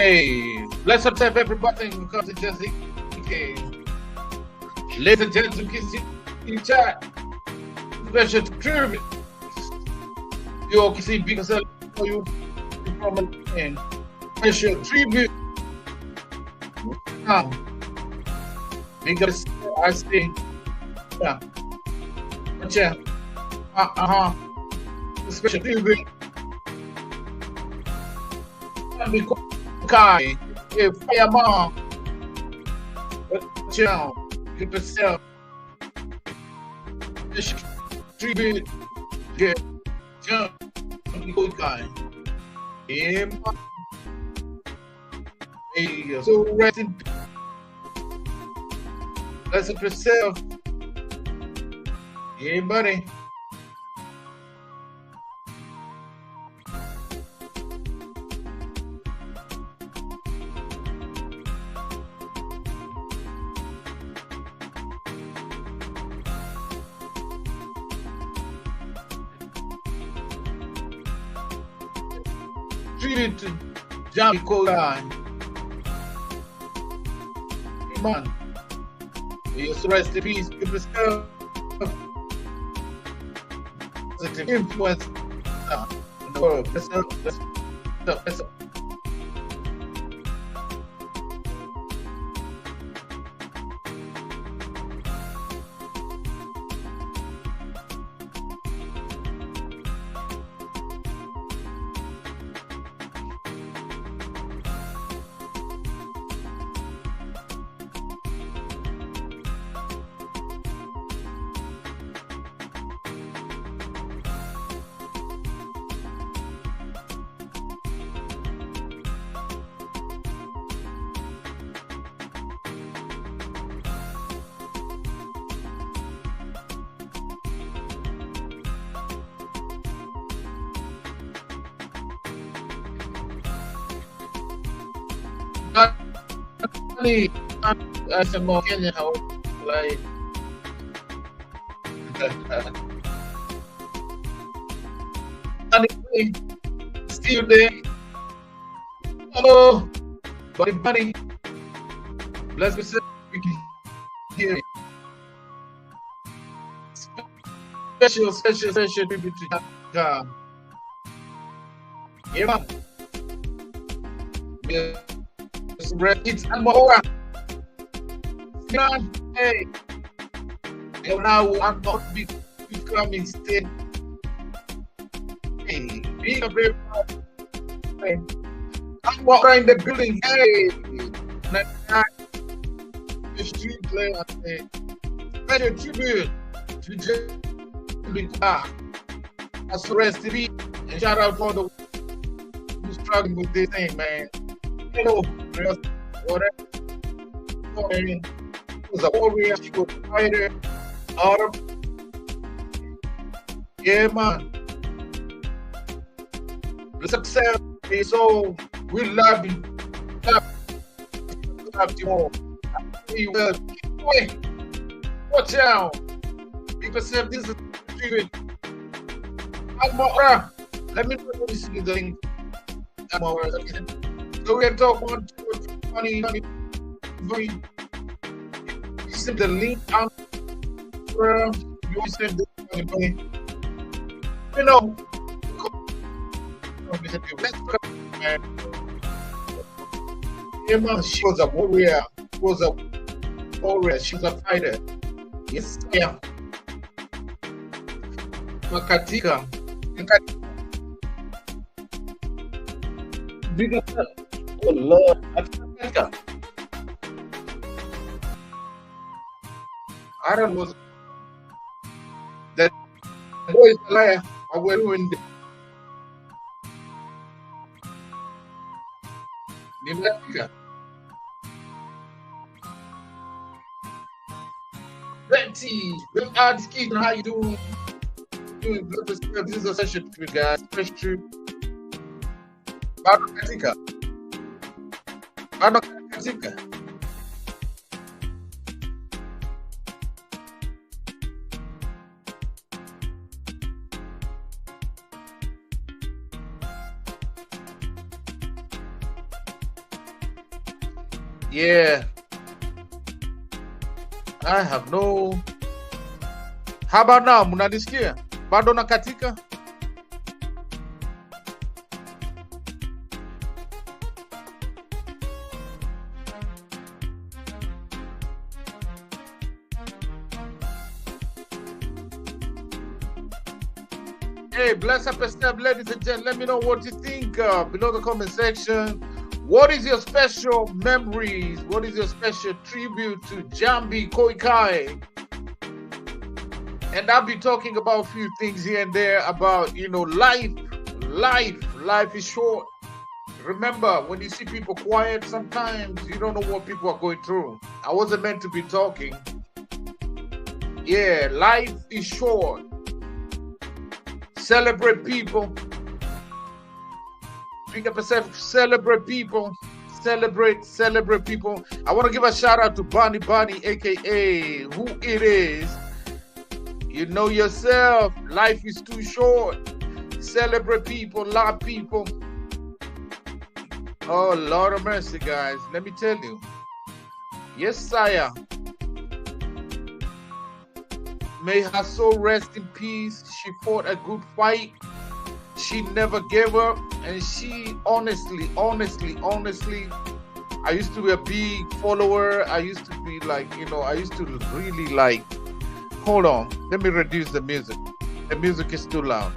Hey, let's up everybody who comes to Jambi Kai. Ladies and gentlemen, in chat, special tribute. You can see because for you from a special tribute. Now, because I say, yeah, yeah, special tribute. Njambi Kai, a fireman, watch out, get yourself, tribute, get Jambi Koikai. Yeah, man. Hey, so rest in peace. Bless up yourself. Yeah, buddy. Tribute to Jambi Kai. Man, yes, rest in peace. Give yourself positive influence in the world. Let's Only as a more Kenyan how like honey still there. Hello, buddy. Bless yourself. We can hear it. Special tribute to God. Yeah, man. Yeah. It's more. Hey, and now I'm not becoming state. Hey, being a very hey. I'm walking in the building. Hey, the street player. Special tribute to Jambi Kai. That's rest to be. And shout out for the who's struggling with this thing, man. Hello, whatever. She was a warrior, she was a fighter. Yeah, man. The success is all we love you. Love you all. You will keep away. Watch out. People say this is tribute. Let me know this is the thing. So we can talk 1, 2, 20, 20. You send the link out. You send the money. You know, yeah, man, she was a warrior. She was a fighter. Yes, yeah. Makatika. Bigger. Oh Lord, I don't know. That boy is a liar. I will ruin the Betty, good artist, how you doing? This is a session with guys, fresh trip. Katika. Yeah, I have no. How about now? Mnanisikia? Bado nakatika? Hey, bless up and step, ladies and gentlemen. Let me know what you think below the comment section. What is your special memories? What is your special tribute to Jambi Koikai? And I'll be talking about a few things here and there about, life. Life is short. Remember, when you see people quiet, sometimes you don't know what people are going through. I wasn't meant to be talking. Yeah, life is short. Celebrate people. Pick up yourself. Celebrate people. Celebrate people. I want to give a shout out to Bonnie, aka who it is. You know yourself. Life is too short. Celebrate people. Love people. Oh, Lord of mercy, guys. Let me tell you. Yes, sire. May her soul rest in peace. She fought a good fight. She never gave up. And she honestly, I used to be a big follower. I used to be like, I used to really like, hold on. Let me reduce the music. The music is too loud.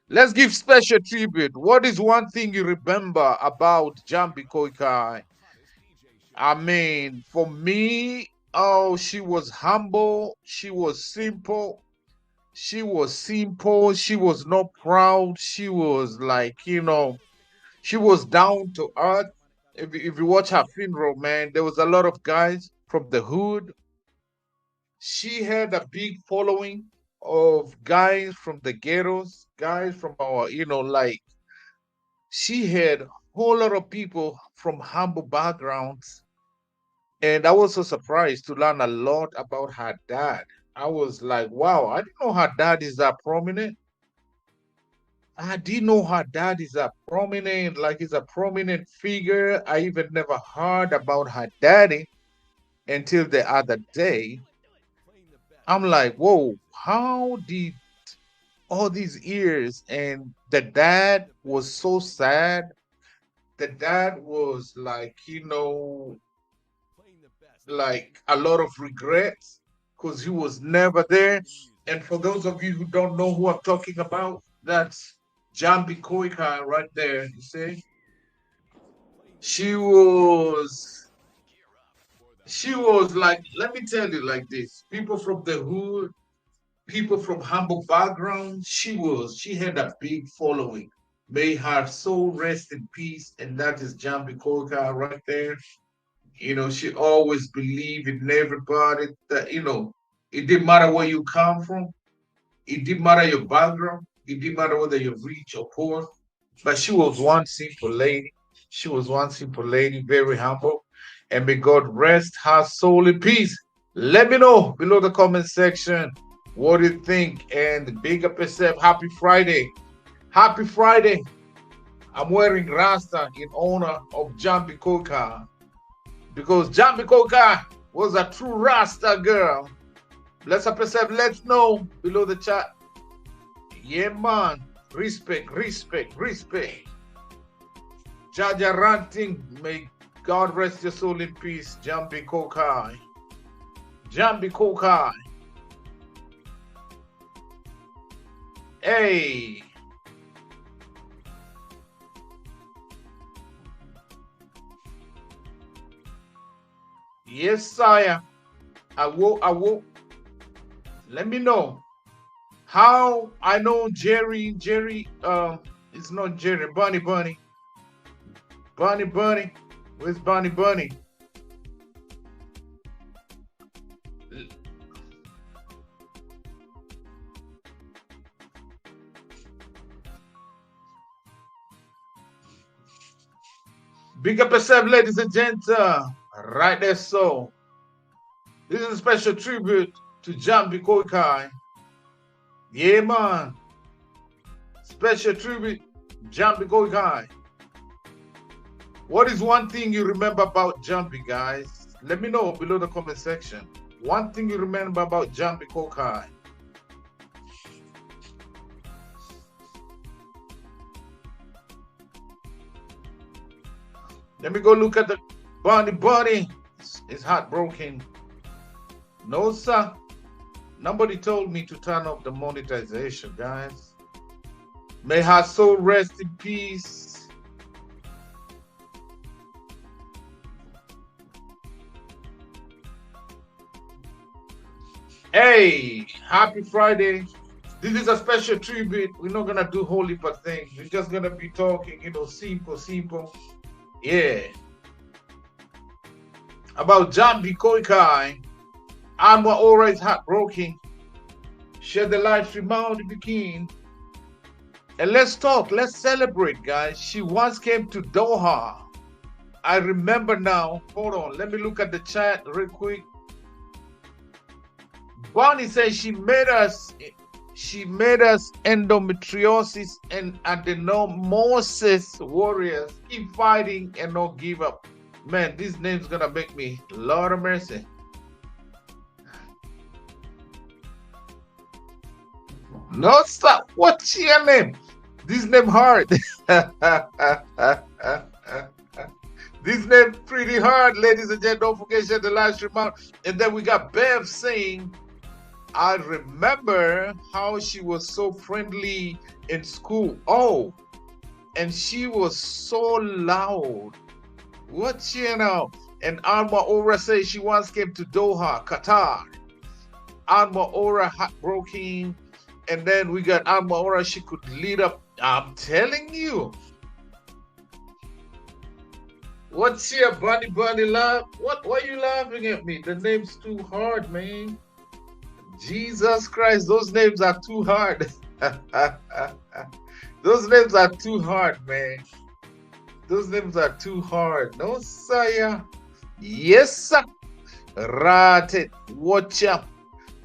Let's give special tribute. What is one thing you remember about Jambi Koikai? I mean, for me, oh, she was humble. She was simple. She was not proud. She was like, she was down to earth. If you watch her funeral, man, there was a lot of guys from the hood. She had a big following of guys from the ghettos, guys from our, like she had a whole lot of people from humble backgrounds. And I was so surprised to learn a lot about her dad. I was like, wow, I didn't know her dad is that prominent. I didn't know her dad is a prominent, like he's a prominent figure. I even never heard about her daddy until the other day. I'm like, whoa, how did all these years? And the dad was so sad. The dad was like, like a lot of regrets because he was never there. And for those of you who don't know who I'm talking about, that's Jambi Koikai right there. You see, she was like, let me tell you like this: people from the hood, people from humble backgrounds. She had a big following. May her soul rest in peace, and that is Jambi Koikai right there. She always believed in everybody that, it didn't matter where you come from. It didn't matter your background. It didn't matter whether you're rich or poor. But she was one simple lady. She was one simple lady, very humble. And may God rest her soul in peace. Let me know below the comment section what you think. And big up yourself. Happy Friday. Happy Friday. I'm wearing Rasta in honor of Jambi Koka, because Jambi Koka was a true Rasta girl. Bless up yourself. Let's know below the chat. Yeah, man. Respect. Jaja ranting. May God rest your soul in peace. Jambi Kokai. Jambi Kokai. Hey. Yes, sire. I will. Let me know how I know Jerry, it's not Jerry, Bunny. Where's Bunny? Big up yourself, ladies and gentlemen. Right there, so. This is a special tribute to Jambi Koikai. Yeah, man. Special tribute, Jambi Koikai. What is one thing you remember about Jambi, guys? Let me know below the comment section. One thing you remember about Jambi Koikai. Let me go look at the bunny. It's heartbroken. No, sir. Nobody told me to turn off the monetization, guys. May her soul rest in peace. Hey, happy Friday. This is a special tribute. We're not gonna do whole heap of things. We're just gonna be talking, simple. Yeah. About Jambi Koikai. Anwa Aura is heartbroken. Share the live stream out if you can. And let's talk. Let's celebrate, guys. She once came to Doha. I remember now. Hold on. Let me look at the chat real quick. Bonnie says she made us endometriosis and adenomyosis warriors. Keep fighting and not give up. Man, this name's gonna make me Lord of mercy. No, stop. What's your name? This name hard. This name pretty hard, ladies and gentlemen. Don't forget to share the live stream out. And then we got Bev saying, I remember how she was so friendly in school. Oh, and she was so loud. What you know? And Alma Ora says she once came to Doha, Qatar. Alma Ora heartbroken. And then we got Alma Ora, she could lead up. I'm telling you. What's your bunny laugh? Why are you laughing at me? The name's too hard, man. Jesus Christ, those names are too hard. Those names are too hard, man. Those names are too hard. No, sire. Yes, sir. Right. Watch out.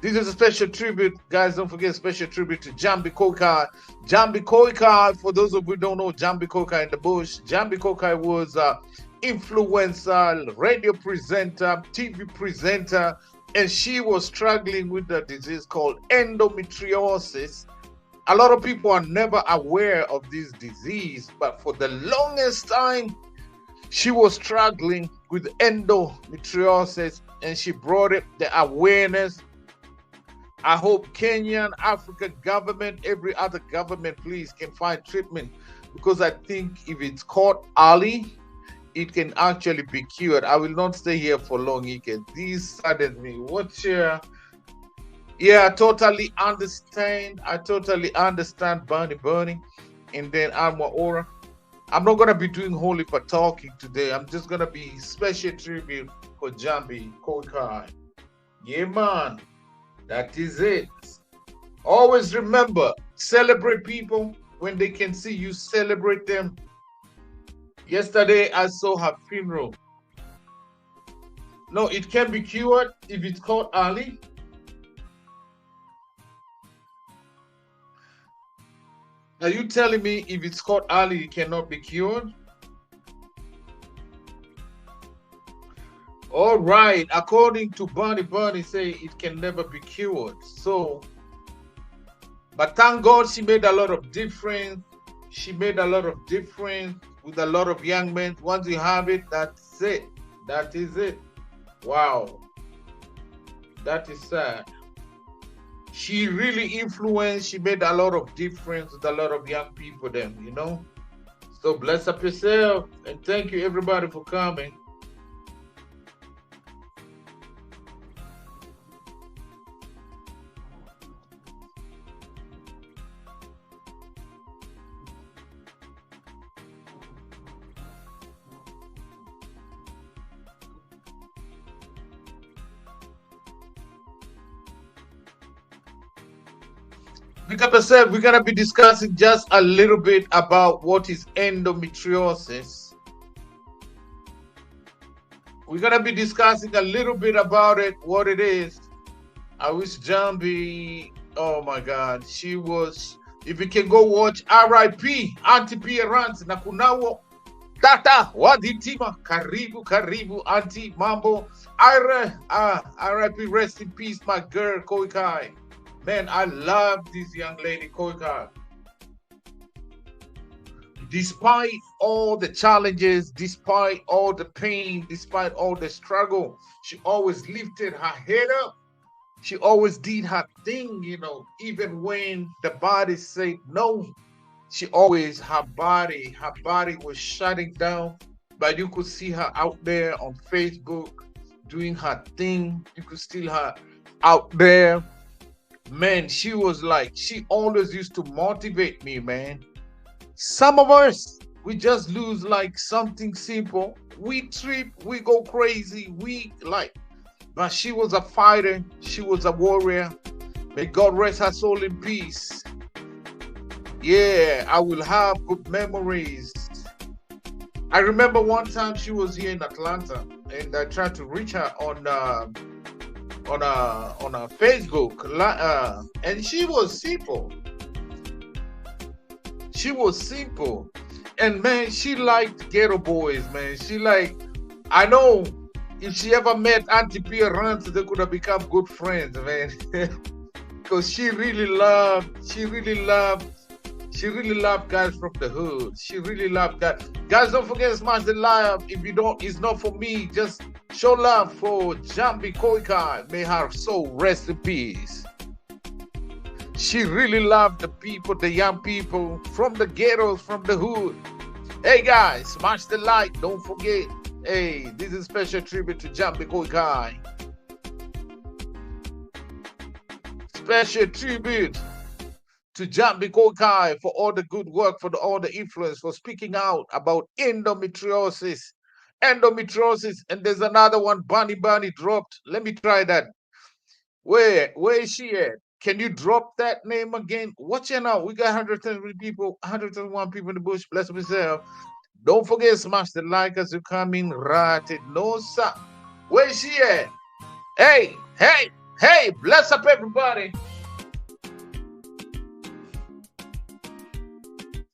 This is a special tribute. Guys, don't forget, special tribute to Jambi Koikai. Jambi Koikai, for those of you who don't know, Jambi Koikai in the bush. Jambi Koikai was an influencer, radio presenter, TV presenter, and she was struggling with a disease called endometriosis. A lot of people are never aware of this disease, but for the longest time, she was struggling with endometriosis, and she brought it the awareness. I hope Kenyan, African government, every other government, please, can find treatment, because I think if it's caught early, it can actually be cured. I will not stay here for long. This saddens me. What's your... Yeah, I totally understand. Bunny. And then Alma Ora. I'm not going to be doing whole heap of talking today. I'm just going to be special tribute for Jambi Koikai. Yeah, man. That is it. Always remember, celebrate people when they can see you, celebrate them. Yesterday, I saw her funeral. No, it can be cured if it's caught early. Are you telling me if it's caught early, it cannot be cured? All right, according to Bunny say it can never be cured. So, but thank God she made a lot of difference. She made a lot of difference with a lot of young men. Once you have it, that's it. That is it. Wow. That is sad. She really influenced. She made a lot of difference with a lot of young people then, you know. So bless up yourself. And thank you everybody for coming. Like I said, we're going to be discussing just a little bit about what is endometriosis. We're going to be discussing a little bit about it, what it is. I wish Jambi, oh my God, she was If you can go watch RIP anti-parents na kunawo tata waditima karibu anti mambo RIP, rest in peace my girl Koikai. Man, I love this young lady Koikai. Despite all the challenges, despite all the pain, despite all the struggle, she always lifted her head up. She always did her thing, you know, even when the body said no. She always, her body was shutting down, but you could see her out there on Facebook doing her thing. You could see her out there. Man, she was like, she always used to motivate me, man. Some of us, we just lose like something simple. We trip, we go crazy, we like, but she was a fighter, she was a warrior. May God rest her soul in peace. Yeah, I will have good memories. I remember one time she was here in Atlanta, and I tried to reach her on Facebook, and she was simple. She was simple, and man, she liked ghetto boys, man. She like, I know if she ever met Auntie Pia Rance, they could have become good friends, man. Because she really loved guys from the hood. She really loved guys. Guys, don't forget to smash the like. If you don't, it's not for me. Just show love for Jambi Kai. May her soul rest in peace. She really loved the people, the young people from the ghettos, from the hood. Hey guys, smash the like. Don't forget. Hey, this is a special tribute to Jambi Kai. Special tribute to Jambi Kai for all the good work, for all the influence, for speaking out about endometriosis. Endometriosis, and there's another one, Bunny dropped. Let me try that. Where is she at? Can you drop that name again? Watch it now. We got 130 people, 131 people in the bush. Bless myself. Don't forget, smash the like as you come in. Right. No, sir. Where is she at? Hey, bless up everybody.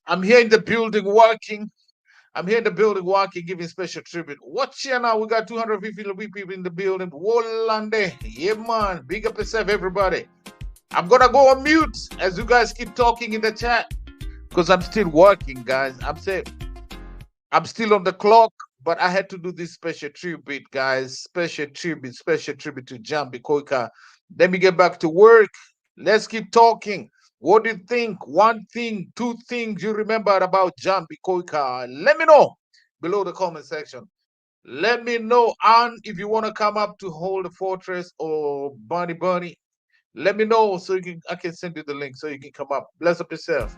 I'm here in the building working. Giving special tribute. Watch here now. We got 250 people in the building. Wolande. Yeah, man. Big up yourself, everybody. I'm going to go on mute as you guys keep talking in the chat because I'm still working, guys. I'm still on the clock, but I had to do this special tribute, guys. Special tribute to Jambi Koikai. Let me get back to work. Let's keep talking. What do you think? One thing, two things you remember about Jambi Koikai? Let me know below the comment section. Let me know. And if you want to come up to hold the fortress or Bunny, let me know so I can send you the link so you can come up. Bless up yourself.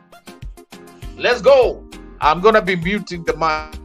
Let's go. I'm going to be muting the mic.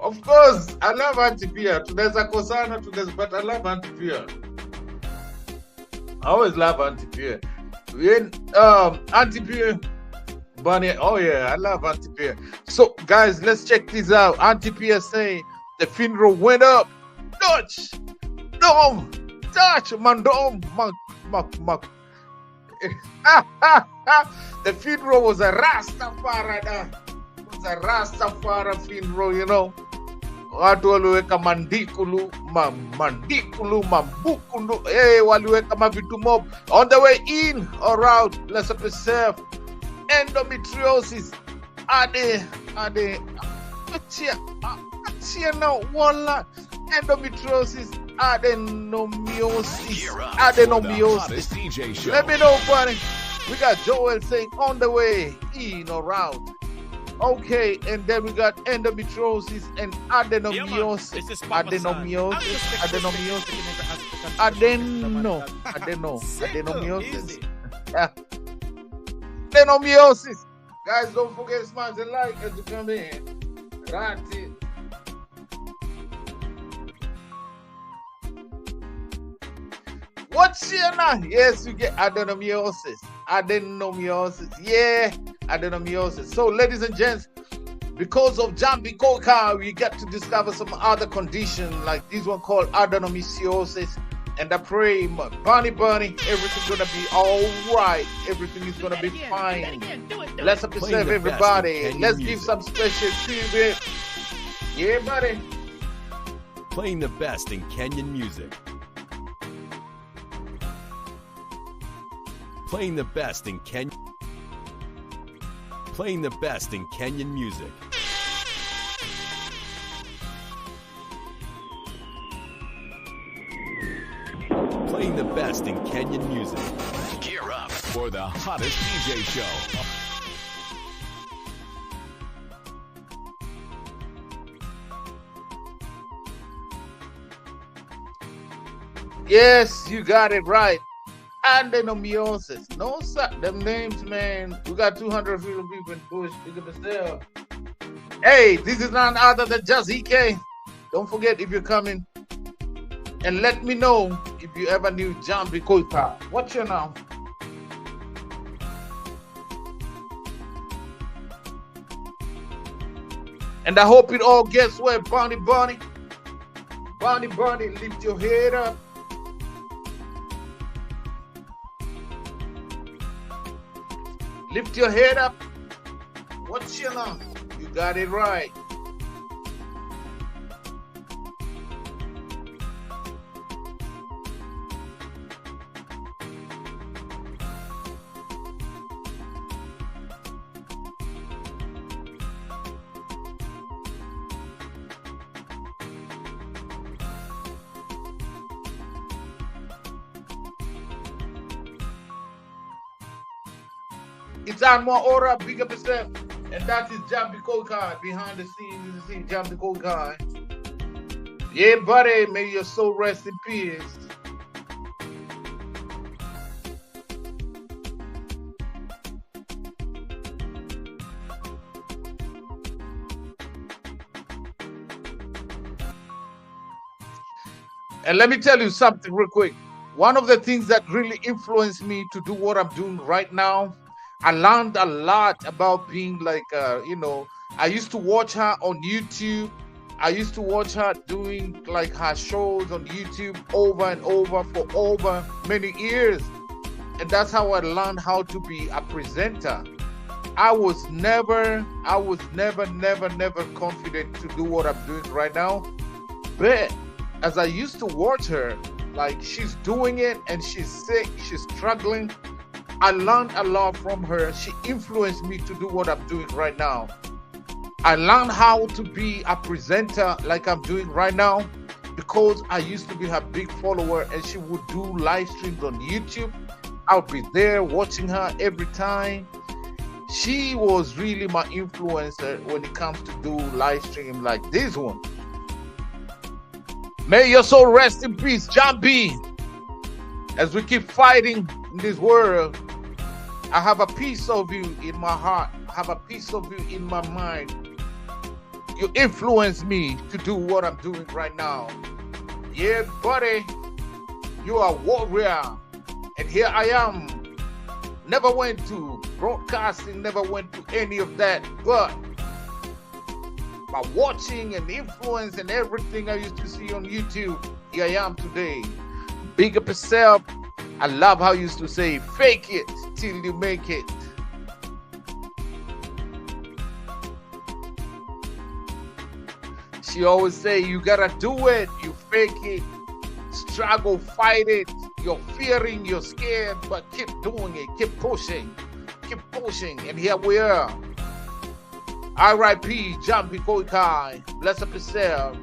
Of course, I love Auntie Pia. Tunaweza kosana, but I love Auntie Pia. I always love Auntie Pia. When Auntie Pia, Bunny, oh yeah, I love Auntie Pia. So guys, let's check this out. Auntie Pia saying the funeral went up. Dutch, mandom, The funeral was a Rastafari. It was a Rastafari funeral, you know. Watu waliweka mandikulu, mambukulu, waliweka mavitu mob. On the way in or out, bless up yourself. Endometriosis. Ade, now, wala. Endometriosis, adenomyosis. Let me know, buddy. We got Joel saying on the way in or out. Okay, and then we got endometriosis and adenomyosis. Adenomyosis. Endometriosis. Guys, don't forget to smash the like as you come in. That's it. What's here now? Yes, you get adenomyosis. Adenomyosis. Yeah, adenomyosis. So, ladies and gents, because of Jambi Kai, we get to discover some other condition like this one called adenomyosis. And I pray, Bunny, everything's gonna be all right. Everything is gonna be fine. Let's observe everybody. Let's give some special tribute. Yeah, buddy. Playing the best in Kenyan music. Playing the best in Kenyan. Playing the best in Kenyan music. Playing the best in Kenyan music. Gear up for the hottest DJ show. Yes, you got it right. Adenomyosis. No, them names, man. We got 200 people in Bush. Pick up yourself. Hey, this is none other than just EK. Don't forget if you're coming. And let me know if you ever knew Jambi Kai. What's your name? And I hope it all gets well, Bonnie. Bonnie, lift your head up. Lift your head up. What's your name? You got it right. It's on more aura, big up yourself. And that is Jambi Kai. Behind the scenes, you see Jambi Kai. Yeah, buddy, may your soul rest in peace. And let me tell you something real quick. One of the things that really influenced me to do what I'm doing right now, I learned a lot about being like, I used to watch her on YouTube. I used to watch her doing like her shows on YouTube over and over for over many years. And that's how I learned how to be a presenter. I was never confident to do what I'm doing right now. But as I used to watch her, like she's doing it and she's sick, she's struggling. I learned a lot from her. She influenced me to do what I'm doing right now. I learned how to be a presenter like I'm doing right now because I used to be her big follower and she would do live streams on YouTube. I would be there watching her every time. She was really my influencer when it comes to do live stream like this one. May your soul rest in peace, Jambi. As we keep fighting in this world, I have a piece of you in my heart. I have a piece of you in my mind. You influence me to do what I'm doing right now. Yeah, buddy, you are a warrior. And here I am. Never went to broadcasting, never went to any of that. But by watching and influence and everything I used to see on YouTube, here I am today. Big up yourself. I love how you used to say, fake it till you make it. She always say, you gotta do it. You fake it, struggle, fight it. You're fearing, you're scared, but keep doing it. Keep pushing. And here we are. R.I.P. Jambi Kai. Bless up yourself.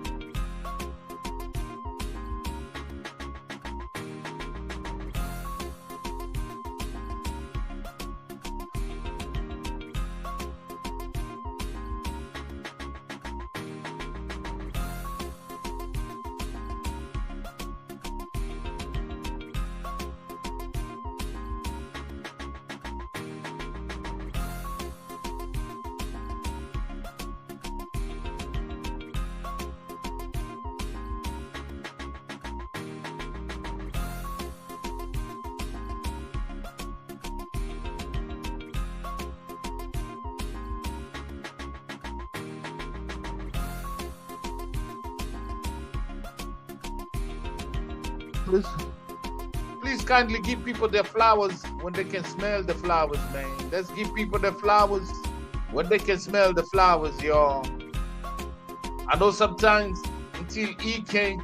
Please kindly give people their flowers when they can smell the flowers, man. Let's give people their flowers when they can smell the flowers, y'all. I know sometimes until EK,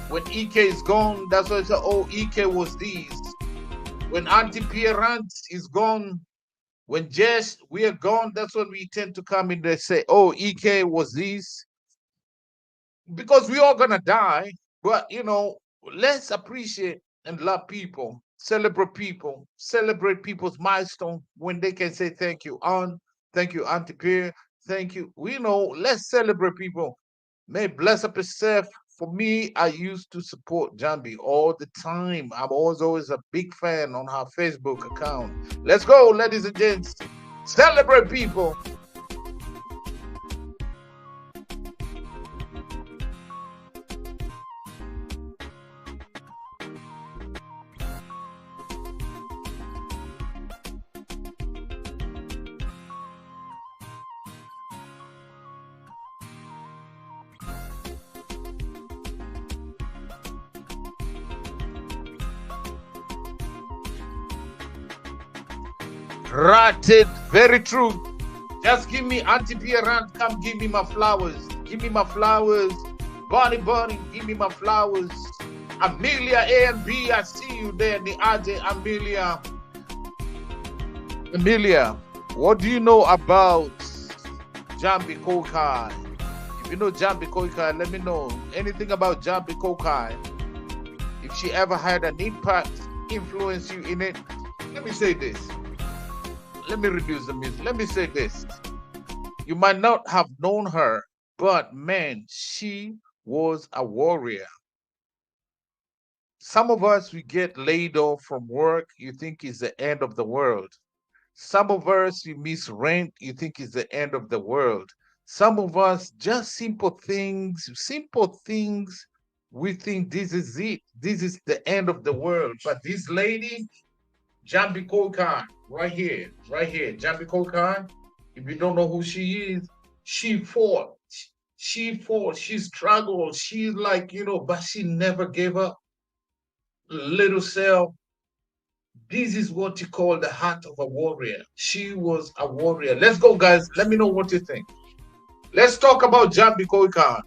when EK is gone, that's why I say, oh, EK was these. When Auntie Pierrant is gone, when Jess, we are gone, that's when we tend to come in and say, oh, EK was these. Because we all gonna die, but let's appreciate and love people, celebrate people's milestone when they can say thank you, Aunt, thank you, Auntie Pierre, thank you. Let's celebrate people. May bless up yourself. For me, I used to support Jambi all the time. I'm always a big fan on her Facebook account. Let's go, ladies and gents. Celebrate people. Ratted, very true. Just give me Auntie Pierrant, come give me my flowers. Give me my flowers. Bonnie, give me my flowers. Amelia A and B, I see you there. The RJ Amelia. Amelia, what do you know about Jambi Koikai? If you know Jambi Koikai, let me know. Anything about Jambi Koikai? If she ever had an impact, influence you in it. Let me say this. Let me reduce the music. Let me say this. You might not have known her, but man, she was a warrior. Some of us, we get laid off from work, you think it's the end of the world. Some of us, you miss rent, you think it's the end of the world. Some of us, just simple things, we think this is it. This is the end of the world. But this lady, Jambi Koikai, right here, Jambi Koikai. If you don't know who she is, she fought, she struggled, she's like, but she never gave up. Little self, this is what you call the heart of a warrior. She was a warrior. Let's go, guys. Let me know what you think. Let's talk about Jambi Koikai.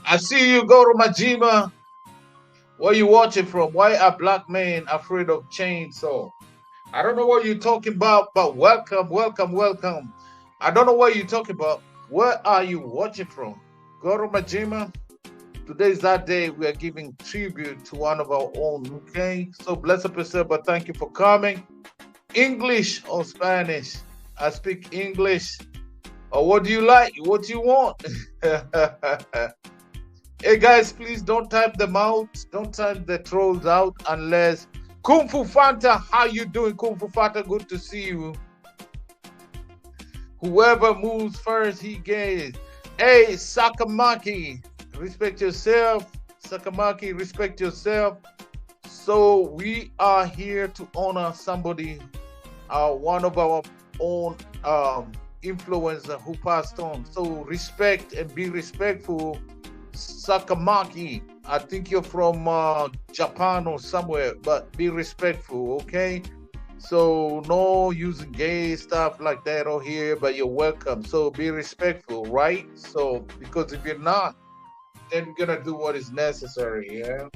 I see you go to Majima. Where you watching from? Why are black men afraid of chainsaw? I don't know what you're talking about, but welcome. I don't know what you're talking about. Where are you watching from? Go to Majima. Today is that day we are giving tribute to one of our own. Okay, so bless up yourself, but thank you for coming. English or Spanish? I speak English. Or what do you like? What do you want? Hey guys, please don't type them out. Don't type the trolls out unless Kung Fu Fanta. How you doing, Kung Fu Fanta? Good to see you. Whoever moves first, he gets. Hey, Sakamaki, respect yourself. Sakamaki, respect yourself. So we are here to honor somebody, one of our own influencer who passed on. So respect and be respectful. Sakamaki, I think you're from Japan or somewhere, but be respectful, okay? So no using gay stuff like that or here, but you're welcome. So be respectful, right? So because if you're not, then we're gonna do what is necessary, yeah.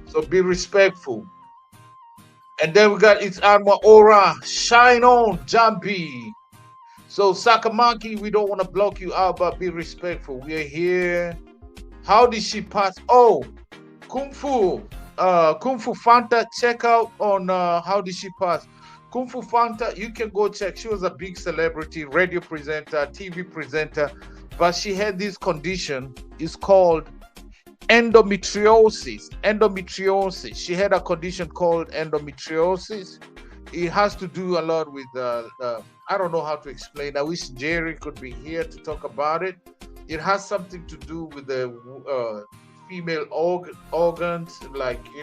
So be respectful. And then we got its Anma Aura, shine on, Jambi. So Sakamaki, we don't want to block you out, but be respectful. We are here. How did she pass? Oh, Kung Fu Fanta, check out on how did she pass. Kung Fu Fanta, you can go check. She was a big celebrity, radio presenter, TV presenter, but she had this condition. It's called endometriosis. Endometriosis. She had a condition called endometriosis. It has to do a lot with I don't know how to explain. I wish Jerry could be here to talk about it. It has something to do with the female organs, like I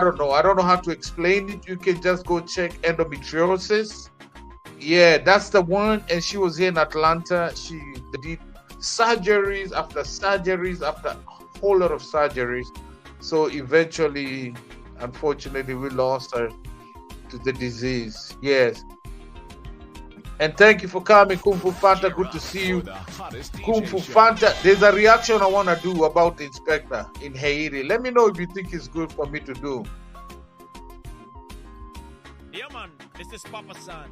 don't know how to explain it. You can just go check endometriosis. Yeah, that's the one. And she was here in Atlanta. She did surgeries after a whole lot of surgeries. So eventually, unfortunately, we lost her to the disease. Yes. And thank you for coming, Kung Fu Fanta. Good to see you. Kung Fu Fanta, there's a reaction I want to do about the inspector in Haiti. Let me know if you think it's good for me to do. Yeah, man. This is Papa San.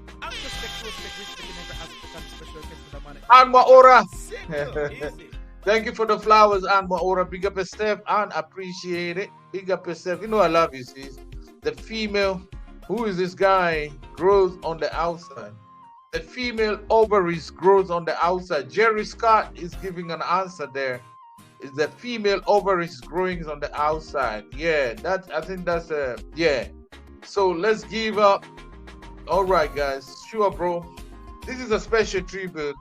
Anma Ora. Easy. Thank you for the flowers, Anma Ora. Big up yourself and appreciate it. Big up yourself. You know I love you, sis. The female, who is this guy, grows on the outside. The female ovaries grows on the outside. Jerry Scott is giving an answer there. Is the female ovaries growing on the outside? Yeah, I think that's yeah. So let's give up. All right, guys. Sure, bro. This is a special tribute.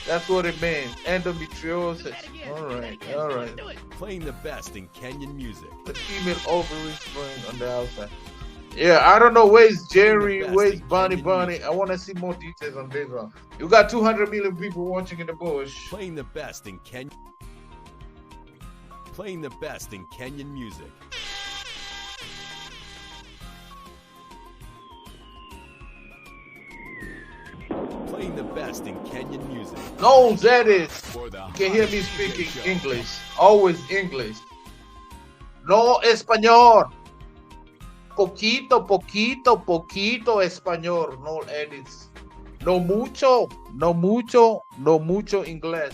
That's what it means. Endometriosis. All right. Playing the best in Kenyan music. The female ovaries growing on the outside. Yeah, I don't know. Where's Jerry? Where's Bunny? I want to see more details on this one. You got 200 million people watching in the bush. Playing the best in Kenyan music. Playing the best in Kenyan music. No, that is. You can hear me speaking English. Always English. No español. Poquito español, no edits. No mucho inglés.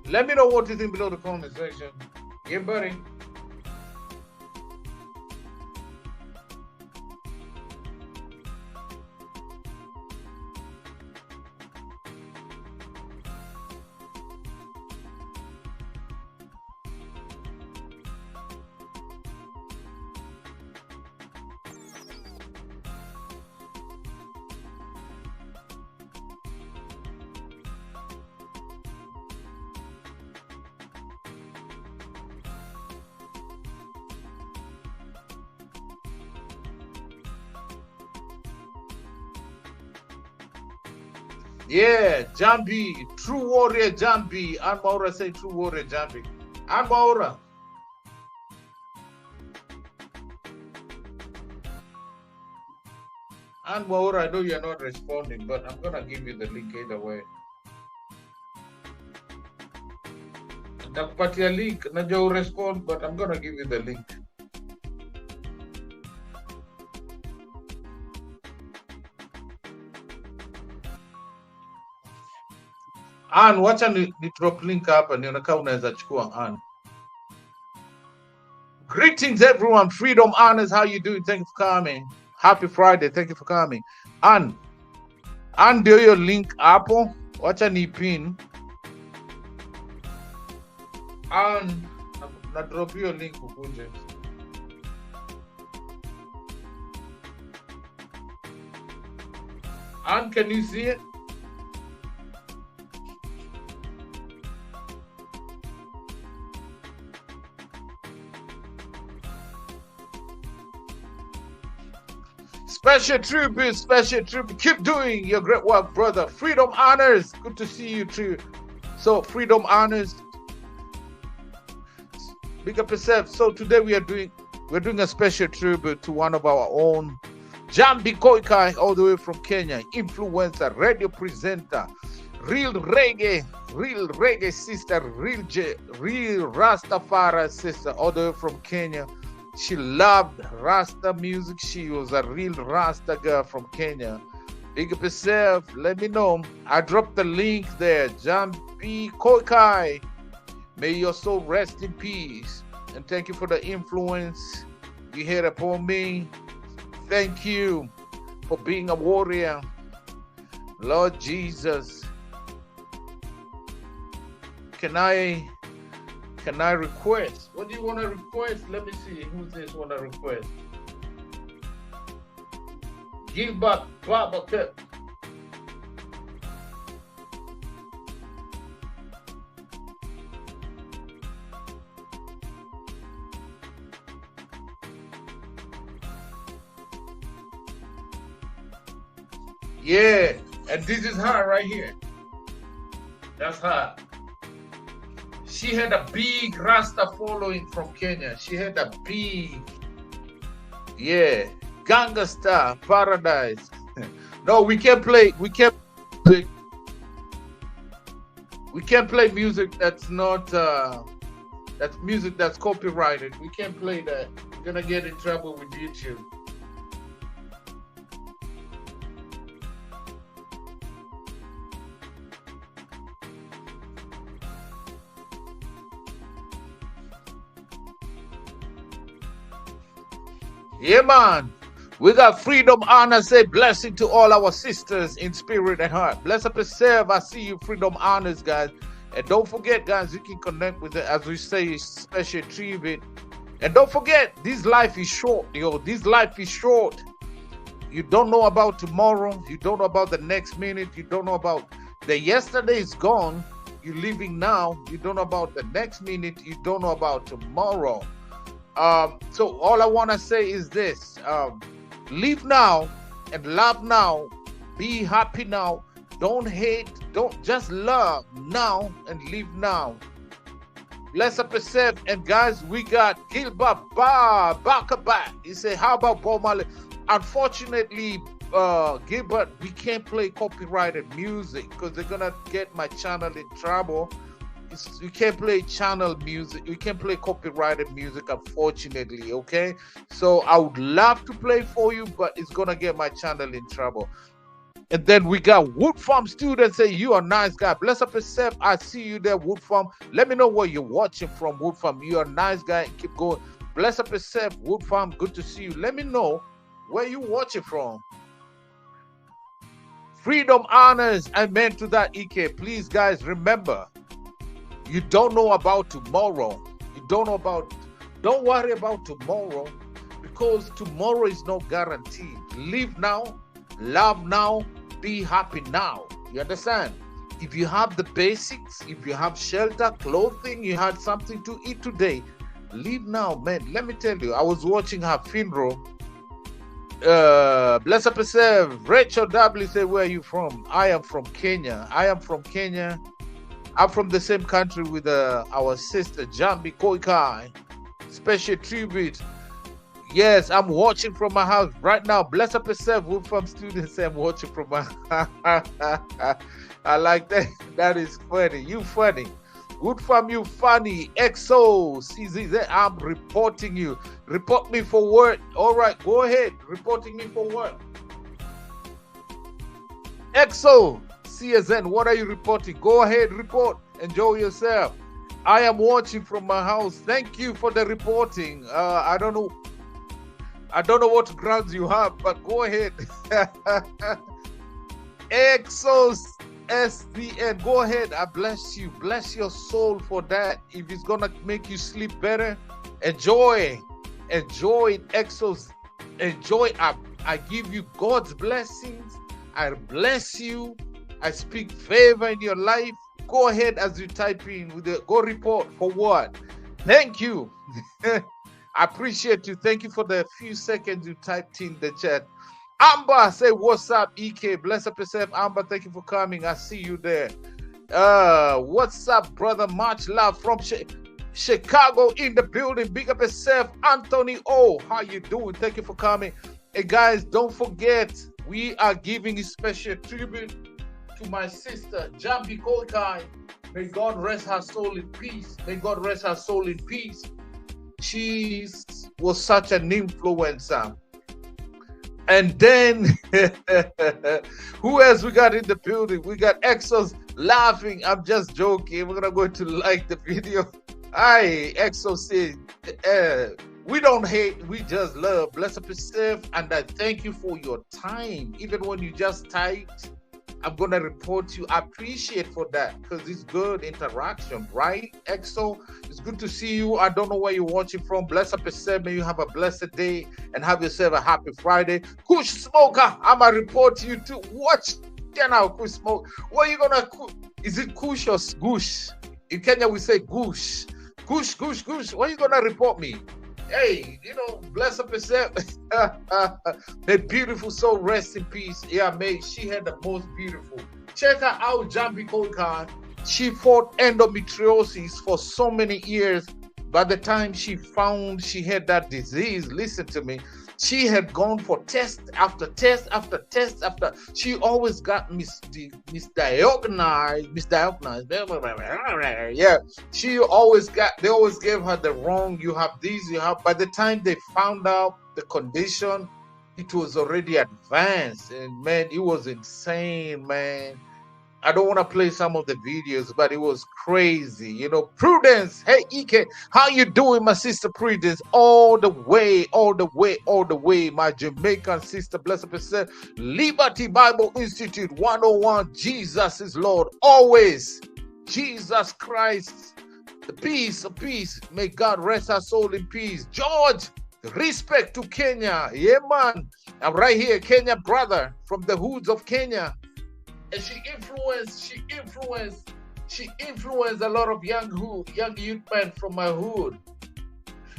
Let me know what you think below the comment section. Yeah, buddy. Yeah, Jambi, true warrior Jambi. And Maura say true warrior Jambi. And Maura. And Maura, I know you're not responding, but I'm gonna give you the link either way. Nakupatia link, najua urespond, but I'm gonna give you the link. Ann, wacha ni drop link hapa nione kama unaweza chukua Ann. Greetings everyone, Freedom Honors, how you doing? Thank you for coming. Happy Friday, thank you for coming. Ann ndio hiyo link hapo, wacha ni pin. Ann, na drop hiyo link ukuje. Ann, can you see it? Special tribute. Keep doing your great work, brother. Freedom Honors. Good to see you too. So, Freedom Honors. Big up yourself. So today we're doing a special tribute to one of our own, Jambi Koikai, all the way from Kenya. Influencer, radio presenter, real reggae sister, real Rastafari sister, all the way from Kenya. She loved Rasta music. She was a real Rasta girl from Kenya. Big up yourself. Let me know. I dropped the link there. Jambi Koikai. May your soul rest in peace. And thank you for the influence you had upon me. Thank you for being a warrior. Lord Jesus. Can I request? What do you want to request? Let me see. Who's this want to request? Gilbert Baba. Yeah, and this is her right here. That's her. She had a big Rasta following from Kenya. She had a big, Ganga Star, Paradise. No, we can't play music that's not, that's music that's copyrighted. We can't play that. We're gonna get in trouble with YouTube. Yeah, man. We got Freedom Honor. Say blessing to all our sisters in spirit and heart. Bless up yourself. I see you, Freedom Honors, guys. And don't forget, guys, you can connect with it, as we say, special tribute. And don't forget, this life is short, yo. This life is short. You don't know about tomorrow. You don't know about the next minute. You don't know about the yesterday is gone. You're living now. You don't know about the next minute. You don't know about tomorrow. So all I want to say is this, live now and love now, be happy now, don't hate, don't just love now and live now. Bless up yourself. And guys, we got Gilbert Bakabat. He said, how about Bob Marley? Unfortunately, Gilbert, we can't play copyrighted music because they're gonna get my channel in trouble. You can't play channel music. You can't play copyrighted music, unfortunately, okay? So I would love to play for you, but it's going to get my channel in trouble. And then we got Wood Farm students say, you are a nice guy. Bless up yourself. I see you there, Wood Farm. Let me know where you're watching from, Wood Farm. You are a nice guy. Keep going. Bless up yourself, Wood Farm. Good to see you. Let me know where you're watching from. Freedom Honors. Amen to that, EK. Please, guys, remember, you don't know about tomorrow. Don't worry about tomorrow, because tomorrow is not guaranteed. Live now, love now, be happy now. You understand? If you have the basics, if you have shelter, clothing, you had something to eat today, live now, man. Let me tell you, I was watching her funeral. Bless up yourself. Rachel W said, where are you from? I am from Kenya. I'm from the same country with our sister Jambi Kai. Special tribute. Yes, I'm watching from my house right now. Bless up yourself. We're from students. I'm watching from my house. I like that. That is funny. You funny. Good from you, Funny. XO, CZ, I'm reporting you. Report me for work. All right, go ahead. Reporting me for work. XO, CSN, what are you reporting? Go ahead, report. Enjoy yourself. I am watching from my house. Thank you for the reporting. I don't know what grounds you have, but go ahead. Exos SDN, go ahead. I bless you. Bless your soul for that. If it's gonna make you sleep better, enjoy it. Exos, enjoy. I give you God's blessings. I bless you. I speak favor in your life. Go ahead as you type in with the go report for what? Thank you. I appreciate you. Thank you for the few seconds you typed in the chat. Amber, say what's up, EK. Bless up yourself, Amber. Thank you for coming. I see you there. What's up, brother? Much love from Chicago in the building. Big up yourself, Anthony O. How you doing? Thank you for coming. Hey guys, don't forget, we are giving a special tribute to my sister, Jambi Kai. May God rest her soul in peace. May God rest her soul in peace. She was such an influencer. And then, who else we got in the building? We got Exos laughing. I'm just joking. We're going to like the video. Hi, Exo said, we don't hate, we just love. Bless up yourself. And I thank you for your time. Even when you just typed, I'm going to report you. I appreciate for that because it's good interaction, right? EXO, it's good to see you. I don't know where you're watching from. Bless up yourself. May you have a blessed day and have yourself a happy Friday. Kush Smoker, I'm going to report you too. Watch now, Kush Smoke. What are you going to, is it Kush or Goosh? In Kenya, we say Goosh. Goosh, Goosh, Goosh. What are you going to report me? Hey, bless up yourself. May beautiful soul rest in peace. Yeah, she had the most beautiful. Check her out, Jambi Kai. She fought endometriosis for so many years. By the time she found she had that disease, listen to me, she had gone for test after test after test after. She always got misdiagnosed. Yeah, they always gave her the wrong, you have these, you have. By the time they found out the condition, it was already advanced. And man, it was insane, man. I don't want to play some of the videos, but it was crazy. Prudence. Hey, Ike, how you doing, my sister Prudence? All the way. My Jamaican sister, bless up yourself. Liberty Bible Institute 101. Jesus is Lord. Always. Jesus Christ. The peace of peace. May God rest our soul in peace. George, respect to Kenya. Yeah, man. I'm right here, Kenya brother from the hoods of Kenya. And she influenced a lot of young youth men from my hood.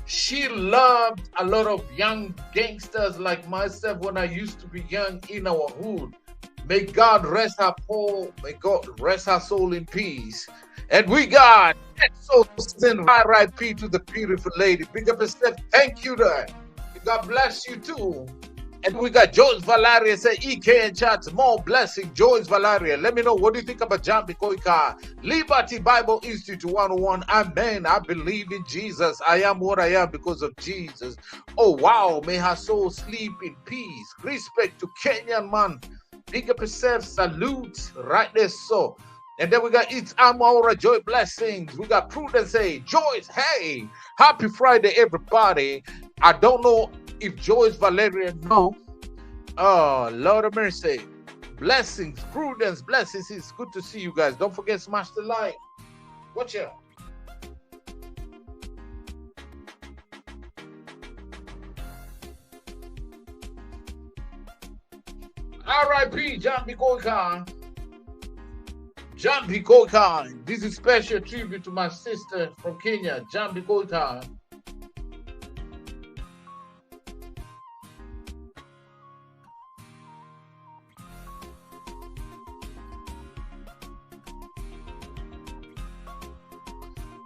She loved a lot of young gangsters like myself when I used to be young in our hood. May God rest her soul. May God rest her soul in peace. And we got RIP to the beautiful lady. Big up yourself. Thank you there. God bless you too. And we got Joyce Valeria say EK and chats, more blessing. Joyce Valeria, let me know, what do you think about Jambi Koikai? Liberty Bible Institute 101. Amen. I believe in Jesus. I am what I am because of Jesus. Oh wow, may her soul sleep in peace. Respect to Kenyan man. Big up yourself. Salute. Right there, so. And then we got It's Amora Joy Blessings. We got Prudence say, Joyce, hey, happy Friday, everybody. I don't know if Joyce Valeria know. Oh, Lord of mercy. Blessings, Prudence, blessings. It's good to see you guys. Don't forget, smash the like. Watch out. R.I.P. Jambi Koikai. Jambi Koikai. This is special tribute to my sister from Kenya, Jambi Koikai.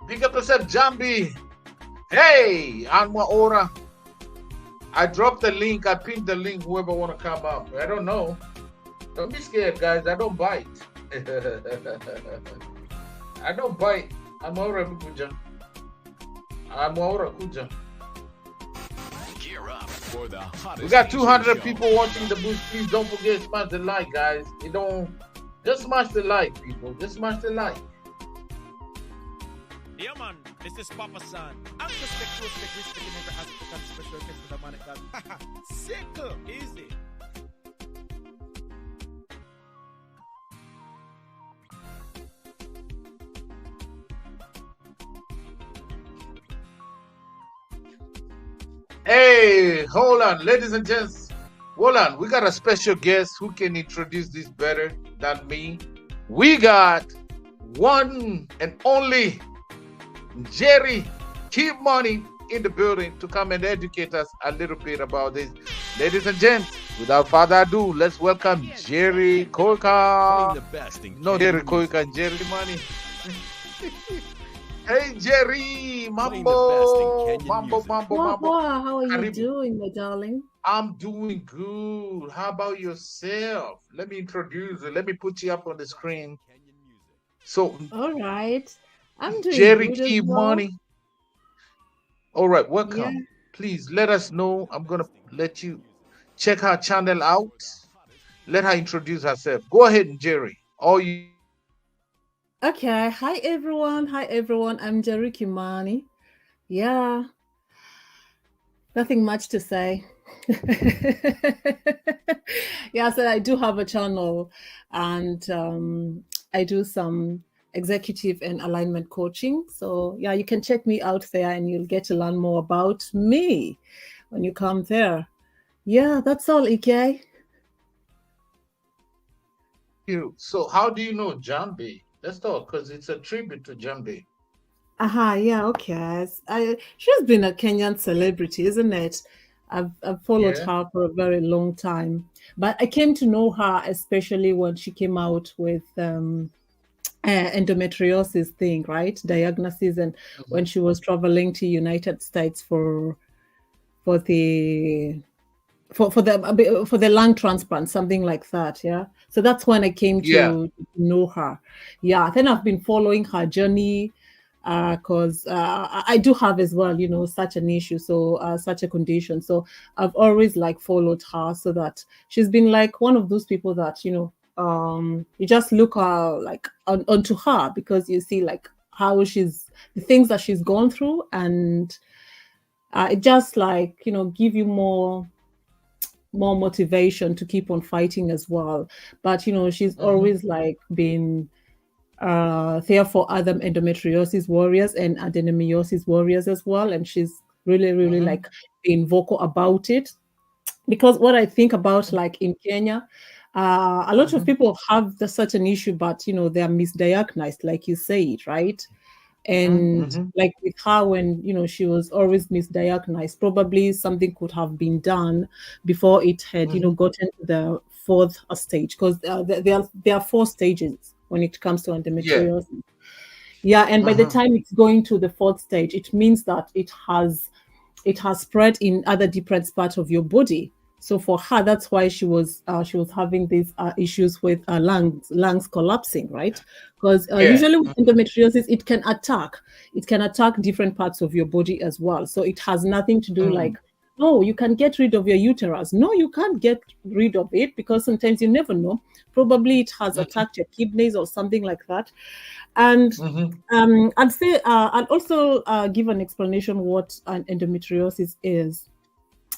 Big up yourself, Jambi. Hey, Alma Ora. I dropped the link. I pinned the link. Whoever want to come up. I don't know. Don't be scared, guys. I don't bite. I don't bite. Amora kuja. Amora kuja. Gear up for the hottest We got DJ 200 show. people watching the booth. Please don't forget to smash the like, guys. Just smash the like, people. Just smash the like. Yeah, man, this is Papa San. I'm just respect in every aspect and special case for the man that. Sickle, easy. Hey, hold on, ladies and gents. Hold on, we got a special guest who can introduce this better than me. We got one and only Jerry Keep Money in the building to come and educate us a little bit about this. Ladies and gents, without further ado, let's welcome Jerry Playing Koikai. the best in No, Kenyan Jerry music. Koikai, Jerry Money. Hey, Jerry, Playing the best in Mambo, Kenyan Mambo, music. Mambo, Wow, Mambo. wow, how are you Karibu. doing, my darling? I'm doing good. How about yourself? Let me introduce you. Let me put you up on the screen. So, All right. I'm doing Jerry good as Keep well. Money. All right, Yeah. welcome. Please let us know. I'm going to let you check her channel out. Let her introduce herself. Go ahead, Jerry. All you. Okay. Hi, everyone. Hi, everyone. I'm Jerry Kimani. Yeah. Nothing much to say. Yeah, so I do have a channel and I do some executive and alignment coaching. So, yeah, you can check me out there and you'll get to learn more about me when you come there. Yeah, that's all, Ike. So, how do you know Jambi? Let's talk because it's a tribute to Jambi. Yeah, okay. She's been a Kenyan celebrity, isn't it? I've followed Yeah. her for a very long time, but I came to know her especially when she came out with endometriosis thing, right? Diagnosis, and when she was traveling to United States for the lung transplant, something like that. Yeah. So that's when I came Yeah. to know her. Yeah. Then I've been following her journey because I do have as well, such an issue, so such a condition. So I've always followed her, so that she's been like one of those people that you just look onto her because you see how the things that she's gone through, and it just give you more motivation to keep on fighting as well. But she's always been there for other endometriosis warriors and adenomyosis warriors as well, and she's really being vocal about it. Because what I think about in Kenya, a lot of people have such an issue, but they are misdiagnosed, like you say, right? And with her, when she was always misdiagnosed, probably something could have been done before it had gotten to the fourth stage, because there are 4 stages when it comes to endometriosis. Yeah, and by the time it's going to the 4th stage, it means that it has spread in other different parts of your body. So for her, that's why she was having these issues with lungs collapsing, right? Because usually with endometriosis, it can attack different parts of your body as well. So it has nothing to do no, you can get rid of your uterus. No, you can't get rid of it, because sometimes you never know. Probably it has attacked your kidneys or something like that. And I'd say I'll also give an explanation what an endometriosis is.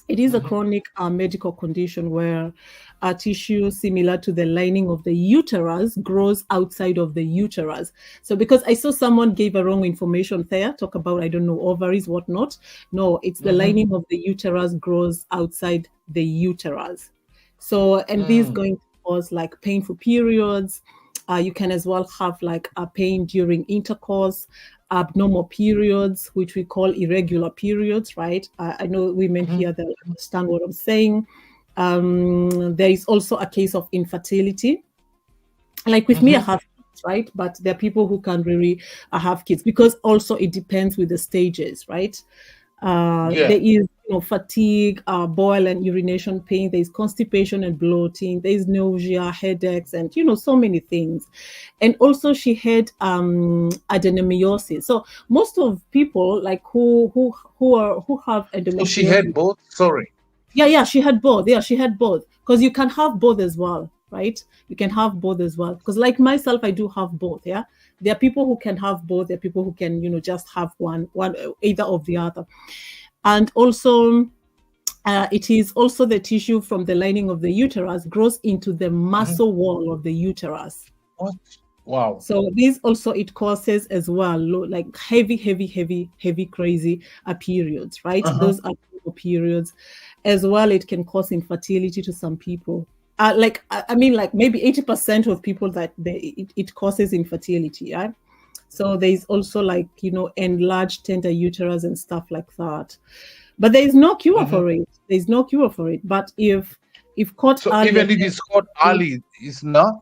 It is a chronic medical condition where a tissue similar to the lining of the uterus grows outside of the uterus. So because I saw someone gave a wrong information there, talk about, I don't know, ovaries, whatnot. No, it's the lining of the uterus grows outside the uterus. So, and this is going to cause painful periods. You can as well have a pain during intercourse, abnormal periods, which we call irregular periods, right? I know women here that understand what I'm saying. There is also a case of infertility. Like with me, I have kids, right? But there are people who can't really have kids, because also it depends with the stages, right? There is fatigue, bowel and urination pain. There's constipation and bloating. There's nausea, headaches, and so many things. And also she had adenomyosis. So most of people like who have So she had endometriosis. both. Sorry. Yeah, she had both. Yeah, she had both, because you can have both as well, right? You can have both as well, because like myself, I do have both. Yeah, there are people who can have both. There are people who can just have one either of the other. And also it is also the tissue from the lining of the uterus grows into the muscle wall of the uterus. What? Wow. So this also, it causes as well like heavy crazy periods, right? Those are periods as well. It can cause infertility to some people. Like maybe 80% of people that it causes infertility. Yeah. So there's also like enlarged tender uterus and stuff like that. But there is no cure for it. There's no cure for it. But if caught so early, even if it's caught early, it's not.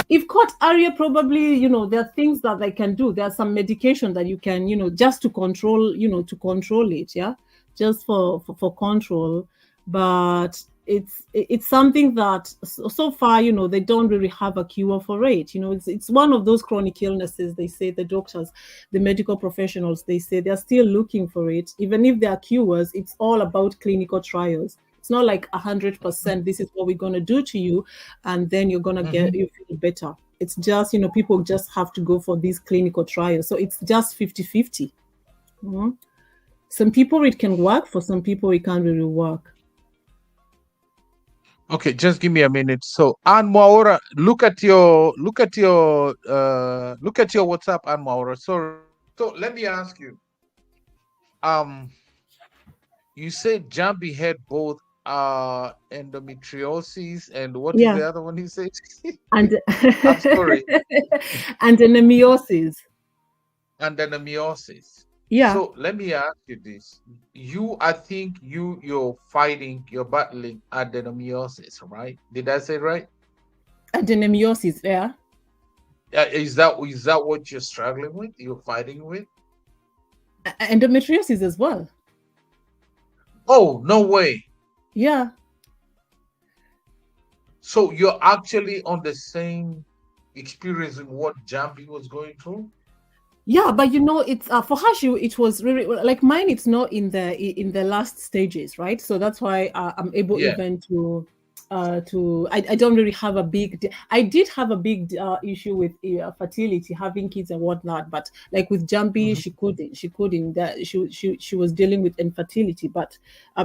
If caught earlier, probably there are things that they can do. There's some medication that you can just to control it. Yeah, just for control. But it's something that so far they don't really have a cure for it. It's one of those chronic illnesses. They say, the doctors, the medical professionals, they say they're still looking for it. Even if there are cures, it's all about clinical trials. It's not like 100%. This is what we're going to do to you, and then you're going to you feel better. It's just people just have to go for these clinical trials. So it's just 50-50. Some people it can work. For some people it can't really work. Okay, just give me a minute. So, Ann Maura, look at your WhatsApp, Ann Maura. So let me ask you. You said Jambi had both endometriosis and what is the other one you said? And I'm sorry. Adenomyosis. Endometriosis. Yeah. So let me ask you this. I think you're battling adenomyosis, right? Did I say right? Adenomyosis, yeah. Is that what you're struggling with? You're fighting with? Endometriosis as well. Oh, no way. Yeah. So you're actually on the same experience in what Jambi was going through? Yeah, but it's for her. It was really like mine. It's not in the last stages, right? So that's why I'm able even to I don't really have a big. I did have a big issue with fertility, having kids and whatnot. But like with Jambi, she couldn't. That she was dealing with infertility, but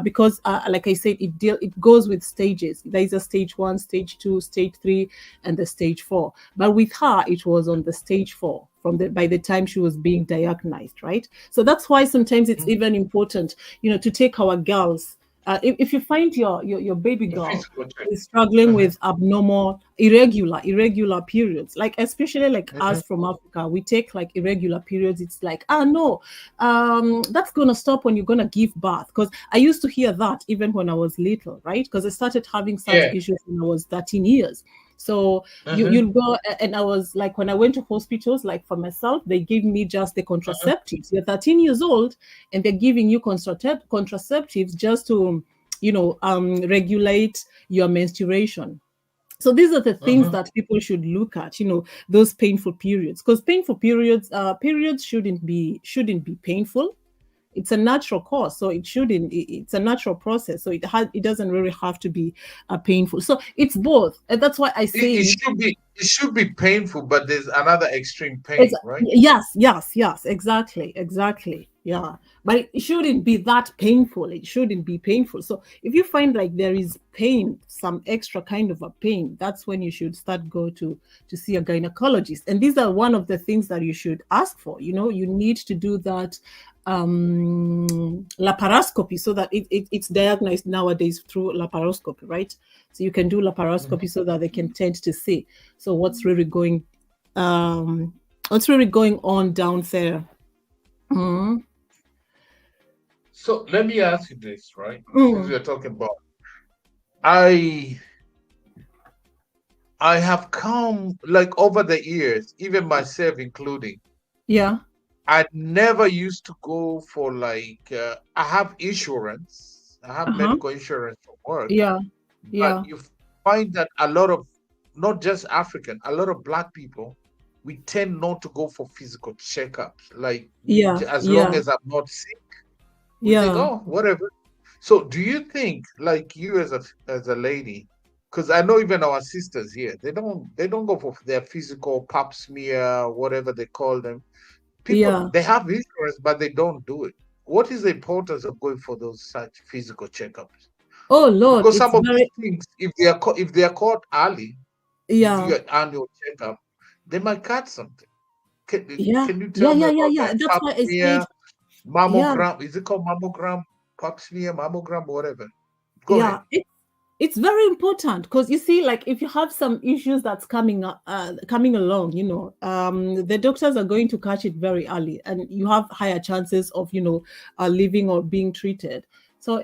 because like I said, it goes with stages. There is a stage 1, stage 2, stage 3, and the stage 4. But with her, it was on the stage 4 by the time she was being diagnosed, right? So that's why sometimes it's even important, to take our girls. If you find your baby girl is struggling with abnormal, irregular periods, like especially like us from Africa, we take like irregular periods. It's like, no, that's gonna stop when you're gonna give birth. Because I used to hear that even when I was little, right? Because I started having such issues when I was 13 years. So you'll go, and I was like, when I went to hospitals, like for myself, they gave me just the contraceptives. You're 13 years old, and they're giving you contraceptives just to, regulate your menstruation. So these are the things that people should look at, those painful periods, because painful periods shouldn't be painful. It's a natural cause, so it's a natural process, so it doesn't really have to be painful. So it's both, and that's why I say it should be painful, but there's another extreme pain, right? Yes, exactly, yeah. But it shouldn't be that painful. It shouldn't be painful. So if you find like there is pain, some extra kind of a pain, that's when you should start go to see a gynecologist. And these are one of the things that you should ask for. You need to do that laparoscopy, so that it's diagnosed nowadays through laparoscopy, right? So you can do laparoscopy so that they can tend to see what's really going on down there. So let me ask you this, right? Since we are talking about, I have come, like, over the years, even myself including, I never used to go for like I have insurance. I have Uh-huh. medical insurance for work, Yeah. but Yeah. you find that a lot of not just African, a lot of black people, we tend not to go for physical checkups. Like Yeah. as long Yeah. as I'm not sick, we think, Yeah. oh, whatever. So do you think, like you as a lady, because I know even our sisters here, they don't go for their physical pap smear, whatever they call them. People Yeah. they have insurance, but they don't do it. What is the importance of going for those such physical checkups? Oh Lord, Because it's some of these very things, if they are caught early, you do yeah. your annual checkup, they might catch something. Yeah. Can you Yeah. tell me Yeah. Yeah. about Yeah. that That's pap why I said smear, yeah. mammogram? Is it called mammogram, pap smear, mammogram, whatever? Go Yeah. ahead. It's very important because you see, like if you have some issues that's coming along, the doctors are going to catch it very early, and you have higher chances of living or being treated. So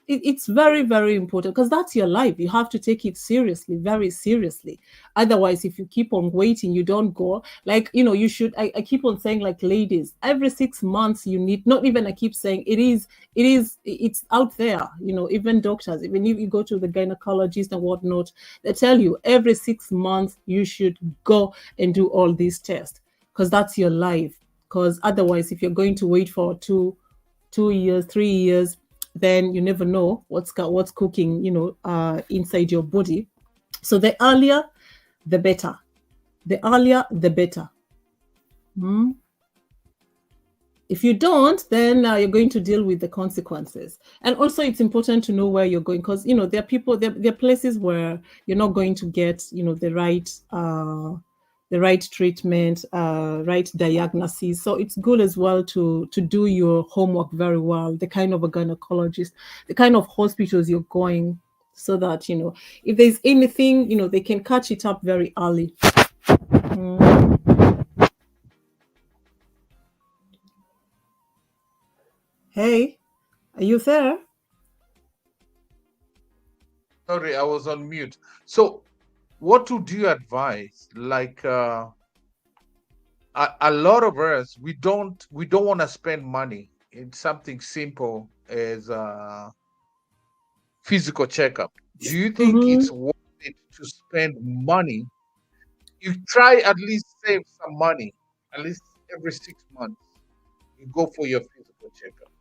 it's very, very important because that's your life. You have to take it seriously, very seriously. Otherwise, if you keep on waiting, you don't go. Like you should. I keep on saying, like, ladies, every 6 months you need. Not even I keep saying it's out there. Even doctors, even if you go to the gynecologist and whatnot, they tell you every 6 months you should go and do all these tests because that's your life. Because otherwise, if you're going to wait for 2 years, 3 years, then you never know what's cooking, inside your body. So the earlier, the better. The earlier, the better. Hmm? If you don't, then you're going to deal with the consequences. And also, it's important to know where you're going because there are people, there are places where you're not going to get the right treatment, right diagnosis. So it's good as well to do your homework very well. The kind of a gynecologist, the kind of hospitals you're going, so that if there's anything, they can catch it up very early. Mm. Hey, are you there? Sorry, I was on mute. So, what would you advise? Like a lot of us, we don't want to spend money in something simple as physical checkup. Do you think Mm-hmm. it's worth it to spend money? You try at least save some money, at least every 6 months. You go for your physical checkup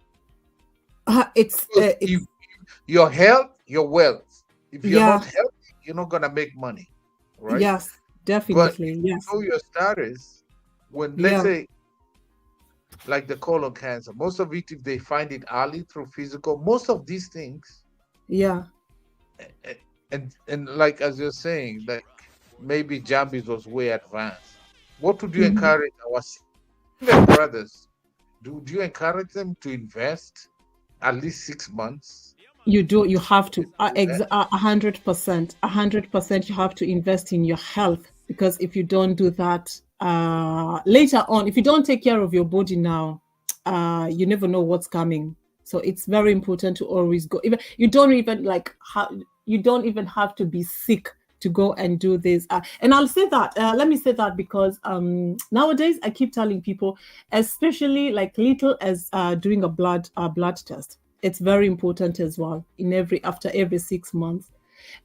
because your health, your wealth. If you're Yeah, not healthy, you're not gonna make money, right? yes, But if definitely. you Yes. know your status, when let's Yeah, say like the colon cancer, most of it, if they find it early through physical, most of these things, yeah. and like as you're saying, like maybe Jambi's was way advanced. What would you Mhm. encourage our even brothers? Do you encourage them to invest at least 6 months You to have to, do that? 100%, 100%, you have to invest in your health because if you don't do that, later on, if you don't take care of your body now, you never know what's coming. So it's very important to always go. Even you don't even you don't even have to be sick to go and do this. And I'll say that. Let me say that because nowadays I keep telling people, especially like little as doing a blood test. It's very important as well in after every 6 months.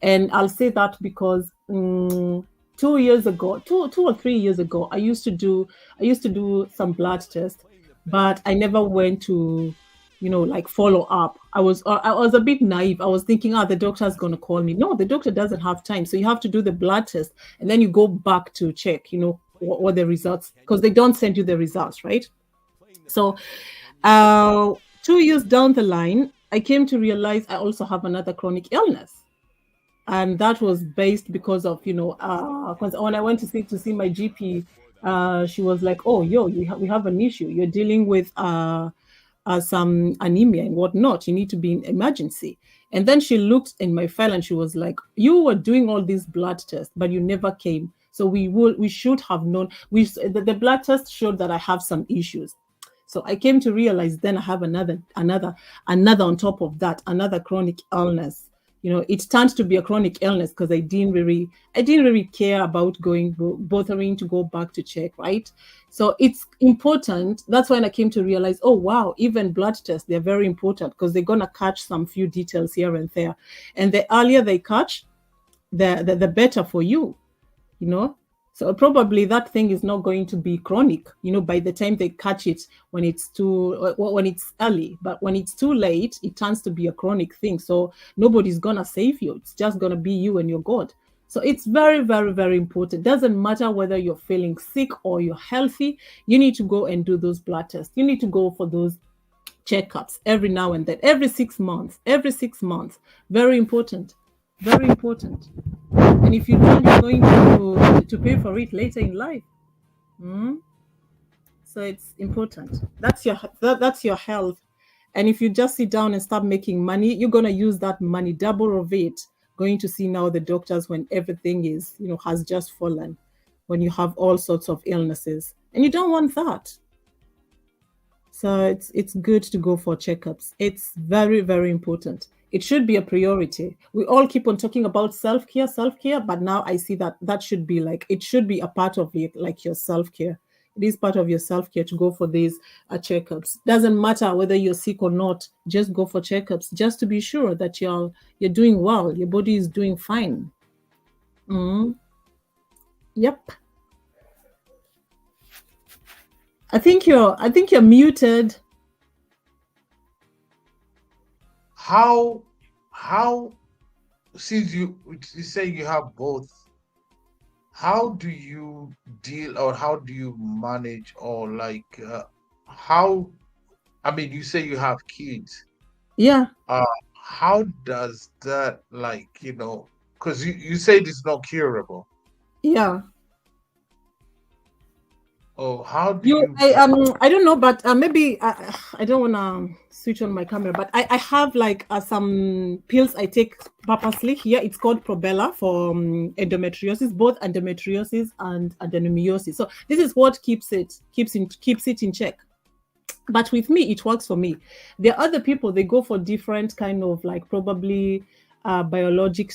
And I'll say that because 2 years ago, two or 3 years ago, I used to do some blood tests, but I never went to like follow up. I was a bit naive. I was thinking, the doctor's gonna call me. No, the doctor doesn't have time. So you have to do the blood test and then you go back to check, what the results, because they don't send you the results, right? So 2 years down the line, I came to realize I also have another chronic illness, and that was based because of because when I went to see my GP, she was like, "Oh, yo, we have an issue. You're dealing with some anemia and whatnot. You need to be in emergency." And then she looked in my file and she was like, "You were doing all these blood tests, but you never came. So we should have known. The blood test showed that I have some issues." So I came to realize then I have another on top of that, another chronic illness. it turned to be a chronic illness because I didn't really care about bothering to go back to check, right? So it's important. That's when I came to realize, oh wow, even blood tests, they're very important because they're gonna catch some few details here and there, and the earlier they catch, the better for you. So probably that thing is not going to be chronic, by the time they catch it when it's early. But when it's too late, it turns to be a chronic thing. So nobody's gonna save you. It's just gonna be you and your God. So it's very, very, very important. Doesn't matter whether you're feeling sick or you're healthy, you need to go and do those blood tests. You need to go for those checkups every now and then, every 6 months. Very important. Very important. And if you don't, you're going to pay for it later in life. So it's important. That's your health. And if you just sit down and start making money, you're going to use that money, double of it, going to see now the doctors when everything is, has just fallen, when you have all sorts of illnesses. And you don't want that. So it's good to go for checkups. It's very, very important. It should be a priority. We all keep on talking about self-care, but now I see that should be it should be a part of it, like your self-care. It is part of your self-care to go for these checkups. Doesn't matter whether you're sick or not, just go for checkups, just to be sure that you're doing well, your body is doing fine. Yep. I think you're muted. How since you say you have both, how do you deal, or how do you manage, or how, I mean, you say you have kids. Yeah. How does that, because you said it's not curable. Yeah. Oh, how do you? I don't know, but maybe I don't want to switch on my camera, but I have some pills I take purposely here. It's called Probella for endometriosis, both endometriosis and adenomyosis. So this is what keeps it in check. But with me, it works for me. There are other people, they go for different kind of probably biologic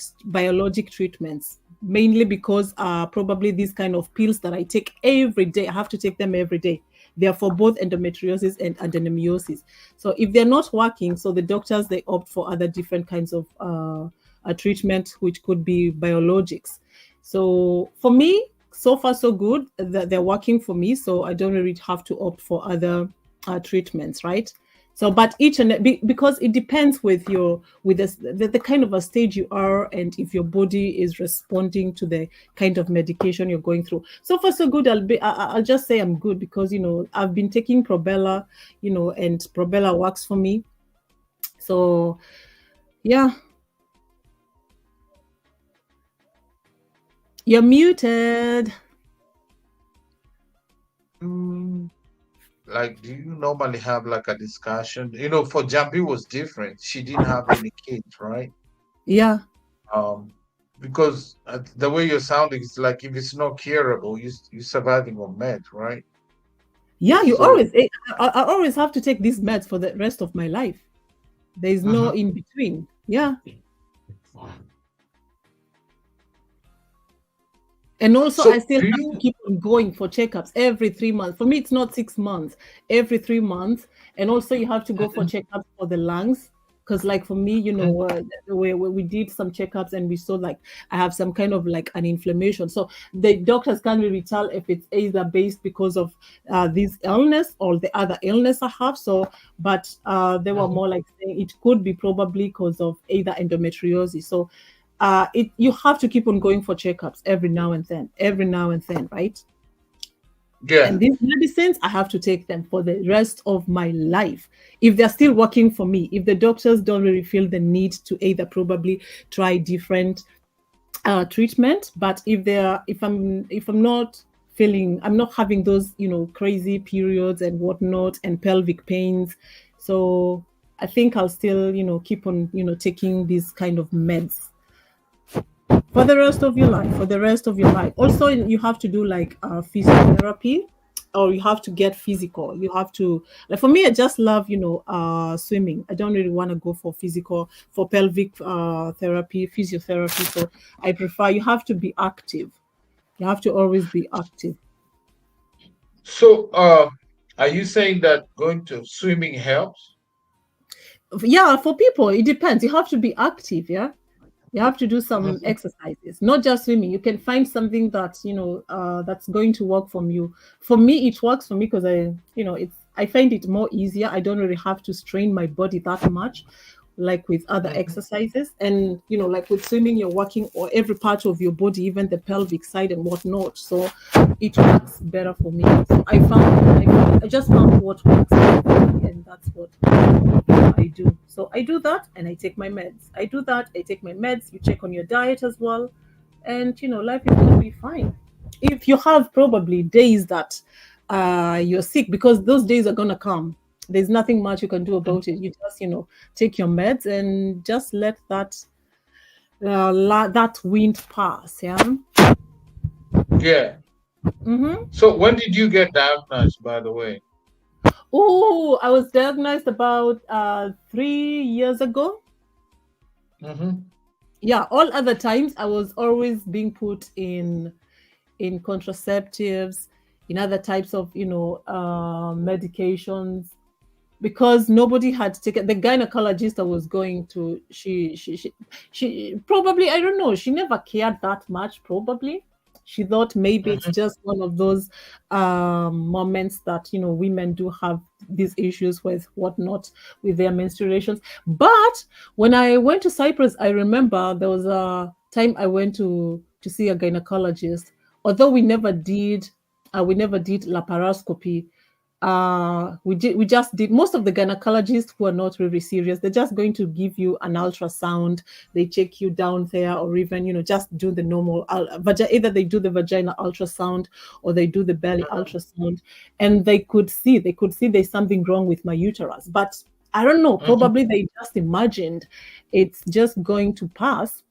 treatments, mainly because probably these kind of pills that I take every day, I have to take them every day. They are for both endometriosis and adenomyosis. So if they're not working, so the doctors, they opt for other different kinds of treatment, which could be biologics. So for me, so far so good, that they're working for me. So I don't really have to opt for other treatments, right? So, but because it depends with the kind of a stage you are, and if your body is responding to the kind of medication you're going through. So far so good. I'll just say I'm good because I've been taking Probella, and Probella works for me. So, yeah. You're muted. Do you normally have a discussion? For Jambi was different. She didn't have any kids, right? Yeah. Because the way you're sounding is like if it's not curable, you're surviving on meds, right? Yeah, I always have to take these meds for the rest of my life. There is no in between. Yeah. And also, I still have to keep on going for checkups every 3 months. For me, it's not 6 months, every 3 months. And also, you have to go for checkups for the lungs. Because for me, we did some checkups and we saw I have some kind of an inflammation. So the doctors can't really tell if it's either based because of this illness or the other illness I have. So, but they were more saying it could be probably because of either endometriosis. So you have to keep on going for checkups every now and then, right? Yeah. And these medicines, I have to take them for the rest of my life. If they're still working for me, if the doctors don't really feel the need to either probably try different treatment, but if I'm not feeling, I'm not having those, crazy periods and whatnot and pelvic pains. So I think I'll still, keep on, taking these kind of meds for the rest of your life. Also, you have to do physiotherapy or you have to get physical. You have to, like for me, I just love, swimming. I don't really want to go for physical, for pelvic therapy, physiotherapy. So I prefer, you have to be active. You have to always be active. So, are you saying that going to swimming helps? Yeah, for people, it depends. You have to be active. Yeah. You have to do some Mhm. exercises, not just swimming. You can find something that that's going to work for you. For me, it works for me because I find it more easier. I don't really have to strain my body that much, like with other Mhm. exercises. And like with swimming, you're working or every part of your body, even the pelvic side and whatnot. So it works better for me. So I just found what works for me, and that's what I do. So I do that and I take my meds. I do that, I take my meds. You check on your diet as well. And life is gonna be fine. If you have probably days that you're sick, because those days are gonna come. There's nothing much you can do about it. You just, take your meds and just let that wind pass. Yeah. Yeah. Mm-hmm. So, when did you get diagnosed, by the way? Oh, I was diagnosed about 3 years ago. Mm-hmm. Yeah, all other times I was always being put in contraceptives, in other types of medications, because nobody had taken. The gynecologist I was going to, she probably, I don't know, she never cared that much. Probably she thought maybe it's Mm-hmm. just one of those moments that women do have these issues with whatnot with their menstruations. But when I went to Cyprus, I remember there was a time I went to see a gynecologist. Although we never did laparoscopy. We just did. Most of the gynecologists who are not really serious, they're just going to give you an ultrasound. They check you down there, or even just do the normal either they do the vagina ultrasound or they do the belly ultrasound, and they could see there's something wrong with my uterus. But I don't know, Mm-hmm. probably they just imagined it's just going to pass.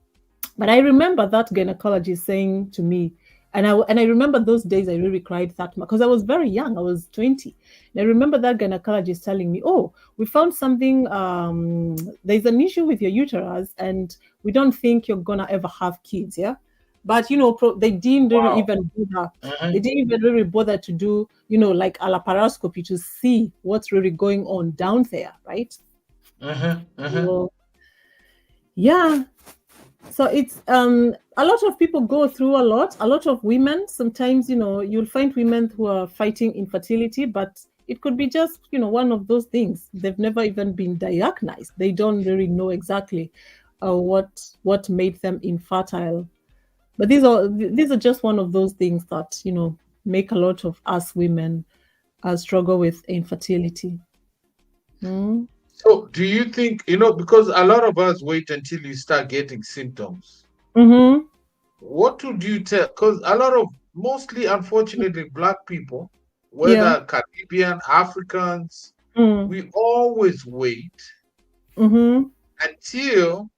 But I remember that gynecologist saying to me, and I remember those days I really cried that much because I was very young. I was 20. And I remember that gynecologist telling me, "Oh, we found something. There's an issue with your uterus, and we don't think you're gonna ever have kids." Yeah, but they didn't really Wow. even do that. Mm-hmm. They didn't even really bother to do, like a laparoscopy to see what's really going on down there, right? Mm-hmm. Mm-hmm. So, yeah, so it's a lot of people go through a lot of women. Sometimes you'll find women who are fighting infertility, but it could be just one of those things. They've never even been diagnosed. They don't really know exactly what made them infertile. But these are just one of those things that make a lot of us women struggle with infertility. Mm. So, do you think, because a lot of us wait until you start getting symptoms? Mm-hmm. What would you tell? Because a lot of, mostly, unfortunately, Black people, Yeah. whether Caribbean, Africans, Mm. we always wait Mm-hmm. until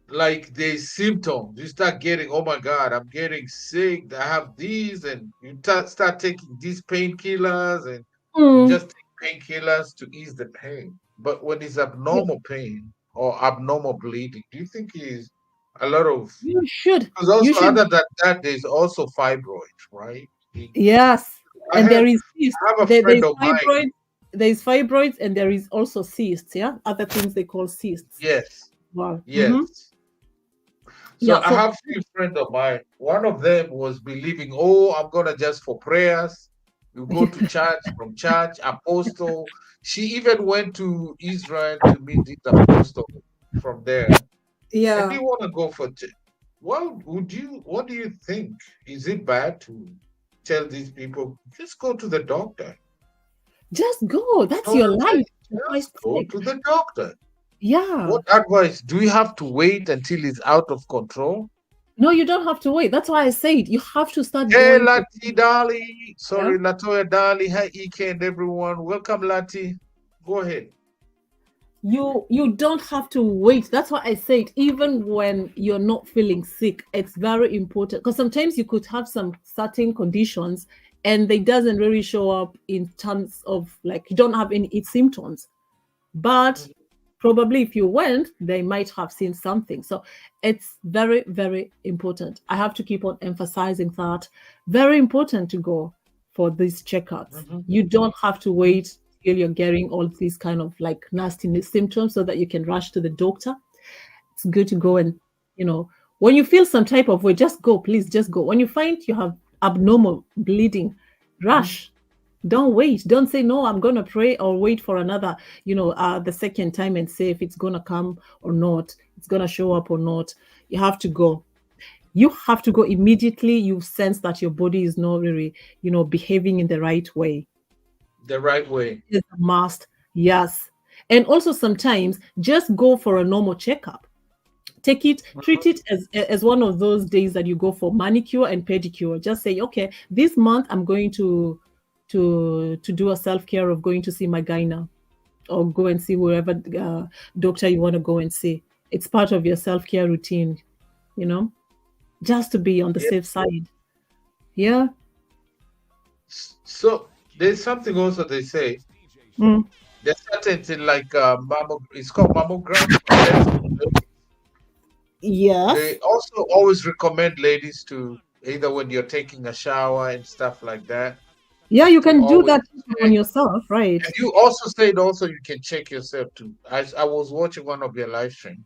like there's symptoms. You start getting, oh my God, I'm getting sick. I have these, and you start taking these painkillers, and you Mm. just take painkillers to ease the pain. But when it's Yeah. abnormal pain or abnormal bleeding, do you think is a lot of, You should. because You also should. other than that, there's also fibroids, right? Yes. I And have there is cysts. I have a There friend is of mine. fibroids. There is fibroids, and there is also cysts. Yeah, other things they call cysts. Yes, Wow. Mm-hmm. yes. So Yeah. I have few friends of mine. One of them was believing, oh, I'm gonna just for prayers. You go to church, from church, apostle. She even went to Israel to meet this apostle from there. And Yeah. you want to go for what do you think? Is it bad to tell these people just go to the doctor? Just go. That's Don't your say, life. For just Christ's go sake. to the doctor. Yeah. What advice do we have to wait until it's out of control? No, you don't have to wait. That's why I said you have to start Hey, going to. Lati Dali. Yeah. Sorry, Latoya Dali. Hi, Ike and everyone. Welcome, Lati. Go ahead. You don't have to wait. That's why I said even when you're not feeling sick, it's very important because sometimes you could have some certain conditions and they doesn't really show up in terms of like you don't have any symptoms, but probably if you went, they might have seen something. So it's very, very important. I have to keep on emphasizing that. Very important to go for these checkups. You don't have to wait till you're getting all these kind of like nasty symptoms so that you can rush to the doctor. It's good to go and, when you feel some type of way, just go, please, just go. When you find you have abnormal bleeding, rush. Don't wait. Don't say, no, I'm going to pray or wait for another, the second time and say if it's going to come or not, it's going to show up or not. You have to go. You have to go immediately. You sense that your body is not really, behaving in the right way. The right way. It's a must. Yes. And also sometimes just go for a normal checkup. Take it, treat it as one of those days that you go for manicure and pedicure. Just say, okay, this month I'm going to do a self-care of going to see my gyna or go and see wherever doctor you want to go and see. It's part of your self-care routine, just to be on the safe side. Yeah. So there's something also they say. There's certain thing like it's called mammogram. Yes. They also always recommend ladies to either when you're taking a shower and stuff like that. Yeah, you can do that on yourself, right? And you also said you can check yourself too. I was watching one of your live stream.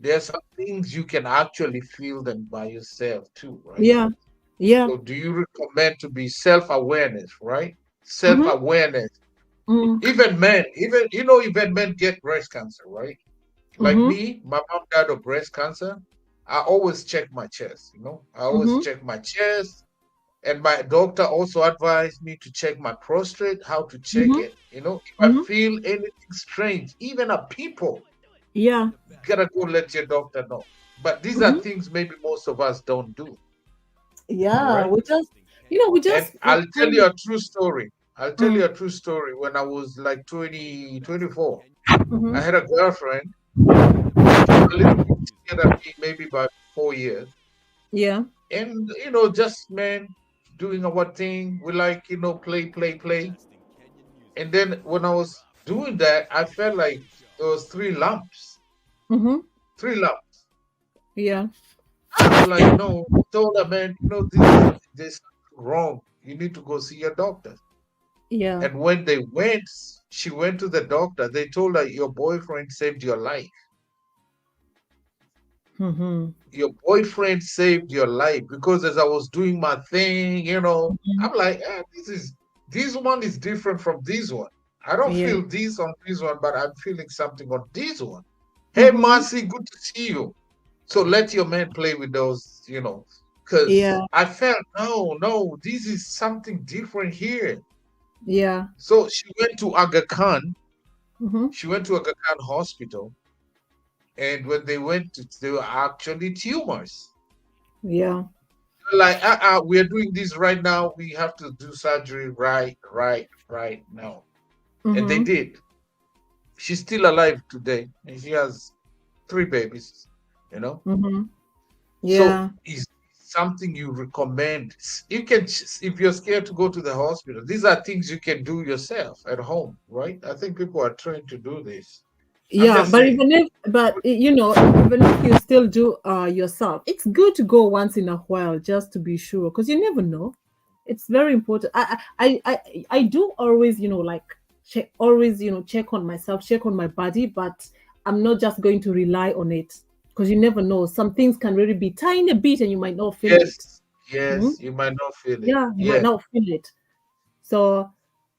There's some things you can actually feel them by yourself too, right? Yeah. So do you recommend to be self-awareness, right? Self-awareness. Even men, even men get breast cancer, right? Like me, my mom died of breast cancer. I always check my chest, I always check my chest. And my doctor also advised me to check my prostate, how to check it. If I feel anything strange, even a pimple, you gotta go let your doctor know. But these are things maybe most of us don't do. Yeah, right? we just. And I'll tell you a true story. When I was like 24, I had a girlfriend. A little bit scared of me, maybe by 4 years. Yeah. And just man doing our thing. We like play. And then when I was doing that, I felt like there was 3 lumps. 3 lumps. Yeah. I was like, no, told her, man, there's something wrong. You need to go see your doctor. Yeah. And when she went to the doctor. They told her your boyfriend saved your life. Your boyfriend saved your life because as I was doing my thing, I'm like, this one is different from this one. I don't feel this on this one, but I'm feeling something on this one. Hey, Marcy, good to see you. So let your man play with those, because I felt, no, this is something different here. Yeah. So she went to Aga Khan. She went to Aga Khan hospital. And when they went, they were actually tumors. Yeah. Like, we're doing this right now. We have to do surgery right now. And they did. She's still alive today. And she has 3 babies, Yeah. So it's something you recommend. You can, if you're scared to go to the hospital, these are things you can do yourself at home, right? I think people are trained to do this. Yeah, but even if you still do yourself, it's good to go once in a while just to be sure, because you never know. It's very important. I do always check on myself, check on my body, but I'm not just going to rely on it, because you never know. Some things can really be tiny bit and you might not feel it. Yes, you might not feel it. Yeah, you might not feel it. So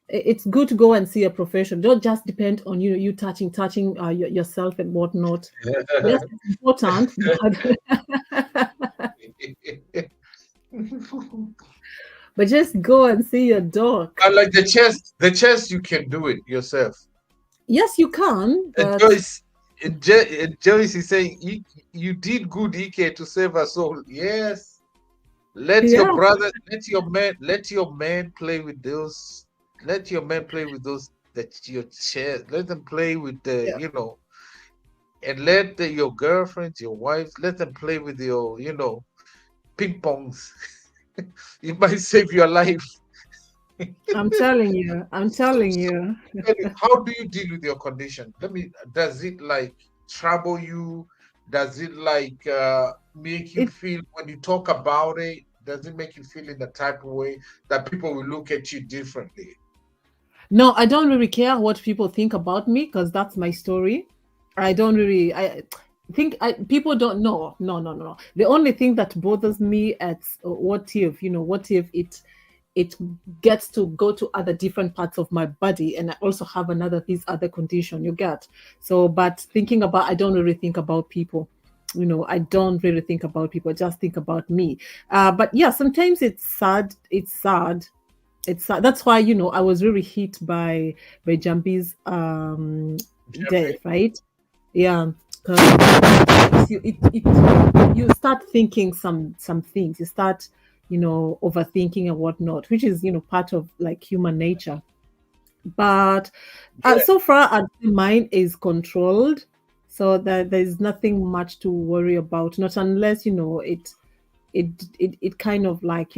it's good to go and see a professional. Don't just depend on you touching yourself and whatnot. Yes, it's important. But just go and see your doc. I like the chest you can do it yourself. Yes, you can. But... Joyce is saying you did good, Ike, to save us all. Yes. Let your brother, let your man play with those. Let your men play with those your chest. Let them play with the and let your girlfriends, your wives, let them play with your ping pongs. It might save your life. I'm telling you. I'm telling you. How do you deal with your condition? Does it like trouble you? Does it like make you It feel when you talk about it? Does it make you feel in the type of way that people will look at you differently? No, I don't really care what people think about me because that's my story. I don't really. I think people don't know. No, no, no, no. The only thing that bothers me at what if what if it gets to go to other different parts of my body, and I also have this other condition. You get so, but thinking about, I don't really think about people. I don't really think about people. I just think about me. But yeah, sometimes it's sad. It's sad. That's why I was really hit by Jambi's death, Jeffrey? right? Yeah, 'cause you start thinking some things. You start overthinking and whatnot, which is part of like human nature. But Yeah, so far, mine is controlled, so that there's nothing much to worry about. Not unless it kind of like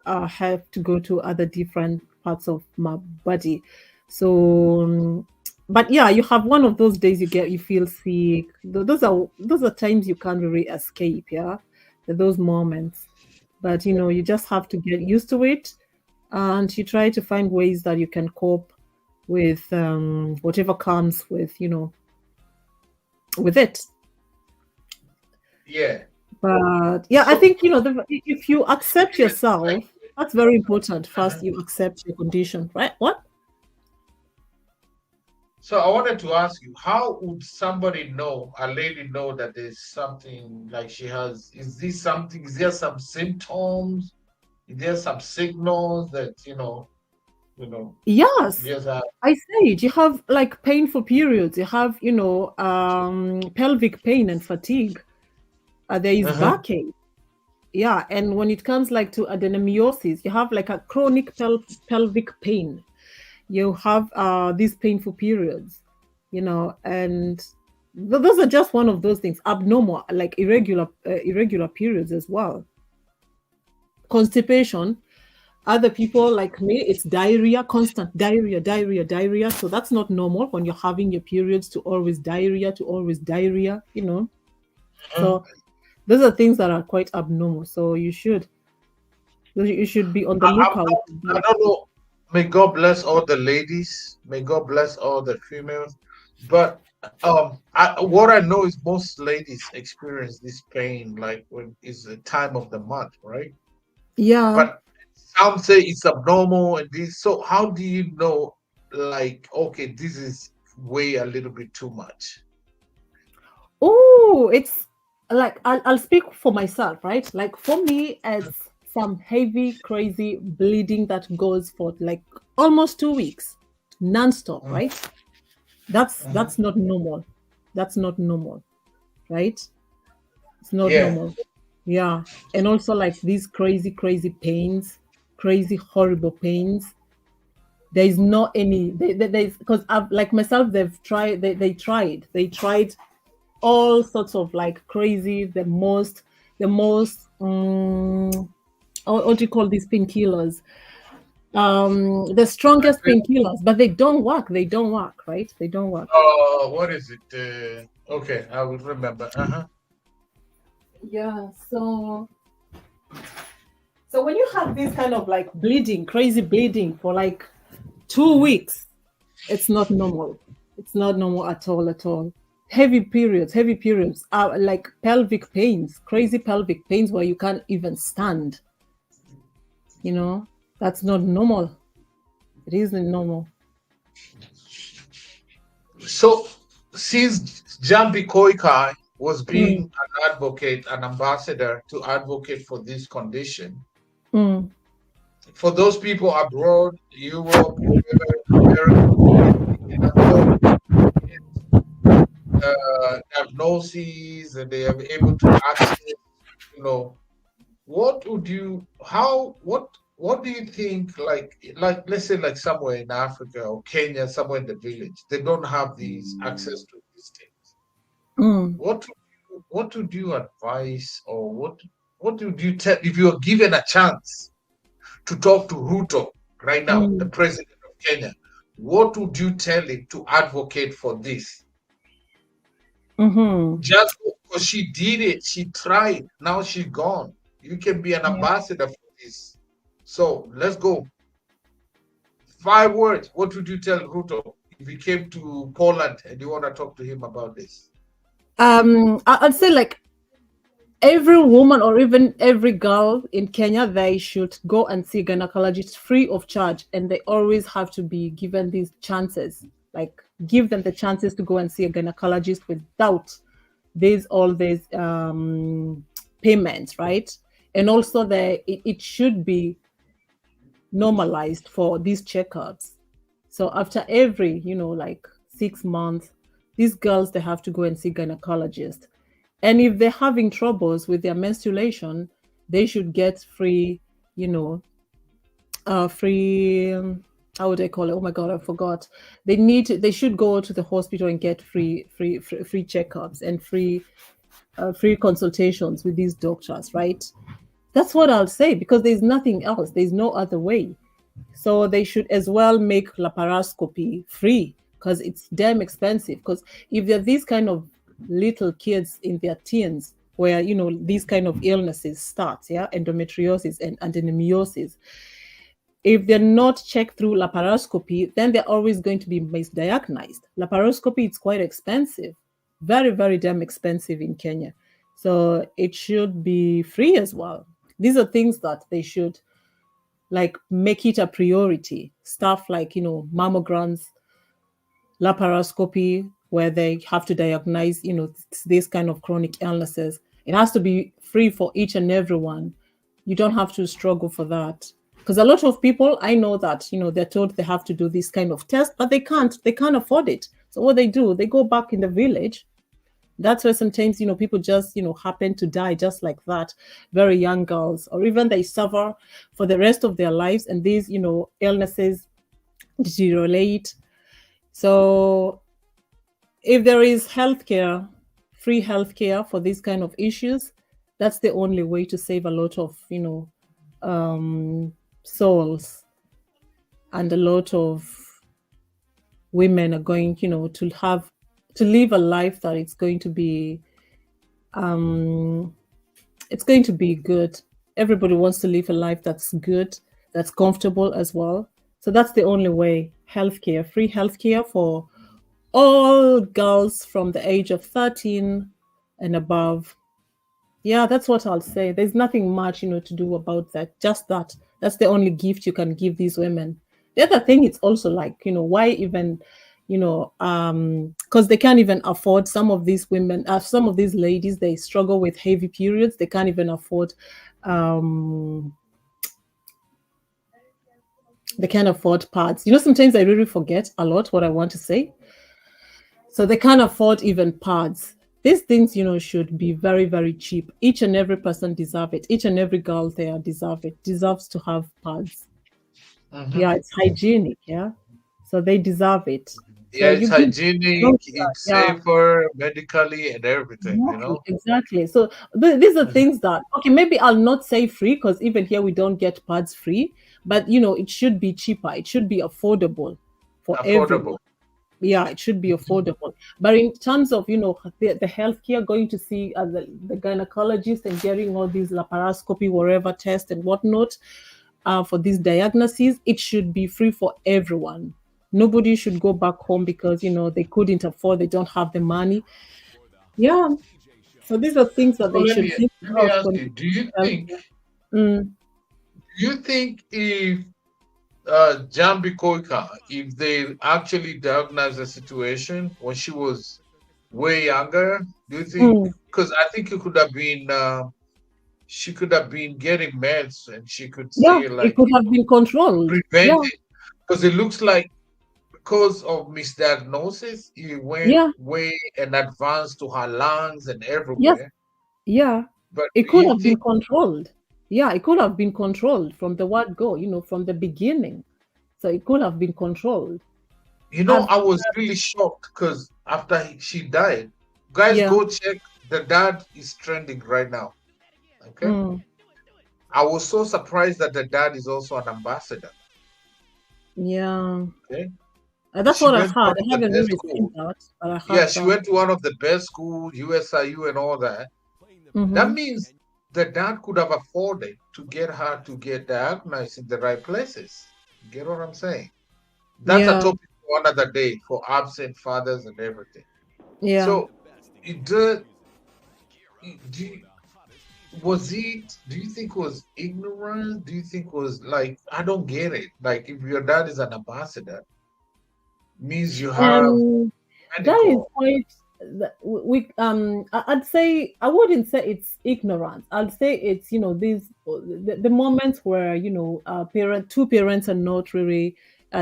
have to go to other different parts of my body. So but yeah, you have one of those days you feel sick. Those are times you can't really escape. Yeah, those moments, but you just have to get used to it, and you try to find ways that you can cope with whatever comes with it. yeah. But yeah, I So, think if you accept yourself, like, that's very important. First, uh-huh. you accept your condition, right? What? So I wanted to ask you, how would somebody know, a lady know that there's something like she has, is this something, is there some symptoms? Is there some signals that, you know, Yes, there's a, I said you have like painful periods. You have pelvic pain and fatigue. There is uh-huh. backache. Yeah, and when it comes like to adenomyosis, you have like a chronic pelvic pain. You have these painful periods, and those are just one of those things. Abnormal, like irregular periods as well. Constipation. Other people like me, it's diarrhea, constant diarrhea. So that's not normal when you're having your periods to always diarrhea. Uh-huh. So those are things that are quite abnormal. So you should be on the lookout. I don't know. May God bless all the ladies. May God bless all the females. But what I know is most ladies experience this pain like when it's the time of the month, right? Yeah. But some say it's abnormal and this. So how do you know, like, okay, this is way a little bit too much? Oh, it's like I'll speak for myself, right? Like for me, it's some heavy, crazy bleeding that goes for like almost 2 weeks, non-stop, Mhm, right? That's mhm. that's not normal. That's not normal, right? It's not Yeah. normal. Yeah. And also like these crazy, crazy pains, crazy, horrible pains. There is not any there's because I've like myself, they tried all sorts of like crazy, the most what do you call these painkillers, the strongest painkillers, but they don't work, right? They don't work. What is it? Okay, I will remember. Uh-huh. Yeah, so when you have this kind of like bleeding, crazy bleeding for like 2 weeks, it's not normal. It's not normal at all. Heavy periods are like pelvic pains, crazy pelvic pains where you can't even stand. You know, that's not normal. It isn't normal. So, since Jambi Koikai was Mm, being an advocate, an ambassador to advocate for this condition, mm. for those people abroad, Europe, wherever, America, that don't get diagnoses and they are able to access, you know, what would you, how, what do you think, like, let's say, like somewhere in Africa or Kenya, somewhere in the village, they don't have these access to these things. Mm. What would you advise, or what would you tell if you are given a chance to talk to Ruto? right now, the president of Kenya, what would you tell him to advocate for this? Just because she did it, she tried. Now she's gone. You can be an ambassador for this. So let's go. 5 words. What would you tell Ruto if he came to Poland and you want to talk to him about this? I'd say like every woman or even every girl in Kenya, they should go and see a gynecologist free of charge, and they always have to be given these chances. Like give them the chances to go and see a gynecologist without all these payments, right? And also it should be normalized for these checkups. So after every, like 6 months, these girls, they have to go and see gynecologist. And if they're having troubles with their menstruation, they should get free, free, how would I call it? Oh my God, I forgot. They should go to the hospital and get free checkups and free consultations with these doctors, right? That's what I'll say, because there's nothing else. There's no other way. So they should as well make laparoscopy free, because it's damn expensive. Because if they're these kind of little kids in their teens where, these kind of illnesses start, endometriosis and adenomyosis, if they're not checked through laparoscopy, then they're always going to be misdiagnosed. Laparoscopy, it's quite expensive, very, very damn expensive in Kenya. So it should be free as well. These are things that they should like make it a priority. Stuff like, mammograms, laparoscopy, where they have to diagnose, this kind of chronic illnesses. It has to be free for each and everyone. You don't have to struggle for that. Because a lot of people, I know that, they're told they have to do this kind of test, but they can't afford it. So what they do, they go back in the village. That's where sometimes, people just, happen to die just like that. Very young girls, or even they suffer for the rest of their lives, and these, illnesses deteriorate. So if there is healthcare, free healthcare for these kind of issues, that's the only way to save a lot of, souls, and a lot of women are going, to live a life that it's going to be good. Everybody wants to live a life that's good, that's comfortable as well. So that's the only way. Healthcare, free healthcare for all girls from the age of 13 and above. Yeah, that's what I'll say. There's nothing much, to do about that. Just that. That's the only gift you can give these women. The other thing, it's also like, why even, because they can't even afford, some of these women, some of these ladies, they struggle with heavy periods. They can't even afford, they can't afford pads. Sometimes I really forget a lot what I want to say. So they can't afford even pads. These things, should be very, very cheap. Each and every person deserves it. Each and every girl there deserves to have pads. Yeah, it's hygienic. Yeah, so they deserve it. Yeah, it's hygienic, it's safer medically and everything, Exactly. So these are things that, okay, maybe I'll not say free, because even here we don't get pads free, but it should be cheaper. It should be affordable for everyone. Yeah, it should be affordable. But in terms of, the healthcare, going to see the gynecologist and getting all these laparoscopy, whatever test and whatnot, for these diagnoses, it should be free for everyone. Nobody should go back home because, they couldn't afford, they don't have the money. Yeah. So these are things that they should think about. Do you think if Jambi Koikai, if they actually diagnosed the situation when she was way younger, do you think, because I think it could have been, she could have been getting meds and she could say, like, it could have been controlled. Prevent it. Because it looks like because of misdiagnosis, it went way and advanced to her lungs and everywhere. Yeah. But it could have been controlled. Yeah, it could have been controlled from the word go, from the beginning. So it could have been controlled. I was really shocked because after she died, guys, go check. The dad is trending right now. Okay. I was so surprised that the dad is also an ambassador. Yeah. Okay. That's She what I went to heard. one I of the haven't best really seen schools. that, but I Yeah, heard she that. went to one of the best schools, USIU and all that. That Mm-hmm. means the dad could have afforded to get her to get diagnosed in the right places. Get what I'm saying? That's a Yeah. topic for another day for absent fathers and everything. Yeah. So, it did. Do you, was it? Do you think it was ignorance? Do you think it was like I don't get it? Like if your dad is an ambassador, means you have Um, that is medical. quite. I'd say I wouldn't say it's ignorance. I'd say it's these the moments where two parents are not really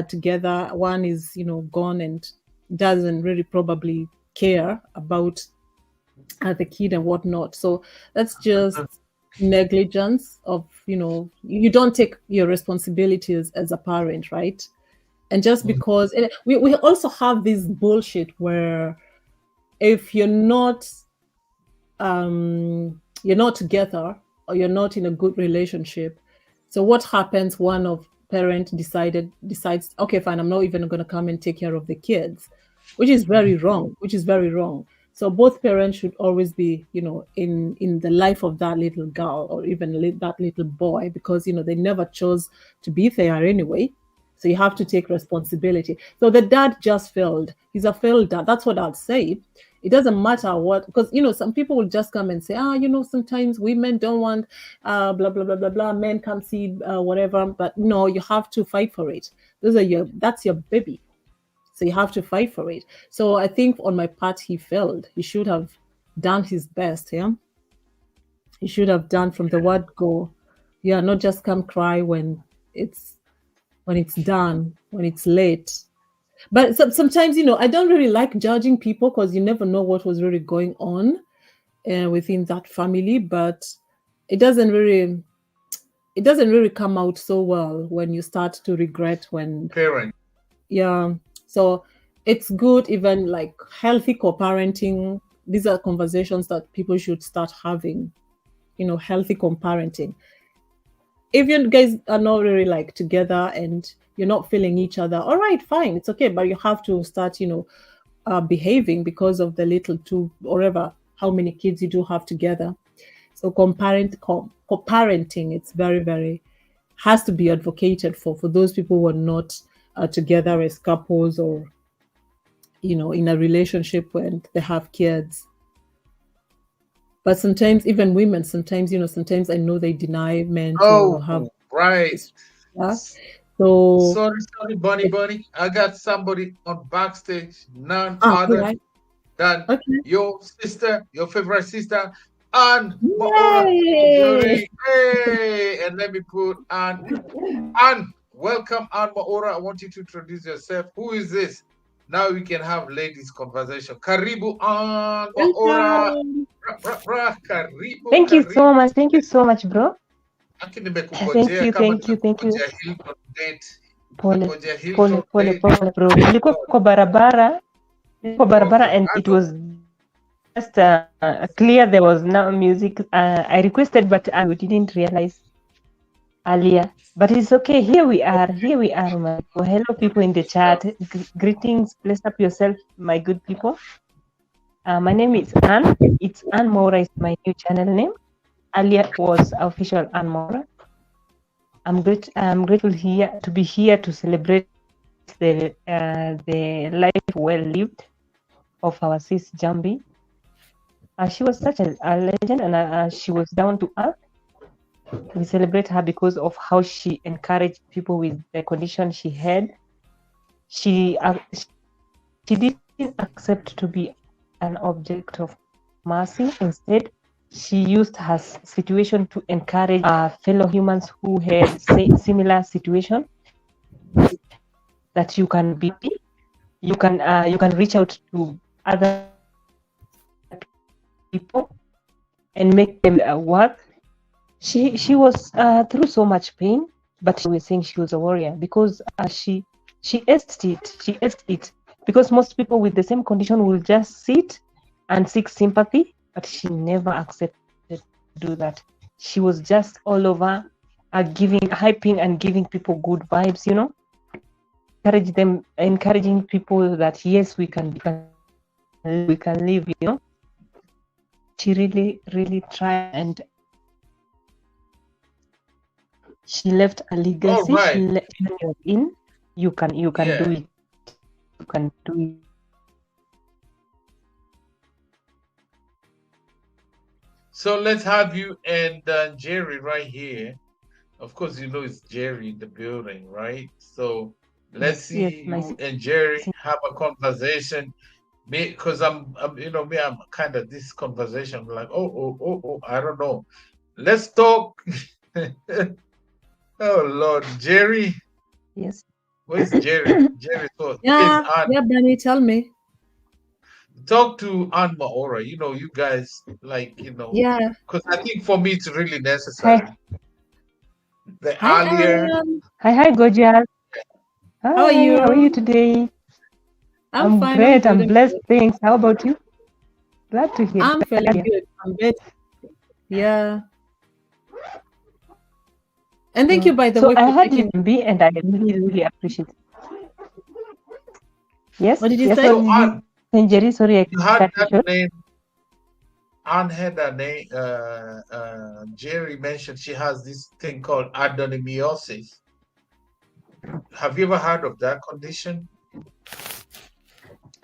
together. One is gone and doesn't really probably care about the kid and whatnot. So that's just negligence of you don't take your responsibilities as a parent, right? And just because we also have this bullshit where if you're not together or you're not in a good relationship, so what happens? One of parent decides, okay, fine, I'm not even going to come and take care of the kids, which is very wrong. Which is very wrong. So both parents should always be, in the life of that little girl or even that little boy, because they never chose to be there anyway. So you have to take responsibility. So the dad just failed. He's a failed dad. That's what I'd say. It doesn't matter what, because some people will just come and say, sometimes women don't want blah blah blah blah blah. Men can't see whatever. But no, you have to fight for it. That's your baby. So you have to fight for it. So I think on my part, he failed. He should have done his best. Yeah, he should have done from the word go. Yeah, not just come cry when it's done, when it's late. But sometimes, I don't really like judging people because you never know what was really going on within that family. But it doesn't really, it doesn't really come out so well when you start to regret when, Parent. yeah. So it's good, even like healthy co-parenting. These are conversations that people should start having. Healthy co-parenting. If you guys are not really like together and you're not feeling each other, all right, fine, it's okay, but you have to start behaving because of the little two or ever how many kids you do have together. So co-parenting, it's very, very has to be advocated for those people who are not together as couples or in a relationship when they have kids. But sometimes even women, sometimes I know they deny men to Oh, have. right. Yeah. So, Sorry, Bunny. I got somebody on backstage, none all other right. than Okay. your sister, your favorite sister, and Maora in the Yay! building. Hey, and let me put Ann. Welcome, Ann Maora. I want you to introduce yourself. Who is this? Now we can have ladies conversation. Karibu Ann Maora. Welcome. Karibu, Thank you so karibu. much. Thank you so much, bro. Aki Thank nimekungojea you, kama thank you, thank you. nimekungojea Hilton date. Pole, Nimekungojea Hilton pole, date. bro. Nilikuwa kwa barabara, and it was just clear there was no music. I requested, but I didn't realize earlier. But it's okay. Here we are, my people. Hello, people in the chat. Greetings. Bless up yourself, my good people. My name is Ann. It's Ann Mora is my new channel name. Earlier was official Ann Mora. I'm grateful to be here to celebrate the life well lived of our sis Jambi. She was such a legend, and she was down to earth. We celebrate her because of how she encouraged people with the condition she had. She didn't accept to be an object of mercy. Instead, she used her situation to encourage fellow humans who had similar situation. That you can be, you can reach out to other people and make them work. She was through so much pain, but we were saying she was a warrior because she aced it. She aced it because most people with the same condition will just sit and seek sympathy, but she never accepted to do that. She was just all over hyping and giving people good vibes, encouraging people that yes, we can live. She really tried, and she left a legacy. right. She left in. You can Yeah. do it. You can do it. So let's have you and Jerry right here. Of course, it's Jerry in the building, right? So let's see Yes, you and Jerry have a conversation. Because I'm kind of this conversation. I'm like, oh, I don't know. Let's talk. Oh Lord, Jerry. Yes. Where's Jerry? Jerry thought. Yeah, Benny, tell me. Talk to Aunt Maora. You guys Yeah. because I think for me it's really necessary. Hi, earlier. Hi, Gojal. How are you? How are you today? I'm fine. Great. I'm blessed. Thanks. How about you? Glad to hear. I'm feeling good. I'm good. Yeah. And thank you, by the way. So I had Njambi, and I really appreciate it. Yes. What did you say? Jerry, sorry, you had that name. Anne had that name. Jerry mentioned she has this thing called adenomyosis. Have you ever heard of that condition?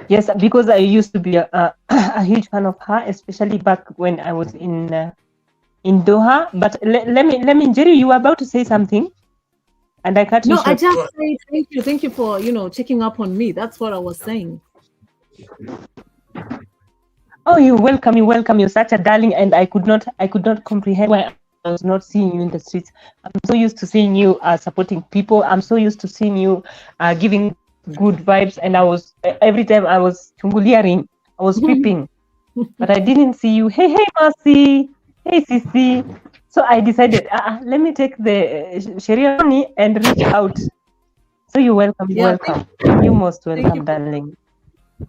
Yes, because I used to be a huge fan of her, especially back when I was in Doha. But let me, Jerry, you were about to say something, and I cut you short. No, I just say thank you for checking up on me. That's what I was saying. Oh, you're welcome. You're such a darling, and I could not comprehend why I was not seeing you in the streets. I'm so used to seeing you supporting people. I'm so used to seeing you giving good vibes, and every time I was chunguliaring, I was creeping, but I didn't see you. Hey, Mercy. Hey, Sisi. So I decided, let me take the Sheriani and reach out. So you're welcome. You're most welcome, darling.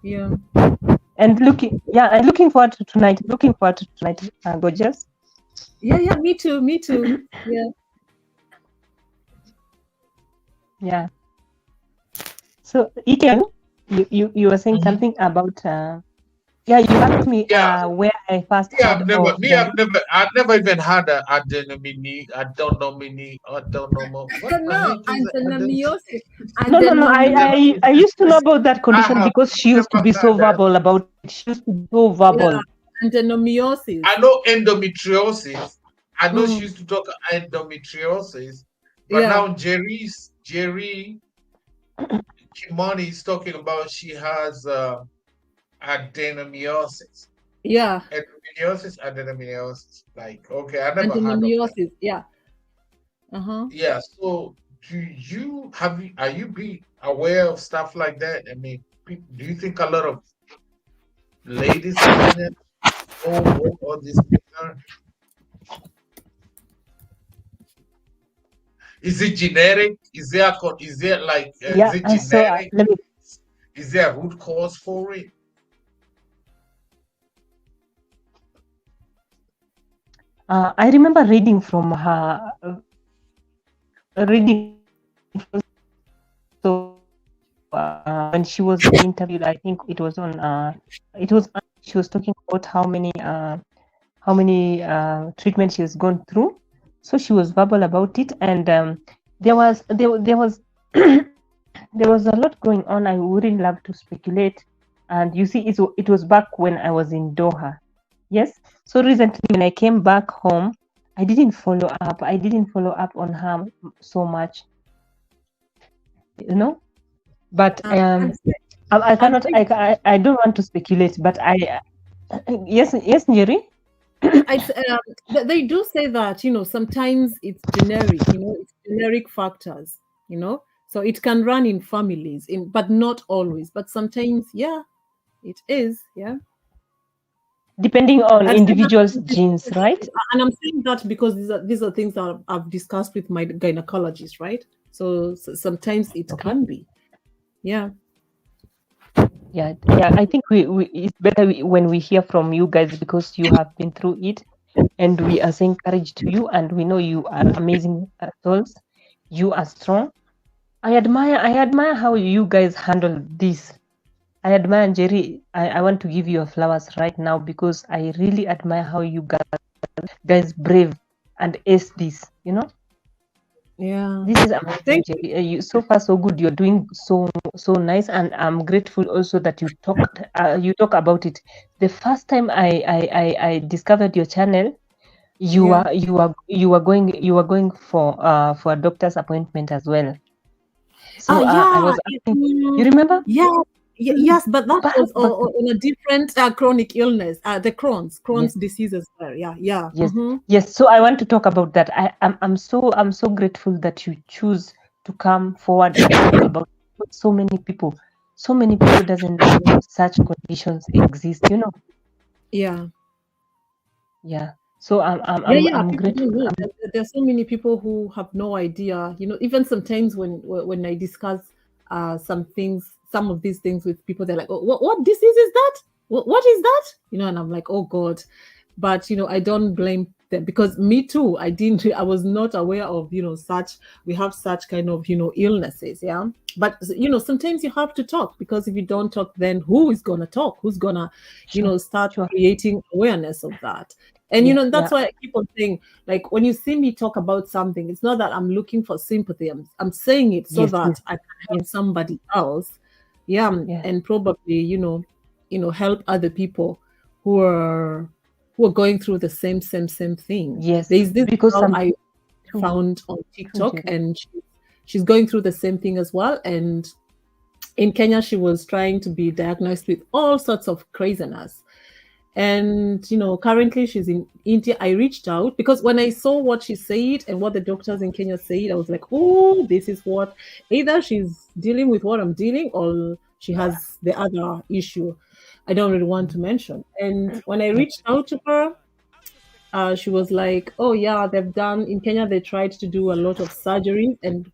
Yeah. And looking forward to tonight. Gorgeous. Yeah, me too. Yeah. Yeah. So, Etienne, you were saying something about you asked me where I first heard I've never even had an adenomyosis. I don't know more. Adenomyosis. No. I used to know about that condition because she used to be so verbal about it. She used to be so verbal. Yeah. Endometriosis. I know endometriosis. I know she used to talk endometriosis, but now Jerry Kimani is talking about she has adenomyosis. Yeah. Adenomyosis. Like, okay, I never heard of that. Yeah. Yeah. So, are you be aware of stuff like that? I mean, do you think a lot of ladies know what all these things are? Is it genetic? Is there genetic? Is there a root cause for it? I remember reading from her. When she was interviewed, I think it was on. She was talking about how many treatments she has gone through. So she was verbal about it, and there was there was a lot going on. I wouldn't love to speculate. And you see, it was back when I was in Doha. Yes. So recently, when I came back home, I didn't follow up. On her so much, But I cannot. I don't want to speculate. But yes, Njeri. They do say that sometimes it's generic. It's generic factors. So it can run in families, but not always. But sometimes, yeah, it is. Yeah. Depending on individuals' genes, right? And I'm saying that because these are things that I've discussed with my gynecologist, right? So sometimes it can be. Yeah. Yeah. I think it's better when we hear from you guys because you have been through it, and we are saying courage to you, and we know you are amazing souls. You are strong, I admire how you guys handle this. I admire Jerry. I want to give you your flowers right now because I really admire how you guys brave and ace this. Yeah. This is amazing, Thank Jerry. You so far so good. You're doing so nice, and I'm grateful also that you talk about it. The first time I discovered your channel, you Yeah. were going for a doctor's appointment as well. So I Yeah. was asking, you remember? Yeah. Yes, but that was But on a different chronic illness, the Crohn's yes, disease as well. Yeah. yes, Mm-hmm. yes. So I want to talk about that. I'm so grateful that you choose to come forward and talk about so many people doesn't know such conditions exist. Yeah. Yeah. So Yeah. I'm People grateful. don't know. There's so many people who have no idea. Even sometimes when I discuss some things, some of these things with people, they're like, "Oh, what disease is that? What is that?" And I'm like, "Oh God." But I don't blame them, because me too, I was not aware of such, we have such kind of illnesses. Yeah. But sometimes you have to talk, because if you don't talk, then who is gonna talk? Who's gonna start Sure. creating awareness of that? And that's why I keep on saying, like, when you see me talk about something, it's not that I'm looking for sympathy. I'm saying it so Yes, that yes, I can help somebody else. Yeah. yeah. And probably help other people who are going through the same thing. Yes, There's this because girl I True. found on TikTok, Jerry. and she's going through the same thing as well. And in Kenya, she was trying to be diagnosed with all sorts of craziness. And currently she's in India. I reached out because when I saw what she said and what the doctors in Kenya said, I was like, oh, this is what, either she's dealing with what I'm dealing, or she has the other issue I don't really want to mention. And when I reached out to her, she was like, oh yeah, they've done in Kenya, they tried to do a lot of surgeries. And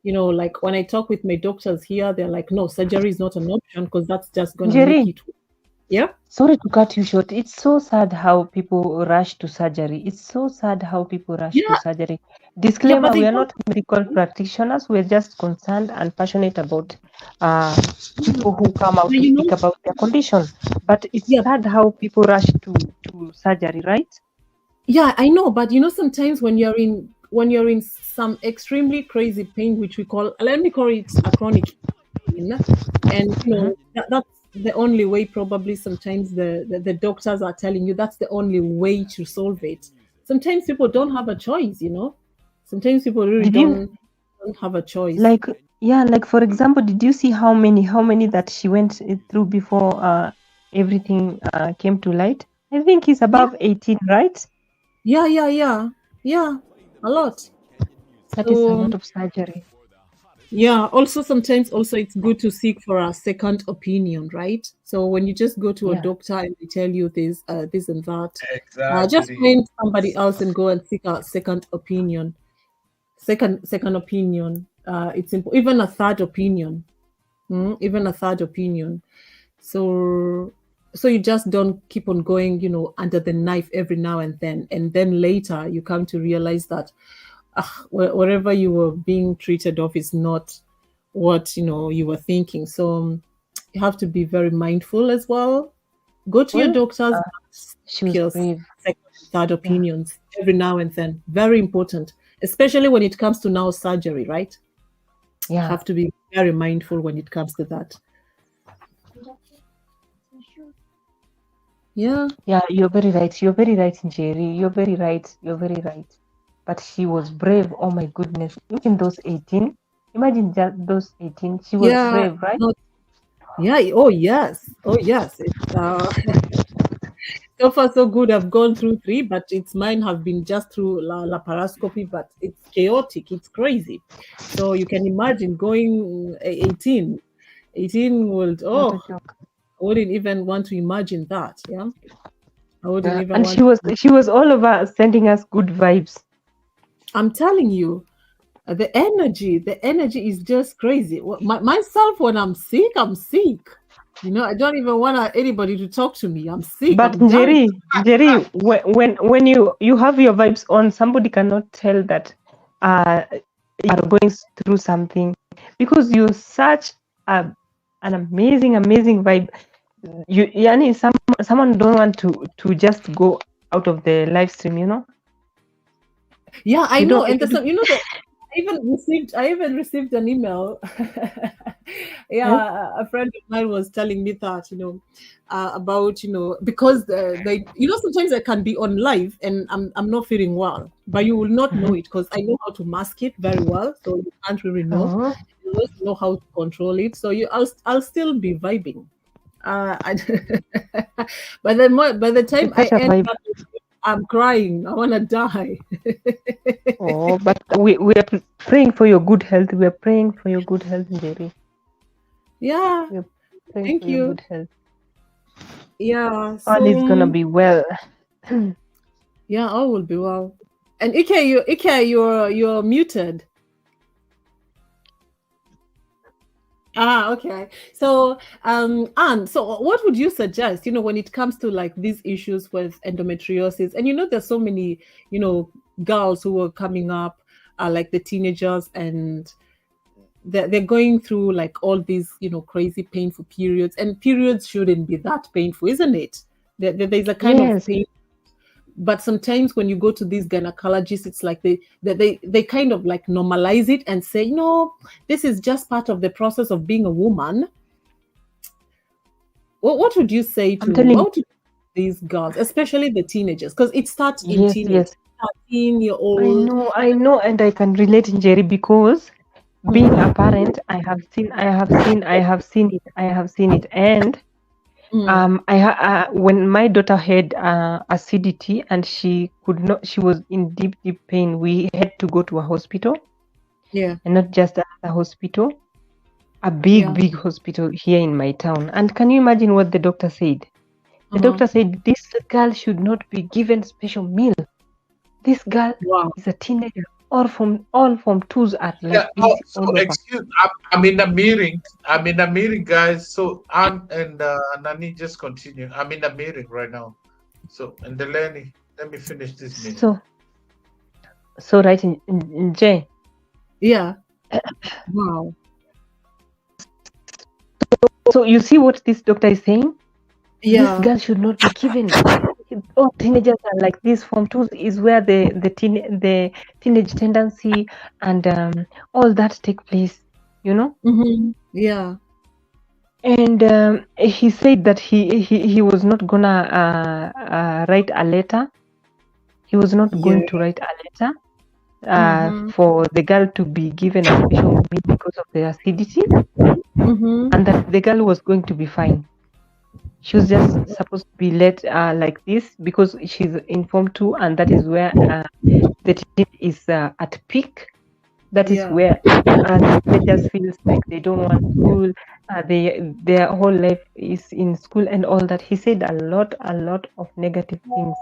like when I talk with my doctors here, they're like, no, surgery is not an option, because that's just gonna Jerry, make it. Yeah. sorry to cut you short. It's so sad how people rush to surgery. It's so sad how people rush to Yeah. surgery. Yeah, Disclaimer, but we they are don't. not medical practitioners. We're just concerned and passionate about people who come out to speak about their condition. But it's Yeah. sad how people rush to surgery, right? Yeah, I know, but sometimes when you're in some extremely crazy pain, which we call, let me call it a chronic pain, and that's the only way. Probably sometimes the doctors are telling you that's the only way to solve it. Sometimes people don't have a choice. Sometimes people really Did you don't have a choice. like for example, did you see how many that she went through before everything came to light? I think he's above 18, right? Yeah, a lot. That is a lot of surgery. Yeah, also sometimes it's good to seek for a second opinion, right? So when you just go to a doctor and they tell you this and that, just find somebody else and go and seek a second opinion. Second opinion. It's even a third opinion. Even a third opinion. So you just don't keep on going, under the knife every now and then later you come to realize that whatever you were being treated of is not what you were thinking. So you have to be very mindful as well. Go to your doctors, second, third opinions every now and then. Very important, especially when it comes to now surgery, right? Yeah, you have to be very mindful when it comes to that. Yeah, you're very right, Njeri. You're very right. But she was brave. Oh my goodness. Imagine those 18. Imagine just those 18. She was brave, right? Oh yes. It's, so far so good. I've gone through 3, but mine have been just through laparoscopy, but it's chaotic. It's crazy. So you can imagine going 18 would, I wouldn't even want to imagine that. Yeah. I wouldn't even and want she was all over sending us good vibes. I'm telling you, the energy is just crazy. Myself, when I'm sick, I don't even want anybody to talk to me. I'm sick. But Jerry, when you have your vibes on, somebody cannot tell that are going through something, because you're such an amazing vibe. Yani someone don't want to just go out of the live stream, you know. Yeah, I You know. don't And the, you know that I even received an email. Yeah, a friend of mine was telling me that, about, because they, sometimes I can be on live and I'm not feeling well, but you will not know it because I know how to mask it very well, so you can't really know. Oh, You always know how to control it, so I'll still be vibing. I, by the time it's I such a end vibe. up, I'm crying. I want to die. Oh, but we are praying for your good health. We are praying for your good health, Jerry. Yeah, We are praying thank for your you. good health. Yeah, All is gonna so be well. yeah, all will be well. And Ike, you're muted. Okay. So, Anne, so what would you suggest, when it comes to like these issues with endometriosis? And there's so many, girls who are coming up, like the teenagers, and they're going through like all these, crazy painful periods. And periods shouldn't be that painful, isn't it? There's a kind of Yes, pain, but sometimes when you go to these gynecologists, it's like they kind of like normalize it and say, no, this is just part of the process of being a woman. What would you say I'm to telling you. what would these girls, especially the teenagers, because it starts in Yes, teenage, yes. 13-year-old. I know, and I can relate, Jerry, because being a parent, I have seen it, and when my daughter had acidity and she could not, she was in deep pain. We had to go to a hospital, Yeah. and not just a hospital, a Yeah. big hospital here in my town. And can you imagine what the doctor said? The doctor said this girl should not be given special meal. This girl Wow. is a teenager. All from twos are like Yeah. this So all over. excuse, I'm in a meeting. I'm in a meeting, guys. So Anne and Nani, just continue. I'm in a meeting right now. So, and Delaney, let me finish this meeting. So right in Jay. Yeah. Wow. So you see what this doctor is saying? Yeah. This girl should not be given. All teenagers are like this. Form 2 is where the teenage tendency and all that take place, you know. Yeah. And he said that he was not gonna write a letter. He was not going to write a letter for the girl to be given a special meal because of the acidity, and that the girl was going to be fine. She was just supposed to be let like this because she's in Form 2, and that is where the teen is at peak. That is where teenagers feels like they don't want school. Their whole life is in school and all that. He said a lot of negative things.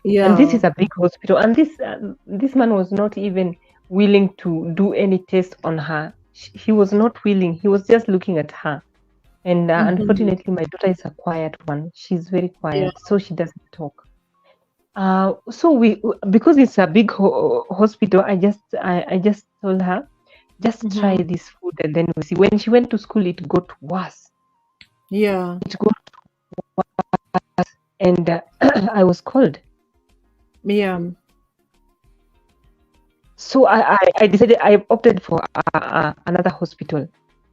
Yeah. And this is a big hospital, and this man was not even willing to do any test on her. He was not willing. He was just looking at her. And unfortunately, my daughter is a quiet one. She's very quiet, so she doesn't talk. So because it's a big hospital, I just told her, just try this food and then we see. When she went to school, it got worse. Yeah. It got worse, and I was called. Yeah. So I decided, I opted for another hospital.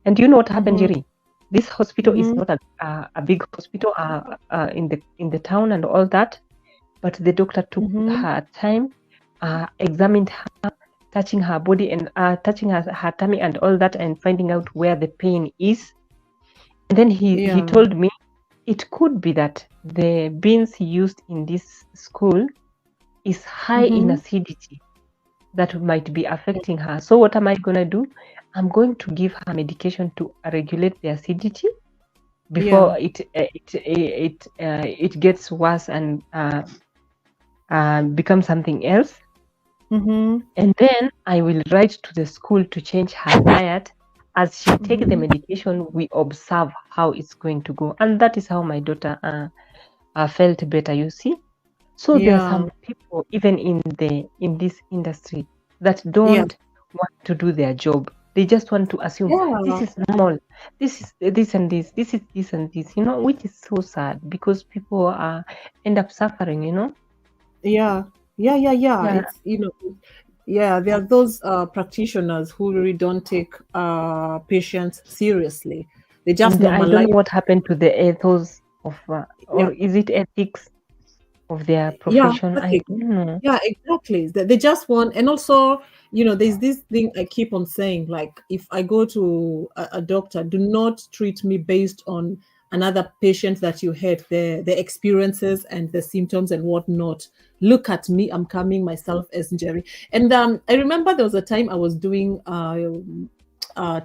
And do you know what happened, Jerry? This hospital is not a big hospital in the town and all that, but the doctor took her time, examined her, touching her body and touching her tummy and all that, and finding out where the pain is. And then he told me it could be that the beans used in this school is high in acidity that might be affecting her. So what am I going to do? I'm going to give her medication to regulate the acidity before it gets worse and become something else. And then I will write to the school to change her diet. As she takes the medication, we observe how it's going to go, and that is how my daughter felt better. You see, so there are some people even in this industry that don't want to do their job. They just want to assume this Yeah, is normal, this is this and this is this and this, which is so sad because people end up suffering, yeah, Yeah. it's there are those practitioners who really don't take patients seriously. They just And I don't know normalize. what happened to the ethos of, Yeah, or is it ethics of their yeah, profession? I ethics. don't know. Yeah, exactly. They just want, and also, there's this thing I keep on saying, like, if I go to a doctor, do not treat me based on another patient that you had, the experiences and the symptoms and whatnot. Look at me, I'm coming myself as Jerry. And I remember there was a time I was doing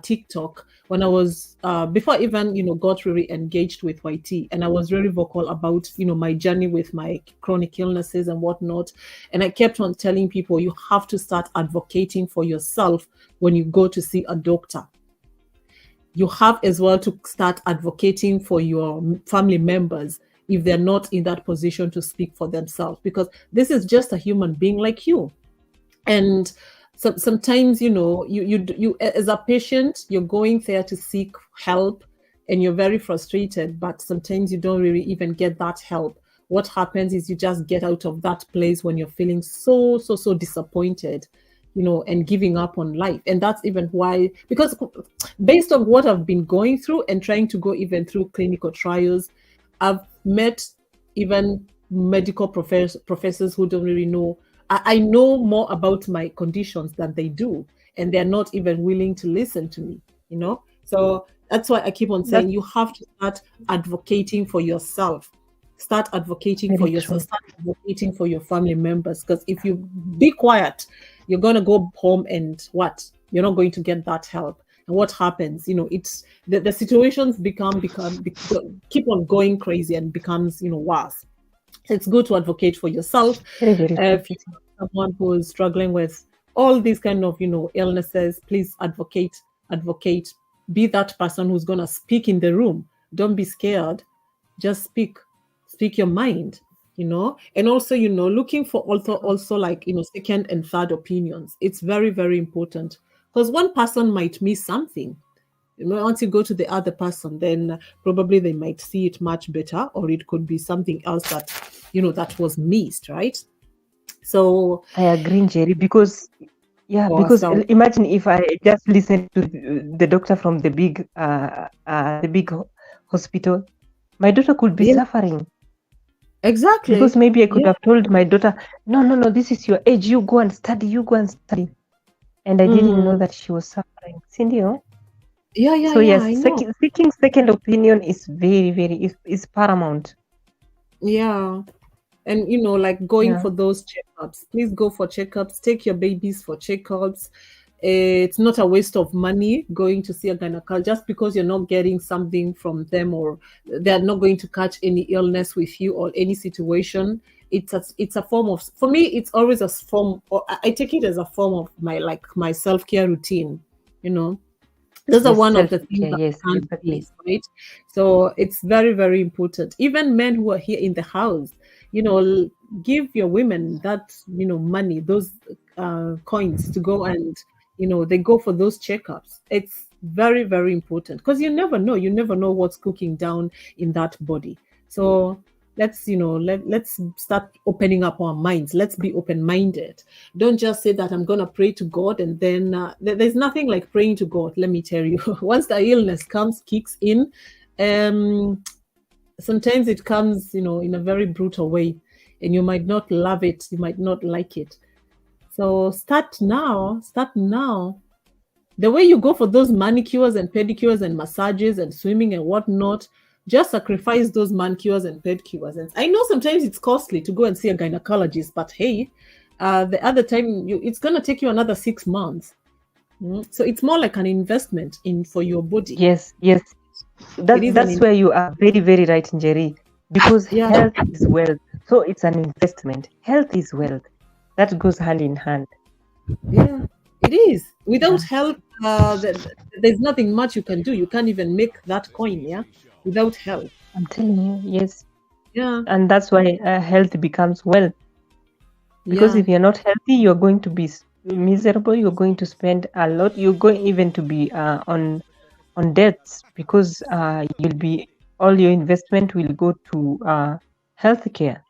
TikTok when I was before I even got really engaged with YT, and I was really vocal about my journey with my chronic illnesses and whatnot. And I kept on telling people, you have to start advocating for yourself when you go to see a doctor. You have as well to start advocating for your family members if they're not in that position to speak for themselves, because this is just a human being like you. And sometimes you as a patient, you're going there to seek help and you're very frustrated, but sometimes you don't really even get that help. What happens is you just get out of that place when you're feeling so disappointed, and giving up on life. And that's even why, because based on what I've been going through and trying to go even through clinical trials, I've met even medical professors who don't really know. I know more about my conditions than they do, and they're not even willing to listen to me, So that's why I keep on saying you have to start advocating for yourself. Start advocating for yourself. Start advocating for your family members. Because if you be quiet, you're going to go home and what? You're not going to get that help. And what happens? It's the situations become keep on going crazy and becomes worse. It's good to advocate for yourself. Very, very If you're someone who is struggling with all these kind of illnesses, please advocate. Be that person who's going to speak in the room. Don't be scared. Just speak your mind, and also looking for also like second and third opinions. It's very, very important, because one person might miss something. Once you go to the other person, then probably they might see it much better, or it could be something else that that was missed, right? So I agree, Jerry, because so, imagine if I just listened to the doctor from the big hospital, my daughter could be suffering. Exactly. Because maybe I could have told my daughter, no, this is your age, you go and study. And I didn't know that she was suffering. Cindy, So yes, seeking second opinion is very, very is paramount. Yeah. And like going for those checkups. Please go for checkups. Take your babies for checkups. It's not a waste of money going to see a gynecologist just because you're not getting something from them, or they're not going to catch any illness with you or any situation. It's a form of, for me, it's always a form, or I take it as a form of my self-care routine. Those are one of the things that can't miss, right? So it's very, very important. Even men who are here in the house, give your women that, money, those coins to go and, they go for those checkups. It's very, very important, because you never know what's cooking down in that body. So let's let's start opening up our minds. Let's be open-minded. Don't just say that I'm gonna pray to God, and then there's nothing like praying to God. Let me tell you, once the illness kicks in, sometimes it comes in a very brutal way, and you might not love it, you might not like it. So start now. The way you go for those manicures and pedicures and massages and swimming and whatnot, just sacrifice those manicures and pedicures. And I know sometimes it's costly to go and see a gynecologist, but hey, the other time it's going to take you another 6 months. So it's more like an investment for your body. Yes. That's where you are very, very right, Njeri, because health is wealth. So it's an investment. Health is wealth. That goes hand in hand. Yeah, it is. Without help, there's nothing much you can do. You can't even make that coin, without help. I'm telling you, yes. Yeah. And that's why health becomes wealth. Because if you're not healthy, you're going to be miserable. You're going to spend a lot. You're going even to be on debts because you'll be all your investment will go to healthcare.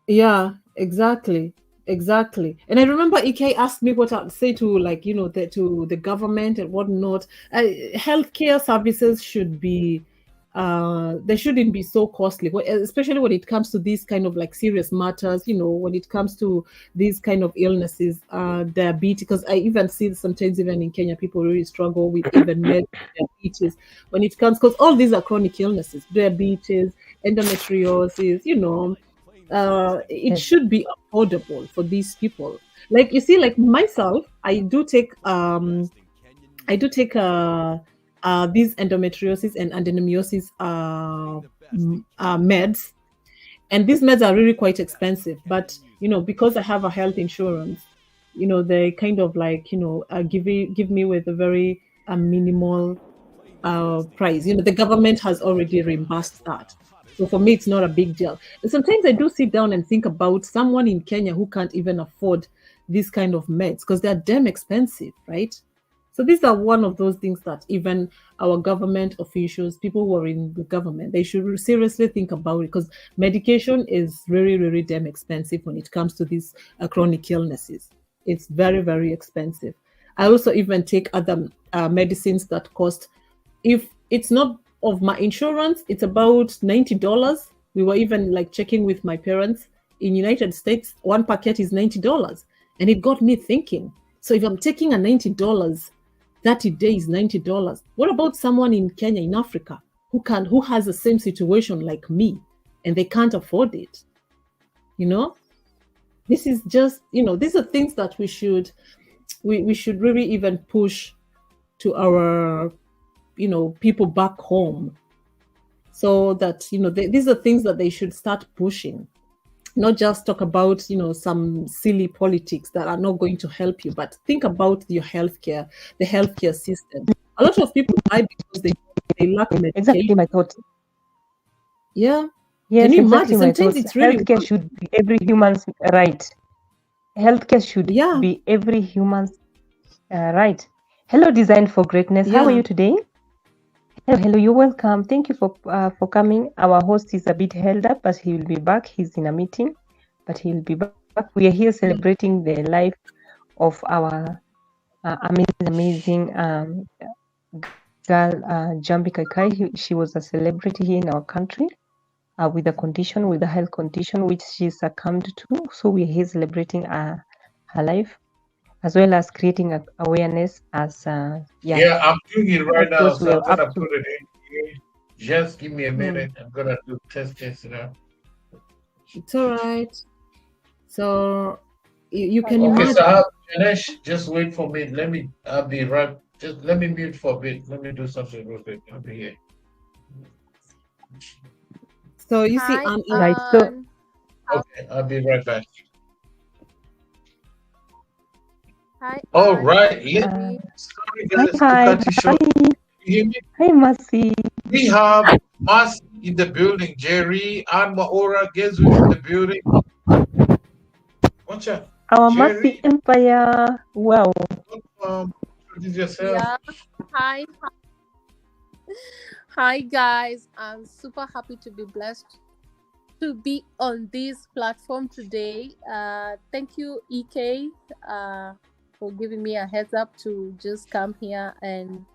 Yeah, exactly. Exactly. And I remember EK asked me what I'd say to, like, to the government and whatnot. Healthcare services should be they shouldn't be so costly, especially when it comes to these kind of like serious matters, when it comes to these kind of illnesses, diabetes, because I even see sometimes even in Kenya, people really struggle with even diabetes when it comes, because all these are chronic illnesses, diabetes, endometriosis, it should be affordable for these people. Like, you see, like myself, I do take these endometriosis and adenomyosis meds, and these meds are really quite expensive. But because I have a health insurance, they kind of like give me with a very minimal price. The government has already reimbursed that. So for me, it's not a big deal. And sometimes I do sit down and think about someone in Kenya who can't even afford these kind of meds because they're damn expensive, right? So these are one of those things that even our government officials, people who are in the government, they should seriously think about it, because medication is really, really damn expensive when it comes to these chronic illnesses. It's very, very expensive. I also even take other medicines that cost, if it's not of my insurance, it's about $90. We were even like checking with my parents in United States, one packet is $90. And it got me thinking, so if I'm taking a $90, 30 days, $90, what about someone in Kenya, in Africa, who has the same situation like me, and they can't afford it? This is just, these are things that we should really even push to our people back home, so that these are things that they should start pushing, not just talk about some silly politics that are not going to help you, but think about the healthcare system. A lot of people die because they lack medication. Exactly my thought. Yeah. Yes, Can you exactly imagine? my Sometimes thought. it's really Healthcare should be every human's right. Healthcare should be every human's right. Hello, Design for Greatness. How are you today? Hello, you're welcome. Thank you for coming. Our host is a bit held up, but he will be back. He's in a meeting, but he'll be back. We are here celebrating the life of our amazing girl, Jambi Kai. She was a celebrity here in our country with a health condition which she succumbed to. So we're here celebrating her life, as well as creating awareness as Yeah, I'm doing it right now, course, so I'm gonna put it in here. Just give me a minute. I'm gonna do test this now. It's all right. So you can Okay, imagine. so I have Ganesh, just wait for me. I'll be right. Just let me mute for a bit. Let me do something real quick. I'll be here. So you see, right. So okay, I'll be right back. Hi. All right. Sorry guys to cut you short. Can you hear me? Hi, Mercy. We have Mas in the building. Jerry and Maora Gezu in the building. Watch out. Our Jerry, Mercy Empire. Wow. Introduce yourself. Yeah. Hi. Hi, guys. I'm super happy to be blessed to be on this platform today. Thank you, EK, for giving me a heads up to just come here and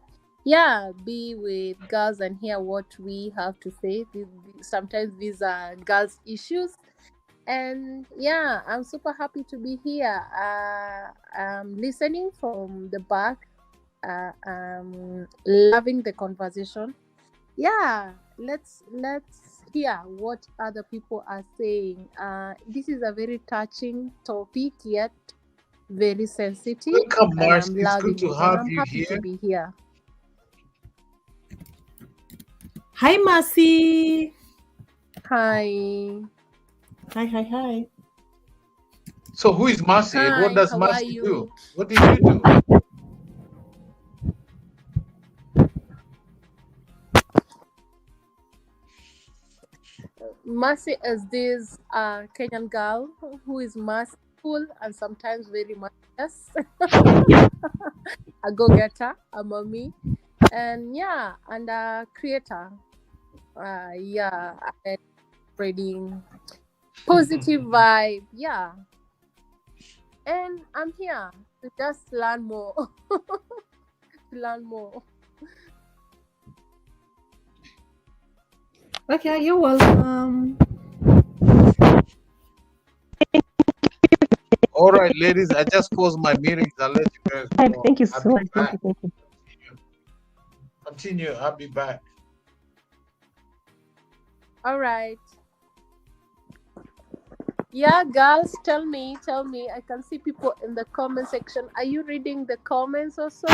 be with girls and hear what we have to say. Sometimes these are girls' issues. And I'm super happy to be here. I'm listening from the back. I'm loving the conversation. Let's hear what other people are saying. This is a very touching topic, yet very sensitive. Welcome, Mars. I'm it's loving good to it, have and I'm you happy here. to be here. Hi, Mercy. Hi. Hi. So who is Mercy? Hi, What does how Mercy are you? do? What did you do? Mercy is this Kenyan girl who is merciful and sometimes very much yes, a go-getter, a mommy, and yeah, and a creator. Yeah, and spreading positive vibe. Yeah, and I'm here to just learn more. To learn more. Okay, you're welcome. All right, ladies, I just closed my meetings. I'll let you guys go. Thank you I'll so be much. Thank back. you. Thank you. Continue. I'll be back. All right. Yeah, girls, tell me. I can see people in the comment section. Are you reading the comments also?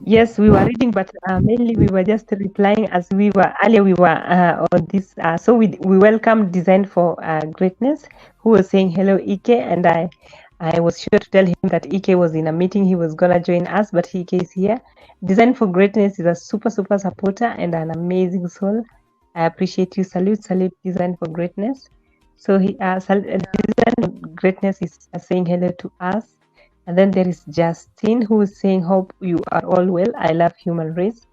Yes, we were reading, but mainly we were just replying as we were earlier. We were on this, so we welcome Design for Greatness, who was saying hello, Ike, and I was sure to tell him that Ike was in a meeting. He was gonna join us, but Ike is here. Design for Greatness is a super supporter and an amazing soul. I appreciate you. Salute, Design for Greatness. So Design for Greatness is saying hello to us. And then there is Justin, who is saying, hope you are all well. I love human race.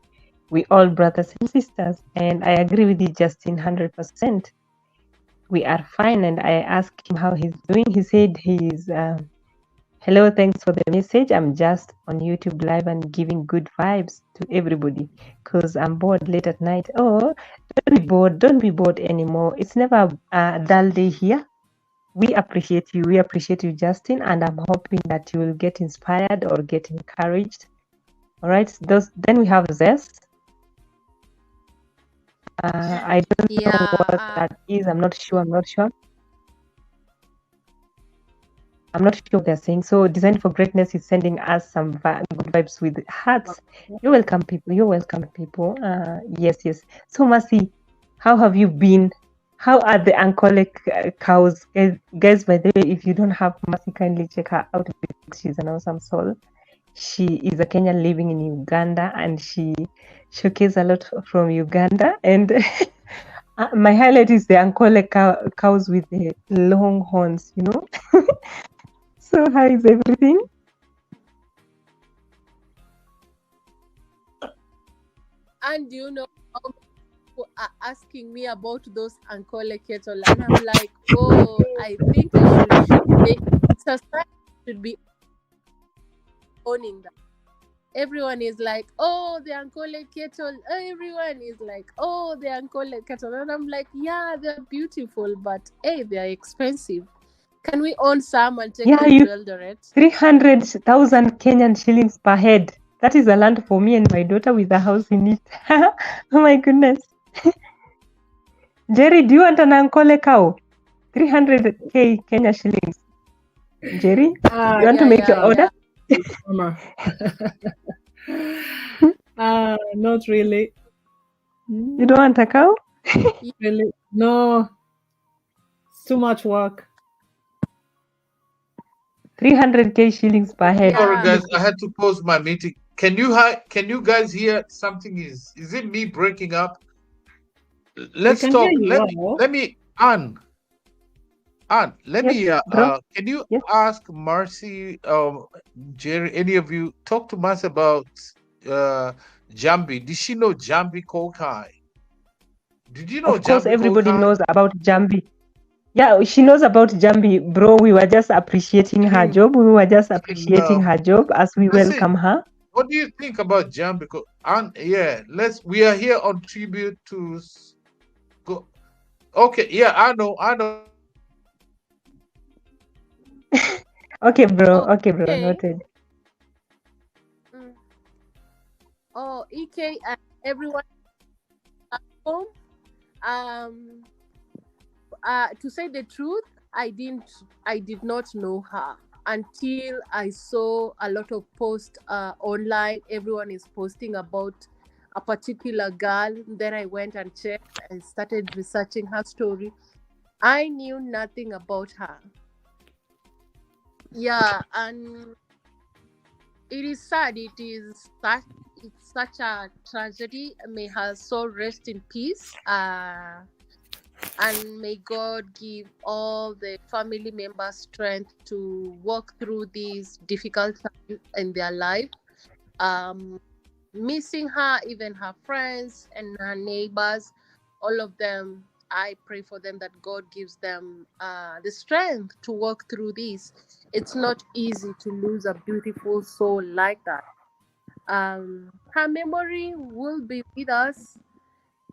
We all brothers and sisters. And I agree with you, Justin, 100%. We are fine. And I asked him how he's doing. He said he's, hello, thanks for the message. I'm just on YouTube Live and giving good vibes to everybody because I'm bored late at night. Oh, don't be bored anymore. It's never a dull day here. We appreciate you, Justin, and I'm hoping that you will get inspired or get encouraged. All right, then we have Zest. I don't know what that is. I'm not sure. I'm not sure what they're saying. So Design for Greatness is sending us some good vibes with hearts. You're welcome, people. Yes. So Mercy, how have you been? How are the Ankole cows? Guys, by the way, if you don't have Mercy, kindly check her out. She's an awesome soul. She is a Kenyan living in Uganda, and she showcases a lot from Uganda. And my highlight is the Ankole cows with the long horns, you know. So how is everything? And you know, people are asking me about those Ankole cattle, and I'm like, oh, I think society should be owning that. Everyone is like, oh, the Ankole cattle. Everyone is like, oh, the Ankole cattle. And I'm like, yeah, they're beautiful, but hey, they're expensive. Can we own some and take them to Eldoret? 300,000 Kenyan shillings per head. That is a land for me and my daughter with a house in it. Oh my goodness. Jerry, do you want an Ankole cow? 300k Kenya shillings. Jerry, you want to make your order? Not really. You don't want a cow? Really? No. It's too much work. 300k shillings per head. Sorry, guys, I had to pause my meeting. Can you guys hear something? Is it me breaking up? Let's talk. Let me Anne, let me can you ask Marcy, Jerry, any of you talk to Marcy about Jambi? Did she know Jambi Koikai? Did you know? Of course, everybody knows about Jambi. Yeah, she knows about Jambi, bro. We were just appreciating her job. We were just appreciating her job as we welcome her. What do you think about Jambi? Yeah, we are here on tribute to. Okay, yeah, I know. Okay, bro. Noted. Oh, EK and everyone at home. To say the truth, I did not know her until I saw a lot of posts online. Everyone is posting about a particular girl. Then I went and checked and started researching her story. I knew nothing about her. Yeah, and it is sad. It's such a tragedy. May her soul rest in peace. And may God give all the family members strength to walk through these difficult times in their life. Missing her, even her friends and her neighbors, all of them, I pray for them that God gives them the strength to walk through this. It's not easy to lose a beautiful soul like that. Her memory will be with us.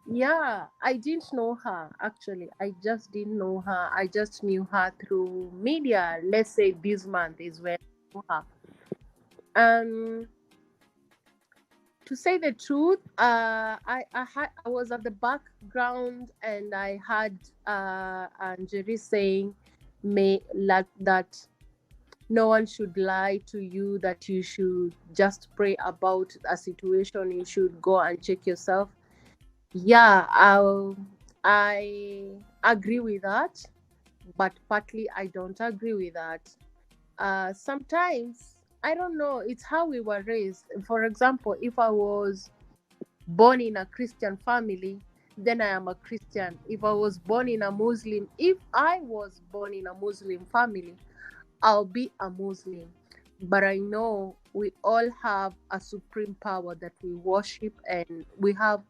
Yeah, I didn't know her actually. I just didn't know her. I just knew her through media. Let's say this month is when I knew her. Um, to say the truth, I was at the background and I had Jerry saying, "May like that no one should lie to you. That you should just pray about a situation. You should go and check yourself." Yeah, I agree with that, but partly I don't agree with that. Sometimes I don't know. It's how we were raised. For example, if I was born in a Christian family, then I am a Christian. If I was born in a Muslim, if I was born in a Muslim family, I'll be a Muslim. But I know we all have a supreme power that we worship, and we have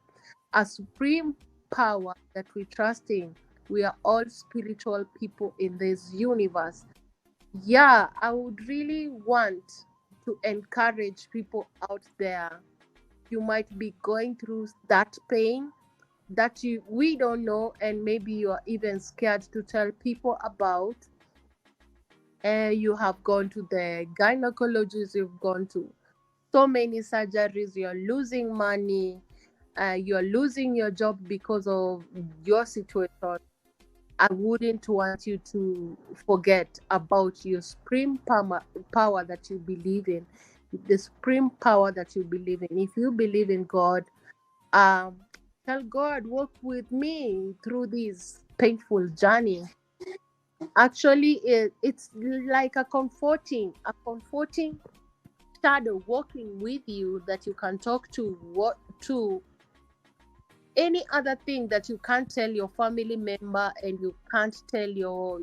a supreme power that we trust in. We are all spiritual people in this universe. Yeah, I would really want to encourage people out there. You might be going through that pain that we don't know, and maybe you are even scared to tell people about. You have gone to the gynecologist, you've gone to so many surgeries, you're losing money, you're losing your job because of your situation. I wouldn't want you to forget about your supreme power that you believe in, the supreme power that you believe in. If you believe in God, tell God, walk with me through this painful journey. Actually, it's like a comforting shadow walking with you that you can talk to any other thing that you can't tell your family member, and you can't tell your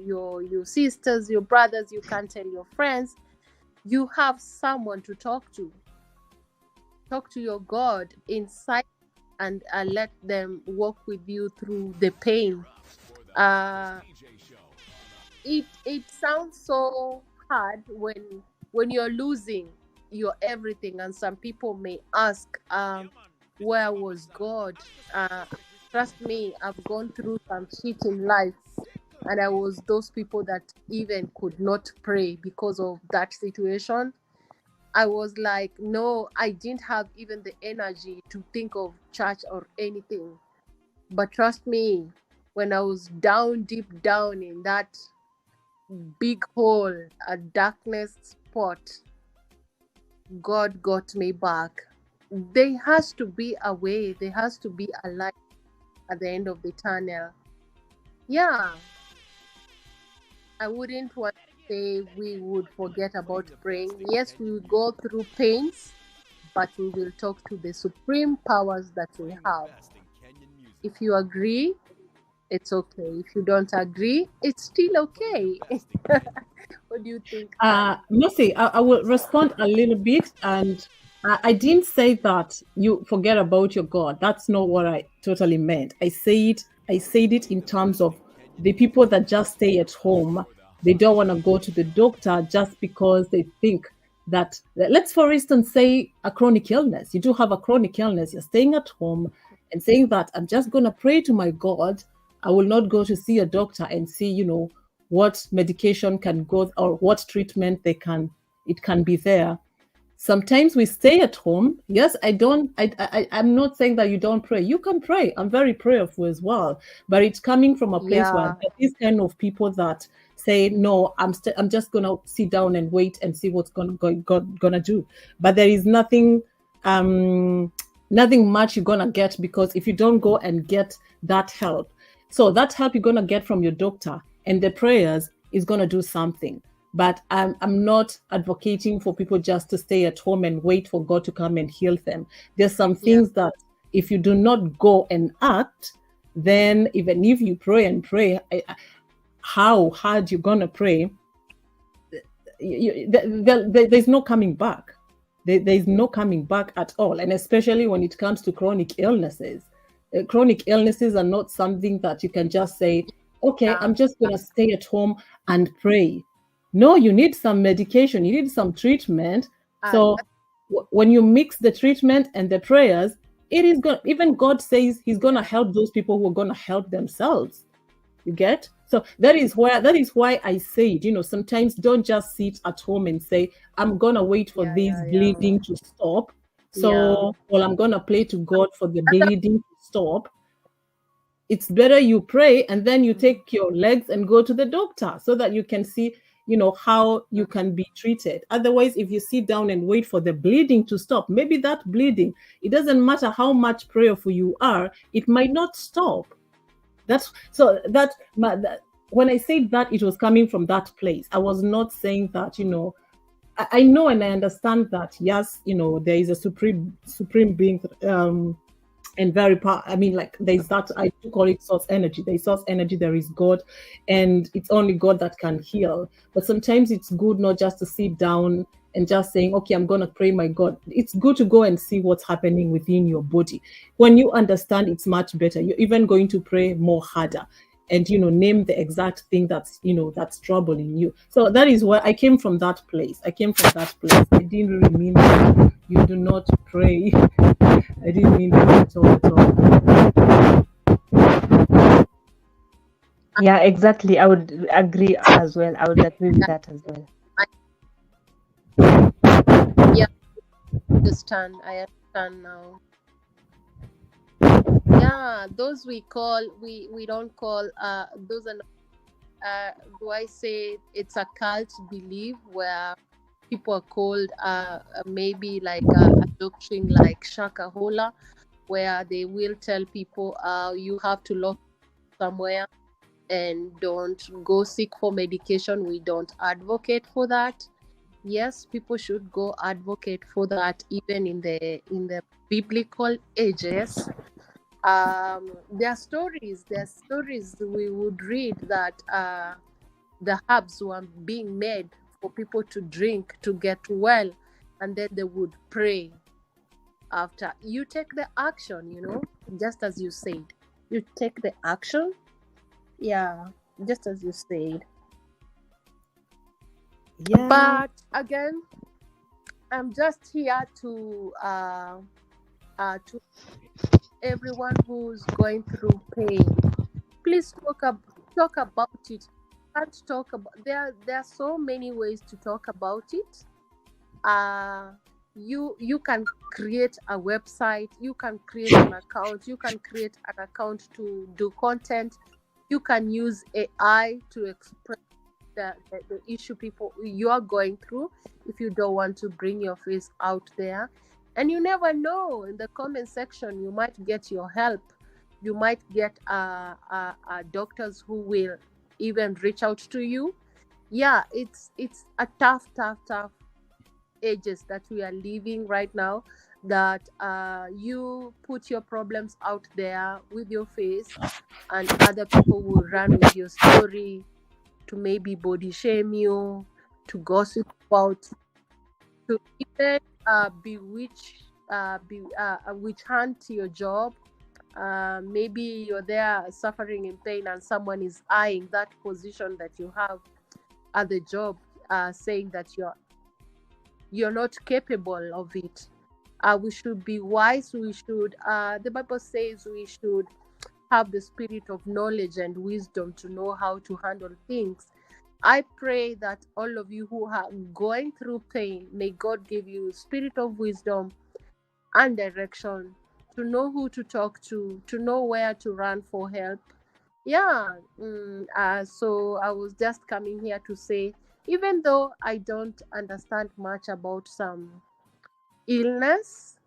sisters, your brothers, you can't tell your friends. You have someone to talk to your God inside, and let them walk with you through the pain. It sounds so hard when you're losing your everything, and some people may ask, where was God? Trust me, I've gone through some shit in life, and I was those people that even could not pray because of that situation. I was like, no, I didn't have even the energy to think of church or anything. But trust me, when I was down, deep down in that big hole, a darkness spot, God got me back. There has to be a way, there has to be a light at the end of the tunnel. Yeah, I wouldn't want to say we would forget about praying. Yes, we will go through pains, but we will talk to the supreme powers that we have. If you agree, it's okay. If you don't agree, it's still okay. What do you think? Mercy, I will respond a little bit, and I didn't say that you forget about your God. That's not what I totally meant. I said it in terms of the people that just stay at home. They don't want to go to the doctor just because they think that, let's for instance say a chronic illness. You do have a chronic illness. You're staying at home and saying that I'm just going to pray to my God. I will not go to see a doctor and see, what medication can go or what treatment it can be there. Sometimes we stay at home. Yes, I'm not saying that you don't pray. You can pray. I'm very prayerful as well. But it's coming from a place where these kind of people that say, no, I'm just going to sit down and wait and see what's gonna do. But there is nothing much you're gonna get, because if you don't go and get that help, so that help you're gonna get from your doctor and the prayers is gonna do something. But I'm not advocating for people just to stay at home and wait for God to come and heal them. There's some things that if you do not go and act, then even if you pray and pray, how hard you're gonna pray, there's no coming back. There's no coming back at all. And especially when it comes to chronic illnesses. Chronic illnesses are not something that you can just say, okay, I'm just going to stay at home and pray. No, you need some medication, you need some treatment. So when you mix the treatment and the prayers, it is going, even God says he's going to help those people who are going to help themselves. You get? So that is why I said, sometimes don't just sit at home and say, I'm going to wait for this bleeding to stop. So, well, I'm going to pray to God for the bleeding to stop. It's better you pray and then you take your legs and go to the doctor so that you can see, how you can be treated. Otherwise, if you sit down and wait for the bleeding to stop, maybe that bleeding, it doesn't matter how much prayerful you are, it might not stop. When I said that, it was coming from that place. I was not saying that, I know and I understand that, yes, there is a supreme being, and there's that, I do call it source energy. There is source energy, there is God, and it's only God that can heal. But sometimes it's good not just to sit down and just saying, okay, I'm going to pray my God. It's good to go and see what's happening within your body. When you understand, it's much better. You're even going to pray more harder and, name the exact thing that's troubling you. So that is where I came from, that place. I didn't really mean that you do not pray. I didn't mean that at all. Yeah, exactly. I would agree as well. I would agree with that as well. Yeah, I understand now. Yeah, those we don't call those are do I say it's a cult belief where people are called maybe like a doctrine like Shakahola, where they will tell people you have to lock somewhere and don't go seek for medication. We don't advocate for that. Yes, people should go advocate for that even in the biblical ages. There are stories we would read that the herbs were being made for people to drink to get well, and then they would pray after. You take the action, just as you said. You take the action. Yeah, just as you said. Yeah. But again, I'm just here to everyone who's going through pain, please talk about it. Can't talk about there are so many ways to talk about it. You can create a website, you can create an account, to do content, you can use AI to express the issue you are going through if you don't want to bring your face out there. And you never know, in the comment section you might get your help. You might get doctors who will even reach out to you. Yeah, it's a tough ages that we are living right now, that you put your problems out there with your face and other people will run with your story to maybe body shame you, to gossip about, to even witch hunt your job. Maybe you're there suffering in pain and someone is eyeing that position that you have at the job, saying that you're not capable of it. We should be wise. We should, the Bible says we should have the spirit of knowledge and wisdom to know how to handle things. I pray that all of you who are going through pain, may God give you spirit of wisdom and direction, to know who to talk to know where to run for help. Yeah. So I was just coming here to say, even though I don't understand much about some illness,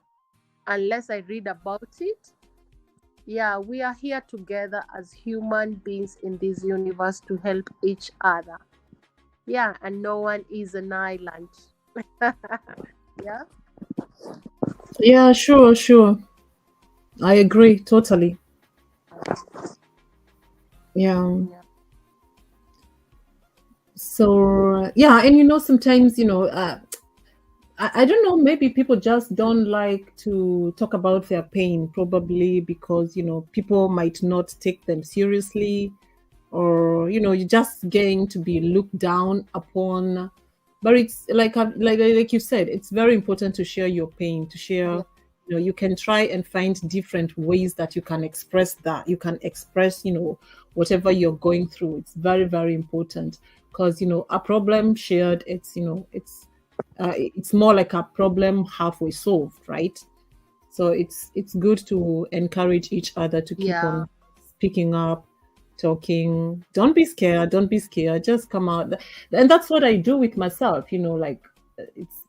unless I read about it, yeah, we are here together as human beings in this universe to help each other. Yeah, and no one is an island. Yeah. Yeah, sure. I agree totally. Yeah. So yeah, and sometimes I don't know, maybe people just don't like to talk about their pain, probably because people might not take them seriously, or you're just going to be looked down upon. But it's like you said, it's very important to share your pain, to share. You can try and find different ways that you can express that. You can express, whatever you're going through. It's very, very important because a problem shared, it's more like a problem halfway solved, right? So it's good to encourage each other to keep on speaking up, talking. Don't be scared. Don't be scared. Just come out. And that's what I do with myself. Like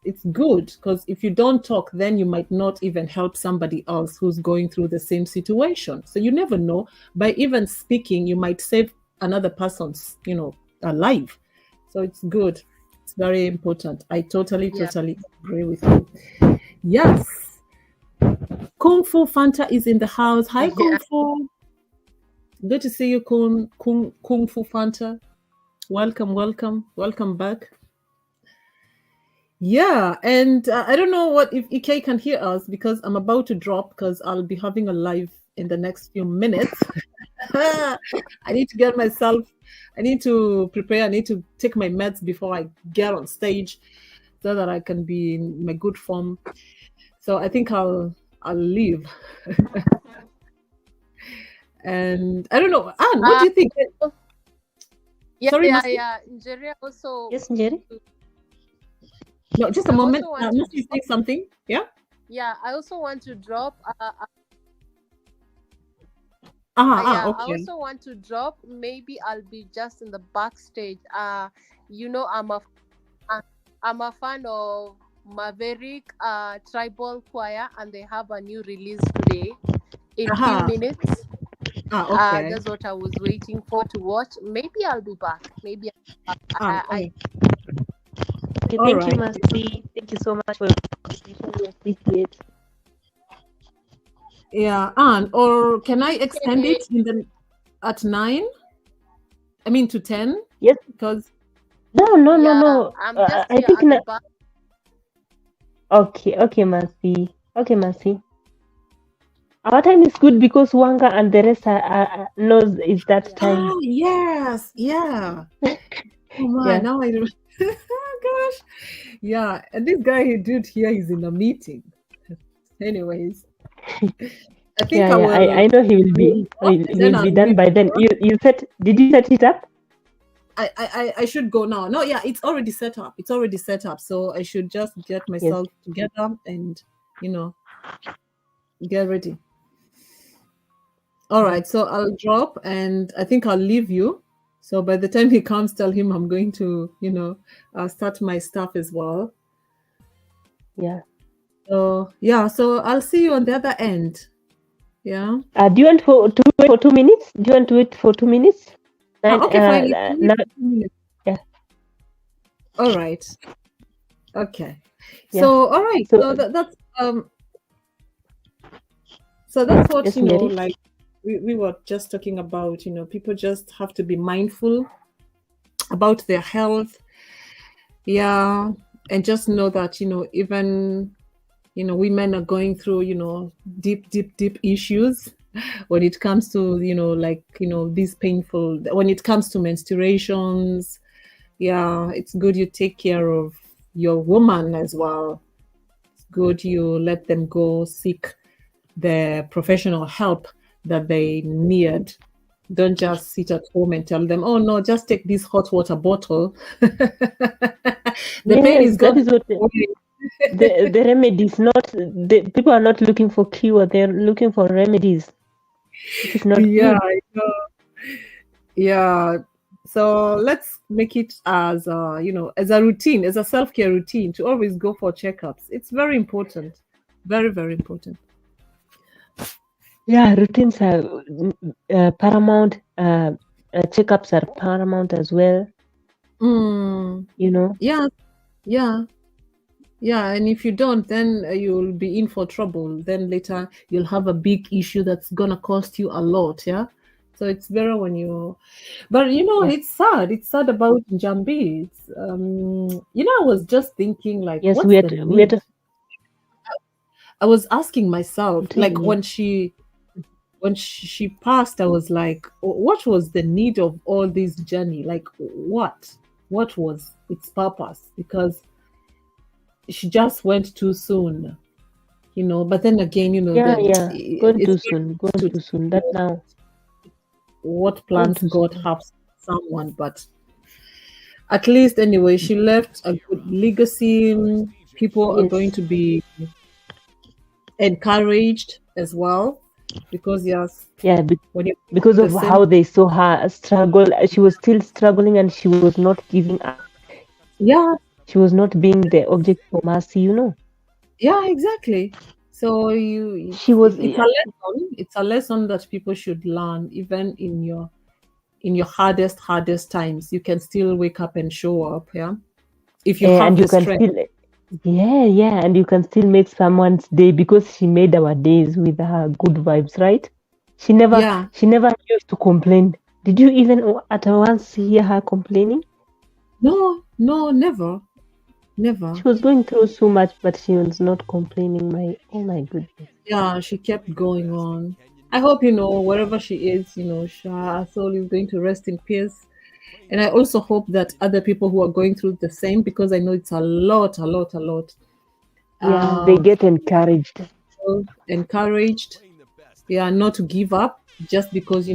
it's good because if you don't talk, then you might not even help somebody else who's going through the same situation. So you never know. By even speaking, you might save another person's life. So it's good. It's very important. I totally agree with you. Yes. Kung Fu Fanta is in the house. Hi, Kung Fu. Good to see you, Kung Fu Fanta. Welcome back. Yeah, and I don't know if EK can hear us because I'm about to drop because I'll be having a live in the next few minutes. I need to get myself. I need to prepare. I need to take my meds before I get on stage, so that I can be in my good form. So I think I'll leave. And I don't know, Anne, what do you think? Sorry, Njeri also. Yes, Njeri. No, just a moment. Must you say something? Yeah. Yeah, I also want to drop. Okay. I also want to drop. Maybe I'll be just in the backstage. I'm a fan of Maverick Tribal Choir, and they have a new release today in a few minutes. Okay. That's what I was waiting for to watch. Maybe I'll be back. Maybe Okay, thank you, Mercy. Thank you so much for your conversation. We appreciate. Yeah, Anne, or can I extend it at 9? I mean to 10? Yes. Because no. I'm just I think back. Okay, Mercy. Okay, Mercy. Our time is good because Wanga and the rest knows it's that time. Oh, yes, yeah. Oh my, now I don't. Oh gosh, yeah. And this guy he did here is in a meeting. Anyways, I think I will. I know he will be. He will be done by then. Did you set it up? I should go now. No, yeah, it's already set up. So I should just get myself together and get ready. All right, so I'll drop and I think I'll leave you. So by the time he comes, tell him I'm going to, start my stuff as well. Yeah. So so I'll see you on the other end. Yeah. Do you want to wait for 2 minutes? Do you want to wait for 2 minutes? Okay, fine. Yeah. All right. Okay. Yeah. So all right. So that's So that's what like we were just talking about. People just have to be mindful about their health. Yeah, and just know that even women are going through deep issues when it comes to these painful, when it comes to menstruations. Yeah, it's good you take care of your woman as well. It's good you let them go seek the professional help that they need. Don't just sit at home and tell them, oh no, just take this hot water bottle. The pain is gone. The remedies, people are not looking for cure, they're looking for remedies. It is not good. Yeah. So let's make it as as a routine, as a self-care routine, to always go for checkups. It's very important. Very, very important. Yeah, routines are paramount. Checkups are paramount as well. Yeah, and if you don't, then you'll be in for trouble. Then later you'll have a big issue that's gonna cost you a lot. Yeah, So it's better when you, but it's sad. It's sad about Njambi. It's, I was just thinking, like, Yes, what's the need? I was asking myself, like, when she passed, I was like, what was the need of all this journey? Like, what was its purpose? Because she just went too soon, but then again, Going too soon. That now, what plans God has for someone, but at least anyway, she left a good legacy. People are going to be encouraged as well, because because of how they saw her struggle. She was still struggling, and she was not giving up. She was not being the object for mercy, Yeah, exactly. So it's a lesson that people should learn. Even in your hardest times, you can still wake up and show up. If you have the strength. And you can still make someone's day, because she made our days with her good vibes, right? She never used to complain. Did you even at once hear her complaining? No, never. She was going through so much, but she was not complaining. Oh my goodness. Yeah, she kept going on. I hope, wherever she is, her soul is going to rest in peace. And I also hope that other people who are going through the same, because I know it's a lot. Yeah, they get encouraged. Yeah, not to give up just because,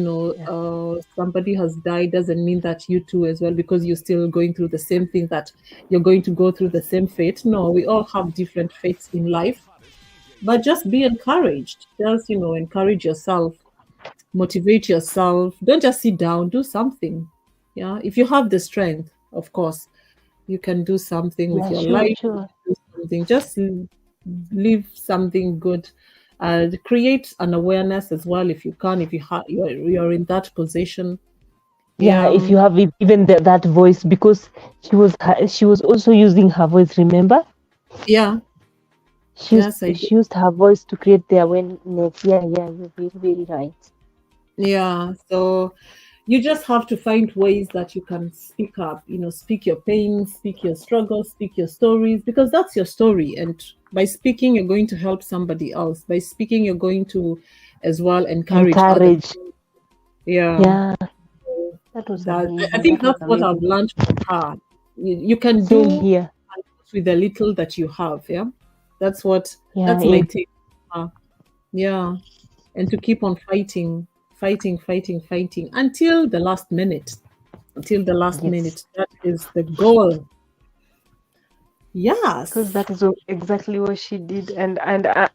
somebody has died doesn't mean that you too as well, because you're still going through the same thing, that you're going to go through the same fate. No, we all have different fates in life. But just be encouraged. Just, encourage yourself, motivate yourself. Don't just sit down, do something. Yeah, if you have the strength, of course, you can do something with your life. Sure. Do something. Just live something good. Create an awareness as well, if you can. If you're in that position. If you have even that voice, because she was also using her voice. Remember? Yeah. She used her voice to create the awareness. Yeah, you're very, very right. Yeah, so you just have to find ways that you can speak up, speak your pains, speak your struggles, speak your stories, because that's your story. And by speaking, you're going to help somebody else. By speaking, you're going to as well encourage. Yeah. That was amazing. I think that's what I've learned from her. You can do here with the little that you have. Yeah. That's my take. Yeah. And to keep on fighting until the last minute. That is the goal. Yes. Because that is exactly what she did. And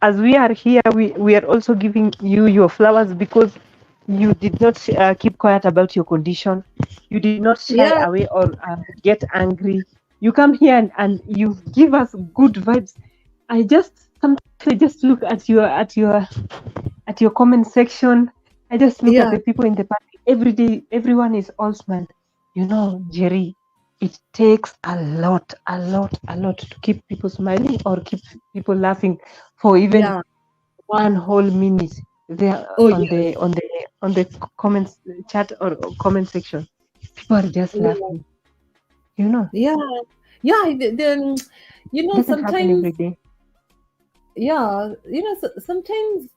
as we are here, we are also giving you your flowers, because you did not keep quiet about your condition. You did not shy away or get angry. You come here and you give us good vibes. Sometimes just look at your comment section. I just look at the people in the party. Every day, everyone is all smile. Jerry, it takes a lot to keep people smiling or keep people laughing for even 1 whole minute. There on the comments chat or comment section, people are just laughing. Then sometimes every day. Sometimes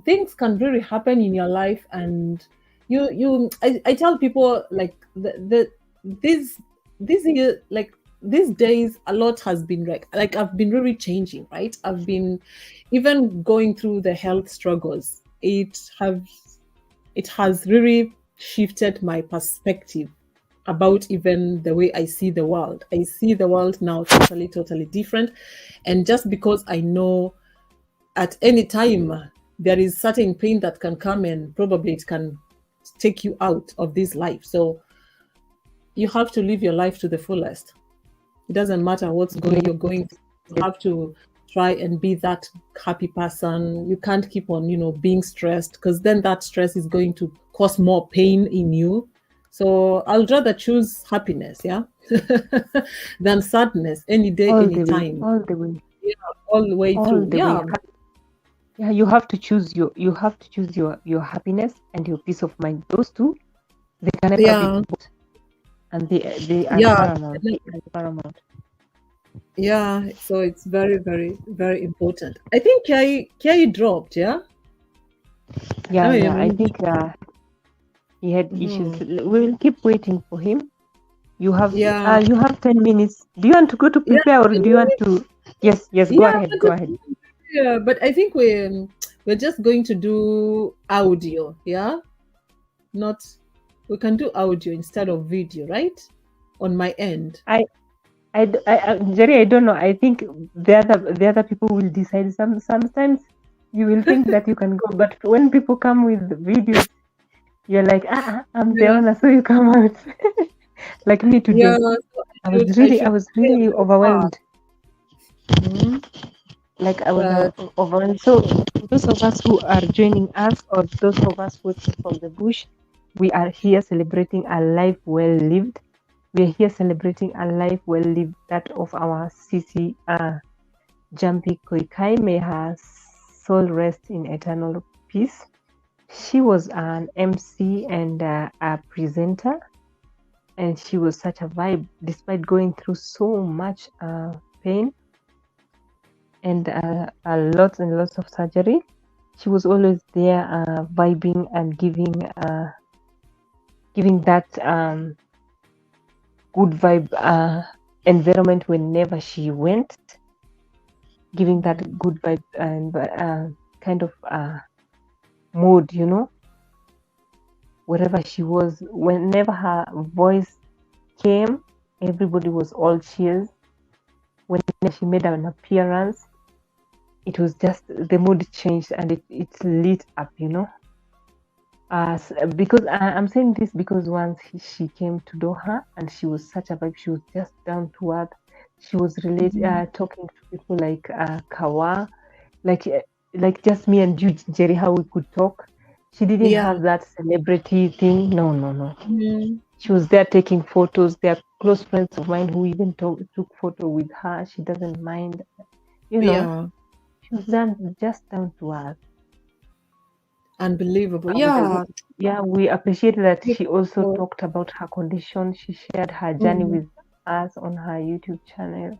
things can really happen in your life, and I tell people, like, these days a lot has been like I've been really changing, right? I've been even going through the health struggles. It has really shifted my perspective about even the way I see the world. I see the world now totally different. And just because I know at any time there is certain pain that can come, and probably it can take you out of this life. So you have to live your life to the fullest. It doesn't matter you're going through. You have to try and be that happy person. You can't keep on, being stressed, because then that stress is going to cause more pain in you. So I'll rather choose happiness, than sadness any day, any time. All the way. Yeah, all the way through. Yeah, you have to choose your happiness and your peace of mind. Those two, they can never be Yeah, both, and they are yeah, paramount. They are paramount. yeah. So it's very, very, very important. I think Kai dropped. Yeah. Yeah, I yeah. I mean, think he had issues. mhm. We will keep waiting for him. You have Yeah, you have 10 minutes. Do you want to go to yeah, prepare, or do you want to? Yes, yes. Go yeah. ahead. Go ahead. Yeah, but I think we're just going to do audio. Yeah, not we can do audio instead of video, right? On my end. Jerry, I don't know. I think the other people will decide. Sometimes you will think that you can go, but when people come with videos, you're like, I'm the Yeah, owner, so you come out. Like me yeah. today, So I I should was play really a part. overwhelmed. Mhm. Like I was But overwhelmed. So those of us who are joining us, or those of us working from the bush, we are here celebrating a life well lived. We are here celebrating a life well lived, that of our Sisi Jambi Koikai. May her soul rest in eternal peace. She was an MC and a presenter, and she was such a vibe despite going through so much pain and lots and lots of surgery. She was always there, vibing and giving that good vibe environment whenever she went, giving that good vibe and kind of mood, wherever she was. Whenever her voice came, everybody was all cheers. Whenever she made an appearance, it was just the mood changed and it lit up, because I'm saying this because once she came to Doha and she was such a vibe. She was just down to earth. She was talking to people like Kawa, like just me and you, Jerry, how we could talk. She didn't yeah. have that celebrity thing. No. Mhm. She was there taking photos. There are close friends of mine who even took photo with her. She doesn't mind. Yeah. She was just down to earth. Unbelievable. And Yeah. we appreciate that she also Beautiful. talked about her condition. She shared her journey Mhm. with us on her YouTube channel.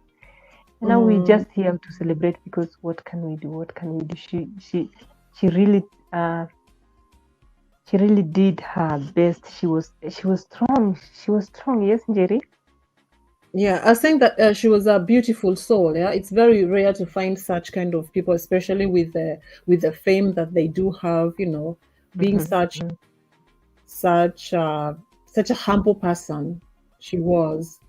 And now we're Mm. just here to celebrate because what can we do? What can we do? She really did her best. She was strong. She was strong. Yes, Jerry. Yeah, I was saying that she was a beautiful soul. Yeah, it's very rare to find such kind of people, especially with the fame that they do have. Being Mm-hmm. such a humble person, she was.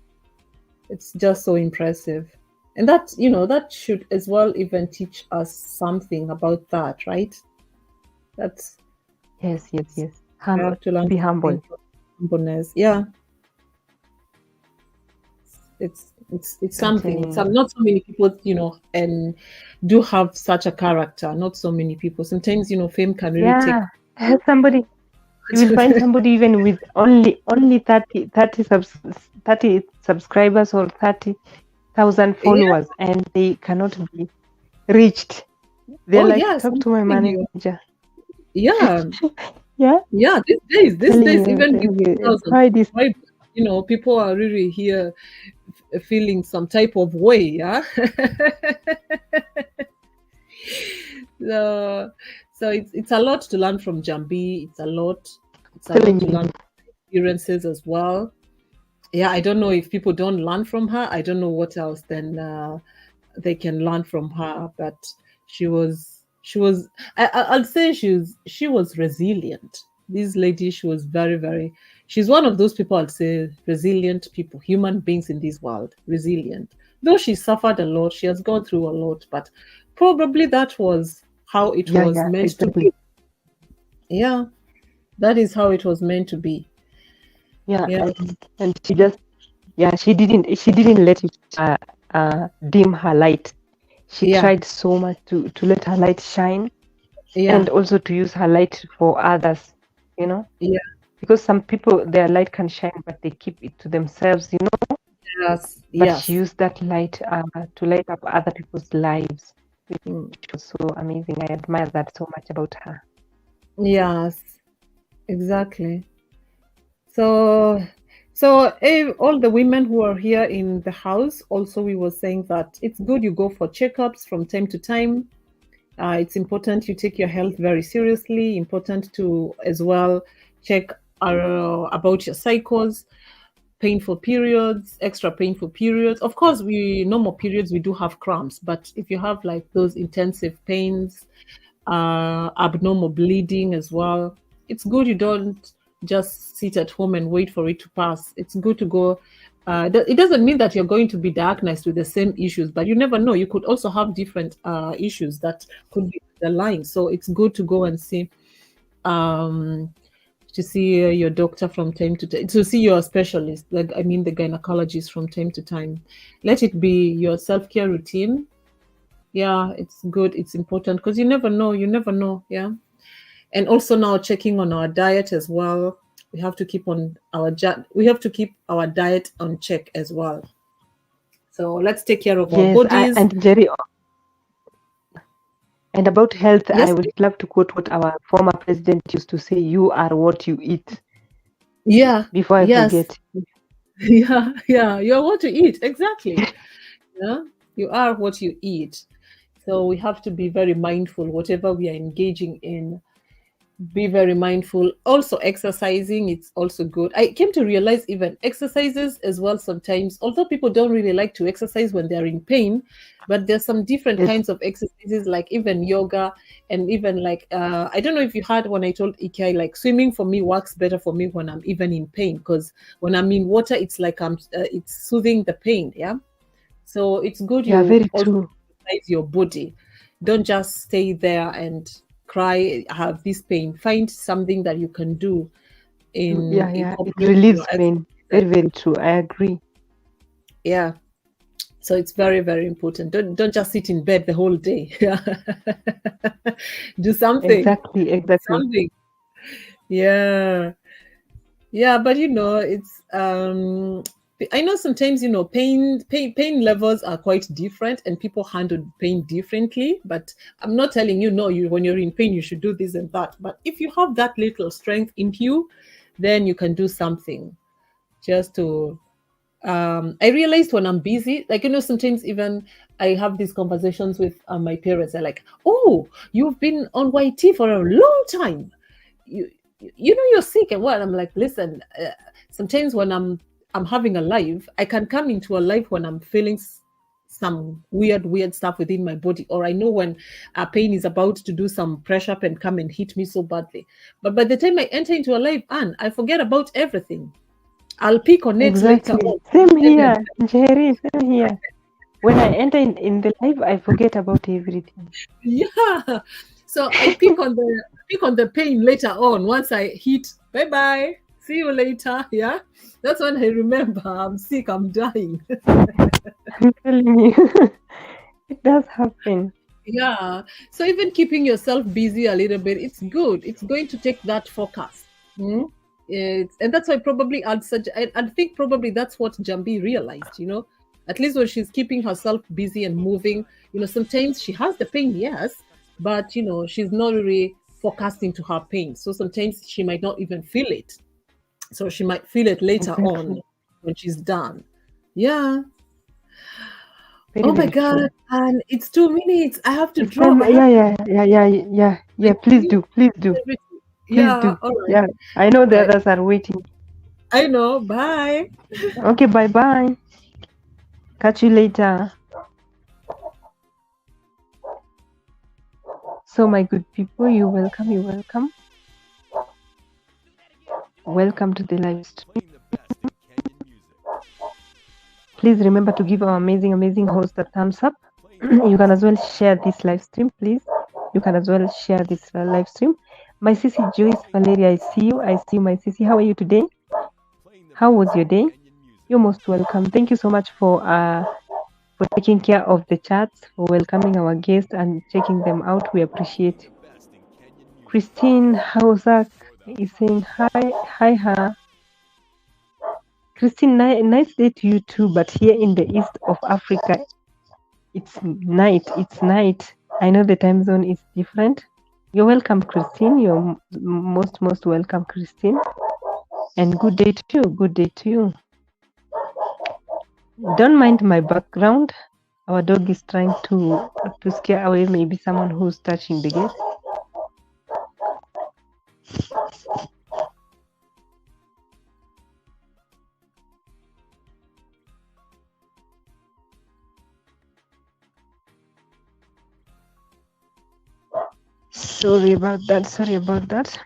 It's just so impressive, and that should as well even teach us something about that, right? That's Yes. we have to learn Be something humble. from humbleness. Yeah, it's I'm something. telling you. Not so many people, and do have such a character. Not so many people. Sometimes, fame can really take. Yeah. Somebody, you will find somebody even with only 30 subscribers or 30,000 Yeah. followers, and they cannot be reached. They're Oh like, yes, talk I'm to my telling you. manager. Yeah, Yeah, yeah. These telling days, you, even with thousands, try this. people are really here feeling some type of way. Yeah. so, so it's a lot to learn from Jambi. It's a lot. It's a lot Telling to you. learn from experiences as well. Yeah, I don't know if people don't learn from her. I don't know what else then they can learn from her. But she was. I'll say she was resilient. This lady, she was very, very. She's one of those people, I'd say, resilient people, human beings in this world, resilient. Though she suffered a lot, she has gone through a lot, but probably that was how it was Yeah, meant to exactly. be. Yeah, that is how it was meant to be. Yeah, Yeah, and she didn't let it dim her light. She yeah, tried so much to let her light shine, yeah, and also to use her light for others, yeah. because some people, their light can shine, but they keep it to themselves. Yes, But she yes. used that light to light up other people's lives. Mm. It was so amazing. I admire that so much about her. Yes, exactly. So, all the women who are here in the house, also we were saying that it's good you go for checkups from time to time. It's important you take your health very seriously. Important to as well check about your cycles, painful periods, extra painful periods. Of course, we normal periods we do have cramps, but if you have like those intensive pains, abnormal bleeding as well, it's good you don't just sit at home and wait for it to pass. It's good to go. It doesn't mean that you're going to be diagnosed with the same issues, but you never know. You could also have different issues that could be underlying. So it's good to go and see your doctor from time to time, to see your specialist, like I mean the gynecologist from time to time. Let it be your self-care routine. Yeah, it's good. It's important because you never know. Yeah. And also now checking on our diet as well. We have to keep our diet on check as well. So let's take care of our bodies. And Jerry, and about health, Yes, I would love to quote what our former president used to say: "You are what you eat." Yeah. Before I forget. Yeah. You're what you eat. Exactly. Yeah. You are what you eat. So we have to be very mindful, whatever we are engaging in. Be very mindful. Also, exercising, it's also good. I came to realize even exercises as well sometimes, although people don't really like to exercise when they're in pain, but there's some different kinds of exercises, like even yoga, and even like I don't know if you heard when I told Ikai, like swimming for me works better for me when I'm even in pain, because when I'm in water, it's like it's soothing the pain. Yeah. So it's good you very also true. exercise your body. Don't just stay there and cry, have this pain. Find something that you can do in It relieves pain. Very, very true. I agree. Yeah. So it's very, very important. Don't just sit in bed the whole day. Do something. Exactly. Something. Yeah. Yeah, but it's I know sometimes pain levels are quite different and people handle pain differently, but I'm not telling you when you're in pain you should do this and that, but if you have that little strength in you, then you can do something just to I realized when I'm busy, like sometimes even I have these conversations with my parents. They're like, "Oh, you've been on YT for a long time. You you're sick and what?" I'm like, "Listen, sometimes when I'm having a life, I can come into a life when I'm feeling some weird stuff within my body, or I know when pain is about to do some pressure up and come and hit me so badly. But by the time I enter into a life, I forget about everything. I'll pick on it later on." Same here, Jerry. Same here. When I enter in the life, I forget about everything. Yeah. So I pick on the pain later on. Once I hit, bye. See you later. Yeah. That's when I remember I'm sick, I'm dying. I'm telling you. It does happen. Yeah. So even keeping yourself busy a little bit, it's good. It's going to take that focus. And that's why probably I think probably that's what Jambi realized, at least when she's keeping herself busy and moving, sometimes she has the pain, yes, but she's not really focusing to her pain. So sometimes she might not even feel it. So she might feel it later on when she's done. Yeah. Very, my God. true. And it's 2 minutes. I have to drop. Yeah. Please do. Yeah. All right. Yeah. I know the others are waiting. I know. Bye. Okay. Bye. Catch you later. So, my good people, you're welcome. Welcome to the live stream. Please remember to give our amazing host a thumbs up. You can as well share this live stream, please. You can as well share this live stream. My sissy Joyce Valeria, I see you, my sissy. How are you today? How was your day? You're most welcome. Thank you so much for taking care of the chats, for welcoming our guests and checking them out. We appreciate. Christine Hausak is saying hi her. Christine, nice day to you too, but here in the east of Africa, it's night. I know the time zone is different. You're welcome, Christine. You're most welcome, Christine. And good day to you. Good day to you. Don't mind my background. Our dog is trying to scare away maybe someone who's touching the gate. Sorry about that. Sorry about that.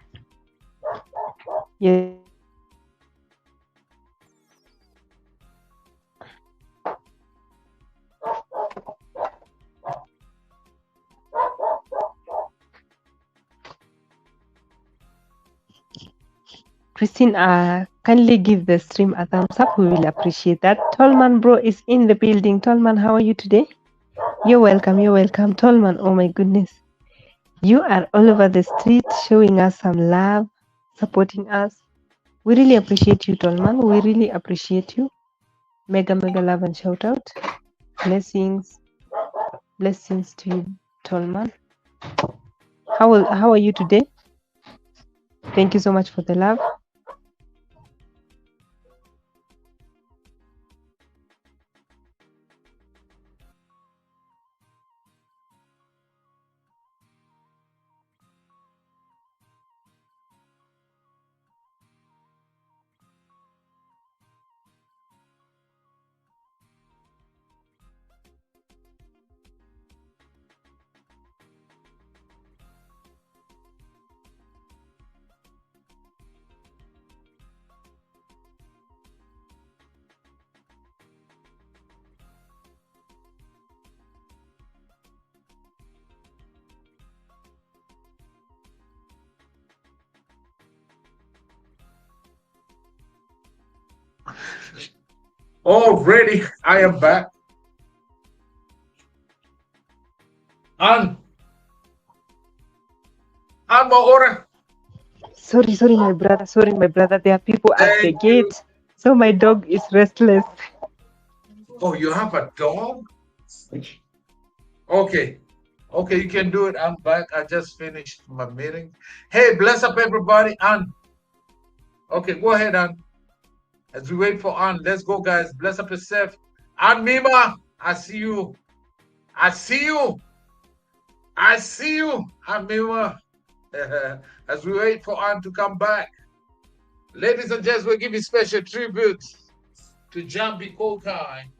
Yeah. Christine, kindly give the stream a thumbs up. We will appreciate that. Tallman bro is in the building. Tallman, how are you today? You're welcome. You're welcome. Tallman, oh my goodness. You are all over the street showing us some love, supporting us. We really appreciate you, Tallman. We really appreciate you. Mega love and shout out. Blessings. Blessings to you, Tallman. How are you today? Thank you so much for the love. Already, I am back. And Maura. Sorry, my brother. Sorry, my brother. There are people at the Thank you. gate. So my dog is restless. Oh, you have a dog? Okay. Okay, you can do it. I'm back. I just finished my meeting. Hey, bless up everybody. Ann. Okay, go ahead, Ann. As we wait for Ann, let's go, guys. Bless up yourself. Ann Mima, I see you. I see you. I see you, Ann Mima. As we wait for Ann to come back. Ladies and gents, we're giving special tribute to Jambi Kai.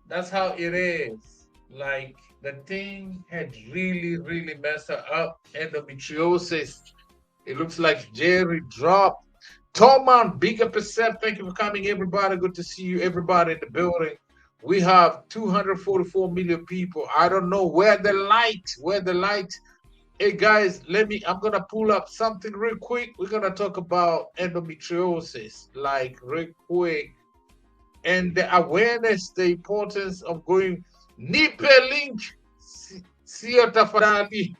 That's how it is. Like, the thing had really messed her up. Endometriosis. It looks like Jerry dropped. Toman, big up yourself. Thank you for coming, everybody. Good to see you, everybody in the building. We have 244 million people. I don't know where the light. Hey guys, I'm gonna pull up something real quick. We're gonna talk about endometriosis, like real quick. And the awareness, the importance of going nipe link. Sio tafadhali.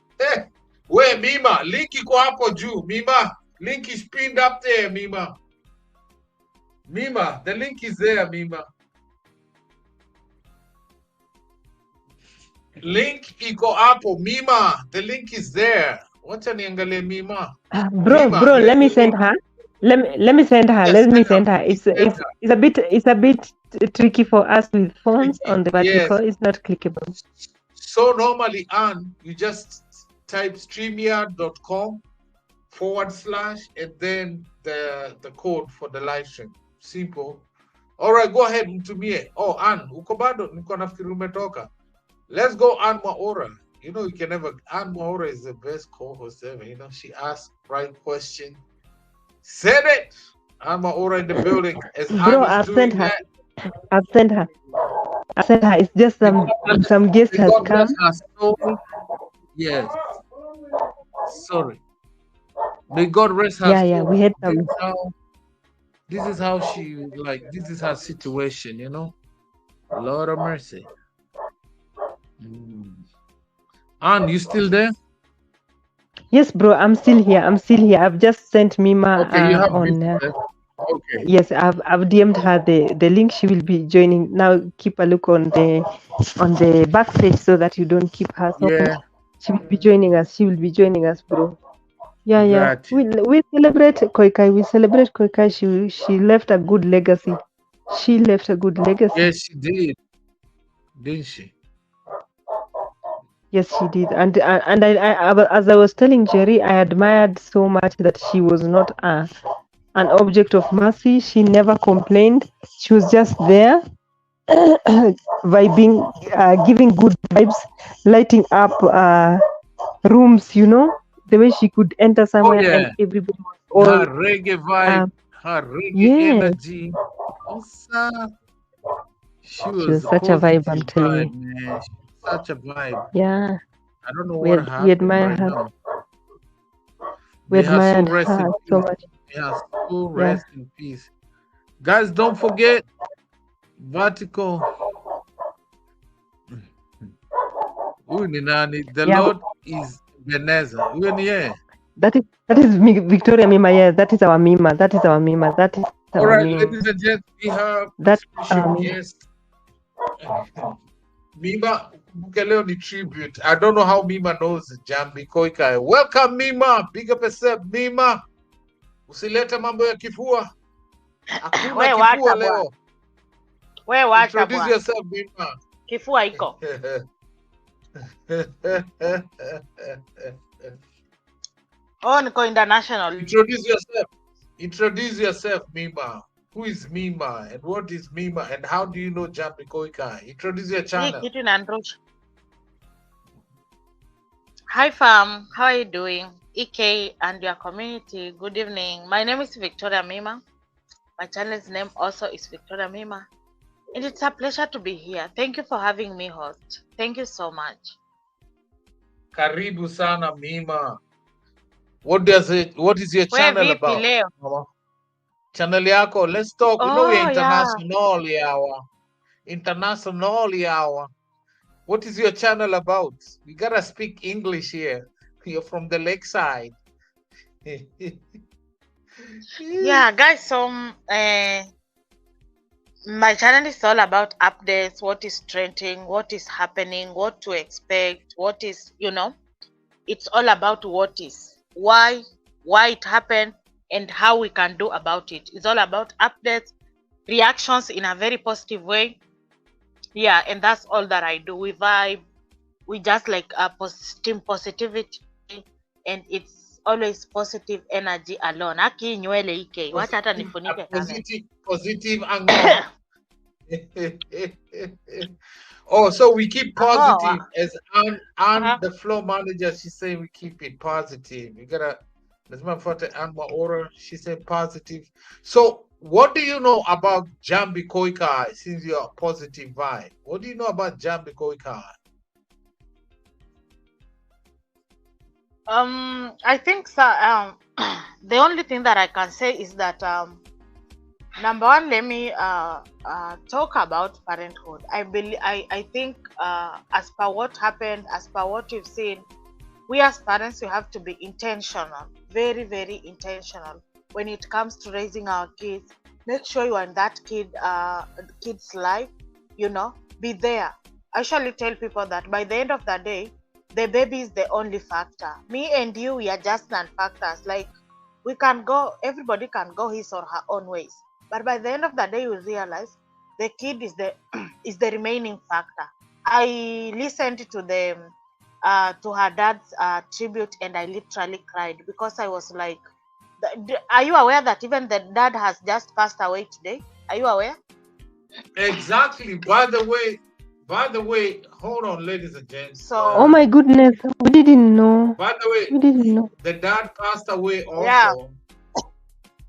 Where Mima, link iko hapo juu. Mima, link is pinned up there, Mima. Mima, the link is there, Mima. Link iko hapo, Mima. The link is there. Wacha niangalie Mima. Bro, Mima, let me send her. Let me send her. Yes, let me send her. It's a bit tricky for us with phones on the vertical. Yes. It's not clickable. So normally, Ann, you just type streamyard.com / and then the code for the live stream. Simple. All right, go ahead, Mtumie. Oh, Ann, uko bado? Niko nafikiri umetoka. Let's go, Ann Maura. You know, Ann Maura is the best co-host ever. You know, she asks right question. Said it. Ann Maura in the building. Bro, I've sent her. I've sent her. It's just some guest has come. Yes. Sorry. May God rest her soul. Yeah, we had some. This is how she, this is her situation, you know? Lord of mercy. Ann, you still there? Yes, bro, I'm still here. I've just sent Mima okay, you have on. Okay. Yes, I've DM'd her the link. She will be joining now. Keep a look on the backstage so that you don't keep her so Yeah, much. She will be joining us. She will be joining us, bro. Yeah, yeah. got you. We celebrate Koikai. We celebrate Koikai. She left a good legacy. She left a good legacy. Yes, she did, didn't she? Yes, she did. And as I was telling Jerry, I admired so much that she was not an object of mercy. She never complained. She was just there, vibing, giving good vibes, lighting up rooms. The way she could enter Oh somewhere and yeah, everybody was her all reggae vibe, um, her reggae yeah. energy. Also, she She was was a such a vibe. I'm positive telling vibe, you. man. She was such a vibe. Yeah, I don't know what we happened admire right her. now. We May her soul admired rest in her so peace. much. May her soul Yeah. rest in peace. Guys, don't forget vertical. Huyu ni nani? The Yeah. Lord is Ebenezer. Huyo ni yeye. That is Victoria Mima. Yes, that is our Mima. That is our Mima. That is All our right, Mima. ladies and gents, we have a That special guest. Mima, kumbuka leo ni tribute. I don't know how Mima knows Jambi Koikai. Welcome Mima, big up yourself Mima. Usilete mambo ya kifua. Hakuna We kifua wacha leo. bwana. We wacha Introduce bwana. yourself Mima. Kifua iko. Oh, niko international. Introduce yourself, Mima. Who is Mima and what is Mima and how do you know Jambi Koikai? Introduce your Hii channel. kitu inanirusha. Hi fam, how are you doing? EK and your community, good evening. My name is Victoria Mima. My channel's name also is Victoria Mima. And it's a pleasure to be here. Thank you for having me host. Thank you so much. Karibu sana Mima. What is your channel about? Leo? Mama? Channel yako, let's talk. You know we're international, yawa. International, yawa. What is your channel about? We gotta speak English here. You're from the lakeside. Yeah, guys, so my channel is all about updates, what is trending, what is happening, what to expect, what is, it's all about what is, why it happened, and how we can do about it. It's all about updates, reactions in a very positive way. Yeah, and that's all that I do. We vibe, we just like positivity, and it's always positive energy alone. Aki nywele ike, wacha hata nifunike kamera. Positive angle. Oh, so we keep positive as Ann, the floor manager, she's saying we keep it positive. You gotta, as my father Ann order, she said positive. So what do you know about Jambi Koikai since you're a positive vibe? What do you know about Jambi Koikai? I think so, the only thing that I can say is that number one, let me talk about parenthood. I think as per what happened, as per what you've seen, we as parents, we have to be intentional, very, very intentional when it comes to raising our kids. Make sure you are in that kid's life, be there. I usually tell people that by the end of the day, the baby is the only factor. Me and you, we are just non-factors. Like, we can go, everybody can go his or her own ways. But by the end of the day, you realize the kid is the is the remaining factor. I listened to to her dad's tribute, and I literally cried because I was like, are you aware that even the dad has just passed away today? Are you aware? Exactly. By the way, hold on, ladies and gents. So, oh my goodness, we didn't know. By the way, we didn't know. The dad passed away also. Yeah.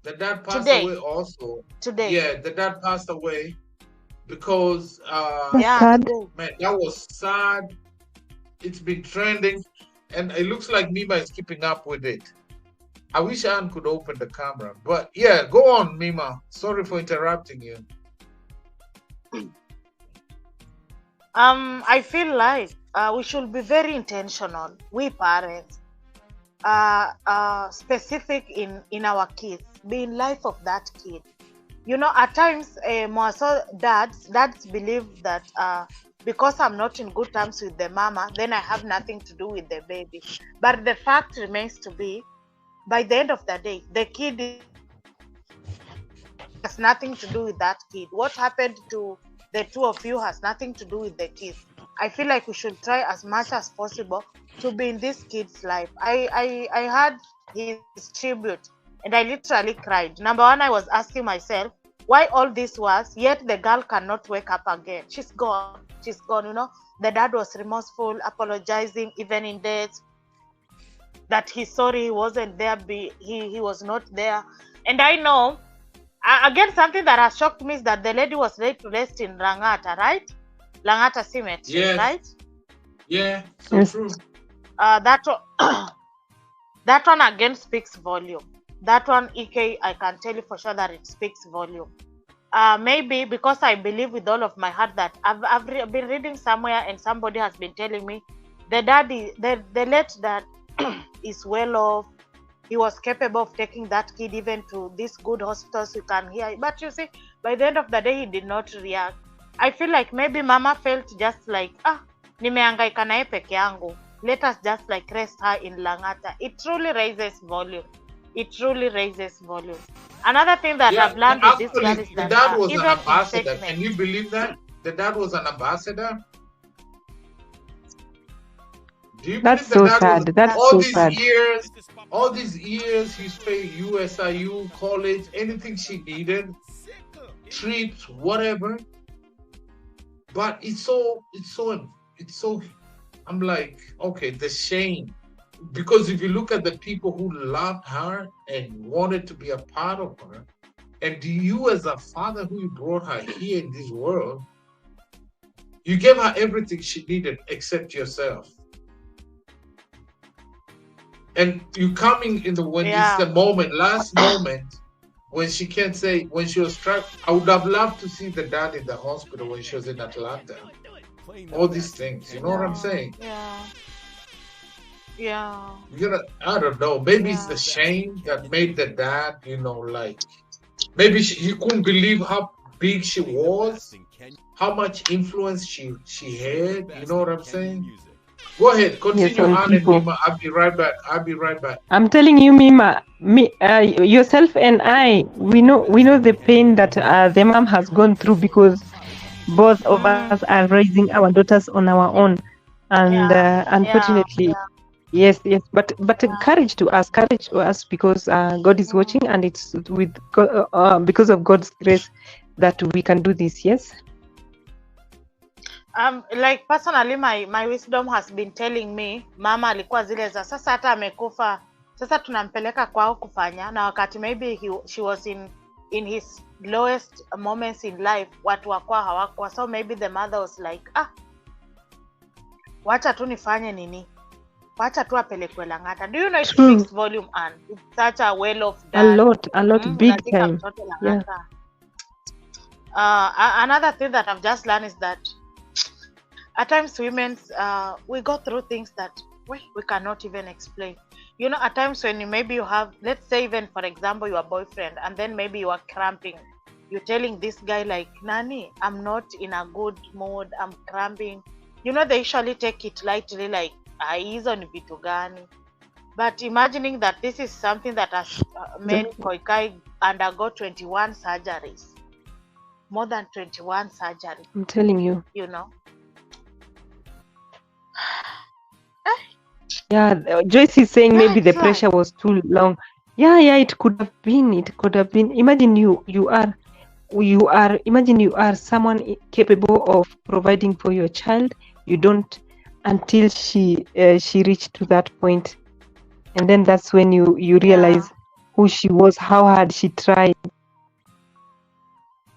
The dad passed away also. Today. Yeah, the dad passed away because sad. Man, that was sad. It's been trending, and it looks like Mima is keeping up with it. I wish Anne could open the camera, but yeah, go on, Mima. Sorry for interrupting you. I feel like we should be very intentional, we parents. specific in our kids, be in life of that kid. You know, at times, more so dads believe that because I'm not in good terms with the mama, then I have nothing to do with the baby. But the fact remains to be, by the end of the day, the kid has nothing to do with that kid. What happened to the two of you has nothing to do with the kids. I feel like we should try as much as possible to be in this kid's life. I heard his tribute and I literally cried. Number one, I was asking myself why all this was, yet the girl cannot wake up again. She's gone. She's gone, you know. The dad was remorseful, apologizing, even in death, that he's sorry he wasn't there, he was not there. And I know, again, something that has shocked me is that the lady was laid to rest in Langata, right? Langata Cemetery, Yes. right? Yeah, so true. That one again speaks volume. That one, EK, I can tell you for sure that it speaks volume. Maybe because I believe with all of my heart that I've been reading somewhere and somebody has been telling me the daddy, the late dad is well off. He was capable of taking that kid even to these good hospitals you can hear. But you see, by the end of the day, he did not react. I feel like maybe mama felt just like, nimehangaika naye peke yangu. Let us just like rest her in Langata. It truly raises volume. It truly raises volume. Another thing that I've learned with this girl is the that dad was an even in ambassador. segments, Can you believe that? The dad was an ambassador? Do you That's believe so the dad was sad. That's all so these sad. years? All these years he's paid USIU, college, anything she needed, trips, whatever. But it's so I'm like, okay, the shame. Because if you look at the people who loved her and wanted to be a part of her, and you as a father who brought her here in this world, you gave her everything she needed except yourself. And you coming in when it's the last moment, when she can't say, when she was struck. I would have loved to see the dad in the hospital when she was in Atlanta. All these things, you know what I'm saying? Yeah. I don't know. Maybe it's the shame that made the dad, like maybe he couldn't believe how big she was, how much influence she had. You know what I'm saying? Go ahead, continue on, and Mima. I'll be right back. I'm telling you, Mima, yourself and I, we know the pain that the mom has gone through, because both of us are raising our daughters on our own, and unfortunately, yes, but courage to us, because God is watching, and it's with because of God's grace that we can do this. Yes. Like personally, my wisdom has been telling me, mama alikuwa zile za sasa hata amekufa, sasa tunampeleka kwao kufanya, na wakati maybe she was in his lowest moments in life, watu wakwa hawakwa, so maybe the mother was like, wacha tu nifanye nini, wacha tu apelekwe Langata. Do you know it speaks volume, and it's such a well-off dad. A lot, big time. Yeah. Another thing that I've just learned is that at times women, we go through things that we cannot even explain. You know, at times when maybe you have, let's say even for example, your boyfriend, and then maybe you are cramping. You're telling this guy like, Nani, I'm not in a good mood, I'm cramping. You know, they usually take it lightly, like, he's on vitu gani. But imagining that this is something that has made Koikai undergo 21 surgeries. More than 21 surgeries. I'm telling you. You know. Yeah, Joyce is saying maybe the pressure was too long. Yeah, it could have been. Imagine you are someone capable of providing for your child. You don't until she reached to that point, and then that's when you realize who she was, how hard she tried.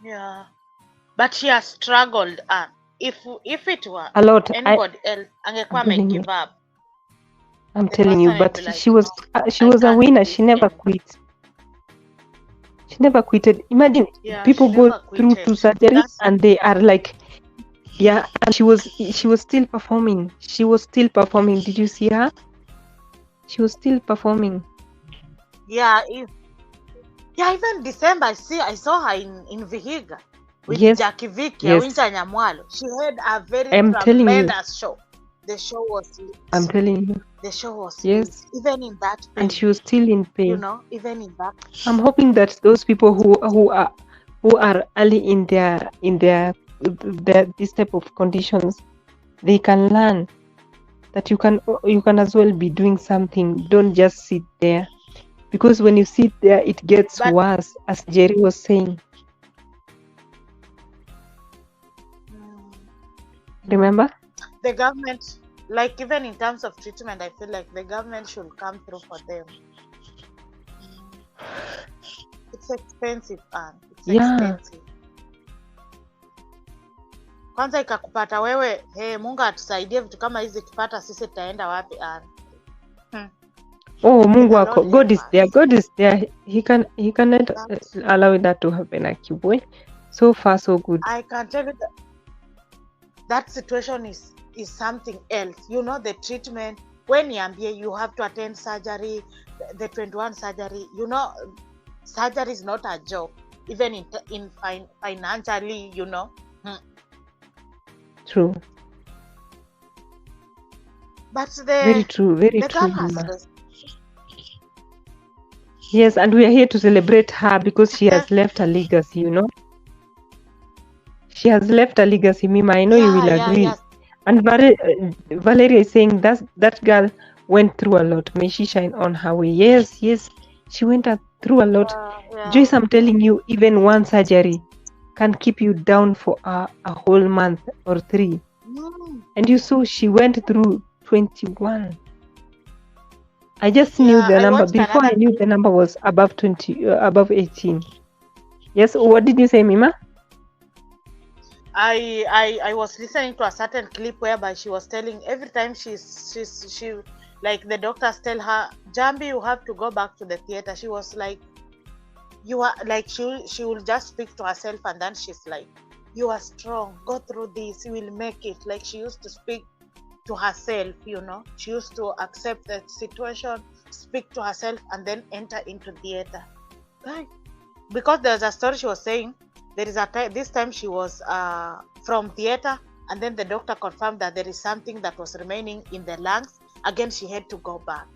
Yeah, but she has struggled. If it were a lot, anybody else, angekuwa may give up. I'm telling you, but she was a winner. She never quit. She never quitted. Imagine people go through 2 surgeries and they are like, and she was still performing. Did you see her? She was still performing. Yeah, even December, I saw her in Vihiga with Yes, Jackie Vicky, yes. Winter Nyamwalo. She had a very I'm telling you. tremendous show. The show was lit. I'm telling you. The show was Yes. lit. Even in that And pain, she was still in pain. you know, even in that. I'm hoping that those people who are early in their this type of conditions, they can learn that you can as well be doing something. Don't just sit there, because when you sit there, it gets But worse, as Jerry was saying. Remember? the government, like even in terms of treatment, I feel like the government should come through for them. It's expensive, Anne. It's Yeah. expensive. Kwanza ikakupata wewe, Mungu atusaidie vitu kama hizi kipata sisi tutaenda wapi, Anne? Oh, Mungu The wako. Lord God help is there. us. God is there. He cannot That's- allow that to happen, Akibwe. So far, so good. I can tell you that situation is something else. You know, the treatment, when you have to attend surgery, the 21 surgery, you know, surgery is not a joke, even in financially, you know. True. But Very true. Very the true, girl has Mama. rest. Yes, and we are here to celebrate her because she has left a legacy, you know. She has left a legacy, Mima. I know you will agree. Yes. And Valeria is saying that girl went through a lot. May she shine on her way. Yes, she went through a lot. Yeah. Joyce, I'm telling you, even one surgery can keep you down for a whole month or 3. And you saw she went through 21. I just knew the I number. watched Before I another knew the number was above 20, above 18. Yes, what did you say, Mima? I was listening to a certain clip whereby she was telling every time she like the doctors tell her, Jambi, you have to go back to the theater. She was like, you are like, she will just speak to herself, and then she's like, you are strong, go through this, you will make it. Like she used to speak to herself, you know. She used to accept the situation, speak to herself, and then enter into theater. Right? Because there's a story she was saying. There is this time she was from theater, and then the doctor confirmed that there is something that was remaining in the lungs. Again, she had to go back.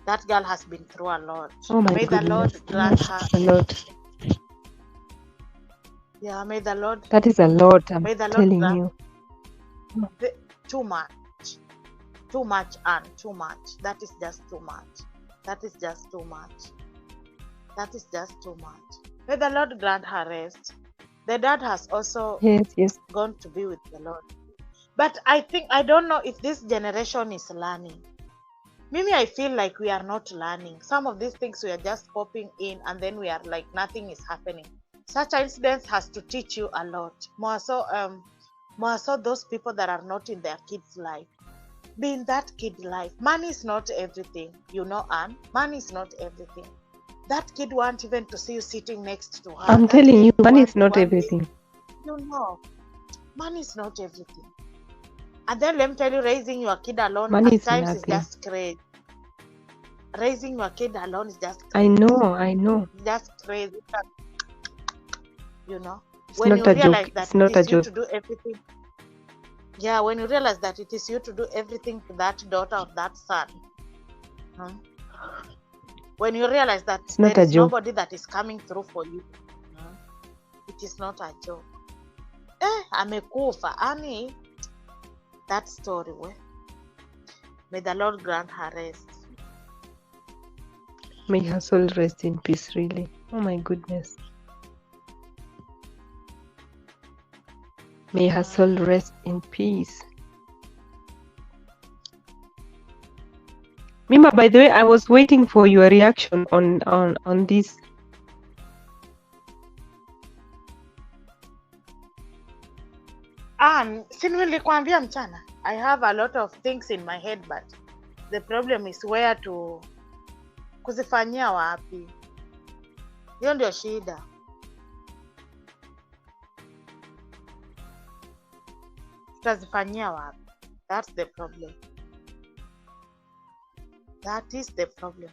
That girl has been through a lot. Oh my May goodness. the Lord grant her a lot. Yeah, may the Lord. That is a lot, I'm May the Lord telling grant you. too much, and too much. That is just too much. That is just too much. That is just too much. May the Lord grant her rest. The dad has also Yes. gone to be with the Lord. But I don't know if this generation is learning. Maybe I feel like we are not learning. Some of these things we are just popping in, and then we are like nothing is happening. Such incidents has to teach you a lot. More so those people that are not in their kids' life. Be in that kid life. Money is not everything, you know, Anne. Money is not everything. That kid wants even to see you sitting next to her. I'm That telling you, kid money is wants not one everything. day- You know, money is not everything. And then let me tell you, raising your kid alone Money at is times is nothing. just crazy. Raising your kid alone is just crazy. I know. It's just crazy. You know, It's when not you a realize joke. that It's not it a is you joke. to do everything. Yeah, when you realize that it is you to do everything to that daughter or that son. When you realize that It's not there a is joke. nobody that is coming through for you. It is not a joke. Amekufa. Ani, that story. May the Lord grant her rest. May her soul rest in peace, really. Oh my goodness. May her soul rest in peace. Mima, by the way, I was waiting for your reaction on this. Si nilikwambia mchana. I have a lot of things in my head, but the problem is where to kuzifanyia wapi. Hiyo ndio shida. Tutazifanyia wapi? That's the problem. That is the problem.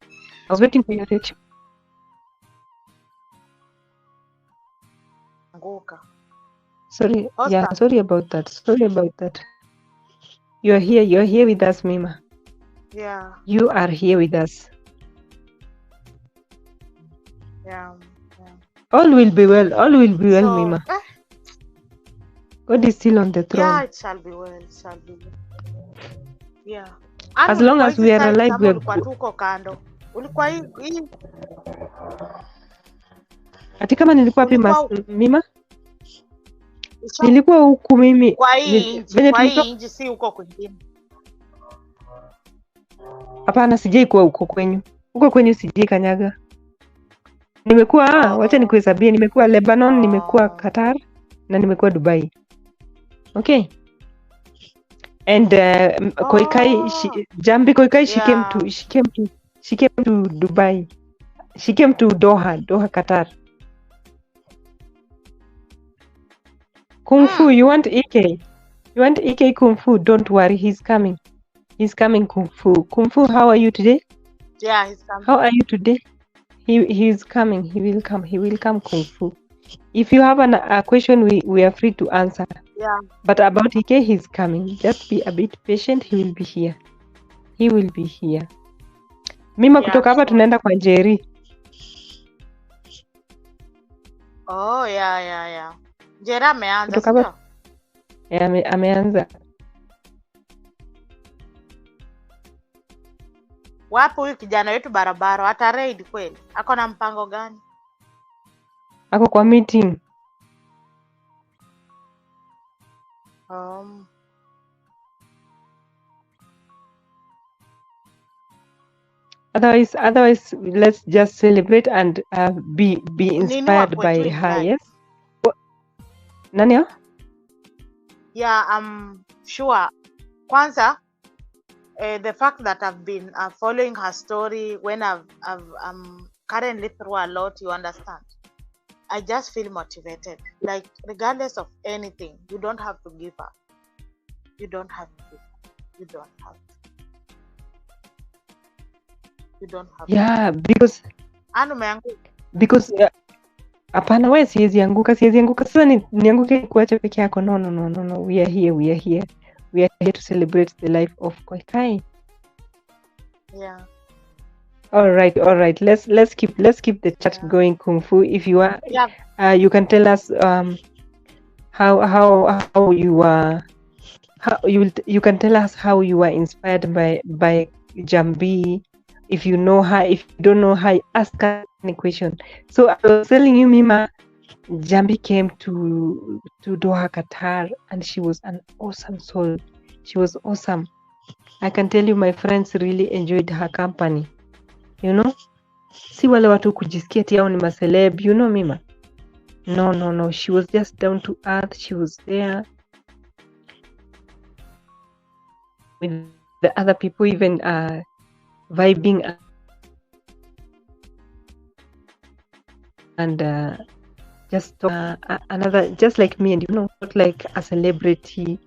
I was waiting for your reaction. Anguka. Sorry, yeah, Oscar. sorry about that. Sorry about that. You're here with us, Mima. Yeah. You are here with us. Yeah. All will be well. All will be well, Mima. Eh, God is still on the throne. yeah, it shall be well. It shall be well. Yeah. As long as we are alive, we are ulikuwa tuko kando. Ulikuwa hii. Ati kama nilikuwa Ulikuwa Mima? Nilikuwa huku mimi. Kwa hii inji si huko kwingine. Hapana, sijai kuwa huko kwenyu. Huko kwenyu sijai kanyaga. Nimekuwa wacha nikuhesabie, nimekuwa Lebanon, nimekuwa Qatar na nimekuwa Dubai. Okay. And Koikai, Jambi Koikai, she came to Dubai. She came to Doha, Qatar. Kung Fu, you want EK? You want EK Kung Fu? Don't worry, he's coming. He's coming, Kung Fu. Kung Fu, how are you today? Yeah, he's coming. How are you today? He's coming. He will come. He will come, Kung Fu. If you have a question, we are free to answer. Yeah. But about EK, he's coming. Just be a bit patient. He will be here. He will be here. Mima, kutoka hapa tunaenda kwa Njeri. Oh, yeah. Njeri ameanza, sio? Yeah, ameanza. Wapo huyu kijana wetu barabara, hata raid kweli? Ako na mpango gani? Ako kwa meeting. Otherwise, let's just celebrate and be inspired by her. Yes. Nani? Yeah, I'm sure. Kwanza, the fact that I've been following her story when I'm currently through a lot, you understand. I just feel motivated. Like, regardless of anything, you don't have to give up. You don't have to give up. You don't have to. You don't have to. Yeah, because hapana, wewe siwezi anguka sasa nianguke kuacha peke yako. No, we are here. We are here to celebrate the life of Koikai. Yeah. All right. Let's keep the chat going, Kung Fu. If you are, you can tell us how you are. You can tell us how you are inspired by Jambi. If you know her, if you don't know her, ask her any question. So I was telling you, Mima, Jambi came to Doha, Qatar, and she was an awesome soul. She was awesome. I can tell you, my friends really enjoyed her company. You know, si wale watu kujisikia ati hao ni maceleb, you know, Mima. No. She was just down to earth. She was there with the other people, even vibing and just another, just like me, and you know, not like a celebrity,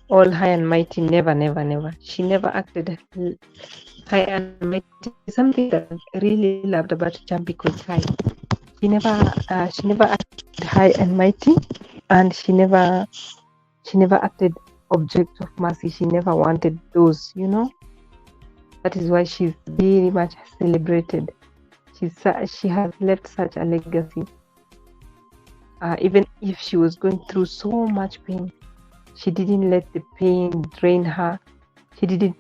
all high and mighty. Never. She never acted high and mighty. Something that I really loved about Jambi Kai. She never acted high and mighty, and she never acted object of mercy. She never wanted those, you know. That is why she's very much celebrated. She has left such a legacy. Even if she was going through so much pain, she didn't let the pain drain her. She didn't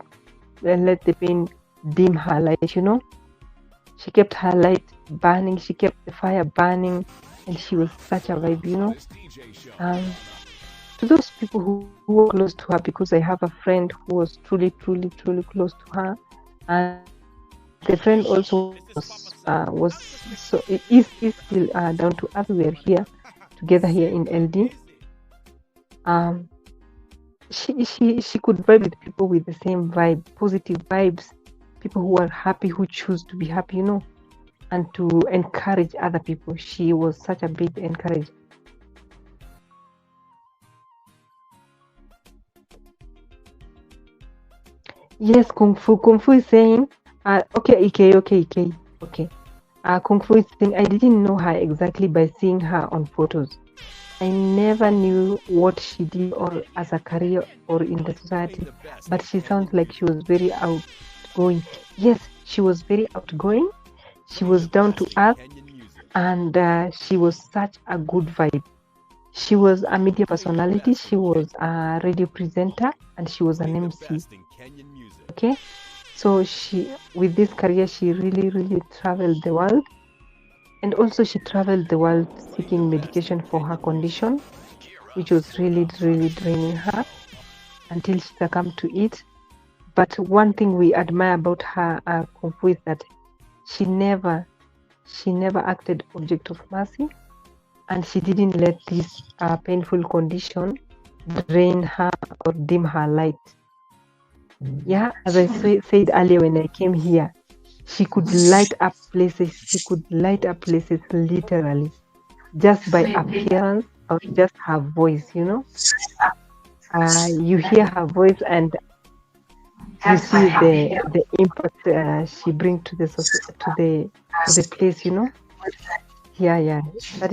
let the pain dim her light, you know. She kept her light burning. She kept the fire burning, and she was such a vibe, you know. To those people who were close to her, because I have a friend who was truly close to her, and the friend also was so is still down to earth. We are here together here in LD. She could vibe with people with the same vibe, positive vibes, people who are happy, who choose to be happy, you know, and to encourage other people. She was such a big encourager. Yes, Kung Fu. Kung Fu is saying, okay, okay. Kung Fu is saying, I didn't know her exactly by seeing her on photos. I never knew what she did or as a career or in the society, but she sounds like she was very outgoing. Yes, she was very outgoing. She was down to earth, and she was such a good vibe. She was a media personality, she was a radio presenter, and she was an MC. Okay, so she, with this career, she really traveled the world, and also she traveled the world seeking medication for her condition, which was really draining her until she succumbed to it. But one thing we admire about her, Kung Fu, is that she never acted object of mercy, and she didn't let this painful condition drain her or dim her light. Yeah, as I said earlier when I came here, she could light up places. She could light up places literally, just by appearance or just her voice. You know, you hear her voice and you see the impact she brings to the to the place. You know, yeah. That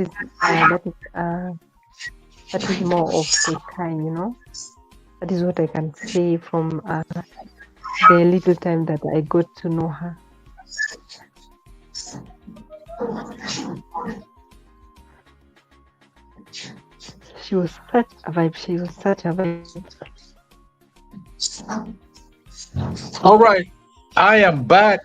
is more of Koikai. You know, that is what I can say from the little time that I got to know her. She was such a vibe. All right, I am back.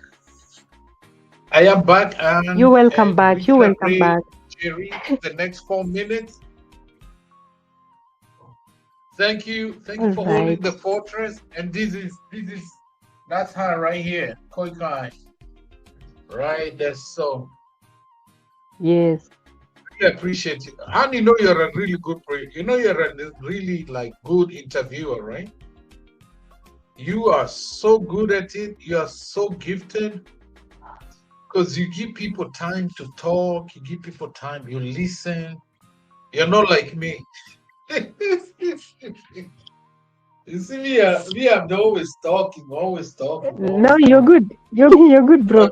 And You're welcome back. Jerry, the next 4 minutes. Thank you for holding the fortress. And that's her right here, Koikai. Right, that's so. Yes. I appreciate it. And you know you're a really good you're a really good interviewer, right? You are so good at it. You are so gifted because you give people time to talk. You give people time. You listen. You're not like me. You see me, I'm always talking. No, you're good. You're good, bro.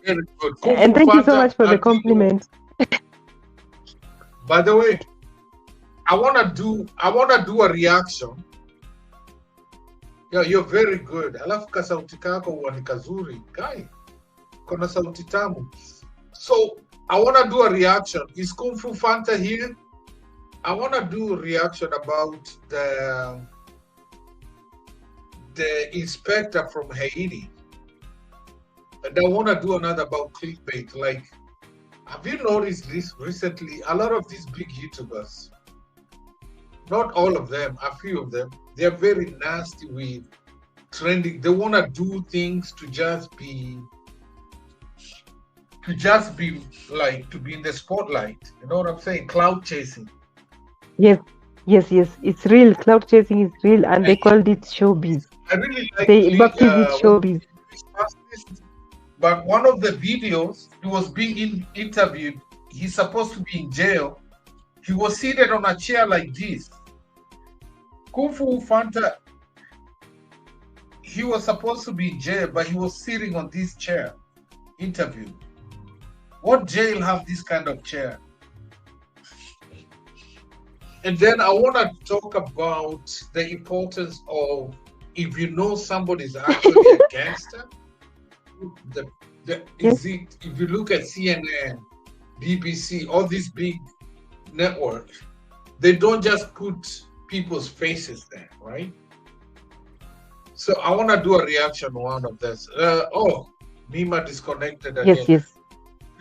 Very good. And thank you so much for the compliment. By the way, I wanna do a reaction. Yeah, you're very good. Alafu ka sauti kako huwa ni kazuri. Kai, kona sauti tamu. So, I wanna do a reaction. Is Kung Fu Fanta here? I wanna do a reaction about the inspector from Haiti. And I wanna do another about clickbait. Like, have you noticed this recently? A lot of these big YouTubers, not all of them, a few of them, they're very nasty with trending. They want to do things to just be like, to be in the spotlight. You know what I'm saying? Cloud chasing. Yes. It's real. Cloud chasing is real, and they called it showbiz. I really like they baptized it showbiz. But one of the videos, he was being interviewed. He's supposed to be in jail. He was seated on a chair like this. Kung Fu Fanta, he was supposed to be in jail, but he was sitting on this chair, interviewed. What jail have this kind of chair? And then I want to talk about the importance of, if you know somebody's actually a gangster, if you look at CNN, BBC, all these big networks, they don't just put people's faces there, right? So I want to do a reaction on one of this. Nima disconnected again. Yes.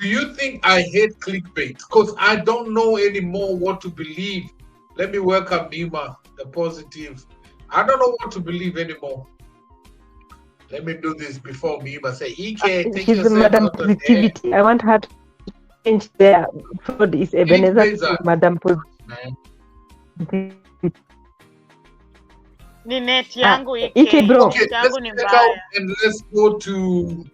Do you think I hate clickbait? Because I don't know anymore what to believe. Let me welcome Nima, the positive. I don't know what to believe anymore. Let me do this before Nima say, Ike, take she's yourself Madam out of Positivity. there. I want her to change there. Fraud is Ebenezer to Madam Positivity. Ni net yangu Ike bro. Okay, let's check out and let's go to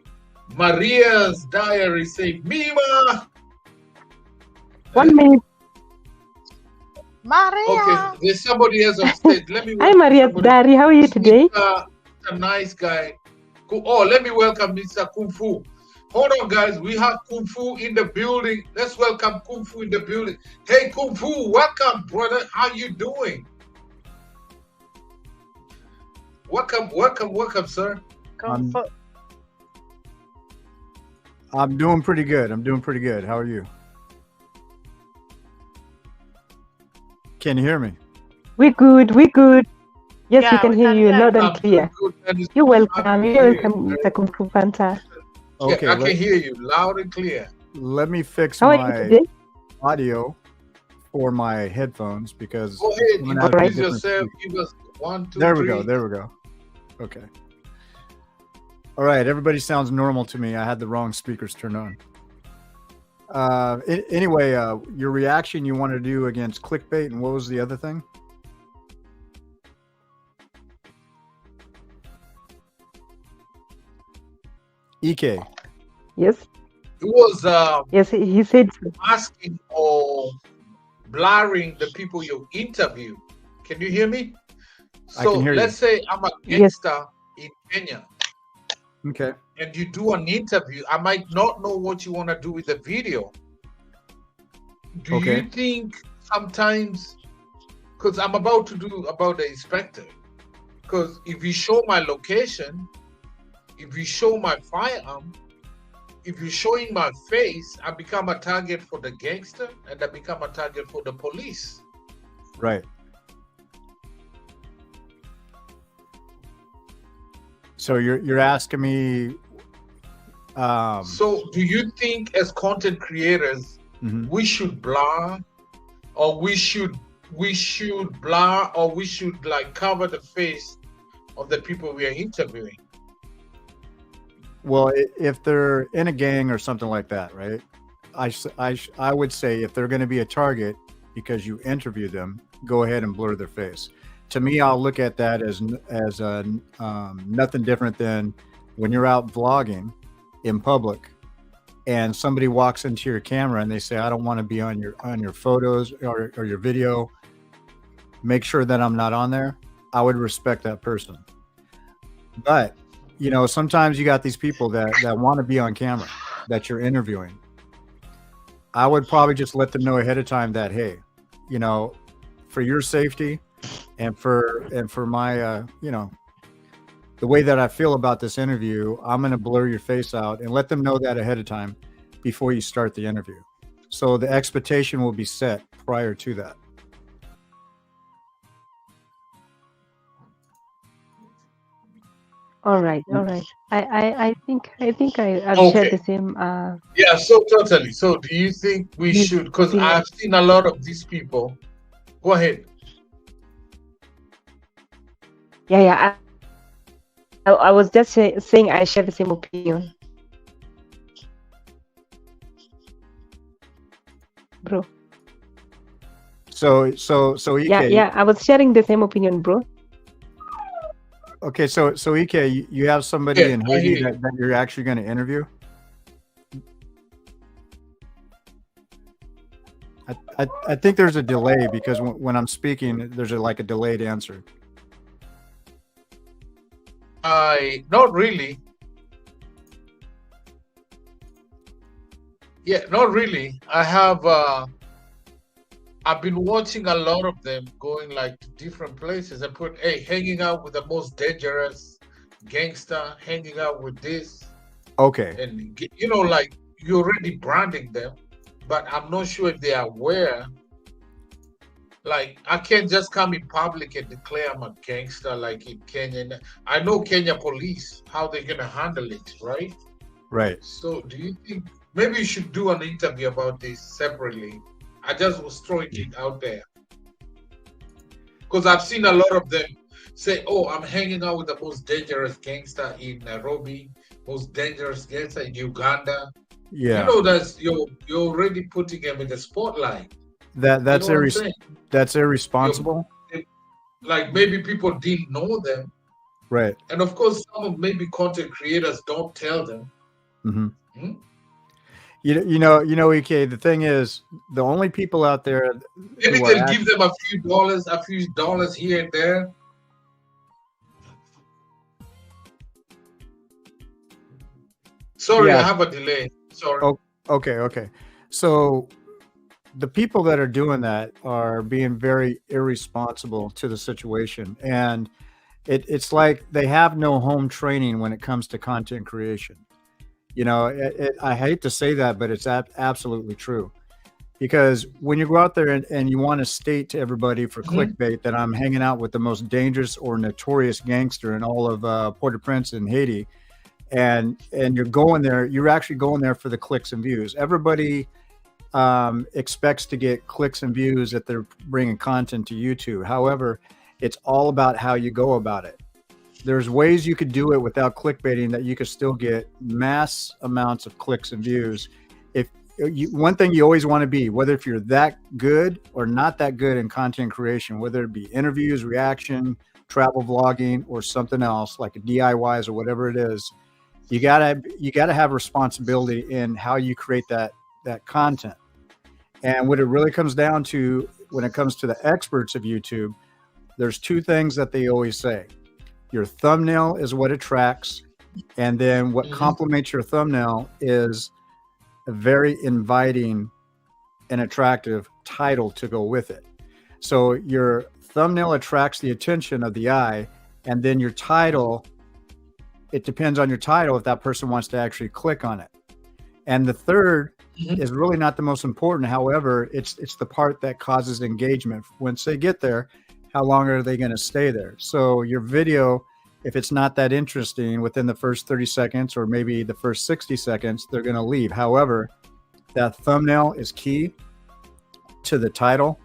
Maria's diary. Say, Mima. 1 minute. Maria. Okay, there's somebody else on stage. Let me. Hi, Maria's diary. How are you today? Mr. Nice Guy. Oh, let me welcome Mr. Kung Fu. Hold on, guys. We have Kung Fu in the building. Let's welcome Kung Fu in the building. Hey, Kung Fu, welcome, brother. How you doing? Welcome, sir. I'm doing pretty good. How are you? Can you hear me? We good. Yes, Yeah, we can we hear can you hear loud you. and clear. You're welcome. Mr. Kung Fu Panther. Okay, Yeah, I can hear you loud and clear. let me fix How are you my today? audio for my headphones because Go ahead, it's coming out of introduce different yourself. speakers. Give us 1, 2, There 3. we go. Okay. All right, everybody sounds normal to me. I had the wrong speakers turned on. Anyway, your reaction you want to do against clickbait, and what was the other thing? EK. Yes. It was Yes, he said so. asking or blurring the people you interview. Can you hear me? I So can hear you. let's say I'm a Yes. gangster in Kenya, Okay. and you do an interview. I might not know what you want to do with the video. Do Okay. you think sometimes, because I'm about to do about the inspector, because if you show my location, if you show my firearm, if you're showing my face, I become a target for the gangster and I become a target for the police. Right. So you're asking me. So do you think as content creators, Mhm. we should blur, or we should blur, or we should like cover the face of the people we are interviewing? Well, if they're in a gang or something like that, right? I would say if they're going to be a target because you interview them, go ahead and blur their face. To me, I'll look at that as nothing different than when you're out vlogging in public and somebody walks into your camera and they say, I don't want to be on your photos or your video. Make sure that I'm not on there. I would respect that person. But you know, sometimes you got these people that want to be on camera that you're interviewing. I would probably just let them know ahead of time that, hey, you know, for your safety and for my, you know, the way that I feel about this interview, I'm going to blur your face out and let them know that ahead of time before you start the interview. So the expectation will be set prior to that. All right. I think I've Okay. shared the same Yeah, so totally. So do you think we view- should, because opinion. I've seen a lot of these people. Go ahead. Yeah. I was just saying I share the same opinion, bro. So EK, Yeah. I was sharing the same opinion, bro. okay, so EK, you have somebody Yeah, in I hear Haiti you. that you're actually going to interview? I think there's a delay because when I'm speaking, there's like a delayed answer. Not really. Yeah, not really. I've been watching a lot of them going like to different places and put, hey, hanging out with the most dangerous gangster, hanging out with this, Okay. and you know, like you're already branding them, but I'm not sure if they are aware. Like I can't just come in public and declare I'm a gangster like in Kenya. I know Kenya police, how they're gonna handle it, right? Right. So do you think maybe you should do an interview about this separately? I just was throwing it out there. Because I've seen a lot of them say, oh, I'm hanging out with the most dangerous gangster in Nairobi, most dangerous gangster in Uganda. Yeah. You know, you're already putting them in the spotlight. That's You know what I'm saying? that's irresponsible. Like maybe people didn't know them. Right. And of course, some of maybe content creators don't tell them. Mm-hmm. Hmm? You know, EK, the thing is, the only people out there Maybe who they'll are give them a few dollars here and there. Sorry, I Yeah. have a delay. Sorry. Oh, okay. So the people that are doing that are being very irresponsible to the situation, and it's like they have no home training when it comes to content creation. I hate to say that, but it's absolutely true. Because when you go out there and you want to state to everybody for clickbait that I'm hanging out with the most dangerous or notorious gangster in all of Port-au-Prince in Haiti, and you're going there, you're actually going there for the clicks and views. Everybody expects to get clicks and views if they're bringing content to YouTube. However, it's all about how you go about it. There's ways you could do it without clickbaiting that you could still get mass amounts of clicks and views. One thing you always want to be, whether if you're that good or not that good in content creation, whether it be interviews, reaction, travel vlogging, or something else like a DIYs or whatever it is, you gotta have responsibility in how you create that content. And what it really comes down to when it comes to the experts of YouTube, there's two things that they always say. Your thumbnail is what attracts, and then what complements your thumbnail is a very inviting and attractive title to go with it. So your thumbnail attracts the attention of the eye, and then your title, it depends on your title if that person wants to actually click on it. And the third is really not the most important. However, it's the part that causes engagement. Once they get there, how long are they going to stay there? So your video, if it's not that interesting within the first 30 seconds or maybe the first 60 seconds, they're going to leave. However, that thumbnail is key to the title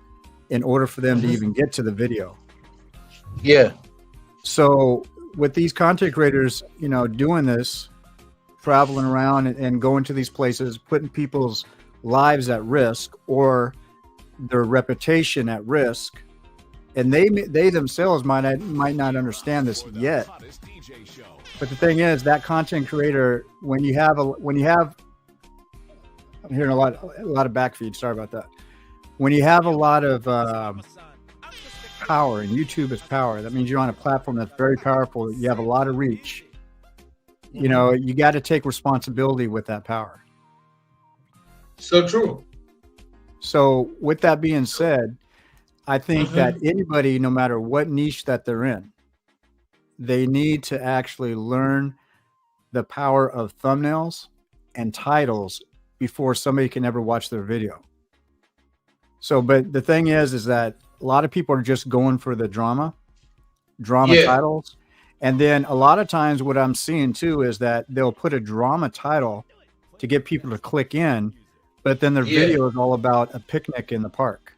in order for them to even get to the video. Yeah. So with these content creators, doing this, traveling around and going to these places, putting people's lives at risk or their reputation at risk, and they themselves might not understand this yet. But the thing is, that content creator, when you have I'm hearing a lot of backfeed. Sorry about that. When you have a lot of power, and YouTube is power, that means you're on a platform that's very powerful. You have a lot of reach. You got to take responsibility with that power. So true. So with that being said, I think that anybody, no matter what niche that they're in, they need to actually learn the power of thumbnails and titles before somebody can ever watch their video. So, but the thing is that a lot of people are just going for the drama titles. And then a lot of times what I'm seeing too is that they'll put a drama title to get people to click in, but then their video is all about a picnic in the park.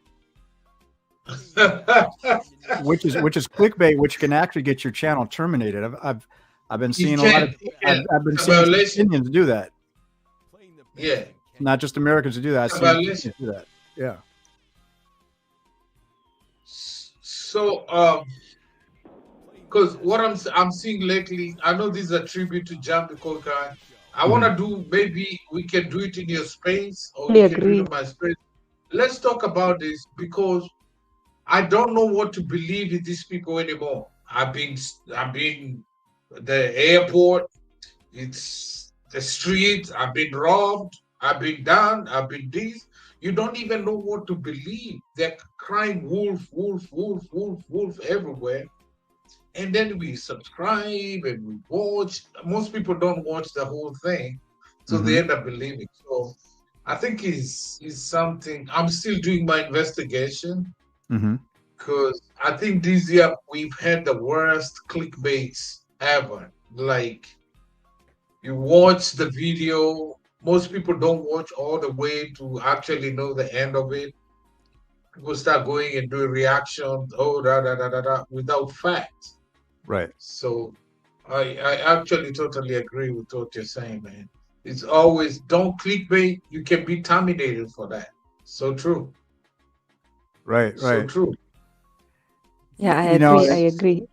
which is clickbait, which can actually get your channel terminated. I've been seeing I've been seeing Indians do that. Yeah. Not just Americans to do that. I've seen do that. Yeah. So because what I'm seeing lately, I know this is a tribute to Jambi Kai. I want to do, maybe we can do it in your space or you can do it in my space. Let's talk about this because I don't know what to believe in these people anymore. I've been the airport, it's the streets, I've been robbed, I've been done, I've been this. You don't even know what to believe. They're crying wolf, wolf, wolf, wolf, wolf everywhere. And then we subscribe and we watch. Most people don't watch the whole thing, so they end up believing. So I think is something. I'm still doing my investigation because I think this year we've had the worst clickbaits ever. Like you watch the video, most people don't watch all the way to actually know the end of it. People start going and doing reactions, without facts. Right. So I actually totally agree with what you're saying, man. It's always don't clickbait. You can be terminated for that. So true. Right. So true. Yeah, I agree.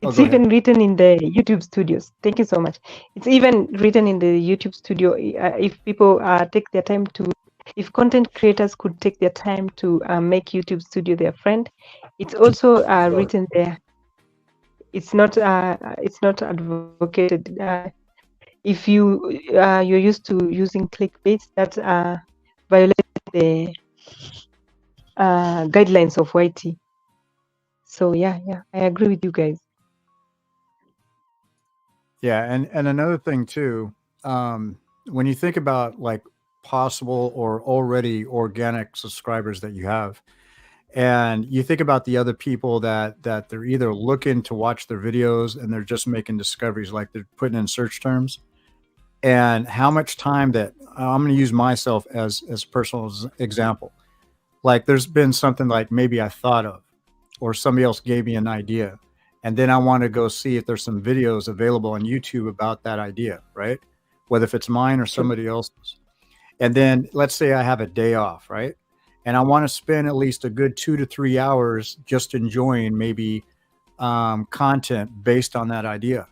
It's even written in the YouTube studios. Thank you so much. It's even written in the YouTube studio. If people take their time to, if content creators could take their time to make YouTube studio their friend, it's also written there. It's not advocated. if you're used to using clickbait, that violates the guidelines of YT. So yeah, I agree with you guys. Yeah, and another thing too, when you think about like possible or already organic subscribers that you have, and you think about the other people that they're either looking to watch their videos and they're just making discoveries, like they're putting in search terms, and how much time that I'm going to use myself as personal example. Like there's been something like maybe I thought of, or somebody else gave me an idea, and then I want to go see if there's some videos available on YouTube about that idea, right? Whether if it's mine or somebody else's. And then let's say I have a day off, right? And I want to spend at least a good 2 to 3 hours just enjoying maybe content based on that idea.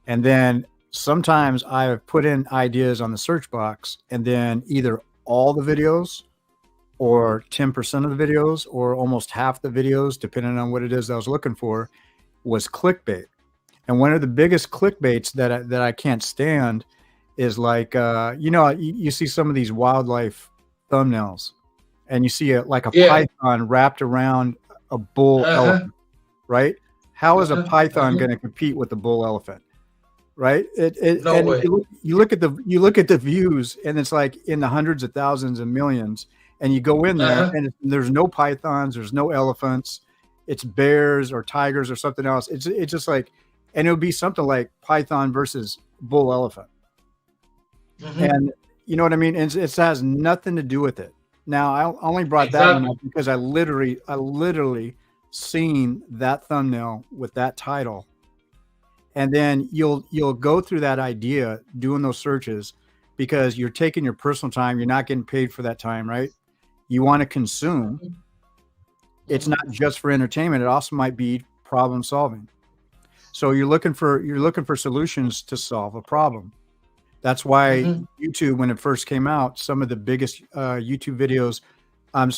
And then sometimes I have put in ideas on the search box, and then either all the videos or 10% of the videos or almost half the videos, depending on what it is I was looking for, was clickbait. And one of the biggest clickbaits that I can't stand is like, you see some of these wildlife thumbnails, and you see a python wrapped around a bull elephant, right? How is a python going to compete with the bull elephant? Right? No way. You look at the views, and it's like in the hundreds of thousands and millions. And you go in there, and there's no pythons, there's no elephants, it's bears or tigers or something else. It's just like, and it would be something like python versus bull elephant, and you know what I mean. And it has nothing to do with it. Now I only brought that one up because I literally seen that thumbnail with that title, and then you'll go through that idea doing those searches because you're taking your personal time. You're not getting paid for that time, right? You want to consume. It's not just for entertainment. It also might be problem solving. So you're looking for solutions to solve a problem. That's why YouTube, when it first came out, some of the biggest YouTube videos,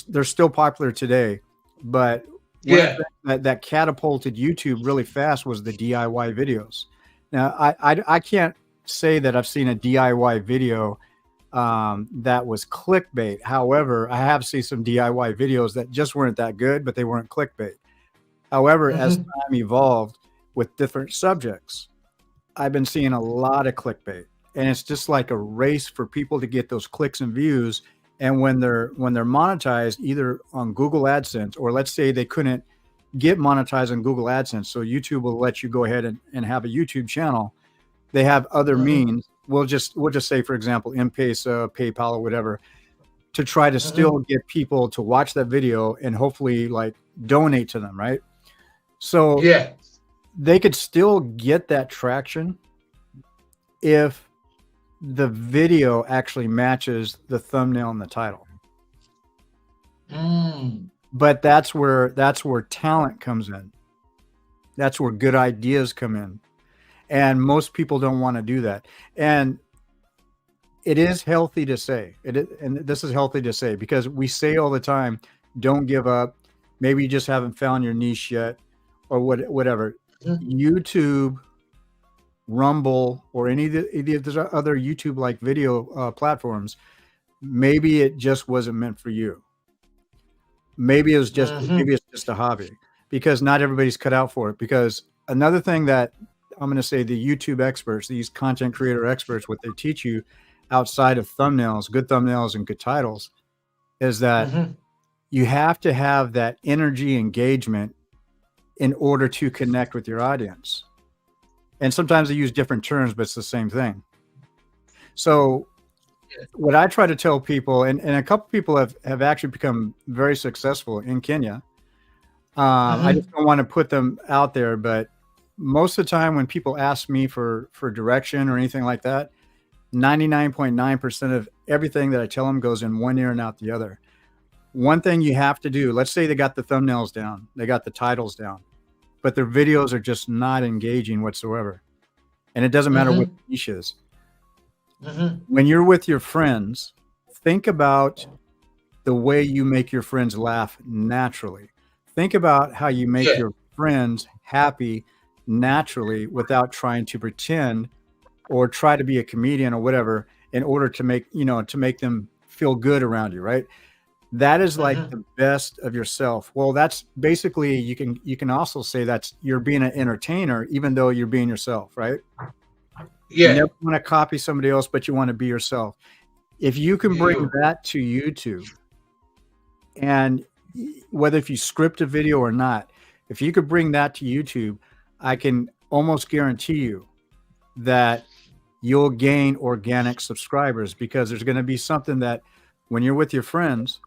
they're still popular today. But that catapulted YouTube really fast was the DIY videos. Now I can't say that I've seen a DIY video that was clickbait. However, I have seen some DIY videos that just weren't that good, but they weren't clickbait. However, as time evolved with different subjects, I've been seeing a lot of clickbait, and it's just like a race for people to get those clicks and views. And when they're monetized, either on Google AdSense, or let's say they couldn't get monetized on Google AdSense, so YouTube will let you go ahead and have a YouTube channel. They have other means. We'll just say, for example, M-Pesa, PayPal, or whatever, to try to still get people to watch that video and hopefully like donate to them, right? So they could still get that traction if the video actually matches the thumbnail and the title. But that's where talent comes in. That's where good ideas come in. And most people don't want to do that. And it is healthy to say, and this is healthy to say, because we say all the time, don't give up. Maybe you just haven't found your niche yet, or whatever. YouTube, Rumble, or any of the other YouTube-like video platforms, maybe it just wasn't meant for you. Maybe it's just a hobby, because not everybody's cut out for it. Because another thing that I'm going to say, the YouTube experts, these content creator experts, what they teach you outside of thumbnails, good thumbnails and good titles, is that you have to have that energy engagement in order to connect with your audience. And sometimes they use different terms, but it's the same thing. So what I try to tell people, and a couple people have actually become very successful in Kenya. I just don't want to put them out there, but most of the time when people ask me for direction or anything like that, 99.9% of everything that I tell them goes in one ear and out the other. One thing you have to do, let's say they got the thumbnails down, they got the titles down, but their videos are just not engaging whatsoever. And it doesn't matter what the niche is. When you're with your friends, think about the way you make your friends laugh naturally. Think about how you make your friends happy naturally without trying to pretend or try to be a comedian or whatever in order to make, to make them feel good around you, right? That is like the best of yourself. Well, that's basically, you can also say that's you're being an entertainer, even though you're being yourself, right? Yeah. You never want to copy somebody else, but you want to be yourself. If you can bring that to YouTube, and whether if you script a video or not, if you could bring that to YouTube, I can almost guarantee you that you'll gain organic subscribers, because there's going to be something that when you're with your friends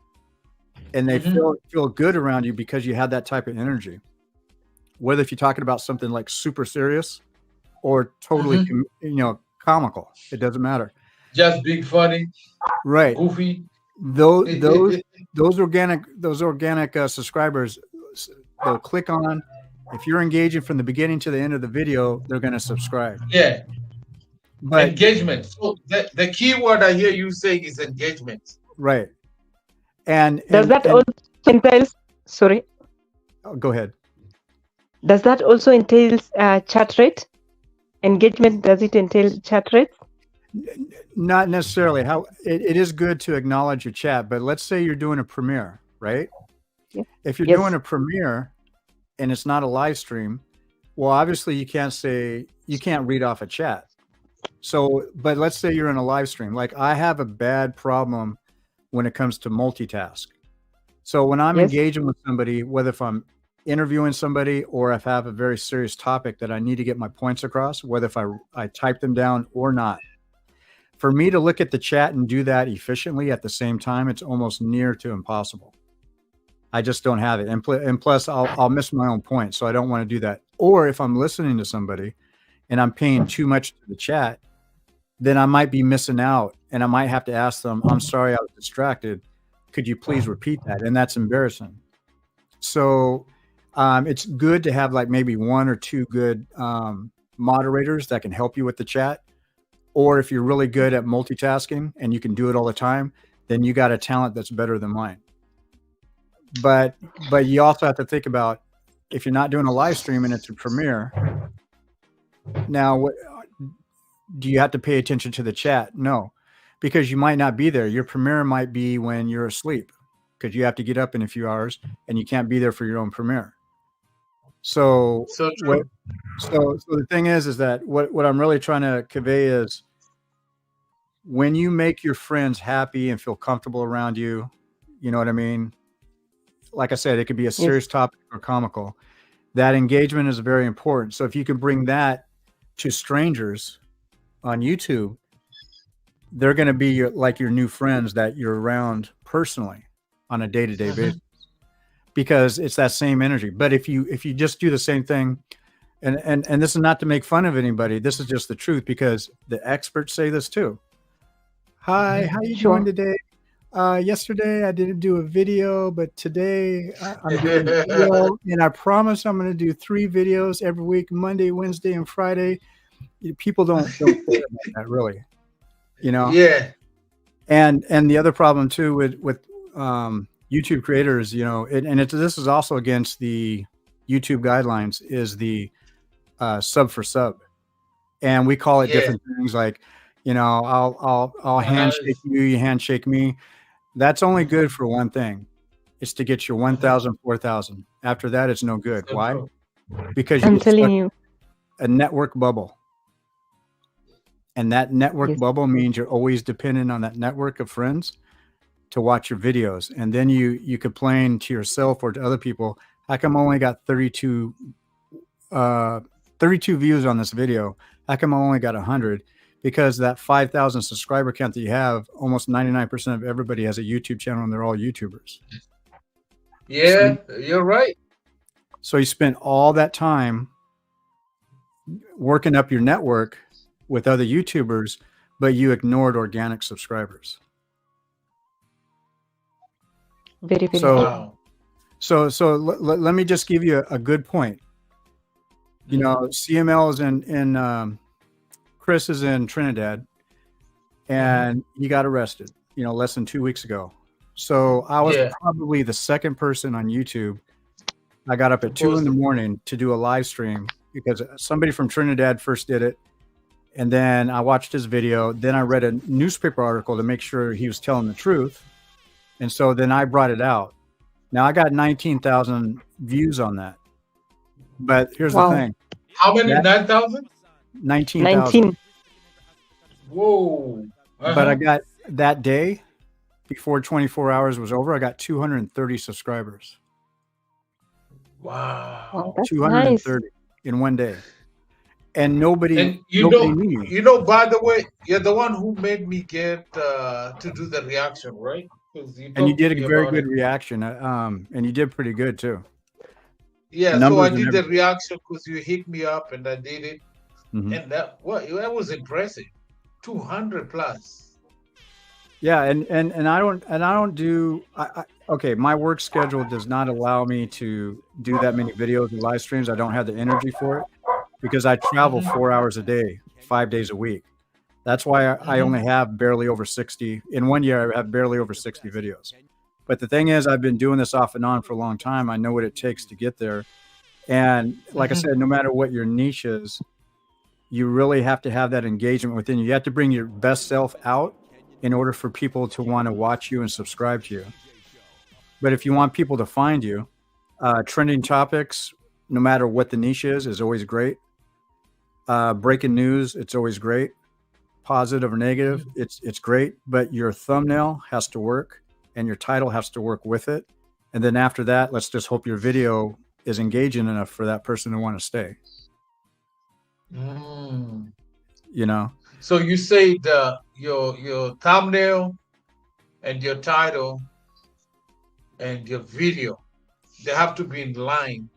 and they feel good around you because you have that type of energy, whether if you're talking about something like super serious or totally comical, it doesn't matter. Just big funny, right? Goofy. Those organic subscribers, they'll click on. If you're engaging from the beginning to the end of the video, they're going to subscribe. Yeah. But engagement. So the key word I hear you saying is engagement. Right. And does that also entail? Sorry. Oh, go ahead. Does that also entail chat rate? Engagement, does it entail chat rate? Not necessarily. How it is good to acknowledge your chat, but let's say you're doing a premiere, right? Yeah. If you're doing a premiere and it's not a live stream, well, obviously you can't read off a chat. So, but let's say you're in a live stream. Like, I have a bad problem when it comes to multitask. So when I'm engaging with somebody, whether if I'm interviewing somebody or if I have a very serious topic that I need to get my points across, whether if I type them down or not, for me to look at the chat and do that efficiently at the same time, it's almost near to impossible. I just don't have it. And plus I'll miss my own point. So I don't want to do that. Or if I'm listening to somebody and I'm paying too much to the chat, then I might be missing out and I might have to ask them, I'm sorry, I was distracted. Could you please repeat that? And that's embarrassing. So it's good to have like maybe one or two good moderators that can help you with the chat. Or if you're really good at multitasking and you can do it all the time, then you got a talent that's better than mine. But you also have to think about, if you're not doing a live stream and it's a premiere, now do you have to pay attention to the chat? No, because you might not be there. Your premiere might be when you're asleep, because you have to get up in a few hours and you can't be there for your own premiere. So the thing is that what I'm really trying to convey is, when you make your friends happy and feel comfortable around you, you know what I mean? Like I said, it could be a serious topic or comical. That engagement is very important. So if you can bring that to strangers on YouTube, they're going to be your new friends that you're around personally on a day-to-day basis, because it's that same energy. But if you just do the same thing, and this is not to make fun of anybody, this is just the truth, because the experts say this too. Hi, how you doing today? Yesterday I didn't do a video, but today I'm doing a video, and I promise I'm going to do 3 videos every week, Monday, Wednesday, and Friday. People don't care about that, really, you know? Yeah. And the other problem too with YouTube creators, you know, this is also against the YouTube guidelines, is the sub for sub, and we call it different things, like, you know, I'll handshake you, you handshake me. That's only good for one thing. It's to get your 1,000, 4,000. After that, it's no good. Why? Because I'm telling you, a network bubble. And that network bubble means you're always dependent on that network of friends to watch your videos. And then you complain to yourself or to other people, how come I only got 32 views on this video? How come I only got 100? Because that 5,000 subscriber count that you have, almost 99% of everybody has a YouTube channel, and they're all YouTubers. Yeah, you're right. So you spent all that time working up your network with other YouTubers, but you ignored organic subscribers. Very, very so let me just give you a good point. You know, CML is in Chris is in Trinidad, and he got arrested, you know, less than 2 weeks ago. So I was probably the second person on YouTube. I got up at 2 in the morning to do a live stream, because somebody from Trinidad first did it. And then I watched his video. Then I read a newspaper article to make sure he was telling the truth. And so then I brought it out. Now I got 19,000 views on that. But here's the thing. How many? 9,000? 19,000. Whoa. But I got that day, before 24 hours was over, I got 230 subscribers. Wow. That's 230 in one day. And nobody And knew. by the way, you're the one who made me get to do the reaction, right? And you did a very good reaction. And you did pretty good too. Yeah, so I did the reaction because you hit me up and I did it. Mm-hmm. And that was impressive. 200 plus. Yeah, and I don't do okay, my work schedule does not allow me to do that many videos and live streams. I don't have the energy for it because I travel 4 hours a day, 5 days a week. That's why I only have barely over 60. In 1 year, I have barely over 60 videos. But the thing is, I've been doing this off and on for a long time. I know what it takes to get there. And like I said, no matter what your niche is, you really have to have that engagement within you. You have to bring your best self out in order for people to want to watch you and subscribe to you. But if you want people to find you, trending topics, no matter what the niche is always great. Breaking news, it's always great. Positive or negative, it's great. But your thumbnail has to work and your title has to work with it. And then after that, let's just hope your video is engaging enough for that person to want to stay. You know? So you say your thumbnail and your title and your video, they have to be in line.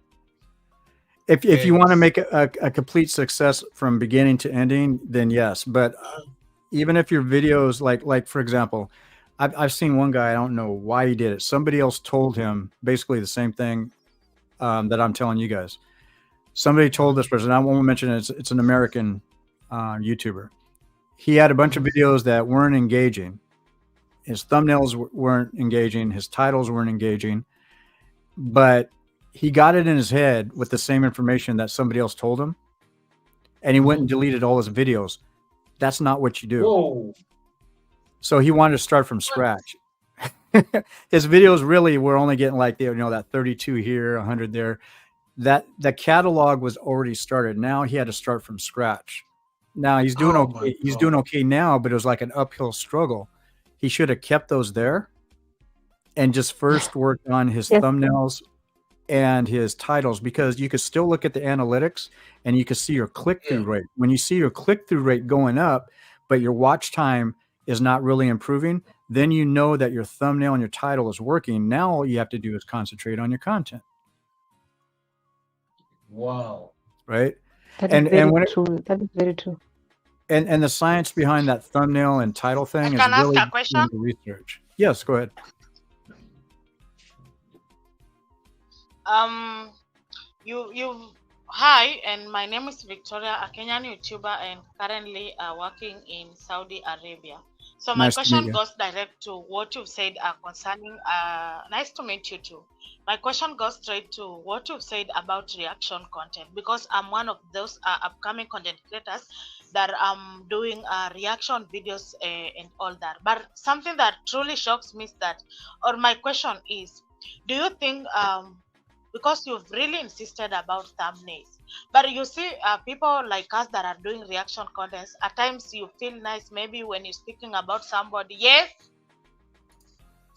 If you want to make a complete success from beginning to ending, then yes. But even if your videos, like for example, I've seen one guy, I don't know why he did it. Somebody else told him basically the same thing that I'm telling you guys. Somebody told this person, I won't mention it, it's an American YouTuber. He had a bunch of videos that weren't engaging. His thumbnails weren't engaging. His titles weren't engaging. But he got it in his head with the same information that somebody else told him. And he went and deleted all his videos. That's not what you do. Whoa. So he wanted to start from scratch. His videos really were only getting like, that 32 here, 100 there. That the catalog was already started. Now he had to start from scratch. Now he's doing okay. He's doing okay now, but it was like an uphill struggle. He should have kept those there and just first worked on his thumbnails and his titles, because you could still look at the analytics and you can see your click-through rate. When you see your click-through rate going up, but your watch time is not really improving, then you know that your thumbnail and your title is working. Now all you have to do is concentrate on your content. Wow. Right? That is very true. That is very true. And the science behind that thumbnail and title thing is really ask a question? research. Yes, go ahead. Hi, and my name is Victoria, a Kenyan YouTuber and currently working in Saudi Arabia. So my Nice to meet question you. goes direct to what you've said concerning, nice to meet you too. My question goes straight to what you've said about reaction content, because I'm one of those upcoming content creators that I'm doing reaction videos and all that. But something that truly shocks me is that, or my question is, do you think, because you've really insisted about thumbnails, but you see people like us that are doing reaction contents, at times you feel nice maybe when you're speaking about somebody. Yes,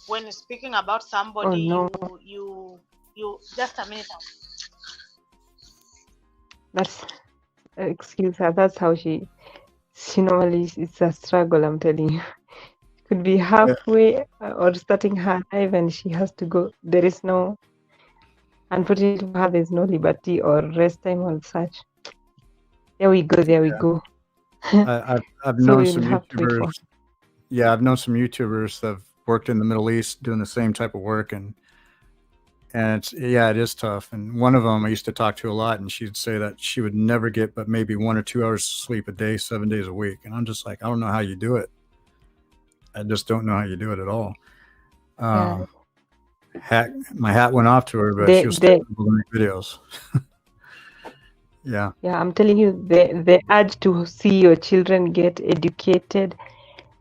when you're speaking about somebody, you just a minute. That's excuse her. That's how she normally, it's a struggle, I'm telling you. Could be halfway or starting her life and she has to go. There is no, unfortunately for her, there's no liberty or rest time or such. There we go. I've So known we'll some have to wait for. YouTubers. Yeah, I've known some YouTubers that have worked in the Middle East doing the same type of work, and it is tough. And one of them I used to talk to a lot, and she'd say that she would never get but maybe 1 or 2 hours of sleep a day, 7 days a week. And I'm just like, I don't know how you do it. I just don't know how you do it at all. My hat went off to her, but she was still doing videos. Yeah. Yeah, I'm telling you, the urge to see your children get educated.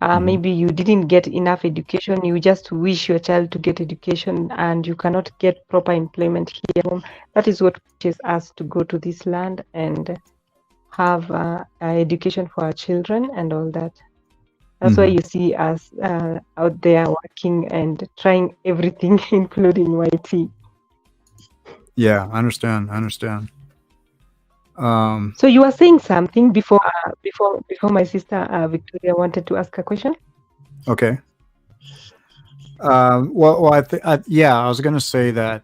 Maybe you didn't get enough education. You just wish your child to get education, and you cannot get proper employment here at home. That is what pushes us to go to this land and have education for our children and all that. That's why you see us out there working and trying everything, including YT. Yeah, I understand. So you were saying something before my sister Victoria wanted to ask a question. Okay. Well, I was going to say that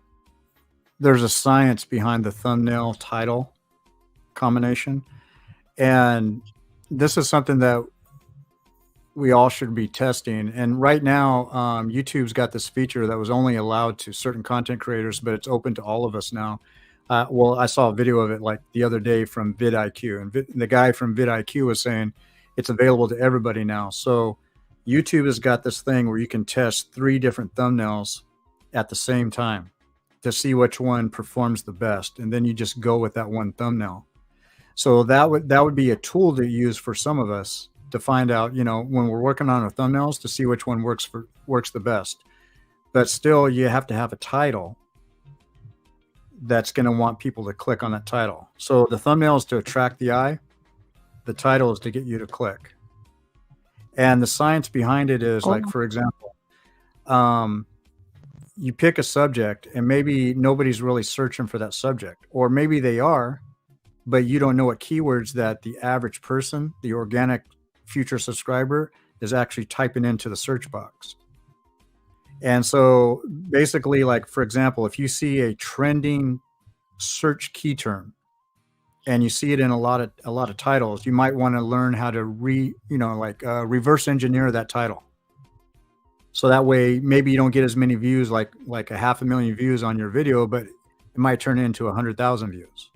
there's a science behind the thumbnail title combination, and this is something that we all should be testing. And right now, YouTube's got this feature that was only allowed to certain content creators, but it's open to all of us now. Well, I saw a video of it like the other day from vidIQ, and the guy from vidIQ was saying it's available to everybody now. So YouTube has got this thing where you can test 3 different thumbnails at the same time to see which one performs the best, and then you just go with that one thumbnail. So that would be a tool to use for some of us to find out, when we're working on our thumbnails, to see which one works the best. But still, you have to have a title that's going to want people to click on that title. So the thumbnail is to attract the eye. The title is to get you to click. And the science behind it is like, for example, you pick a subject and maybe nobody's really searching for that subject, or maybe they are, but you don't know what keywords that the average person, the organic future subscriber, is actually typing into the search box. And so basically, like, for example, if you see a trending search key term and you see it in a lot of titles, you might want to learn how to reverse engineer that title. So that way, maybe you don't get as many views, like 500,000 views on your video, but it might turn into 100,000 views,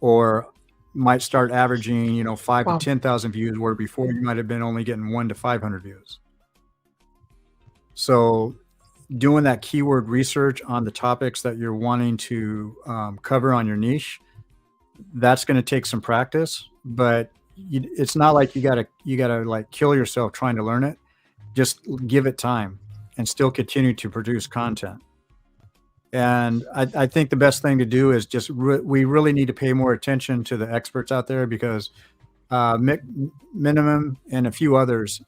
or might start averaging, 5 to 10,000 views, where before you might have been only getting 1 to 500 views. So doing that keyword research on the topics that you're wanting to cover on your niche, that's going to take some practice, but it's not like you gotta like kill yourself trying to learn it. Just give it time and still continue to produce content. And I think the best thing to do is just we really need to pay more attention to the experts out there, because Minimum and a few others,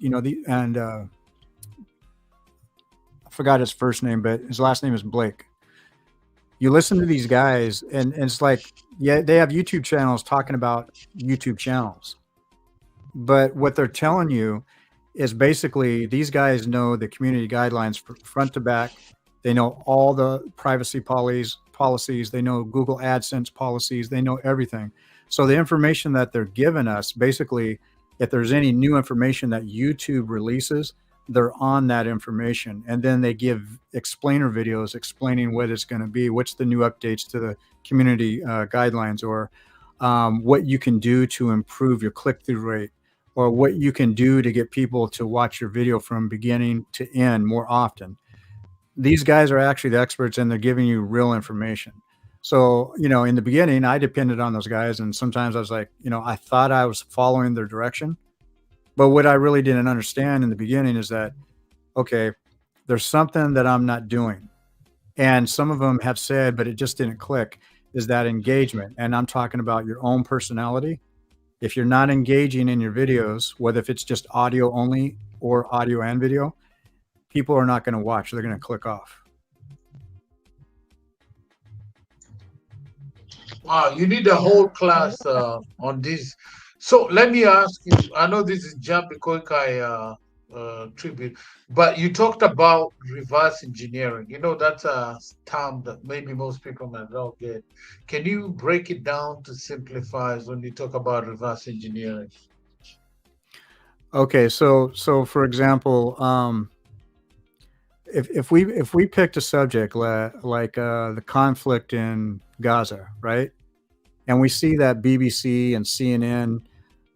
I forgot his first name, but his last name is Blake. You listen to these guys and it's like, yeah, they have YouTube channels talking about YouTube channels. But what they're telling you is basically these guys know the community guidelines front to back. They know all the privacy policies. They know Google AdSense policies. They know everything. So the information that they're giving us, basically, if there's any new information that YouTube releases, they're on that information. And then they give explainer videos explaining what it's going to be, what's the new updates to the community guidelines, or what you can do to improve your click-through rate, or what you can do to get people to watch your video from beginning to end more often. These guys are actually the experts, and they're giving you real information. So, in the beginning, I depended on those guys. And sometimes I was like, I thought I was following their direction. But what I really didn't understand in the beginning is that, okay, there's something that I'm not doing. And some of them have said, but it just didn't click, is that engagement. And I'm talking about your own personality. If you're not engaging in your videos, whether if it's just audio only or audio and video, people are not going to watch. They're going to click off. Wow, you need a whole class on this. So let me ask you, I know this is Jambi Koikai tribute, but you talked about reverse engineering. That's a term that maybe most people might not get. Can you break it down to simplify when you talk about reverse engineering? Okay, so for example, if we picked a subject like the conflict in Gaza, right? And we see that BBC and CNN,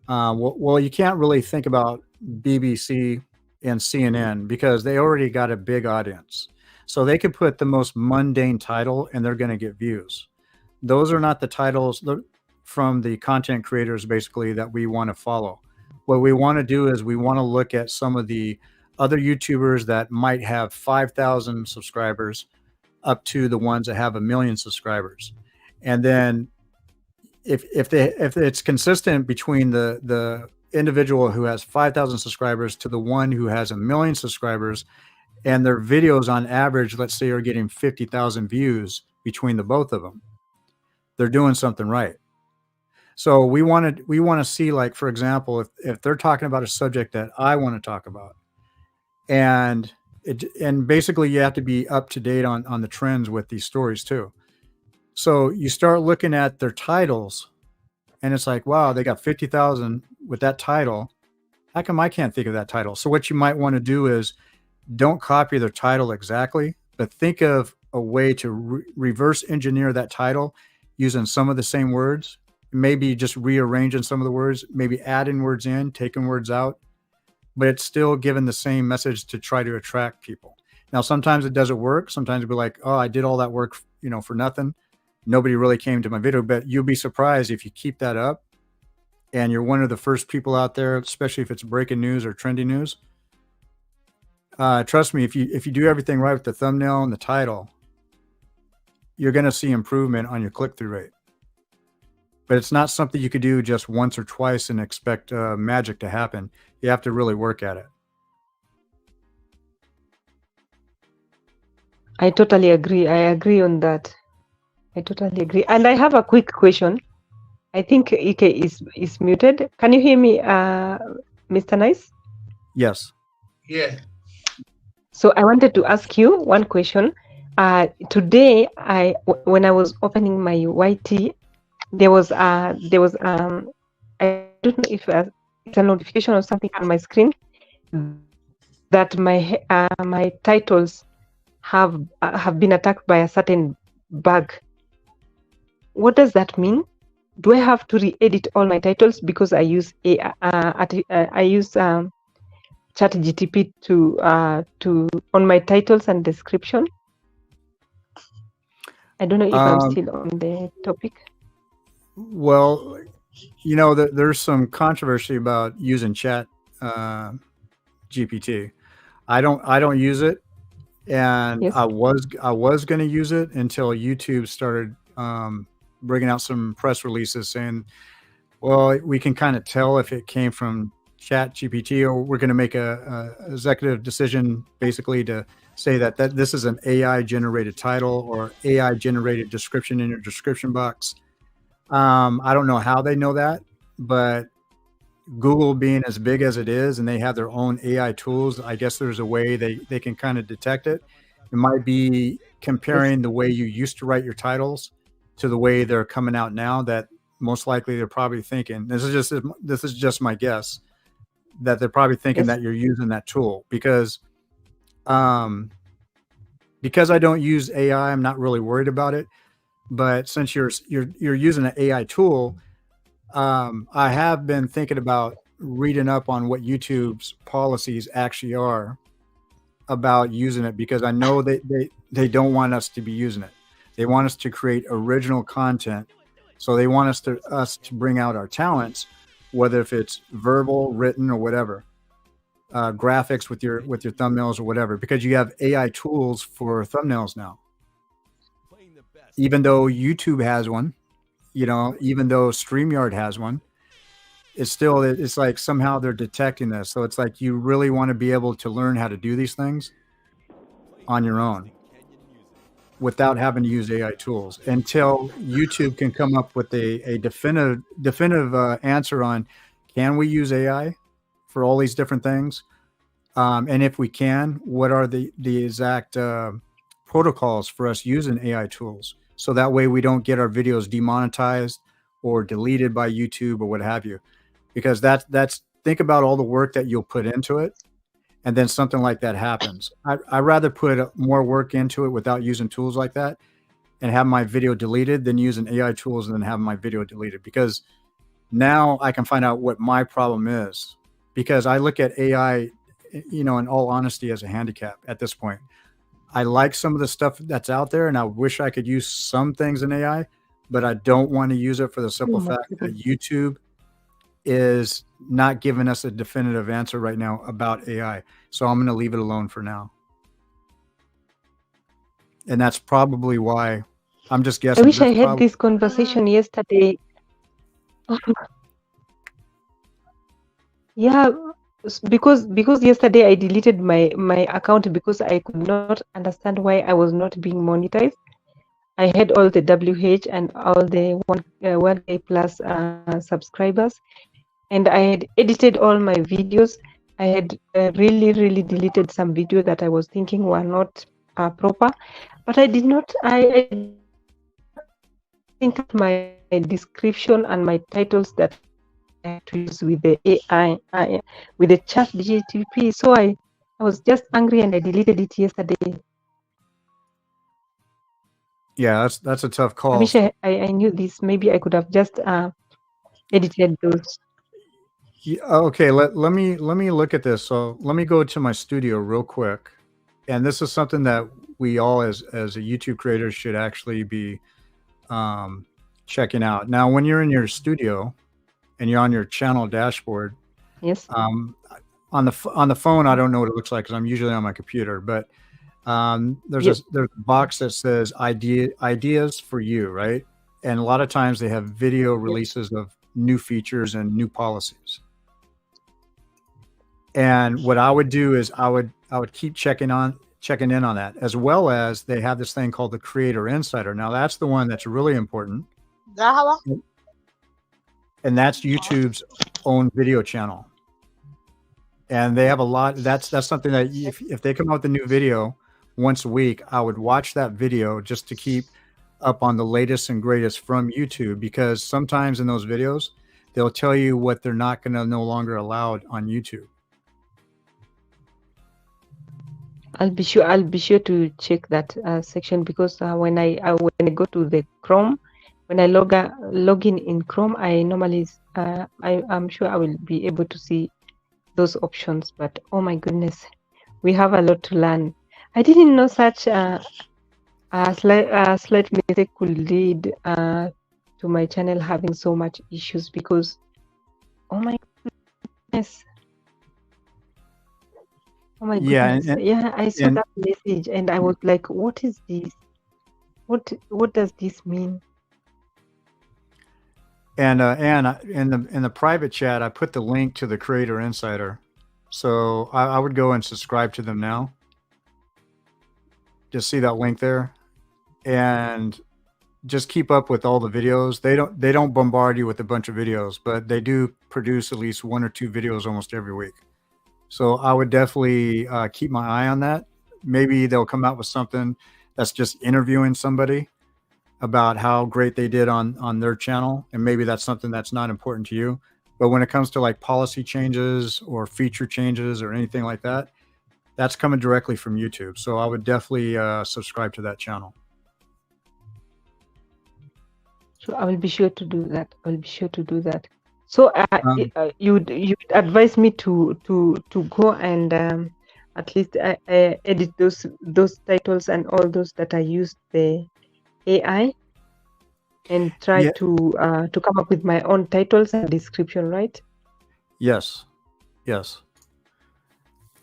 well, you can't really think about BBC and CNN because they already got a big audience. So they could put the most mundane title and they're going to get views. those are not the titles from the content creators basically that we want to follow. What we want to do is we want to look at some of the other YouTubers that might have 5,000 subscribers up to the ones that have 1 million subscribers. And then if it's consistent between the individual who has 5,000 subscribers to the one who has 1 million subscribers, and their videos on average, let's say, are getting 50,000 views between the both of them, they're doing something right. So we want to see, like, for example, if they're talking about a subject that I want to talk about, and basically you have to be up to date on the trends with these stories too. So you start looking at their titles, and it's like, wow, they got 50,000 with that title. How come I can't think of that title? So what you might want to do is don't copy their title exactly, but think of a way to reverse engineer that title using some of the same words, maybe just rearranging some of the words, maybe adding words in, taking words out, but it's still giving the same message to try to attract people. Now, sometimes it doesn't work. Sometimes it'll be like, oh, I did all that work, for nothing. Nobody really came to my video, but you'll be surprised if you keep that up and you're one of the first people out there, especially if it's breaking news or trending news. Trust me, if you do everything right with the thumbnail and the title, you're going to see improvement on your click-through rate. But it's not something you could do just once or twice and expect magic to happen. You have to really work at it. I totally agree. I agree on that. I totally agree. And I have a quick question. I think Ike is muted. Can you hear me, Mr. Nice? Yes. Yeah. So I wanted to ask you one question. Today, when I was opening my YT, there was I don't know if it's a notification or something on my screen that my titles have been attacked by a certain bug. What does that mean? Do I have to re-edit all my titles because I use ChatGTP to on my titles and description? I don't know if I'm still on the topic. Well, there's some controversy about using Chat GPT. I don't use it, and yes. I was going to use it until YouTube started bringing out some press releases saying, well, we can kind of tell if it came from Chat GPT, or we're going to make a executive decision basically to say that this is an AI generated title or AI generated description in your description box. I don't know how they know that, but Google being as big as it is and they have their own AI tools, I guess there's a way they can kind of detect it. It might be comparing the way you used to write your titles to the way they're coming out now, that most likely they're probably thinking, this is just my guess, that they're probably thinking that you're using that tool because I don't use AI, I'm not really worried about it. But since you're using an AI tool, I have been thinking about reading up on what YouTube's policies actually are about using it, because I know they don't want us to be using it. They want us to create original content. So they want us to bring out our talents, whether if it's verbal, written, or whatever, graphics with your thumbnails or whatever, because you have AI tools for thumbnails now. Even though YouTube has one, even though StreamYard has one, it's like somehow they're detecting this. So it's like you really want to be able to learn how to do these things on your own without having to use AI tools until YouTube can come up with a definitive answer on, can we use AI for all these different things? And if we can, what are the exact protocols for us using AI tools? So that way we don't get our videos demonetized or deleted by YouTube or what have you. Because that's think about all the work that you'll put into it, and then something like that happens. I'd rather put more work into it without using tools like that and have my video deleted than using AI tools and then have my video deleted, because now I can find out what my problem is. Because I look at AI, in all honesty, as a handicap at this point. I like some of the stuff that's out there and I wish I could use some things in AI, but I don't want to use it for the simple fact that YouTube is not giving us a definitive answer right now about AI. So I'm going to leave it alone for now. And that's probably why I'm just guessing. I wish I had this conversation yesterday. Yeah, because yesterday I deleted my account because I could not understand why I was not being monetized. I had all the WH and all the 1K plus subscribers, and I had edited all my videos. I had really deleted some videos that I was thinking were not proper, but I did not. I think that my description and my titles that I had to use with the AI, with the chat GTP. So I was just angry and I deleted it yesterday. Yeah, that's a tough call. I wish I knew this. Maybe I could have just edited those. Yeah, okay, let me look at this. So let me go to my studio real quick. And this is something that we all as a YouTube creator should actually be checking out. Now, when you're in your studio and you're on your channel dashboard, yes, on the phone, I don't know what it looks like because I'm usually on my computer, but there's a box that says ideas for you, right? And a lot of times they have video releases of new features and new policies. And what I would do is I would keep checking in on that, as well as they have this thing called the Creator Insider. Now that's the one that's really important. And that's YouTube's own video channel. And they have a lot. That's something that if they come out with a new video once a week, I would watch that video just to keep up on the latest and greatest from YouTube, because sometimes in those videos, they'll tell you what they're not going to no longer allowed on YouTube. I'll be sure to check that section, because when I go to the Chrome, when I log in Chrome, I normally I'm sure I will be able to see those options. But oh my goodness, we have a lot to learn. I didn't know such a slight mistake could lead to my channel having so much issues, because oh my goodness. Oh my goodness. Yeah, I saw that message and I was like, what is this? What does this mean? And in the private chat, I put the link to the Creator Insider. So I would go and subscribe to them now. Just see that link there, and just keep up with all the videos. They don't bombard you with a bunch of videos, but they do produce at least 1 or 2 videos almost every week. So I would definitely keep my eye on that. Maybe they'll come out with something that's just interviewing somebody about how great they did on their channel. And maybe that's something that's not important to you. But when it comes to like policy changes or feature changes or anything like that, that's coming directly from YouTube. So I would definitely subscribe to that channel. So I will be sure to do that. So you'd advise me to go and at least edit those titles and all those that I used the AI, and try to come up with my own titles and description, right? Yes.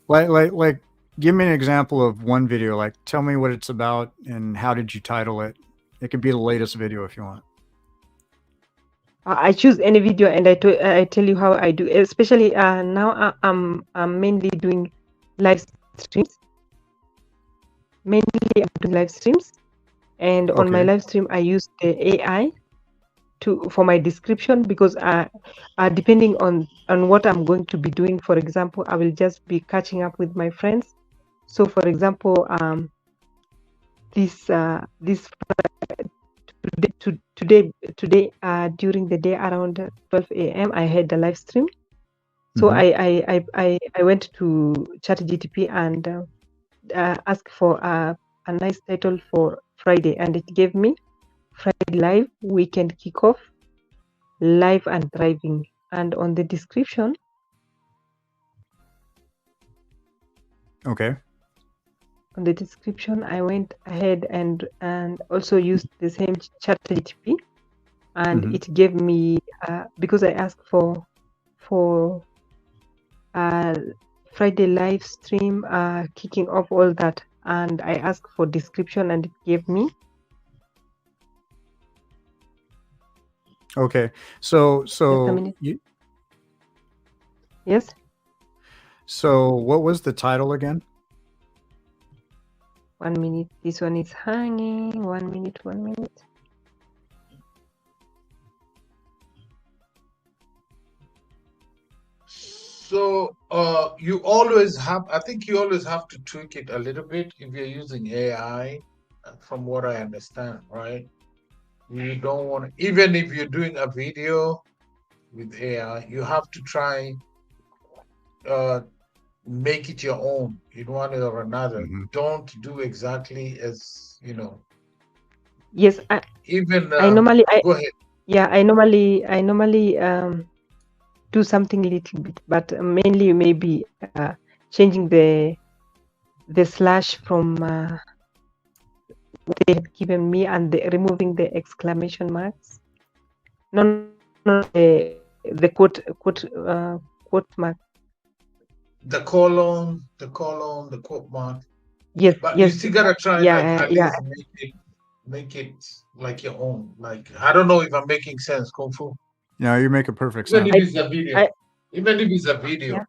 Like give me an example of one video. Like tell me what it's about and how did you title it? It could be the latest video if you want. I choose any video and I tell you how I do, especially now I'm mainly doing live streams. And on my live stream I use the AI for my description, because depending on what I'm going to be doing. For example, I will just be catching up with my friends. So for example, today during the day around 12 a.m. I had a live stream. So I went to ChatGTP and asked for a nice title for Friday, and it gave me Friday Live Weekend Kickoff, Live and Thriving. And on the description, on the description, I went ahead and also used the same ChatGPT and Mhm. it gave me because I asked for Friday live stream, kicking off all that, and I asked for description, and it gave me. Okay. So Just a so minute. you Yes. so what was the title again? 1 minute. This one is hanging. 1 minute. 1 minute. So you always have, I think you always have to tweak it a little bit if you're using AI, from what I understand, right? You don't want to, even if you're doing a video with AI, you have to try make it your own in one way or another. Mhm. Don't do exactly as, Yes. even I normally go ahead. I normally do something a little bit, but mainly maybe changing the slash from what they had given me, and removing the exclamation marks. No, the quote mark. The colon, the quote mark. Yes, But you yes, still gotta try, like, at yeah. least make it like your own. Like, I don't know if I'm making sense, Kung Fu. Yeah, you make a perfect Even sense. if it's a video, I even if it's a video, yeah.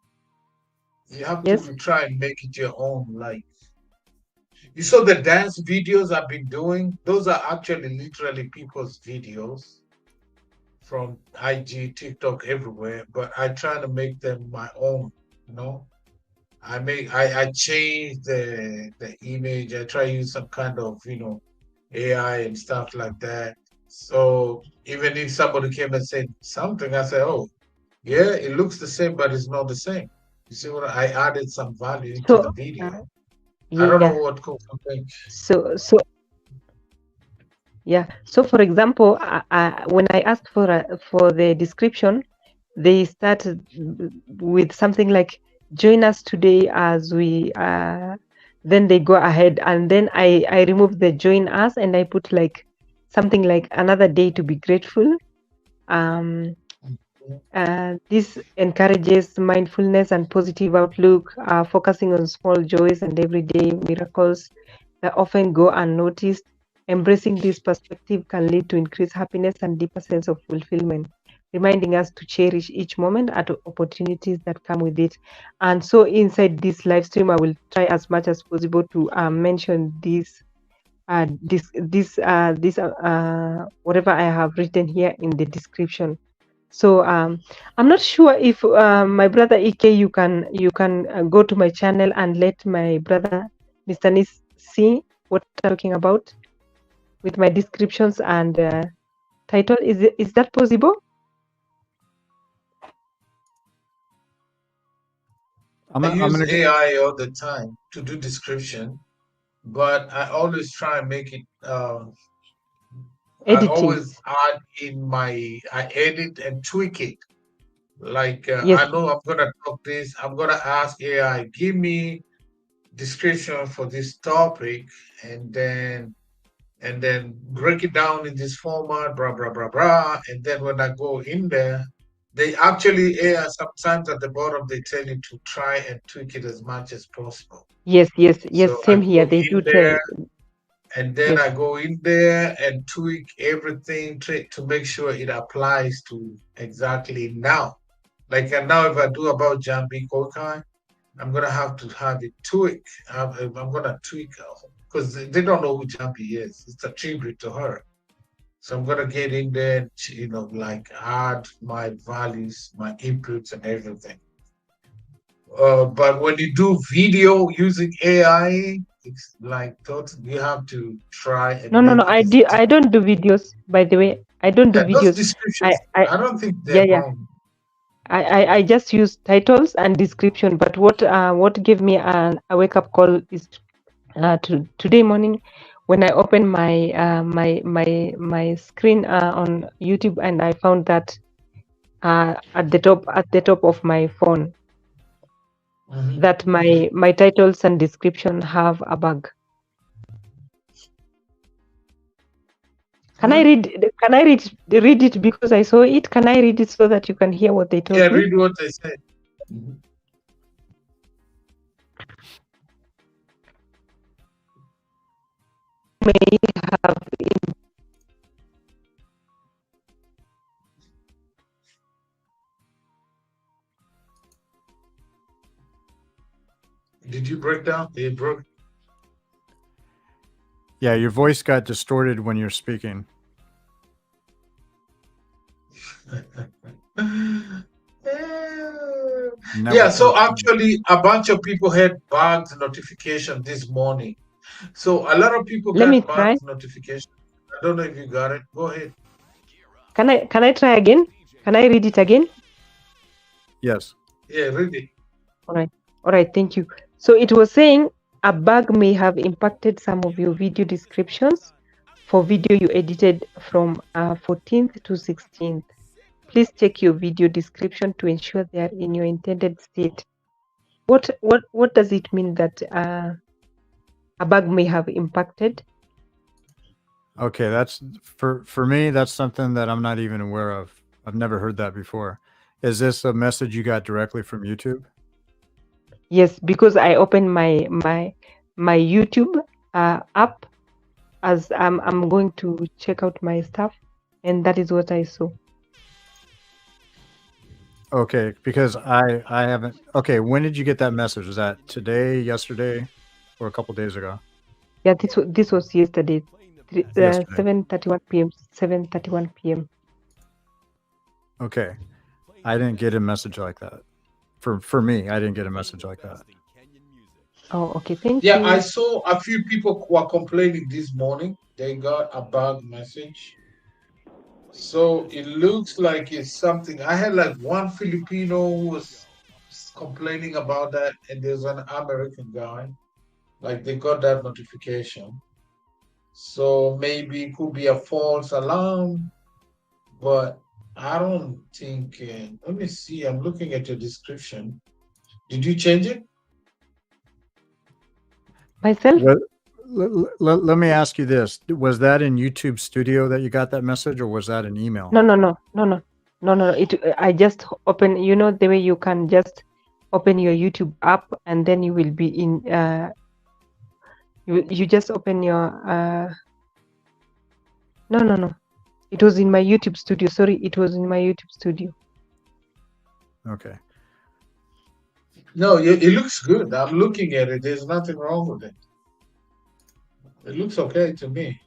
you have Yes. to try and make it your own. Like, you saw the dance videos I've been doing, those are actually literally people's videos from IG, TikTok, everywhere, but I try to make them my own, you know. I change the image, I try to use some kind of, AI and stuff like that. So even if somebody came and said something, I say, oh, yeah, it looks the same, but it's not the same. You see what I added some value into So the video. I don't know yeah. what Coco thinks. So yeah. So for example, when I asked for the description, they started with something like join us today as we then they go ahead, and then I removed the join us, and I put like something like another day to be grateful. This encourages mindfulness and positive outlook, focusing on small joys and everyday miracles that often go unnoticed. Embracing this perspective can lead to increased happiness and deeper sense of fulfillment, reminding us to cherish each moment and opportunities that come with it. And so, inside this live stream, I will try as much as possible to mention this, whatever I have written here in the description. So I'm not sure if my brother Ike, you can go to my channel and let my brother Mr. Nis see what I'm talking about with my descriptions and title. Is that possible? I'm I gonna, I'm use gonna AI all the time to do description, but I always try and make it. I Editing. always add in I edit and tweak it. Like, Yes. I know I'm gonna talk this. I'm gonna ask AI, give me description for this topic, and then break it down in this format, blah blah blah blah. And then when I go in there, they actually AI sometimes at the bottom they tell you to try and tweak it as much as possible. Yes. So I Same here. go They in do tell. there, and then Yes. I go in there and tweak everything to make sure it applies to exactly now. Like, and now if I do about Jambi Kai, I'm gonna have to have it tweak. I'm gonna tweak because they don't know who Jambi is. It's a tribute to her. So I'm gonna get in there, and, like, add my values, my inputs, and everything. But when you do video using AI, it's like you have to try and No. make it as I don't do videos. By the way, I don't do yeah, those videos. descriptions. I don't think they're Yeah. wrong. I just use titles and description. But what gave me a wake up call is today morning when I opened my screen on YouTube, and I found that at the top of my phone that my titles and description have a bug. Can I read it because I saw it? Can I read it so that you can hear what they told Yeah, me? read what they said. May have Did you break down? They broke. Yeah, your voice got distorted when you're speaking. Yeah, so actually a bunch of people had bugged notification this morning. So a lot of people Let me got try. bugged notification. I don't know if you got it. Go ahead. Can I try again? Can I read it again? Yes. Yeah, read it. All right, thank you. So it was saying a bug may have impacted some of your video descriptions for video you edited from 14th to 16th. Please check your video description to ensure they are in your intended state. What does it mean that a bug may have impacted? Okay, that's for me. That's something that I'm not even aware of. I've never heard that before. Is this a message you got directly from YouTube? Yes, because I opened my YouTube app as I'm going to check out my stuff, and that is what I saw. Okay, because I haven't. Okay, when did you get that message? Was that today, yesterday, or a couple days ago? Yeah, this was yesterday, Yesterday. 7:31 p.m. 7:31 p.m. Okay, I didn't get a message like that. For me, I didn't get a message like that. Oh, okay, thank Yeah, you. I saw a few people were complaining this morning. They got a bug message. So it looks like it's something. I had like one Filipino who was complaining about that, and there's an American guy. Like they got that notification. So maybe it could be a false alarm, but I don't think. Let me see. I'm looking at your description. Did you change it? Myself? Let me ask you this: was that in YouTube Studio that you got that message, or was that an email? No. I just open. You know the way you can just open your YouTube app and then you will be in. You just open your. No. It was in my YouTube Studio. Sorry, it was in my YouTube Studio. Okay. No, it looks good. I'm looking at it. There's nothing wrong with it. It looks okay to me.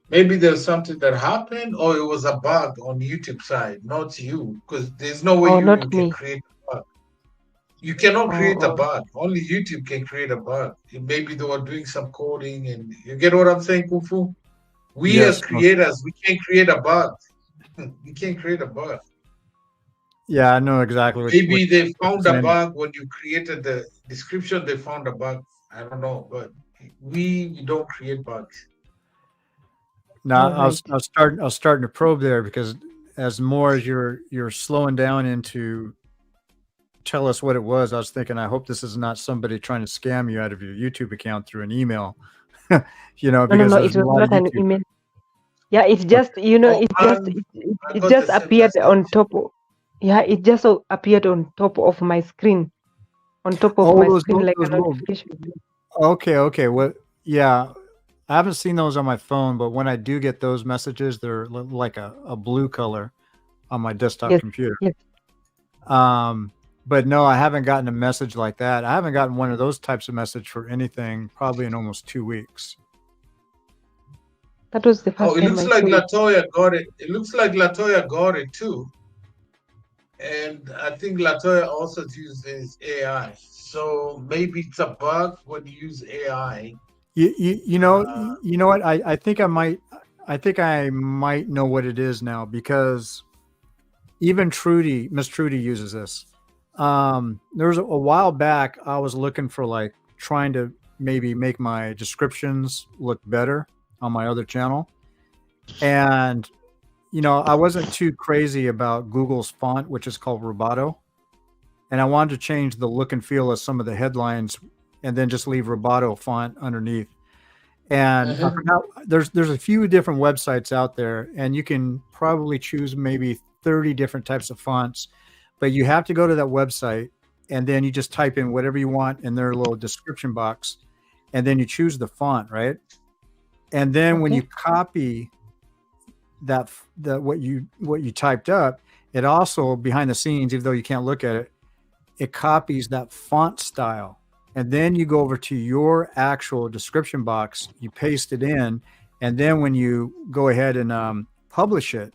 Maybe there's something that happened, or it was a bug on YouTube side, not you, because there's no way you can create a bug. You cannot create a bug. Only YouTube can create a bug. Maybe they were doing some coding, and you get what I'm saying, Kufu? We as creators, we can't create a bug. We can't create a bug. Yeah, I know exactly what. Maybe they found a bug when you created the description. They found a bug. I don't know, but we don't create bugs. Now I was starting to probe there, because as more as you're slowing down into tell us what it was, I was thinking, I hope this is not somebody trying to scam you out of your YouTube account through an email. No, it was not an email. Yeah, it's just it just appeared on top. It just appeared on top of my screen, like a notification. Okay. Well, yeah, I haven't seen those on my phone, but when I do get those messages, they're like a blue color on my desktop computer. Yes. But no, I haven't gotten a message like that. I haven't gotten one of those types of message for anything probably in almost 2 weeks. That was the first time. It looks like Latoya got it. It looks like Latoya got it too. And I think Latoya also uses AI. So maybe it's a bug when you use AI. You know what? I think I might know what it is now, because even Miss Trudy uses this. There was a while back I was looking for, like, trying to maybe make my descriptions look better on my other channel, and I wasn't too crazy about Google's font, which is called Roboto, and I wanted to change the look and feel of some of the headlines and then just leave Roboto font underneath. And I forgot, there's a few different websites out there, and you can probably choose maybe 30 different types of fonts, but you have to go to that website, and then you just type in whatever you want in their little description box, and then you choose the font, right? And then when you copy what you typed up, it also behind the scenes, even though you can't look at it, it copies that font style. And then you go over to your actual description box, you paste it in, and then when you go ahead and publish it,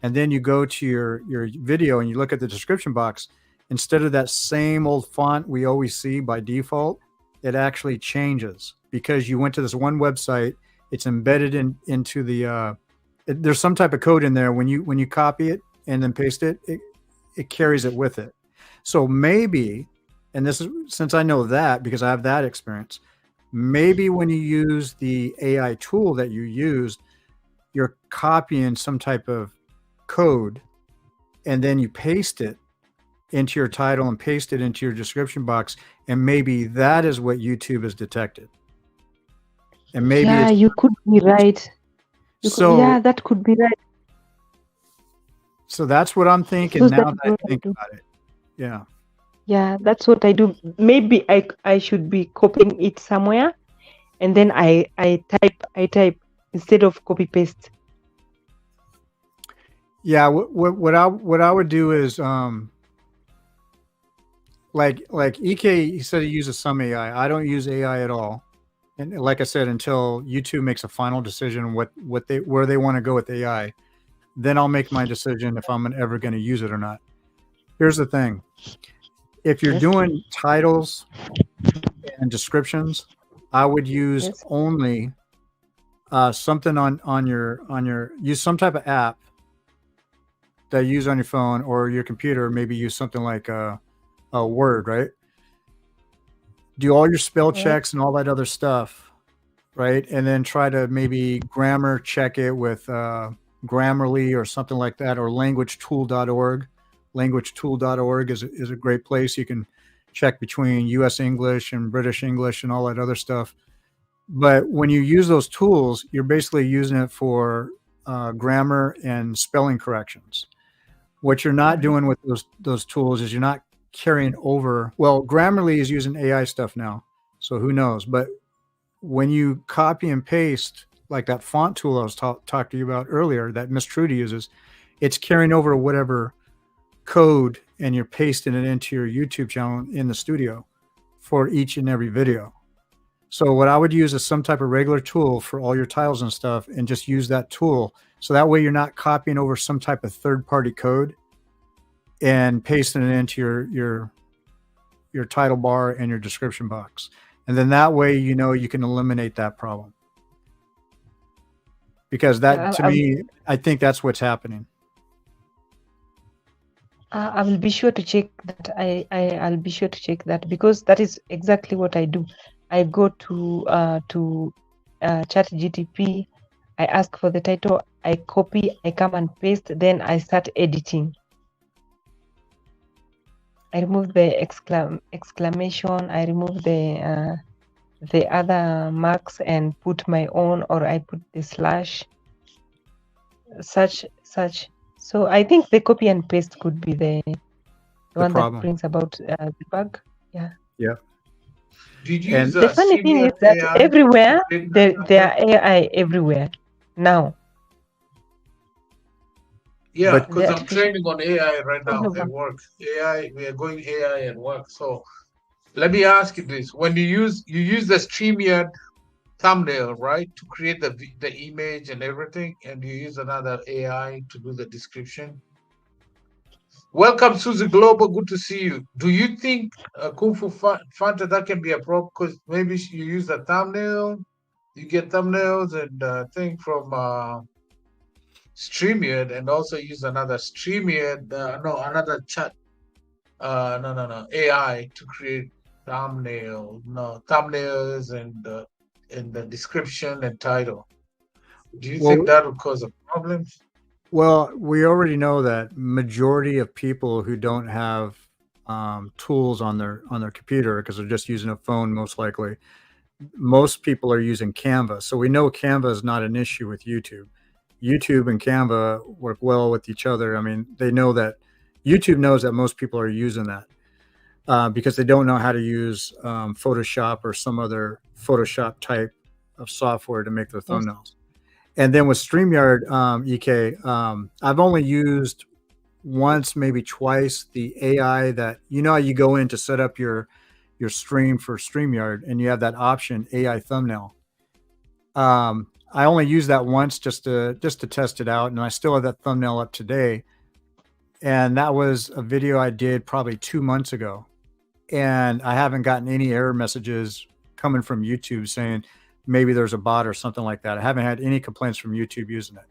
and then you go to your video and you look at the description box, instead of that same old font we always see by default, it actually changes because you went to this one website. It's embedded into the there's some type of code in there. When you copy it and then paste it, it carries it with it. So maybe, and this is, since I know that because I have that experience, maybe when you use the AI tool that you used, you're copying some type of code and then you paste it into your title and paste it into your description box, and maybe that is what YouTube has detected. And maybe you could be right. That could be right. So that's what I'm thinking now that I think about it. Yeah. Yeah, that's what I do. Maybe I should be copying it somewhere, and then I type instead of copy paste. Yeah, what I would do is like EK, he said he uses some AI. I don't use AI at all. And like I said, until YouTube makes a final decision where they want to go with AI, then I'll make my decision if I'm ever going to use it or not. Here's the thing. If you're doing titles and descriptions, I would use only something on your use some type of app that you use on your phone or your computer. Maybe use something like a Word, right? Do all your spell checks and all that other stuff, right? And then try to maybe grammar check it with Grammarly or something like that, or languagetool.org. Languagetool.org is a great place. You can check between US English and British English and all that other stuff. But when you use those tools, you're basically using it for grammar and spelling corrections. What you're not doing with those tools is you're not carrying over. Well, Grammarly is using AI stuff now, so who knows? But when you copy and paste, like that font tool I was talking to you about earlier, that Miss Trudy uses, it's carrying over whatever code and you're pasting it into your YouTube channel in the studio for each and every video. So what I would use is some type of regular tool for all your titles and stuff, and just use that tool. So that way you're not copying over some type of third-party code and pasting it into your title bar and your description box. And then that way, you can eliminate that problem. Because to me, I think that's what's happening. I will be sure to check that. I'll be sure to check that, because that is exactly what I do. I go to ChatGPT, I ask for the title, I copy, I come and paste, then I start editing. I remove the exclamation, I remove the other marks and put my own, or I put the slash, such. So I think the copy and paste could be the one problem that brings about the bug. Yeah. Yeah. Did you use The funny thing is that AI everywhere to create there that? are AI everywhere now. Yeah, But- because I'm artificial- training on AI right now at work. AI, we are going AI at work. So let me ask you this: when you use the StreamYard thumbnail, right, to create the image and everything, and you use another AI to do the description. Welcome, Susie Global. Good to see you. Do you think Kung Fu Fanta that can be a problem? Because maybe you use the thumbnail, you get thumbnails and thing from StreamYard, and also use another StreamYard, another chat, no, AI to create thumbnails and the description and title. Do you think that would cause a problem? Well, we already know that majority of people who don't have tools on their computer, because they're just using a phone most likely, most people are using Canva. So we know Canva is not an issue with YouTube. YouTube and Canva work well with each other. I mean, they know that YouTube knows that most people are using that because they don't know how to use Photoshop or some other Photoshop type of software to make their thumbnails. And then with StreamYard, EK, I've only used once, maybe twice, the AI that, you know, how you go in to set up your stream for StreamYard and you have that option, AI thumbnail. I only used that once just to test it out, and I still have that thumbnail up today. And that was a video I did probably 2 months ago, and I haven't gotten any error messages coming from YouTube saying maybe there's a bot or something like that. I haven't had any complaints from YouTube using it.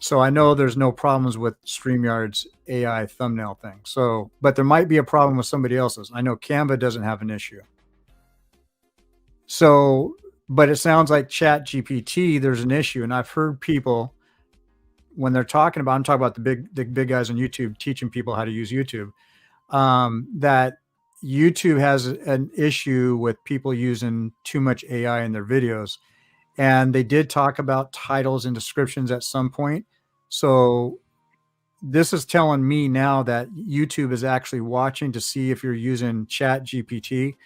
So I know there's no problems with StreamYard's AI thumbnail thing. So, but there might be a problem with somebody else's. I know Canva doesn't have an issue. So, but it sounds like Chat GPT, there's an issue. And I've heard people when they're talking about, I'm talking about the big guys on YouTube teaching people how to use YouTube, that YouTube has an issue with people using too much AI in their videos. And they did talk about titles and descriptions at some point. So this is telling me now that YouTube is actually watching to see if you're using Chat GPT.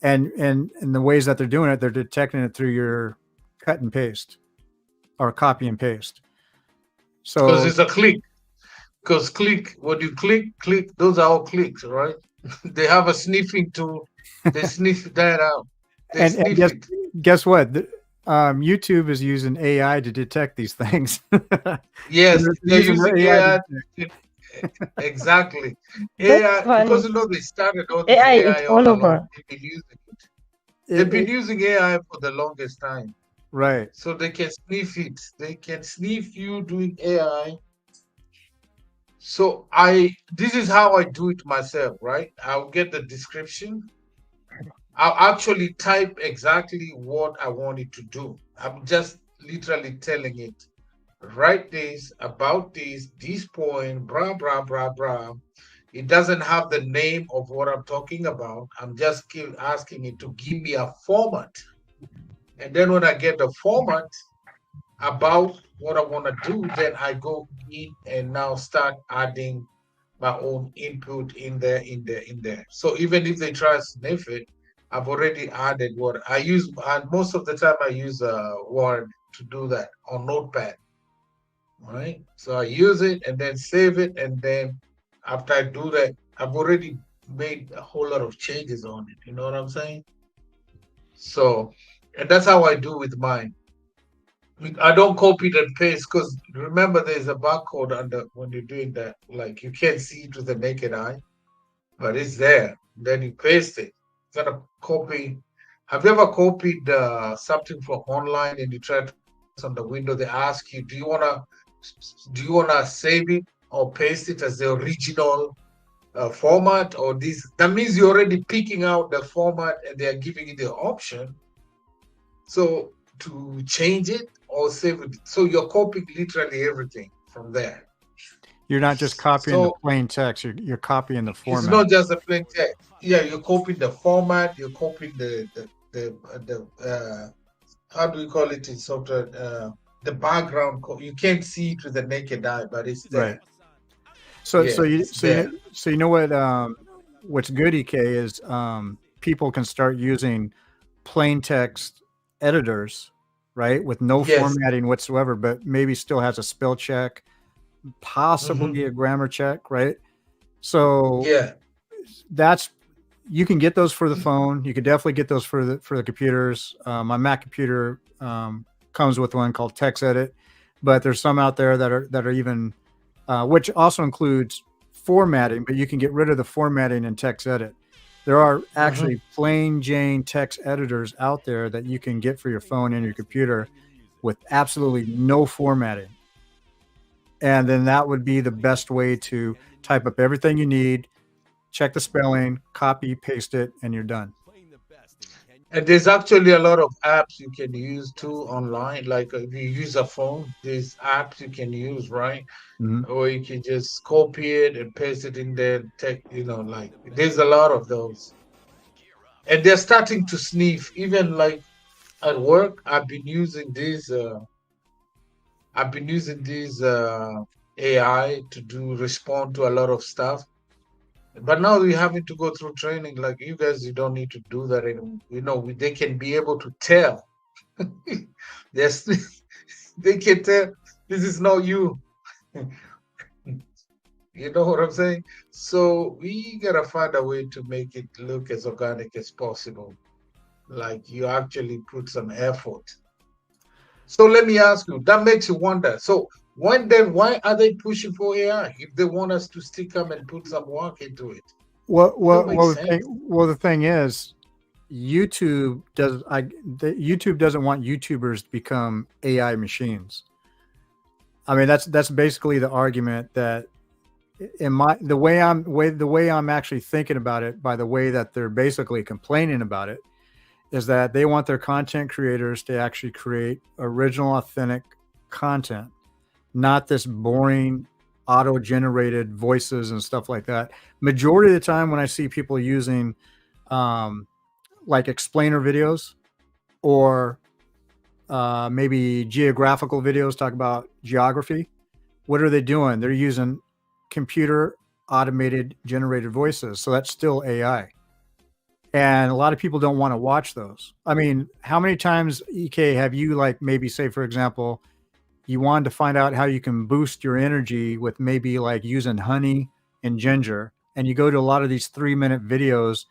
And the ways that they're doing it, they're detecting it through your cut and paste or copy and paste. So because it's a click. Because when you click, those are all clicks, right? They have a sniffing tool. They sniff that out. And guess what? YouTube is using AI to detect these things. Yes, they're using AI. Exactly. AI, because they started all this AI all over. They've been using it. They've been using AI for the longest time. Right. So they can sniff it. They can sniff you doing AI. So this is how I do it myself, right? I'll get the description. I'll actually type exactly what I want it to do. I'm just literally telling it, write this, about this point, blah, blah, blah, blah. It doesn't have the name of what I'm talking about. I'm just asking it to give me a format. And then when I get the format about what I want to do, then I go in and now start adding my own input in there. So even if they try to sniff it, I've already added what I use, and most of the time I use Word to do that on Notepad. Right? So I use it and then save it, and then after I do that, I've already made a whole lot of changes on it. You know what I'm saying? So, and that's how I do with mine. I don't copy it and paste because remember there's a barcode under when you're doing that. Like you can't see it with the naked eye, but it's there. Then you paste it. You gotta copy. Have you ever copied something from online and you try to on the window? They ask you, do you wanna save it or paste it as the original format or this? That means you're already picking out the format and they are giving you the option. So to change it or save it. So you're copying literally everything from there. You're not just copying the plain text, you're copying the format. It's not just a plain text. Yeah, you're copying the format, you're copying the how do we call it in software? The background. You can't see it with the naked eye, but it's there. Right. So you know what's good, EK, is people can start using plain text editors, right, with no formatting whatsoever, but maybe still has a spell check, possibly a grammar check, right? So that's, you can get those for the phone. You could definitely get those for the computers. My Mac computer comes with one called TextEdit, but there's some out there that are even which also includes formatting, but you can get rid of the formatting in TextEdit. There are actually plain Jane text editors out there that you can get for your phone and your computer with absolutely no formatting. And then that would be the best way to type up everything you need, check the spelling, copy, paste it, and you're done. And there's actually a lot of apps you can use too online. Like if you use a phone, there's apps you can use, right? Or you can just copy it and paste it in there. Like there's a lot of those. and they're starting to sniff. Even like at work, I've been using these. AI to respond to a lot of stuff. But now we're having to go through training. Like you guys, you don't need to do that anymore. They can be able to tell. Yes, they can tell this is not you. You know what I'm saying? So we gotta find a way to make it look as organic as possible. Like you actually put some effort. So let me ask you, that makes you wonder. So why are they pushing for AI if they want us to stick them and put some work into it? The thing is, YouTube doesn't want YouTubers to become AI machines. I mean, that's basically the argument that the way I'm actually thinking about it, by the way that they're basically complaining about it, is that they want their content creators to actually create original, authentic content, not this boring auto-generated voices and stuff like that. Majority of the time when I see people using like explainer videos or maybe geographical videos, talk about geography, what are they doing? They're using computer automated generated voices. So that's still AI. And a lot of people don't want to watch those. I mean, how many times, EK, have you, like, maybe say, for example, you wanted to find out how you can boost your energy with maybe like using honey and ginger, and you go to a lot of these 3-minute videos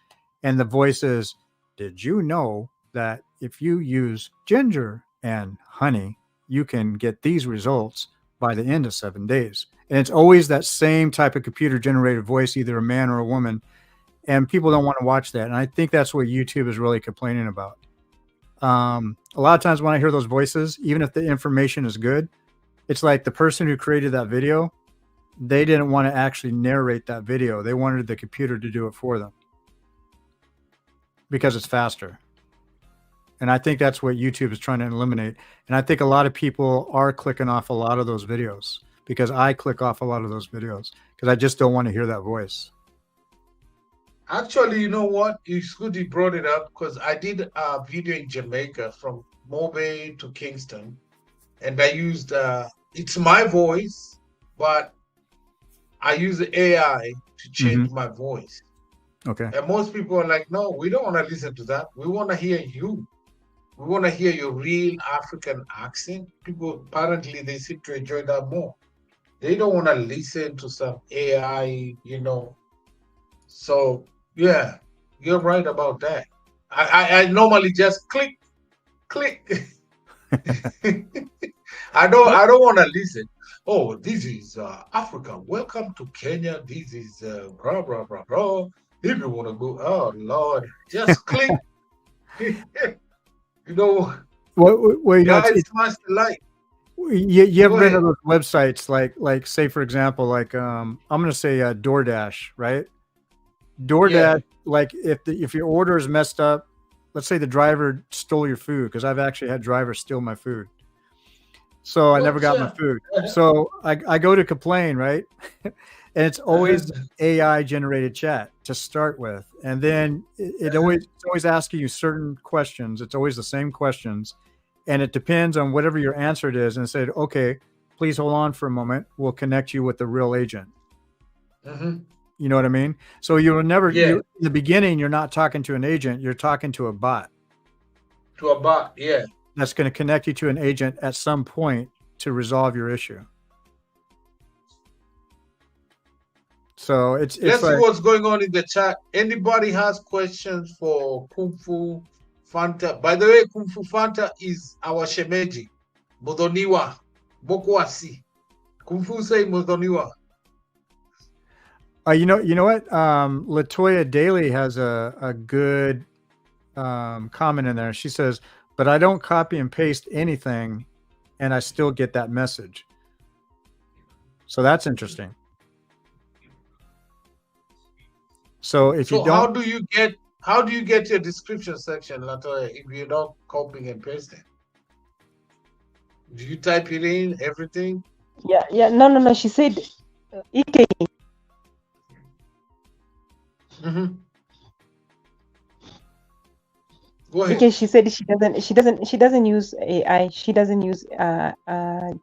and the voice is, did you know that if you use ginger and honey, you can get these results by the end of 7 days? And it's always that same type of computer generated voice, either a man or a woman. And people don't want to watch that. And I think that's what YouTube is really complaining about. A lot of times when I hear those voices, even if the information is good, it's like the person who created that video, they didn't want to actually narrate that video. They wanted the computer to do it for them because it's faster. And I think that's what YouTube is trying to eliminate. And I think a lot of people are clicking off a lot of those videos, because I click off a lot of those videos because I just don't want to hear that voice. Actually, you know what? It's good you brought it up, because I did a video in Jamaica from Mobay to Kingston, and I used it's my voice, but I use the AI to change my voice. Okay. And most people are like, no, we don't want to listen to that. We want to hear you. We want to hear your real African accent. People, apparently, they seem to enjoy that more. They don't want to listen to some AI, So, yeah, you're right about that. I normally just click. I don't want to listen. Oh, this is Africa. Welcome to Kenya. This is blah, blah, blah, blah. If you want to go, oh, Lord, just click. It's much like. You ever been to those websites like say, for example, like I'm going to say DoorDash, right? DoorDash, like if your order is messed up, let's say the driver stole your food, because I've actually had drivers steal my food. So I never got my food. So I go to complain, right? And it's always AI generated chat to start with. And then it's always asking you certain questions. It's always the same questions. And it depends on whatever your answer is. And it said, okay, please hold on for a moment. We'll connect you with the real agent. You know what I mean? So you'll never, in the beginning, you're not talking to an agent. You're talking to a bot. To a bot, yeah. That's going to connect you to an agent at some point to resolve your issue. So it's let's like, see what's going on in the chat. Anybody has questions for Kung Fu Fanta? By the way, Kung Fu Fanta is our shemeji. Modoniwa. Bokwasi. Kung Fu say Modoniwa. You know what? Latoya Daly has a good comment in there. She says, but I don't copy and paste anything and I still get that message. So that's interesting. So if you don't, how do you get your description section, Latoya, if you're not copying and pasting? Do you type it in, everything? Yeah. No. She said, EK. Go ahead. Okay, she said she doesn't use AI. She doesn't use Chat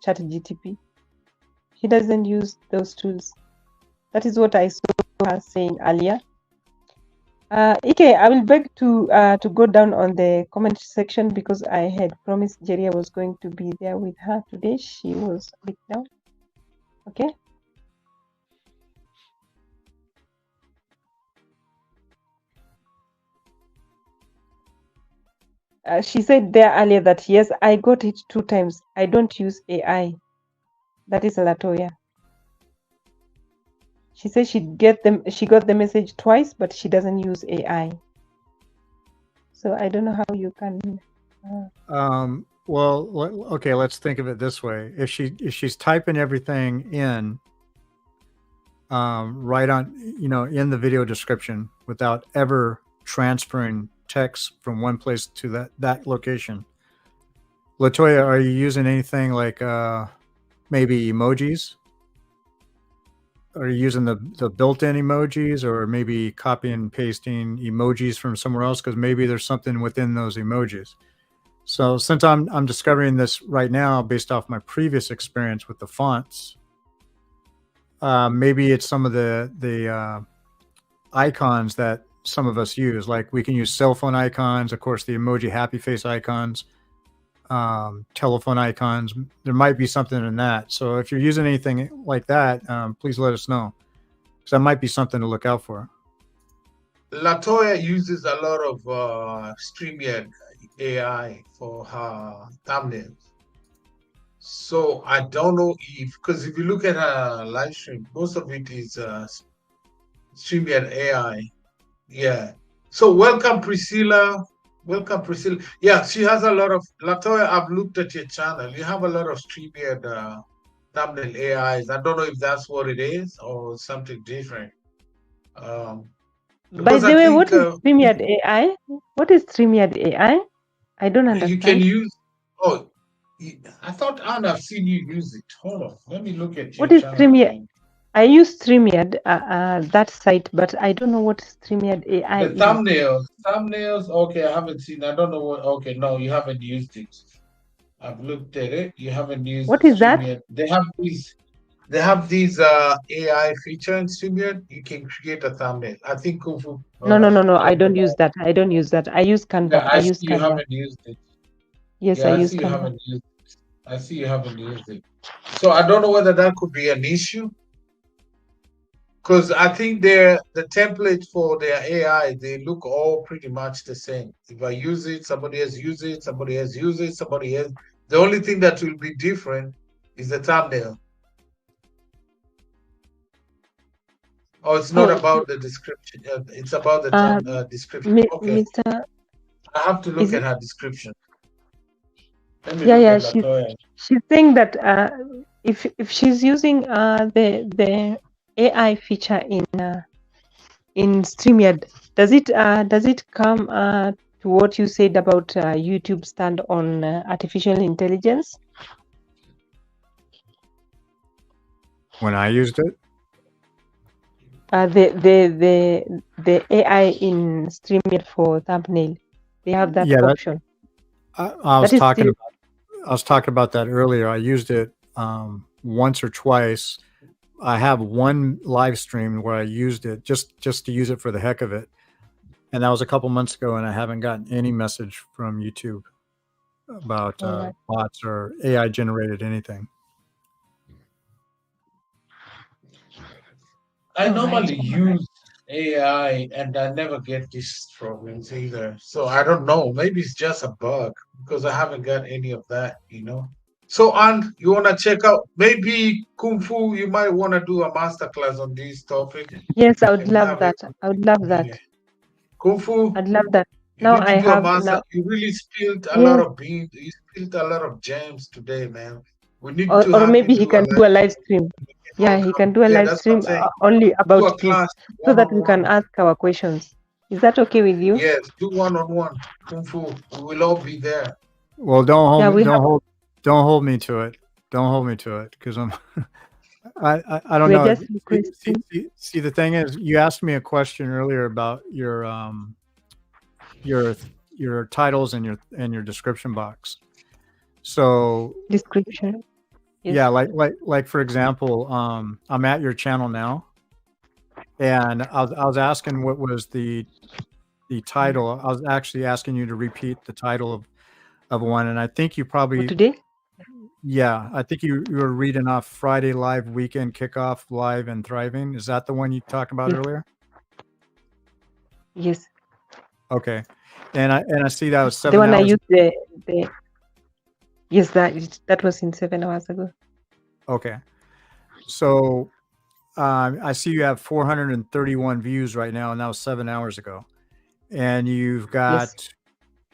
GTP. She doesn't use those tools. That is what I saw her saying earlier. Ike, I will beg to go down on the comment section because I had promised Jeria was going to be there with her today. She was a bit down. Okay. She said there earlier that yes, I got it 2 times. I don't use AI. That is Latoya. She said she got the message twice, but she doesn't use AI. So I don't know how you can. Well, okay. Let's think of it this way: if she's typing everything in, right on, in the video description without ever transferring text from one place to that location. Latoya, are you using anything like maybe emojis? Are you using the built-in emojis, or maybe copy and pasting emojis from somewhere else? Because maybe there's something within those emojis. So since I'm discovering this right now based off my previous experience with the fonts, maybe it's some of the icons that some of us use. Like we can use cell phone icons, of course, the emoji happy face icons, telephone icons. There might be something in that. So if you're using anything like that, please let us know, because that might be something to look out for. Latoya uses a lot of StreamYard AI for her thumbnails. So I don't know because if you look at her live stream, most of it is StreamYard AI. Yeah. So welcome, Priscilla. Welcome, Priscilla. Yeah, she has a lot of Latoya. I've looked at your channel. You have a lot of StreamYard thumbnail AIs. I don't know if that's what it is or something different. By the way, what is StreamYard AI? What is StreamYard AI? I don't understand. You can use. Oh, I thought I've seen you use it. Hold on, let me look at your What is channel. StreamYard? I use StreamYard, that site, but I don't know what StreamYard AI The is. thumbnails. Okay, I haven't seen. I don't know what. Okay, no, you haven't used it. I've looked at it. You haven't used. What is that? They have these AI feature in StreamYard. You can create a thumbnail. I think Kung Fu. No. I don't use that. I don't use that. I use Canva. Yeah, I use you Canva. haven't used it. Yes, Yeah, I use see you Canva. haven't used it. I see you haven't used it. So I don't know whether that could be an issue. Because I think the template for their AI, they look all pretty much the same. If I use it, somebody else use it, somebody else use it, somebody else. The only thing that will be different is the thumbnail. Oh, it's not about the description. It's about the description. Okay. Mr. I have to look at her description. Yeah. She's saying that if she's using the AI feature in StreamYard, does it come to what you said about YouTube stand on artificial intelligence? When I used it, the AI in StreamYard for thumbnail, they have that option. I was talking about that earlier. I used it once or twice. I have one live stream where I used it just to use it for the heck of it, and that was a couple months ago, and I haven't gotten any message from YouTube about bots or AI generated anything. I normally use AI and I never get these problems either. So I don't know. Maybe it's just a bug because I haven't got any of that, So, and you want to check out maybe Kung Fu, you might want to do a masterclass on this topic. Yes, I would love that. I would love that. Kung Fu. I'd love that. Now I have now. You really spilled a lot of beans. You spilled a lot of gems today, man. We need to. Or maybe he can do a live stream. Yeah, he can do a live stream only about this, so that we can ask our questions. Is that okay with you? Yes, do one-on-one Kung Fu. We will all be there. Well, don't hold me to it. Don't hold me to it, because I don't know. See, the thing is, you asked me a question earlier about your your titles and your description box. So Description. Yes. yeah, like for example, I'm at your channel now, and I was asking what was the title. I was actually asking you to repeat the title of one, and I think you For probably today? yeah, I think you were reading off Friday Live Weekend Kickoff Live and Thriving. Is that the one you talked about Yes. earlier? Yes. Okay, and I see that was The 7 one I hours. used the yes, that was in 7 hours ago. Okay, so I see you have 431 views right now, and that was 7 hours ago, and you've got Yes.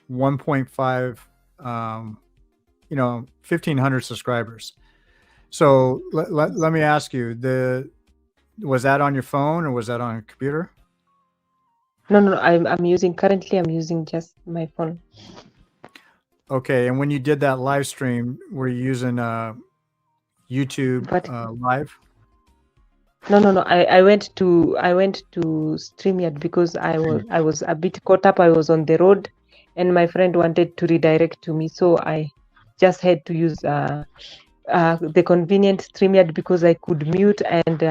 1.5, 1,500 subscribers. So let me ask you, was that on your phone or was that on a computer? No, I'm using just my phone. Okay, and when you did that live stream, were you using YouTube But Live? no. I went to StreamYard because I was a bit caught up. I was on the road, and my friend wanted to redirect to me, so I just had to use the convenient StreamYard because I could mute and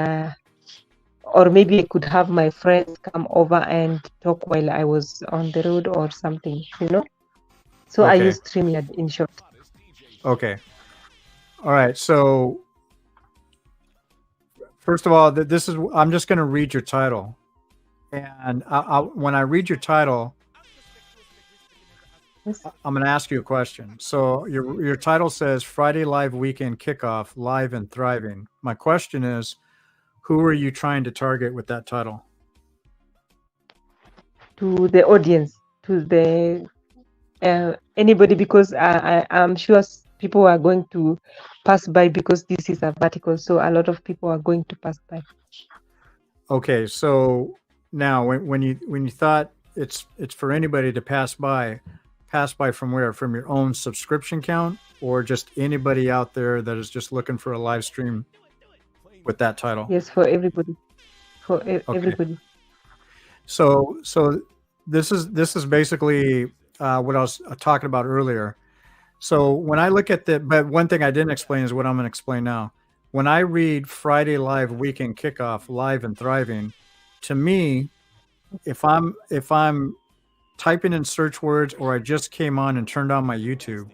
or maybe I could have my friends come over and talk while I was on the road or something, So I Okay. used StreamYard in short. Okay. All right. So first of all, I'm just going to read your title, and when I read your title, Yes. I'm going to ask you a question. So your title says Friday Live Weekend Kickoff Live and Thriving. My question is, who are you trying to target with that title? To the audience, to the anybody, because I'm sure people are going to pass by because this is a vertical, so a lot of people are going to pass by. Okay, so now when you thought it's for anybody to pass by from where? From your own subscription count, or just anybody out there that is just looking for a live stream with that title? Yes, for everybody. Okay. Everybody. So this is basically what I was talking about earlier. So when I look at but one thing I didn't explain is what I'm going to explain now. When I read Friday Live Weekend Kickoff Live and Thriving, to me, if I'm typing in search words, or I just came on and turned on my YouTube,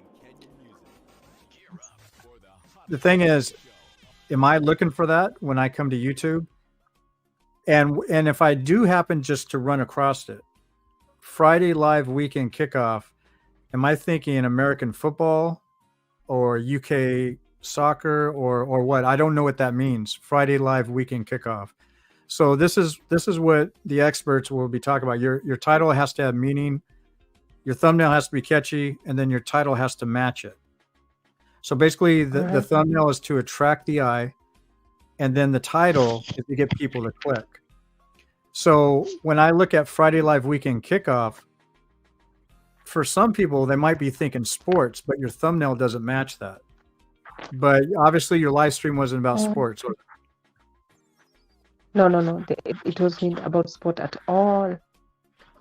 the thing is, am I looking for that when I come to YouTube? And if I do happen just to run across it, Friday Live Weekend Kickoff, am I thinking American football or UK soccer or what? I don't know what that means. Friday Live Weekend Kickoff. So this is what the experts will be talking about. Your title has to have meaning, your thumbnail has to be catchy, and then your title has to match it. So basically the thumbnail is to attract the eye, and then the title is to get people to click. So when I look at Friday Live Weekend Kickoff, for some people, they might be thinking sports, but your thumbnail doesn't match that. But obviously your live stream wasn't about sports. No. It wasn't about sport at all.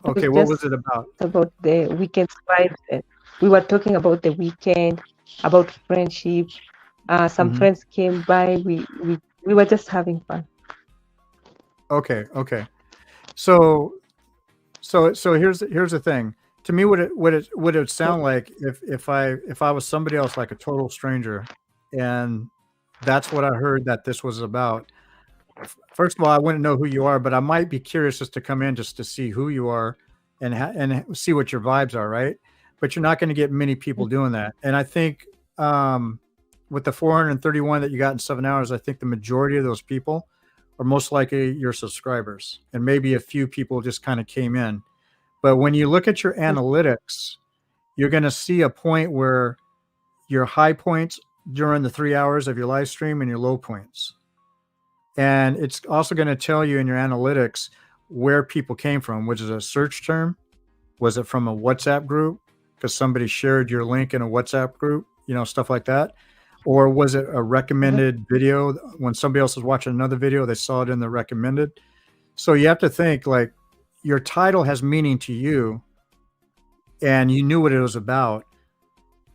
Okay, what was it about? About the weekend vibes. We were talking about the weekend, about friendship. Some friends came by. We were just having fun. Okay. So here's the thing. To me, what it would sound like if I was somebody else, like a total stranger, and that's what I heard that this was about. First of all, I wouldn't know who you are, but I might be curious just to come in just to see who you are and see what your vibes are, right? But you're not going to get many people doing that. And I think with the 431 that you got in 7 hours, I think the majority of those people are most likely your subscribers, and maybe a few people just kind of came in. But when you look at your analytics, you're going to see a point where your high points during the 3 hours of your live stream and your low points. And it's also going to tell you in your analytics where people came from. Was it a search term? Was it from a WhatsApp group because somebody shared your link in a WhatsApp group, stuff like that? Or was it a recommended video? When somebody else was watching another video, they saw it in the recommended. So you have to think, like, your title has meaning to you, and you knew what it was about.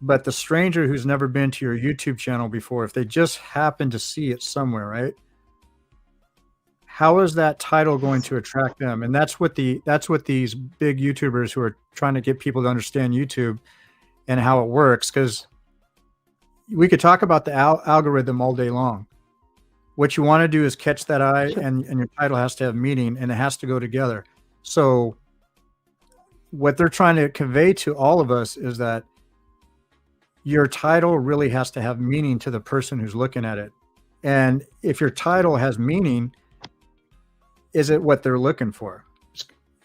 But the stranger who's never been to your YouTube channel before, if they just happen to see it somewhere, right? How is that title going to attract them? And that's what these big YouTubers who are trying to get people to understand YouTube and how it works, because we could talk about the algorithm all day long. What you want to do is catch that eye, and your title has to have meaning, and it has to go together. So what they're trying to convey to all of us is that your title really has to have meaning to the person who's looking at it. And if your title has meaning, is it what they're looking for?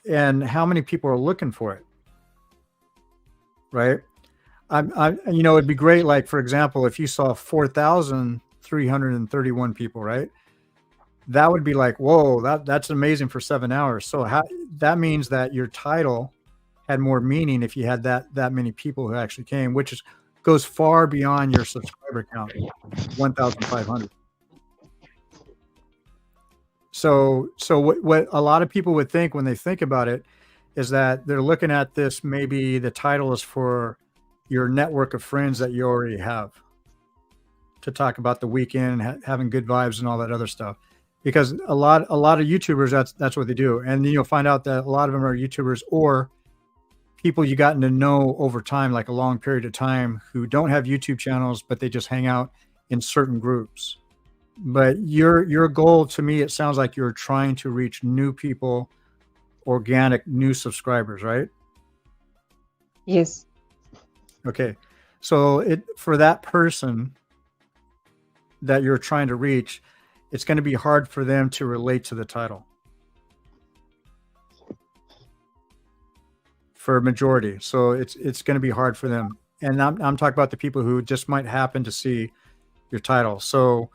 And how many people are looking for it? Right? It'd be great, like, for example, if you saw 4,331 people, right? That would be like, whoa, that's amazing for 7 hours. So that means that your title had more meaning if you had that many people who actually came, which goes far beyond your subscriber count, 1,500. So what a lot of people would think when they think about it is that they're looking at this, maybe the title is for your network of friends that you already have, to talk about the weekend and having good vibes and all that other stuff. Because a lot of YouTubers, that's what they do. And then you'll find out that a lot of them are YouTubers or people you gotten to know over time, like a long period of time, who don't have YouTube channels, but they just hang out in certain groups. But your goal, to me, it sounds like you're trying to reach new people, organic new subscribers, right? Yes. Okay. So for that person that you're trying to reach, it's going to be hard for them to relate to the title. For a majority. So it's going to be hard for them. And I'm talking about the people who just might happen to see your title. So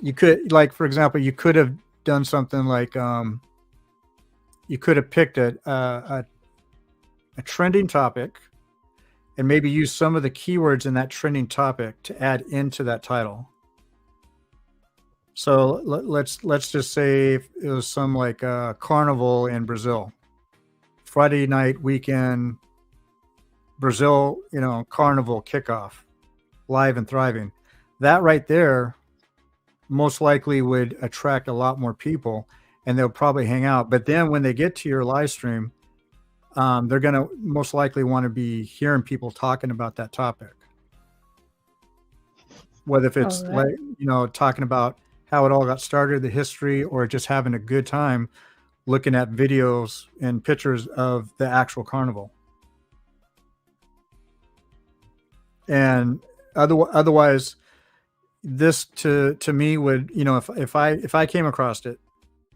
you could, like, for example, you could have done something like, you could have picked a trending topic and maybe use some of the keywords in that trending topic to add into that title. So let's just say it was some like carnival in Brazil, Friday night weekend, Brazil, carnival kickoff, live and thriving. That right there most likely would attract a lot more people, and they'll probably hang out. But then when they get to your live stream, they're going to most likely want to be hearing people talking about that topic. Whether if it's talking about how it all got started, the history, or just having a good time looking at videos and pictures of the actual carnival. And otherwise, this to me would, if I came across it,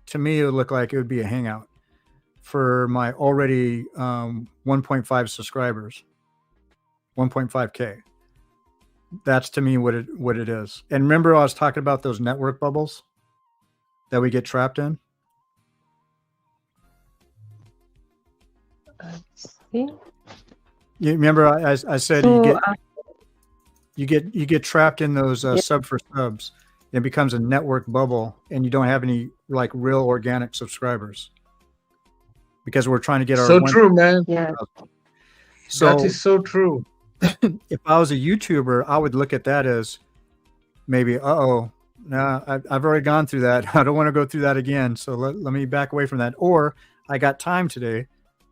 to me it would look like it would be a hangout for my already 1.5 subscribers, 1.5K. That's to me what it is. And remember, I was talking about those network bubbles that we get trapped in. See? You remember I said you get trapped in those sub for subs. It becomes a network bubble, and you don't have any like real organic subscribers because we're trying to get our true, man. Yeah. So that is so true. If I was a YouTuber, I would look at that as maybe, I've already gone through that. I don't want to go through that again. So let me back away from that. Or I got time today,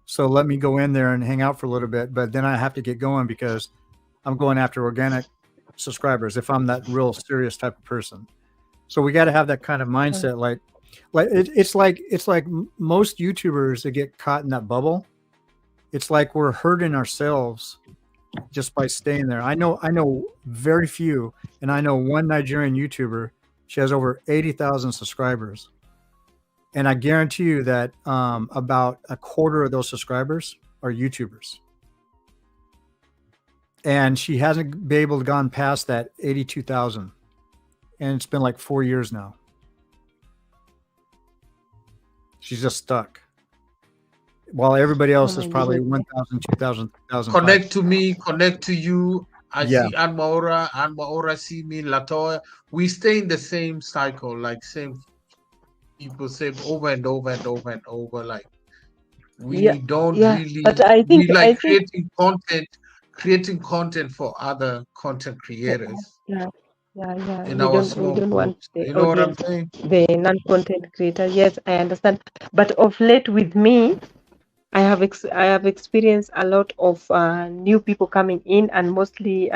so let me go in there and hang out for a little bit. But then I have to get going because I'm going after organic subscribers if I'm that real serious type of person. So we got to have that kind of mindset. It's like most YouTubers that get caught in that bubble. It's like we're hurting ourselves just by staying there. I know very few, and I know one Nigerian YouTuber. She has over 80,000 subscribers, and I guarantee you that about a quarter of those subscribers are YouTubers. And she hasn't been able to gone past that 82,000, and it's been like 4 years now. She's just stuck. While everybody else is probably 1,000, 2,000, 3,000. Connect to me, connect to you. I see Anmaora see me, Latoya. We stay in the same cycle, like same people, same over and over and over and over. Like We don't yeah. really, But I we think like creating content for other content creators yeah, yeah. in We our don't small want groups. the You know what I'm audience, saying? the non-content creator. Yes, I understand. But of late with me, I have experienced a lot of new people coming in, and mostly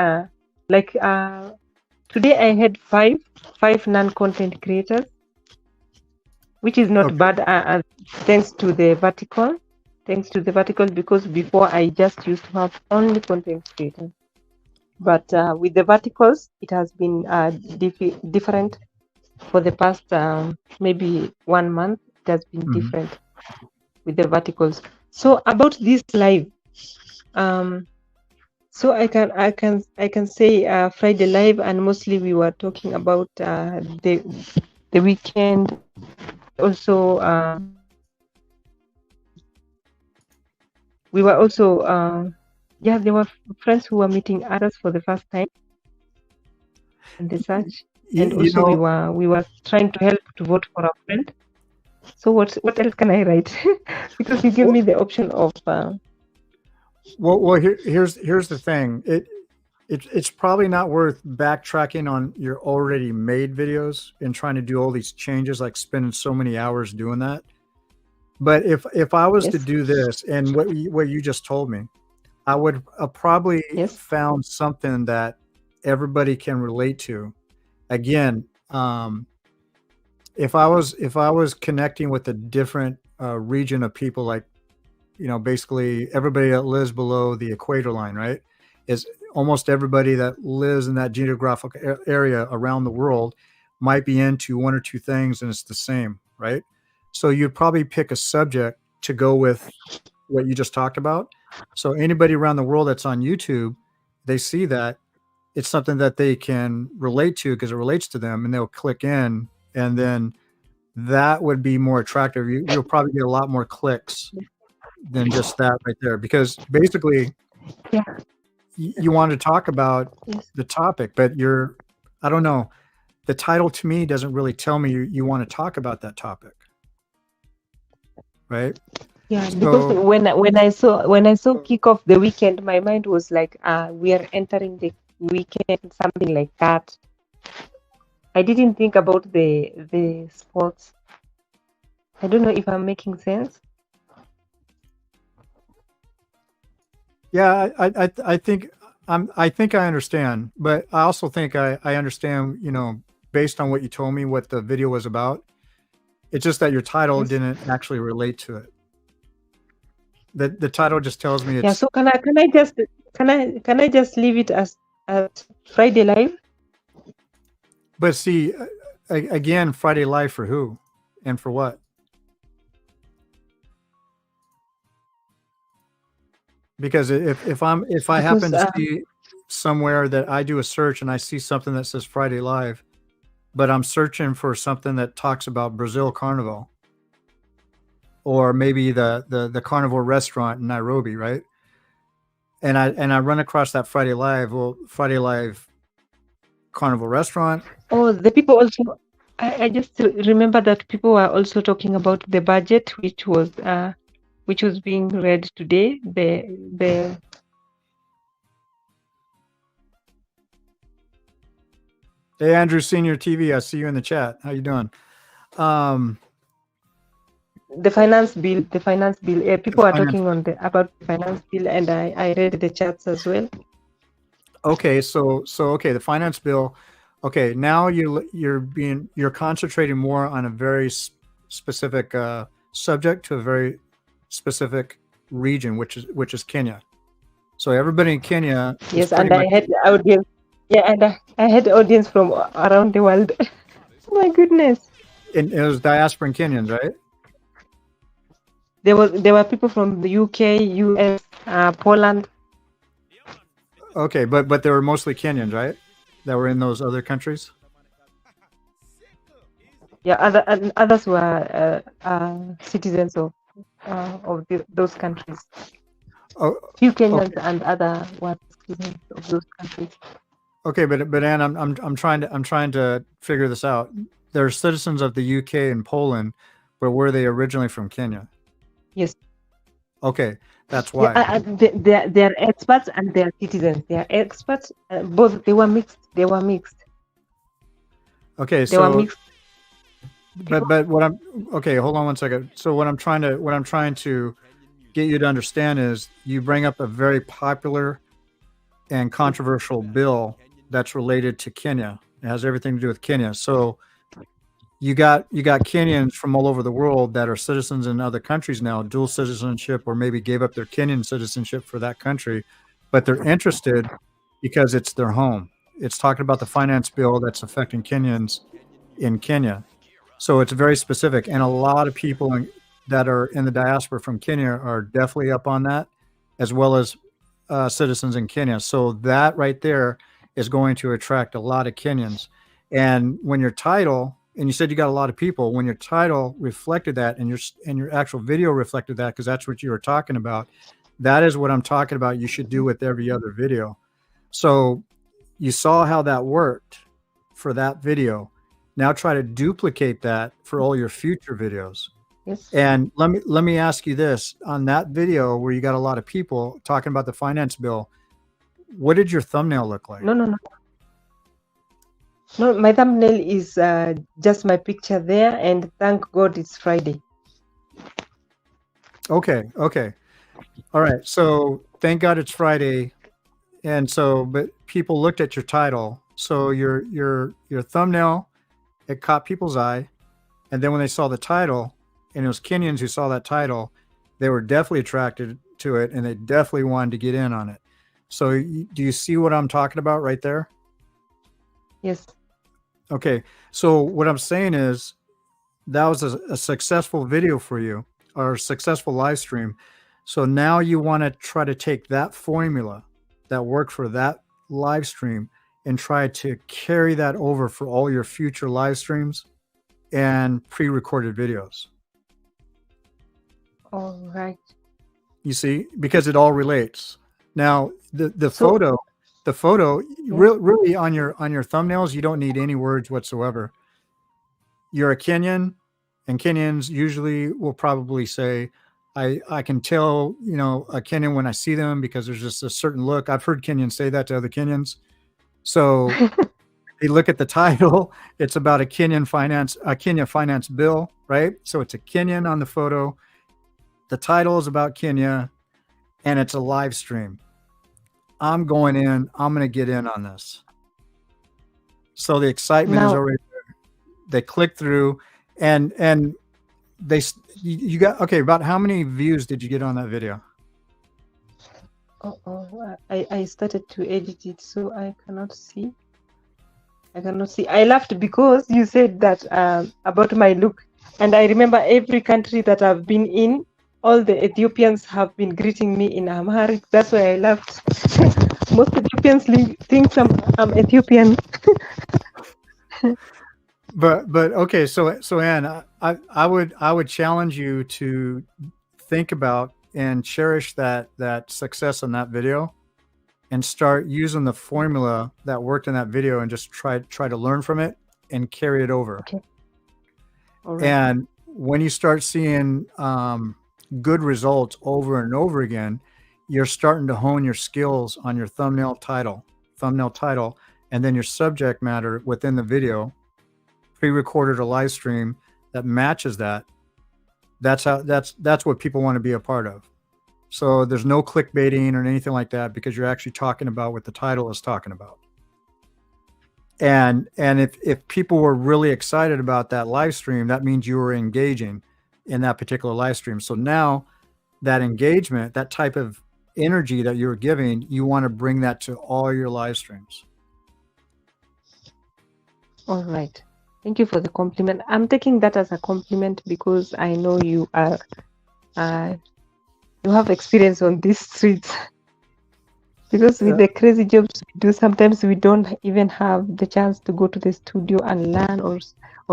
like today I had five non-content creators, which is not Okay. bad. Thanks to the vertical, because before I just used to have only content creators. But with the verticals, it has been different for the past maybe 1 month. It has been Mhm. different with the verticals. So about this live, so I can say Friday live, and mostly we were talking about the weekend. Also, we were also yeah, there were friends who were meeting others for the first time and the such. You, And you also know, we were trying to help to vote for a friend. So what else can I write? Because you give me the option of here's the thing. It's probably not worth backtracking on your already made videos and trying to do all these changes, like spending so many hours doing that. But if I was to yes, do this and what you just told me, I would probably yes, found something that everybody can relate to. Again, if I was connecting with a different region of people, like basically everybody that lives below the equator line, right? Is almost everybody that lives in that geographic area around the world might be into one or two things, and it's the same, right? So you'd probably pick a subject to go with what you just talked about. So anybody around the world that's on YouTube, they see that it's something that they can relate to because it relates to them, and they'll click in, and then that would be more attractive. You'll probably get a lot more clicks than just that right there, because basically yeah, you want to talk about yes, the topic, but I don't know, the title to me doesn't really tell me you want to talk about that topic, right? yeah. Because So when I saw kick off the weekend, my mind was like, we are entering the weekend, something like that. I didn't think about the sports. I don't know if I'm making sense. yeah, I think I think I understand, but I also think I understand, based on what you told me what the video was about. It's just that your title Yes. didn't actually relate to it. The title just tells me Yeah. it's. So can I just leave it as at Friday live? But see, again, Friday Live for who and for what? Because if I happen Because to see somewhere that I do a search and I see something that says Friday Live, but I'm searching for something that talks about Brazil Carnival, or maybe the Carnival restaurant in Nairobi, right? And I run across that Friday Live. Well, Friday Live Carnival restaurant. the people also, I just remember that people were also talking about the budget, which was being read today. The Hey, Andrew Senior TV, I see you in the chat. How you doing? the finance bill. People are Finance. talking about the finance bill, and I read the chats as well. Okay, so okay, the finance bill. Okay, now you're concentrating more on a very specific subject to a very specific region, which is Kenya. So everybody in Kenya is Yes, pretty and I much. had audience. Yeah, and I had audience from around the world. Oh my goodness. It was diasporan Kenyans, right? There were people from the UK, US, Poland. Okay, but they were mostly Kenyans, right? That were in those other countries. Yeah, others were citizens of those countries. Oh, Few Kenyans okay. and other were citizens of those countries. Okay, but Anne, I'm trying to figure this out. They're citizens of the UK and Poland, but were they originally from Kenya? Yes. Okay, that's Yeah, why. they are experts and they are citizens. They are experts. Both they were mixed. They were mixed. Okay, They were so mixed. but what I'm okay, hold on one second. So what I'm trying to get you to understand is you bring up a very popular and controversial bill that's related to Kenya. It has everything to do with Kenya. So you got Kenyans from all over the world that are citizens in other countries now, dual citizenship, or maybe gave up their Kenyan citizenship for that country, but they're interested because it's their home. It's talking about the finance bill that's affecting Kenyans in Kenya. So it's very specific, and a lot of people that are in the diaspora from Kenya are definitely up on that, as well as citizens in Kenya. So that right there is going to attract a lot of Kenyans. And when your title, and you said you got a lot of people, when your title reflected that, and your actual video reflected that, because that's what you were talking about, that is what I'm talking about. You should do with every other video. So you saw how that worked for that video. Now try to duplicate that for all your future videos. Yes. And let me ask you this: on that video where you got a lot of people talking about the finance bill, what did your thumbnail look like? No. No, my thumbnail is just my picture there, and thank God it's Friday. Okay. All right. So thank God it's Friday. And so, but people looked at your title. So your thumbnail, it caught people's eye. And then when they saw the title, and it was Kenyans who saw that title, they were definitely attracted to it, and they definitely wanted to get in on it. So do you see what I'm talking about right there? Yes. Okay. So what I'm saying is that was a successful video for you, or a successful live stream. So now you want to try to take that formula that worked for that live stream and try to carry that over for all your future live streams and pre-recorded videos. All right. You see, because it all relates. Now the photo, really on your thumbnails, you don't need any words whatsoever. You're a Kenyan, and Kenyans usually will probably say, I can tell, a Kenyan when I see them, because there's just a certain look. I've heard Kenyans say that to other Kenyans. So they look at the title, it's about a Kenya finance bill, right? So it's a Kenyan on the photo. The title is about Kenya, and it's a live stream. I'm going in, I'm going to get in on this. So the excitement is already there. They click through, and you got, okay, about how many views did you get on that video? I started to edit it, so I cannot see. I laughed because you said that about my look, and I remember every country that I've been in, all the Ethiopians have been greeting me in Amharic. That's why I laughed. Most Ethiopians think I'm Ethiopian. But okay, so Anne, I would challenge you to think about and cherish that success in that video, and start using the formula that worked in that video, and just try to learn from it and carry it over. Okay. All right. And when you start seeing good results over and over again, you're starting to hone your skills on your thumbnail title, and then your subject matter within the video, pre-recorded or live stream that matches that. That's what people want to be a part of. So there's no clickbaiting or anything like that, because you're actually talking about what the title is talking about. And if people were really excited about that live stream, that means you were engaging in that particular live stream. So now that engagement, that type of energy that you're giving, you want to bring that to all your live streams. All right. Thank you for the compliment. I'm taking that as a compliment, because I know you are you have experience on these streets. Because with the crazy jobs we do, sometimes we don't even have the chance to go to the studio and learn or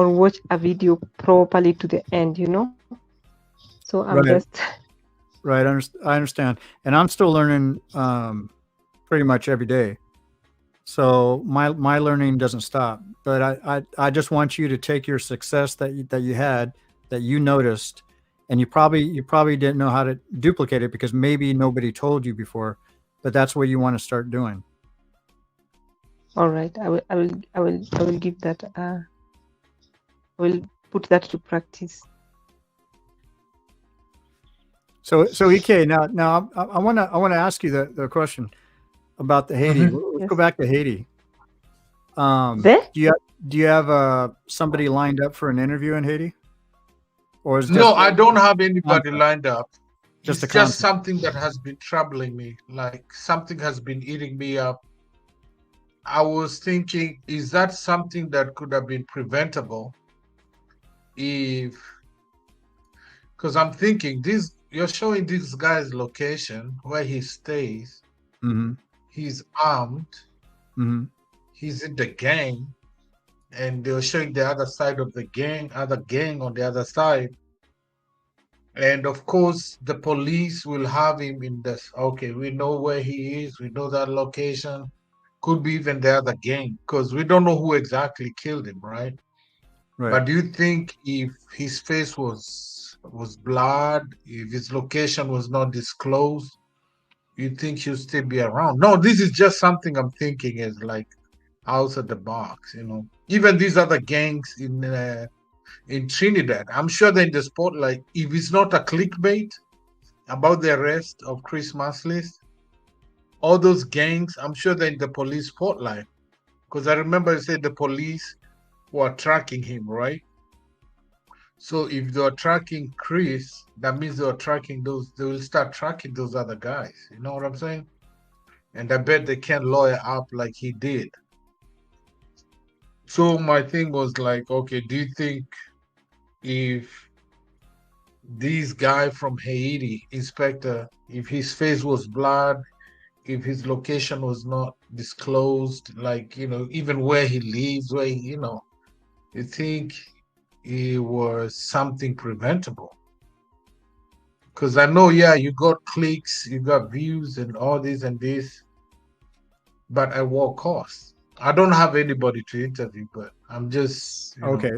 watch a video properly to the end, So I'm just right. I understand, and I'm still learning pretty much every day. So my learning doesn't stop. But I just want you to take your success that you had, that you noticed, and you probably didn't know how to duplicate it because maybe nobody told you before, but that's what you want to start doing. All right, I will give that. I will put that to practice. So EK, now I want to ask you the question about the Haiti. Let's go back to Haiti. There? Do you have somebody lined up for an interview in Haiti? Or is No, I don't have anybody lined up. Just it's just something that has been troubling me. Like something has been eating me up. I was thinking, is that something that could have been preventable if, because I'm thinking you're showing this guy's location where he stays. Mm-hmm. He's armed. Mm-hmm. He's in the gang, and they're showing the other side of the gang, other gang on the other side. And of course, the police will have him in this. Okay, we know where he is. We know that location. Could be even the other gang, because we don't know who exactly killed him, right? Right. But do you think if his face was blurred, if his location was not disclosed, you think he'll still be around? No, this is just something I'm thinking is like outside the box, you know. Even these other gangs in Trinidad, I'm sure they're in the spotlight. If it's not a clickbait about the arrest of Chris Maslist, all those gangs, I'm sure they're in the police spotlight. Because I remember you said the police were tracking him, right? So if they're tracking Chris, that means they're tracking they will start tracking those other guys. You know what I'm saying? And I bet they can't lawyer up like he did. So my thing was like, okay, do you think if this guy from Haiti, Inspector, if his face was blurred, if his location was not disclosed, like, you know, even where he lives, you think it was something preventable? Because I know, yeah, you got clicks, you got views and all this and this, but at what cost? I don't have anybody to interview, but I'm just okay.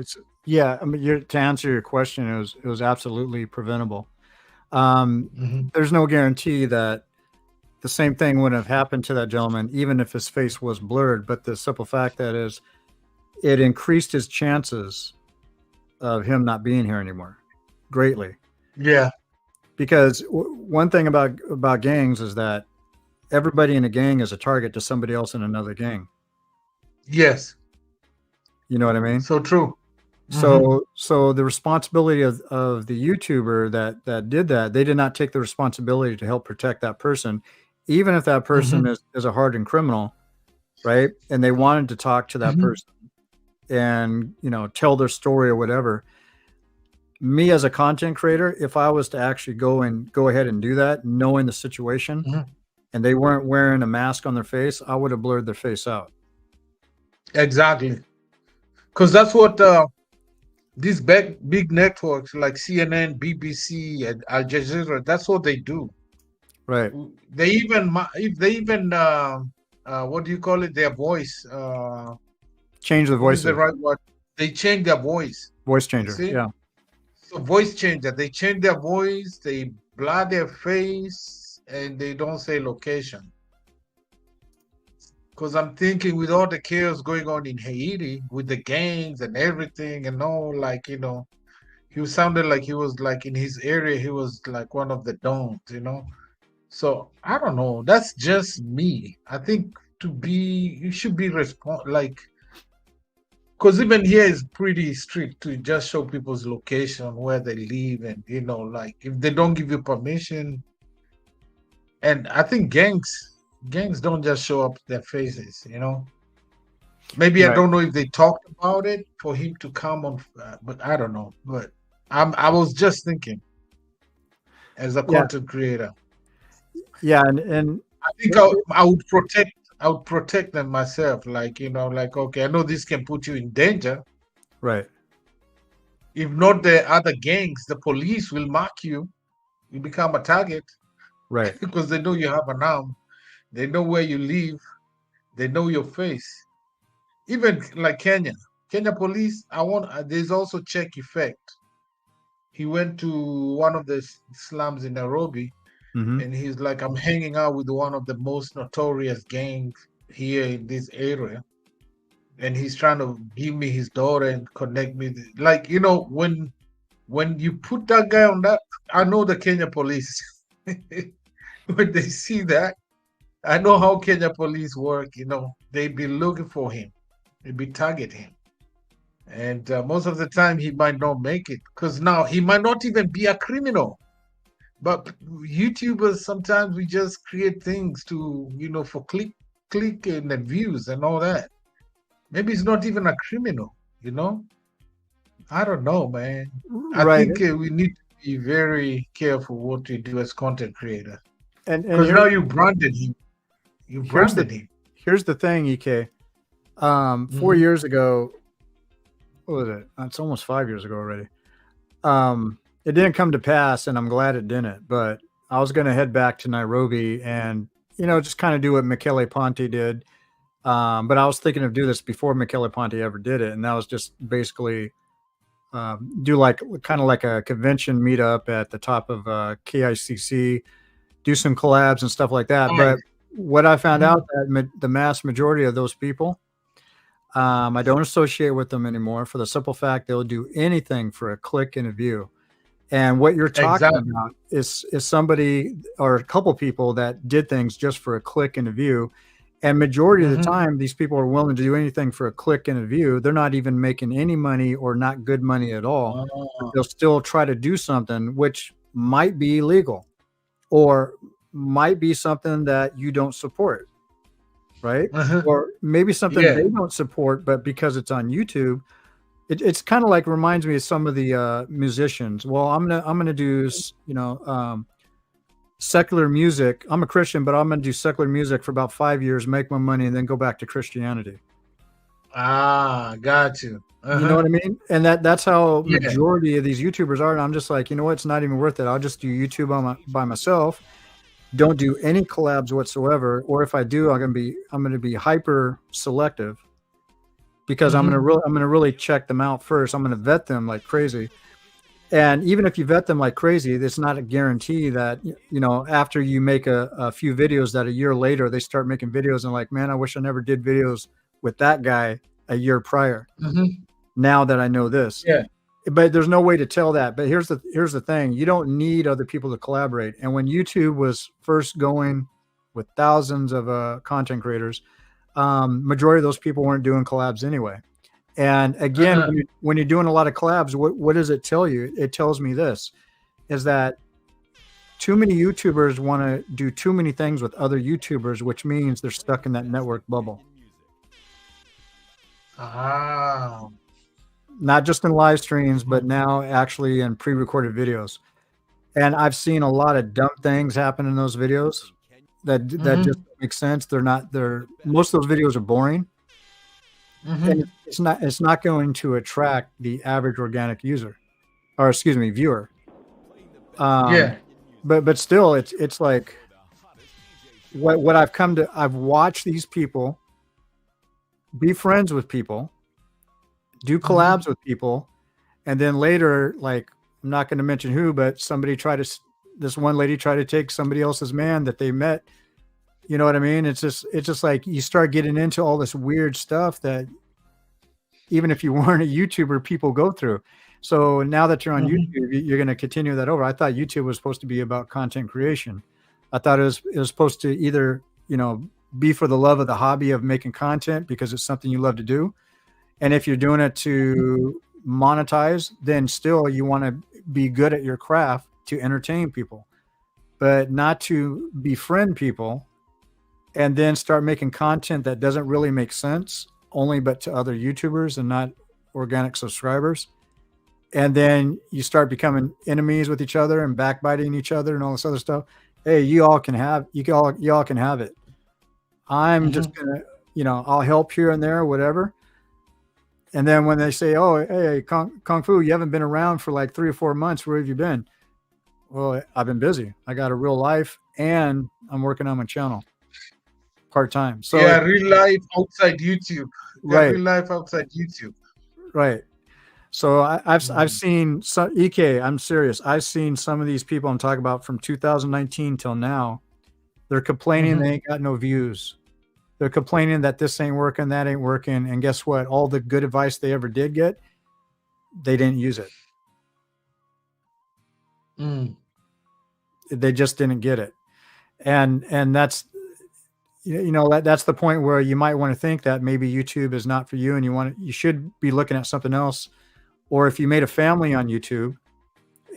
Yeah, I mean, to answer your question, it was absolutely preventable. There's no guarantee that the same thing would have happened to that gentleman, even if his face was blurred. But the simple fact that is, it increased his chances of him not being here anymore greatly. Yeah. Because one thing about gangs is that everybody in a gang is a target to somebody else in another gang. Yes. You know what I mean? So true. So the responsibility of the YouTuber that did that, they did not take the responsibility to help protect that person, even if that person is a hardened criminal, right? And they wanted to talk to that person and, you know, tell their story or whatever. Me as a content creator, if I was to actually go ahead and do that, knowing the situation, and they weren't wearing a mask on their face, I would have blurred their face out. Exactly. Because that's what these big networks like CNN, BBC, and Al Jazeera, that's what they do. Right. They even what do you call it? Their voice. Change the voice. What is the right word? They change their voice. Voice changer. Yeah. So voice changer. They change their voice. They blur their face, and they don't say location. Because I'm thinking with all the chaos going on in Haiti with the gangs and everything and all, like, you know, he sounded like he was like in his area, he was like one of the dons, you know. So I don't know. That's just me. I think you should be like, because even here is pretty strict to just show people's location, where they live, and, you know, like if they don't give you permission. And I think gangs don't just show up their faces, you know. Maybe I don't know if they talked about it for him to come on, but I don't know. But I was just thinking, as a content creator, and I think I would protect them myself. Like, you know, like, okay, I know this can put you in danger. Right. If not the other gangs, the police will mark you. You become a target. Right. Because they know you have an arm. They know where you live. They know your face. Even like Kenya police, there's also check effect. he went to one of the slums in Nairobi, and he's like, I'm hanging out with one of the most notorious gangs here in this area, and he's trying to give me his daughter and connect me. Like, you know, when you put that guy on that, I know the Kenya police. When they see that, I know how Kenya police work. You know, they be looking for him, they be target him, and most of the time he might not make it because now he might not even be a criminal. But YouTubers sometimes we just create things to, you know, for click and the views and all that. Maybe he's not even a criminal, you know. I don't know, man. I Right. think we need to be very careful what we do as content creators. And Because now you branded him. You branded him. Here's the thing, EK. 4 years ago, what was it? It's almost 5 years ago already. It didn't come to pass, and I'm glad it didn't. But I was going to head back to Nairobi and, you know, just kind of do what Michele Ponte did. But I was thinking of do this before Michele Ponte ever did it, and that was just basically do like kind of like a convention meetup at the top of KICC, do some collabs and stuff like that. But what I found out that the mass majority of those people, I don't associate with them anymore for the simple fact they'll do anything for a click and a view. And what you're talking about is somebody or a couple people that did things just for a click and a view. And majority of the time, these people are willing to do anything for a click and a view. They're not even making any money or not good money at all. But they'll still try to do something which might be illegal or might be something that you don't support, right? Or maybe something they don't support, but because it's on YouTube, it's kind of like reminds me of some of the musicians. Well, I'm gonna do, you know, secular music. I'm a Christian, but I'm going to do secular music for about 5 years, make my money, and then go back to Christianity. Got you. You know what I mean? And that's how majority of these YouTubers are. And I'm just like, you know what? It's not even worth it. I'll just do YouTube by myself. Don't do any collabs whatsoever. Or if I do, I'm going to be hyper selective because I'm going to really check them out first. I'm going to vet them like crazy. And even if you vet them like crazy, it's not a guarantee that, you know, after you make a few videos that a year later, they start making videos and like, man, I wish I never did videos with that guy a year prior. Now that I know this. But there's no way to tell that. But here's the thing. You don't need other people to collaborate. And when YouTube was first going with thousands of content creators, majority of those people weren't doing collabs anyway. And again, when you're doing a lot of collabs, what does it tell you? It tells me this, is that too many YouTubers want to do too many things with other YouTubers, which means they're stuck in that network bubble. Not just in live streams, but now actually in pre-recorded videos. And I've seen a lot of dumb things happen in those videos that just make sense. Most of those videos are boring. And it's not going to attract the average organic user, or excuse me, viewer. But still, it's like what I've watched these people be friends with people, do collabs with people, and then later, like, I'm not going to mention who, but this one lady tried to take somebody else's man that they met. You know what I mean? It's just like you start getting into all this weird stuff that even if you weren't a YouTuber, people go through. So now that you're on YouTube, you're going to continue that over. I thought YouTube was supposed to be about content creation. I thought it was supposed to either, you know, be for the love of the hobby of making content because it's something you love to do. And if you're doing it to monetize, then still you want to be good at your craft to entertain people, but not to befriend people and then start making content that doesn't really make sense only but to other YouTubers and not organic subscribers. And then you start becoming enemies with each other and backbiting each other and all this other stuff. Hey, you all can have it. I'm just gonna, you know, I'll help here and there, whatever. And then when they say, oh, hey, Kung Fu, you haven't been around for like 3 or 4 months. Where have you been? Well, I've been busy. I got a real life and I'm working on my channel part-time. So real life outside YouTube. Real life outside YouTube. Right. So I've seen some EK. I'm serious. I've seen some of these people I'm talking about from 2019 till now. They're complaining they ain't got no views. They're complaining that this ain't working, that ain't working, and guess what? All the good advice they ever did get, they didn't use it. They just didn't get it, and that's that's the point where you might want to think that maybe YouTube is not for you, and you should be looking at something else. Or if you made a family on YouTube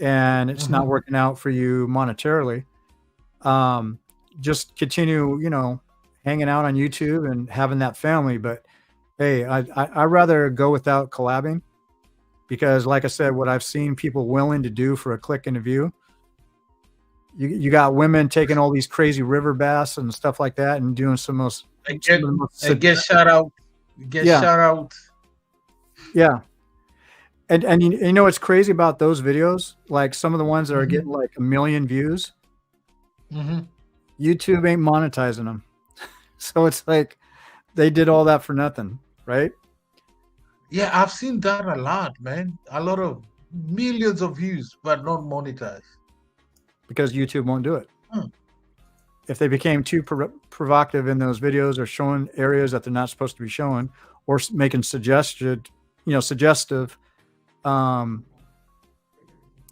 and it's not working out for you monetarily, just continue, hanging out on YouTube and having that family. But hey, I'd rather go without collabing, because like I said, what I've seen people willing to do for a click and a view, you got women taking all these crazy river baths and stuff like that and doing some most. Get shout out. Shout out. Yeah. And you know what's crazy about those videos? Like some of the ones that are getting like 1 million views, YouTube ain't monetizing them. So it's like they did all that for nothing, right? Yeah, I've seen that a lot, man. A lot of millions of views, but not monetized. Because YouTube won't do it. If they became too provocative in those videos, or showing areas that they're not supposed to be showing, or making suggestive,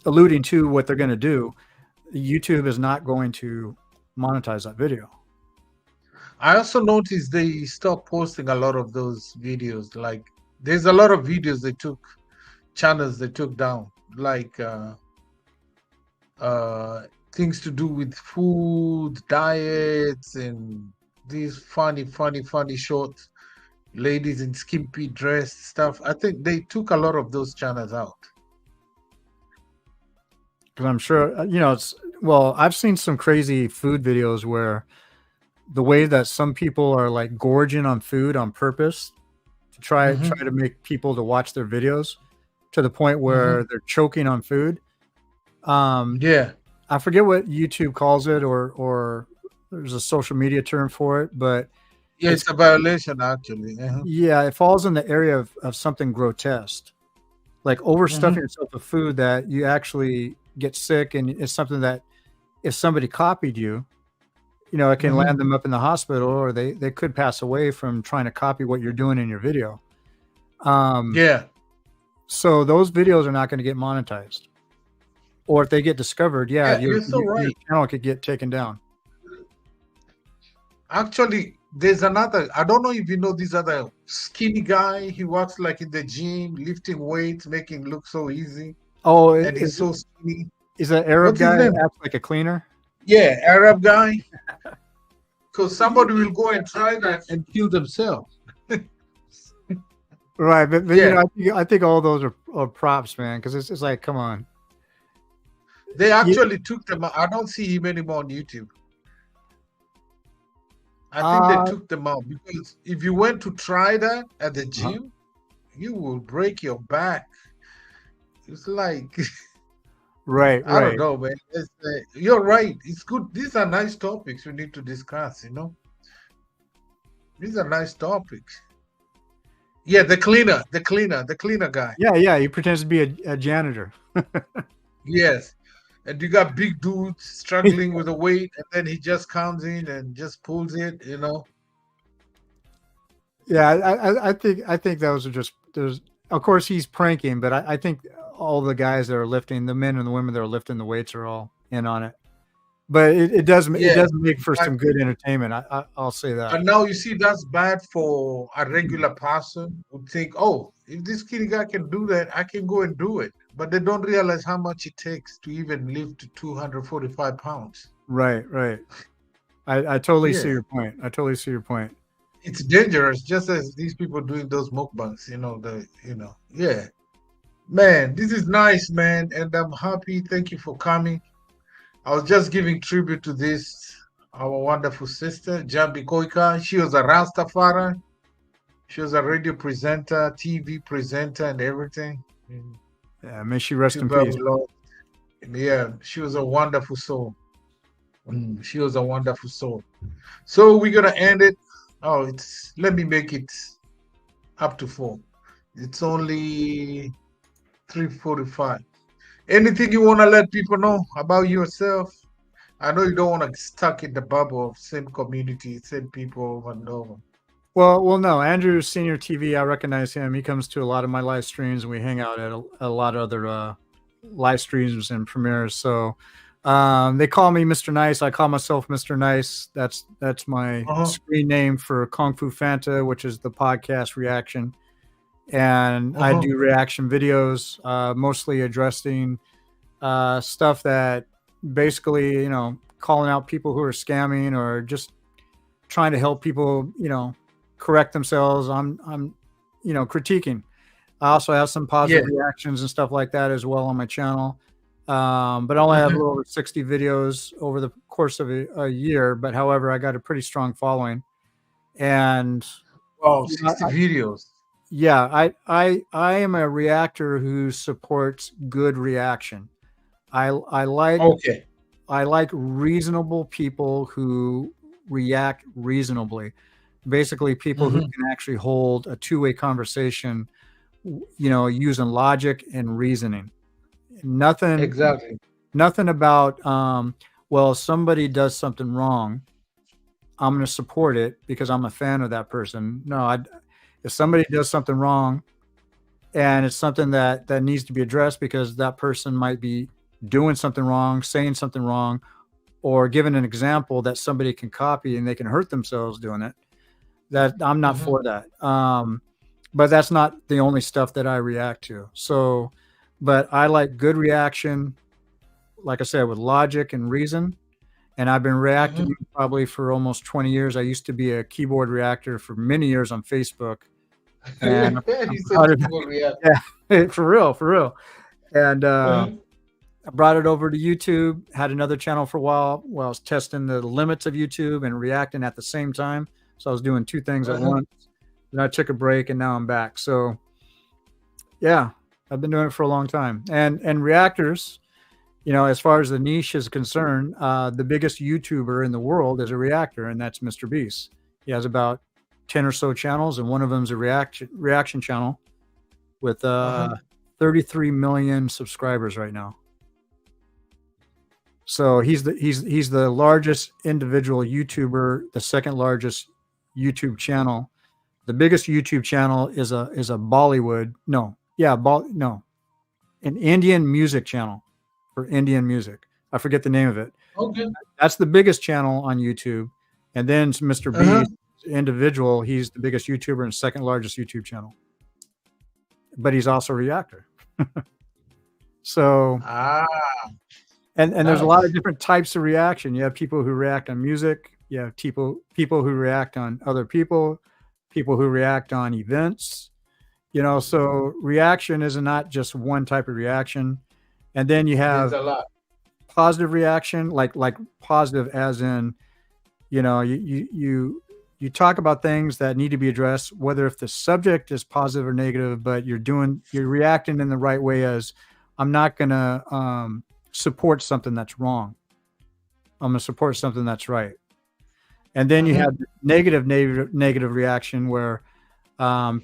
alluding to what they're going to do, YouTube is not going to monetize that video. I also noticed they stopped posting a lot of those videos. Like there's a lot of videos channels they took down, like things to do with food, diets, and these funny short ladies in skimpy dress stuff. I think they took a lot of those channels out. Because I'm sure, I've seen some crazy food videos where the way that some people are like gorging on food on purpose to try to make people to watch their videos, to the point where they're choking on food. I forget what YouTube calls it, or there's a social media term for it, but it's a violation actually. Yeah, it falls in the area of something grotesque, like overstuffing yourself with food that you actually get sick, and it's something that if somebody copied you, it can land them up in the hospital, or they could pass away from trying to copy what you're doing in your video. So those videos are not going to get monetized. Or if they get discovered, your channel could get taken down. Actually, there's another, I don't know if you know this other skinny guy. He works like in the gym, lifting weights, making it look so easy. Oh, and he's so skinny. Is that Arab guy that acts like a cleaner? Yeah, Arab guy. Because somebody will go and try that and kill themselves. Right, but I think all those are props, man. Because it's like, come on. They actually took them out. I don't see him anymore on YouTube. I think they took them out, because if you went to try that at the gym, you will break your back. It's like, right. I don't know, man. You're right. It's good. These are nice topics we need to discuss, These are nice topics. Yeah, the cleaner guy. Yeah, he pretends to be a janitor. Yes. And you got big dudes struggling with the weight, and then he just comes in and just pulls it, Yeah, I think those are just, of course he's pranking, but I think all the guys that are lifting, the men and the women that are lifting the weights, are all in on it. But it does make for some good entertainment. I'll say that. And now you see, that's bad for a regular person who think, oh, if this skinny guy can do that, I can go and do it. But they don't realize how much it takes to even lift to 245 pounds. Right. I totally see your point. It's dangerous, just as these people doing those mukbangs, Yeah. Man, this is nice, man. And I'm happy. Thank you for coming. I was just giving tribute to our wonderful sister, Jambi Koikai. She was a Rastafari. She was a radio presenter, TV presenter, and everything. Yeah, may she rest in peace. Yeah, she was a wonderful soul. She was a wonderful soul. So we're gonna end it. Let me make it up to 4. It's only 3:45. Anything you want to let people know about yourself? I know you don't want to get stuck in the bubble of same community, same people over and over. Well, no. Andrew Senior TV, I recognize him. He comes to a lot of my live streams, and we hang out at a lot of other live streams and premieres. So they call me Mr. Nice. I call myself Mr. Nice. That's my screen name for Kung Fu Fanta, which is the podcast reaction. And I do reaction videos, mostly addressing stuff that basically, you know, calling out people who are scamming or just trying to help people, you know, correct themselves. I'm you know, critiquing. I also have some positive reactions and stuff like that as well on my channel. But I only have a little over 60 videos over the course of a year. But however, I got a pretty strong following. And 60 videos. Yeah, I am a reactor who supports good reaction. I like reasonable people who react reasonably. Basically, people who can actually hold a two-way conversation, you know, using logic and reasoning. Nothing about well, if somebody does something wrong, I'm going to support it because I'm a fan of that person. No, if somebody does something wrong and it's something that needs to be addressed because that person might be doing something wrong, saying something wrong, or giving an example that somebody can copy and they can hurt themselves doing it, that I'm not for that. But that's not the only stuff that I react to. So, but I like good reaction, like I said, with logic and reason. And I've been reacting probably for almost 20 years. I used to be a keyboard reactor for many years on Facebook. And for real. And I brought it over to YouTube, had another channel for a while I was testing the limits of YouTube and reacting at the same time. So I was doing two things at once. Then I took a break and now I'm back. So yeah, I've been doing it for a long time. And reactors, you know, as far as the niche is concerned, the biggest YouTuber in the world is a reactor, and that's Mr. Beast. He has about 10 or so channels, and one of them is a reaction channel with 33 million subscribers right now. So he's the largest individual YouTuber, the second largest YouTube channel. The biggest YouTube channel is a Bollywood, an Indian music channel for Indian music. I forget the name of it. Okay. That's the biggest channel on YouTube. And then Mr. Beast, individual, he's the biggest YouTuber and second largest YouTube channel. But he's also a reactor. So and there's a lot of different types of reaction. You have people who react on music, you have people who react on other people who react on events. You know, so reaction is not just one type of reaction. And then you have positive reaction, like positive as in, you know, you talk about things that need to be addressed, whether if the subject is positive or negative, but you're reacting in the right way. As I'm not going to support something that's wrong. I'm going to support something that's right. And then you have negative reaction where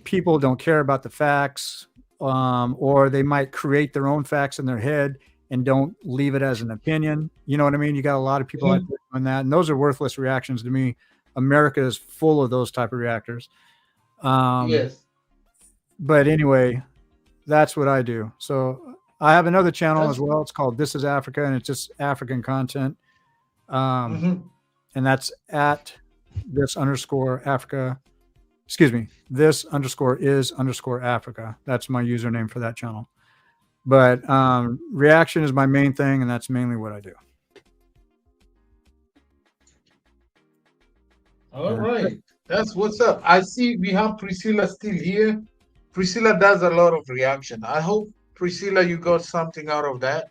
people don't care about the facts, or they might create their own facts in their head and don't leave it as an opinion. You know what I mean? You got a lot of people like doing that, and those are worthless reactions to me. America is full of those type of reactors. Yes. But anyway, that's what I do. So I have another channel as well. It's called This is Africa, and it's just African content. And that's at this_Africa. Excuse me. This_is_Africa. That's my username for that channel. But reaction is my main thing, and that's mainly what I do. All right. That's what's up. I see we have Priscilla still here. Priscilla does a lot of reaction. I hope, Priscilla, you got something out of that.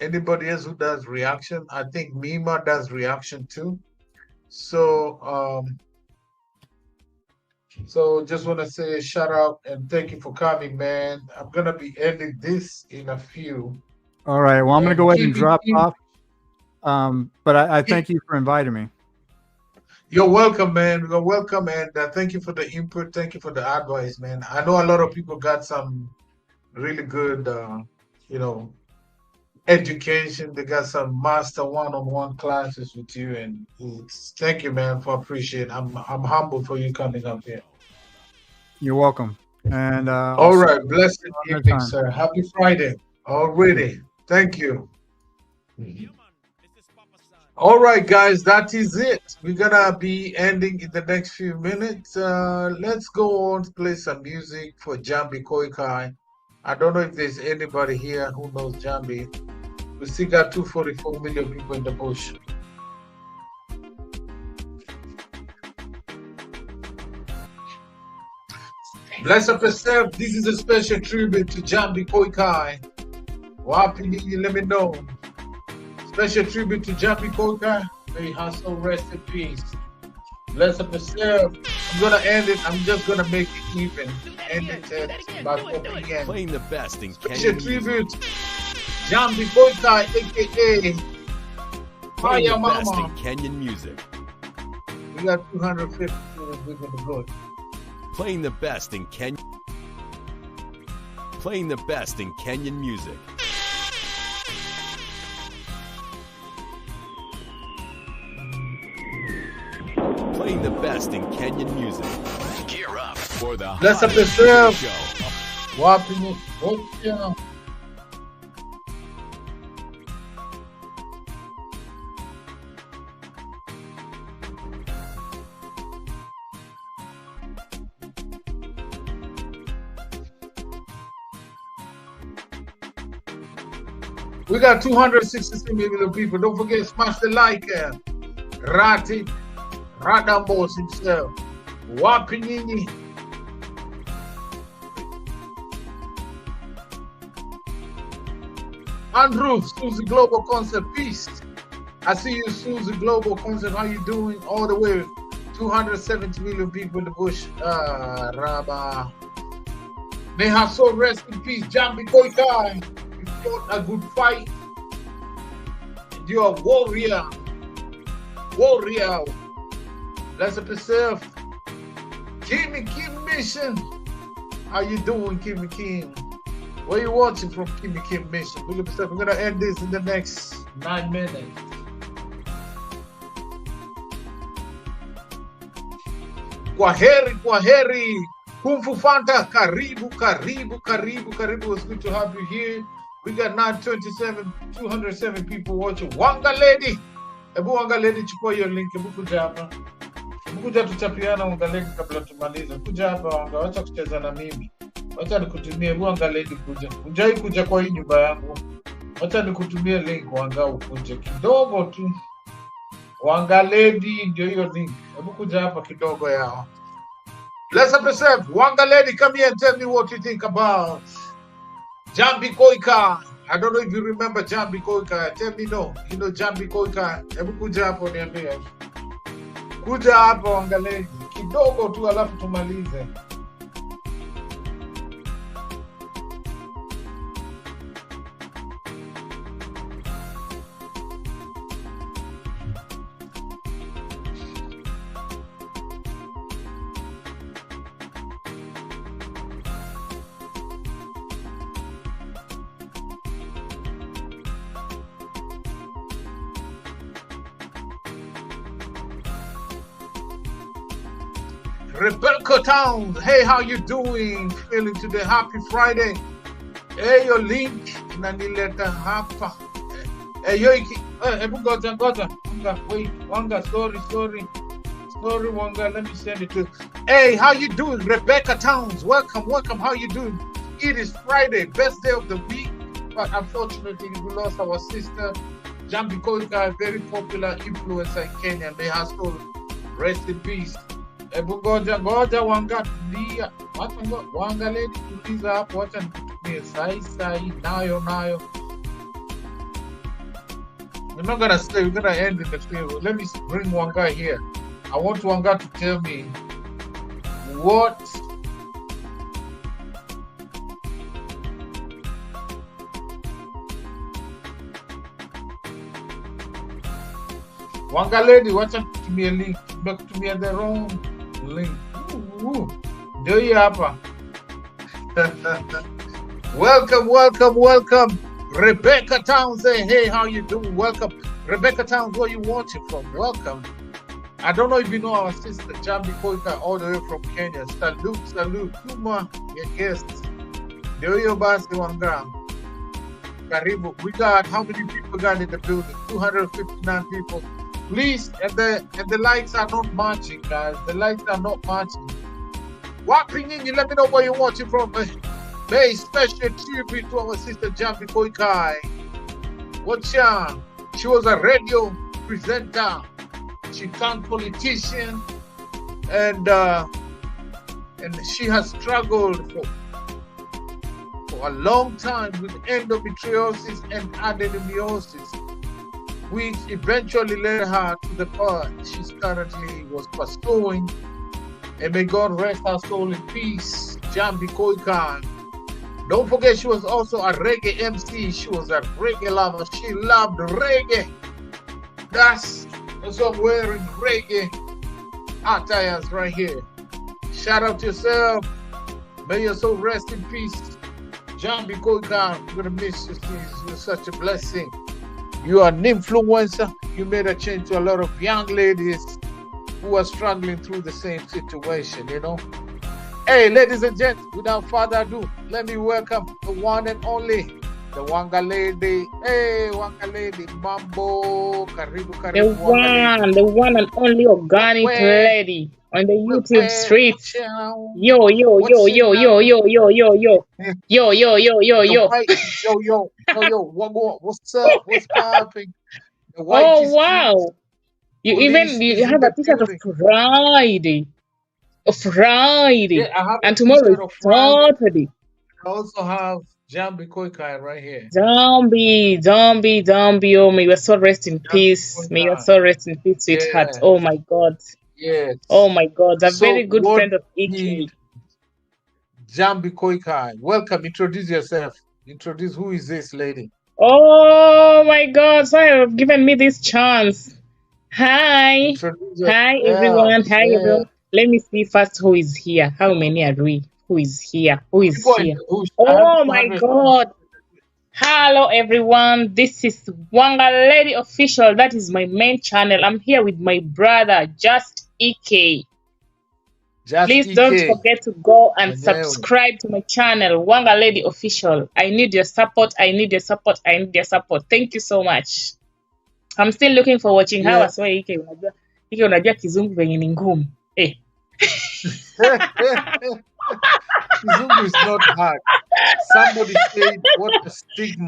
Anybody else who does reaction? I think Mima does reaction too. So just want to say a shout out and thank you for coming, man. I'm gonna be ending this in a few. All right. Well, I'm gonna go ahead and drop off. But I thank you for inviting me. You're welcome, man. You're welcome, and thank you for the input. Thank you for the advice, man. I know a lot of people got some really good, education. They got some master one-on-one classes with you, and thank you, man, for appreciate. I'm humble for you coming up here. You're welcome. And All right, blessed another evening, time. sir. Happy Friday already. Thank you. All right, guys, that is it. We're gonna be ending in the next few minutes. Let's go on to play some music for Jambi Koikai. I don't know if there's anybody here who knows Jambi. We still got 244 million people in the bush. Bless up yourself. This is a special tribute to Jambi Koikai. Wapi Nini, let me know. Special tribute to Jambi Koikai. May her soul rest in peace. Bless up yourself. I'm gonna end it. I'm just gonna make it even. End it at about 4 p.m. Playing the best in Special Kenyan music. tribute, Jambi Koikai, aka Playing Fire the best in Mama. Kenyan music. We got 250 people in the good. Playing the best in Kenya. Playing the best in Kenyan music. Playing the best in Kenyan music. Gear up for the Bless up hottest yourself. show. Wapi Nini, Koikai. We got 263 million people. Don't forget, smash the like. Rati, Radambos himself. Wapi Nini. Andrew, Susie Global Concept, peace. I see you, Susie Global Concept. How you doing? All the way, 270 million people in the bush. Rabba. May her soul rest in peace. Jambi Koikai, you fought a good fight. And you're a warrior. Warrior. Bless up yourself. Kimmy Kim Mission. How you doing, Kimmy Kim? Where you watching from, Kimmy Kim Mission? Look at yourself. We're gonna end this in the next 9 minutes. Kwaheri, kwaheri. Kung Fu Fanta, karibu, karibu, karibu, karibu. It's good to have you here. We got 927, 207 people watching. Wanga Lady. Ebu Wanga Lady, chukua hiyo link. Ebu kuja hapa. Ebu kuja tuchapiana Wanga Lady kabla tumalize. Kuja hapa Wanga, wacha kucheza na mimi. Wacha nikutumie. Ebu Wanga Lady kuja. Hujai kuja kwa hii nyumba yangu. Wacha nikutumie link Wanga ukuje. Kidogo tu. Wanga Lady, ndio hiyo link. Ebu kuja hapa kidogo yao. Bless up yourself. Wanga Lady, come here and tell me what you think about Jambi Koikai. I don't know if you remember Jambi Koikai. Tell me no. You know Jambi Koikai. Hebu kuja hapo niambie. Kuja hapo Wanga Lady. Kidogo tu alafu tumalize. Rebecca Towns, hey, how you doing? Feeling today? Happy Friday. Hey, your link inanileta hapa. Hey, yo, hebu ngoja. Wanga, wait, Wanga, sorry, Wanga, let me send it to. Hey, how you doing? Rebecca Towns, welcome. How you doing? It is Friday, best day of the week, but unfortunately we lost our sister, Jambi Koikai, very popular influencer in Kenya. May her soul rest in peace. Ebu ngoja Wanga tulia. Wanga Lady tuliza hapo, wacha nikutumie sai nayo. We're not gonna stay, we're gonna end in the field. Let me bring Wanga here. I want Wanga to tell me what Wanga Lady, wacha nikutumie link. Nimekutumia the wrong link. Ndio hii hapa. Welcome, welcome, welcome. Rebecca Towns say, hey, how you doing? Welcome. Rebecca Towns, where you watching from? Welcome. I don't know if you know our sister Jambi Koikai all the way from Kenya. Salute, salute. Kuma, your guests. Ndio basi wangram. Karibu. We got how many people got in the building? 259 people. Please, and the lights are not matching, guys. The lights are not matching. Walking in, you let me know where you're watching from. Very special tribute to our sister Jambi Koikai. What's up? She was a radio presenter. She turned politician, and she has struggled for a long time with endometriosis and adenomyosis, which eventually led her to the path she's currently was pursuing. And may God rest her soul in peace, Jambi Koikai. Don't forget, she was also a reggae MC. She was a reggae lover. She loved reggae. That's what I'm wearing, reggae attires right here. Shout out to yourself. May your soul rest in peace. Jambi Koikai, I'm going to miss you. You're such a blessing. You are an influencer. You made a change to a lot of young ladies who are struggling through the same situation, you know. Hey, ladies and gents, without further ado, let me welcome the one and only, the Wanga lady. Hey, Wanga lady, Mambo, Karibu, Karibu. The one and only organic lady on the YouTube streets. Yo, yo, yo, yo, yo, yo, yo, yo, yo. Yo, yo, yo, yo, yo. What's up? What's popping? Oh, wow. You have a t-shirt of Friday. Yeah, and tomorrow is Saturday. I also have Jambi Koikai right here. Jambi. Oh, may your soul rest in peace. May your soul rest in peace, sweetheart. Yeah. Oh my God. Yes. Oh my God. A very good friend of EK. Jambi Koikai. Welcome. Introduce yourself. Introduce who is this lady. Oh my God. So you have given me this chance. Hi. Hi everyone. Hi everyone. Let me see first who is here. How many are we? Who is here? Who is here? Oh my God. Hello everyone. This is Wanga Lady Official. That is my main channel. I'm here with my brother, Just EK. Please don't forget to go and subscribe to my channel, Wanga Lady Official. I need your support. I need your support. I need your support. Thank you so much. I'm still looking for watching how as well EK unajua kizungu venye ni ngumu. Eh. Kizungu is not hard. Somebody said, what a stigma.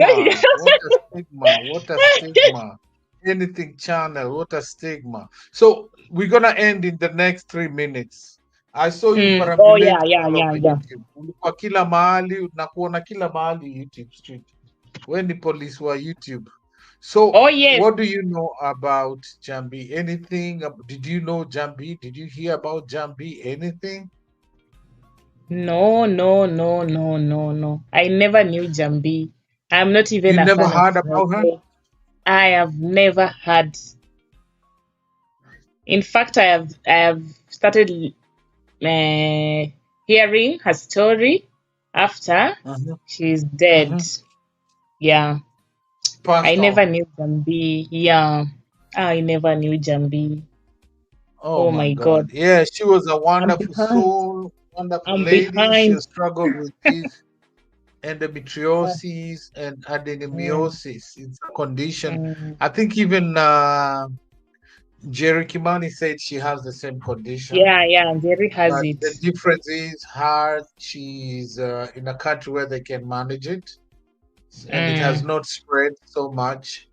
What a stigma. Anything channel, what a stigma. So we're going to end in the next 3 minutes. I saw you perambulate YouTube. Ulikuwa kila mahali, nakuona kila mahali YouTube street. When the police were YouTube. So, what do you know about Jambi? Anything? Did you know Jambi? Did you hear about Jambi? Anything? No. I never knew Jambi. I'm not even a fan. You never heard about her? I have never heard. In fact, I have started hearing her story after she's dead. Yeah. I never knew Jambi. Yeah. I never knew Jambi. Oh my God. Yeah, she was a wonderful soul, wonderful lady. She struggled with this endometriosis and adenomyosis. It's a condition. I think even Jerry Kimani said she has the same condition. Yeah, Jerry has it. The difference is she's in a country where they can manage it. And it has not spread so much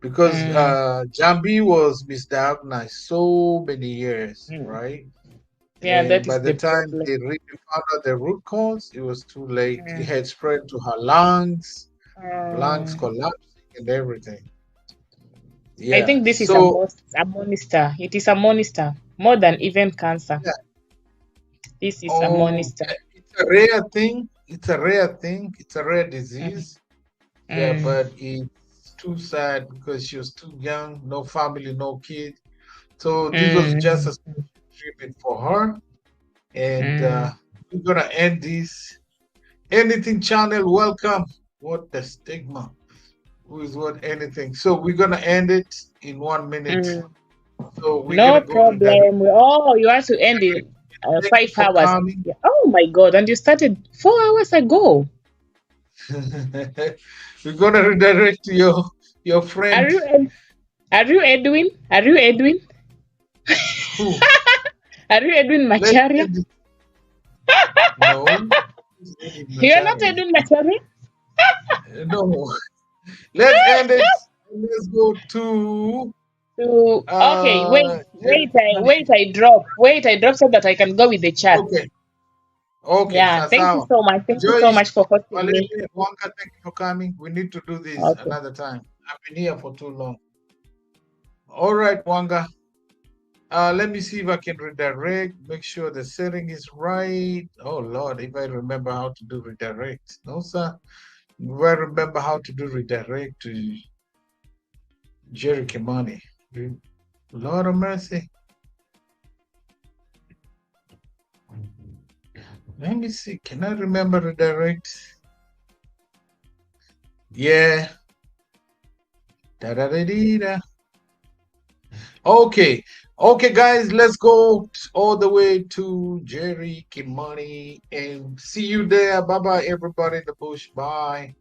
because Jambi was misdiagnosed so many years, right? Yeah, and by the time they really found out the root cause, it was too late. It had spread to her lungs collapsing and everything. Yeah. I think this is a monster. It is a monster more than even cancer. Yeah. This is a monster. It's a rare thing. It's a rare disease. Yeah, but it's too sad because she was too young, no family, no kid. So this was just a treatment for her. And we're gonna end this Anything channel, welcome. What the stigma? Who is what anything? So we're gonna end it in 1 minute. So we're No gonna go to that. problem. Oh, you have to end in Thank you 5 for hours. coming. Yeah. Oh my God! And you started 4 hours ago. We're gonna redirect your friend. Are you Edwin? Are you Edwin? Who? Are you Edwin Let's Macharia? end it. No. You're not Edwin Macharia? No. Let's end it. Let's go to Okay, I drop so that I can go with the chat. Okay, Yeah, thank you so much. Thank you so much for hosting me. Wanga, thank you for coming. We need to do this another time. I've been here for too long. All right, Wanga. Let me see if I can redirect. Make sure the setting is right. Oh Lord, if I remember how to do redirect. No, sir. If I remember how to do redirect to Jerry Kimani. Lord of mercy. Let me see. Can I remember redirect? Yeah. Da-da-da-dee-da. Okay. Okay, guys, let's go all the way to Jerry Kimani and see you there. Bye-bye, everybody in the bush. Bye.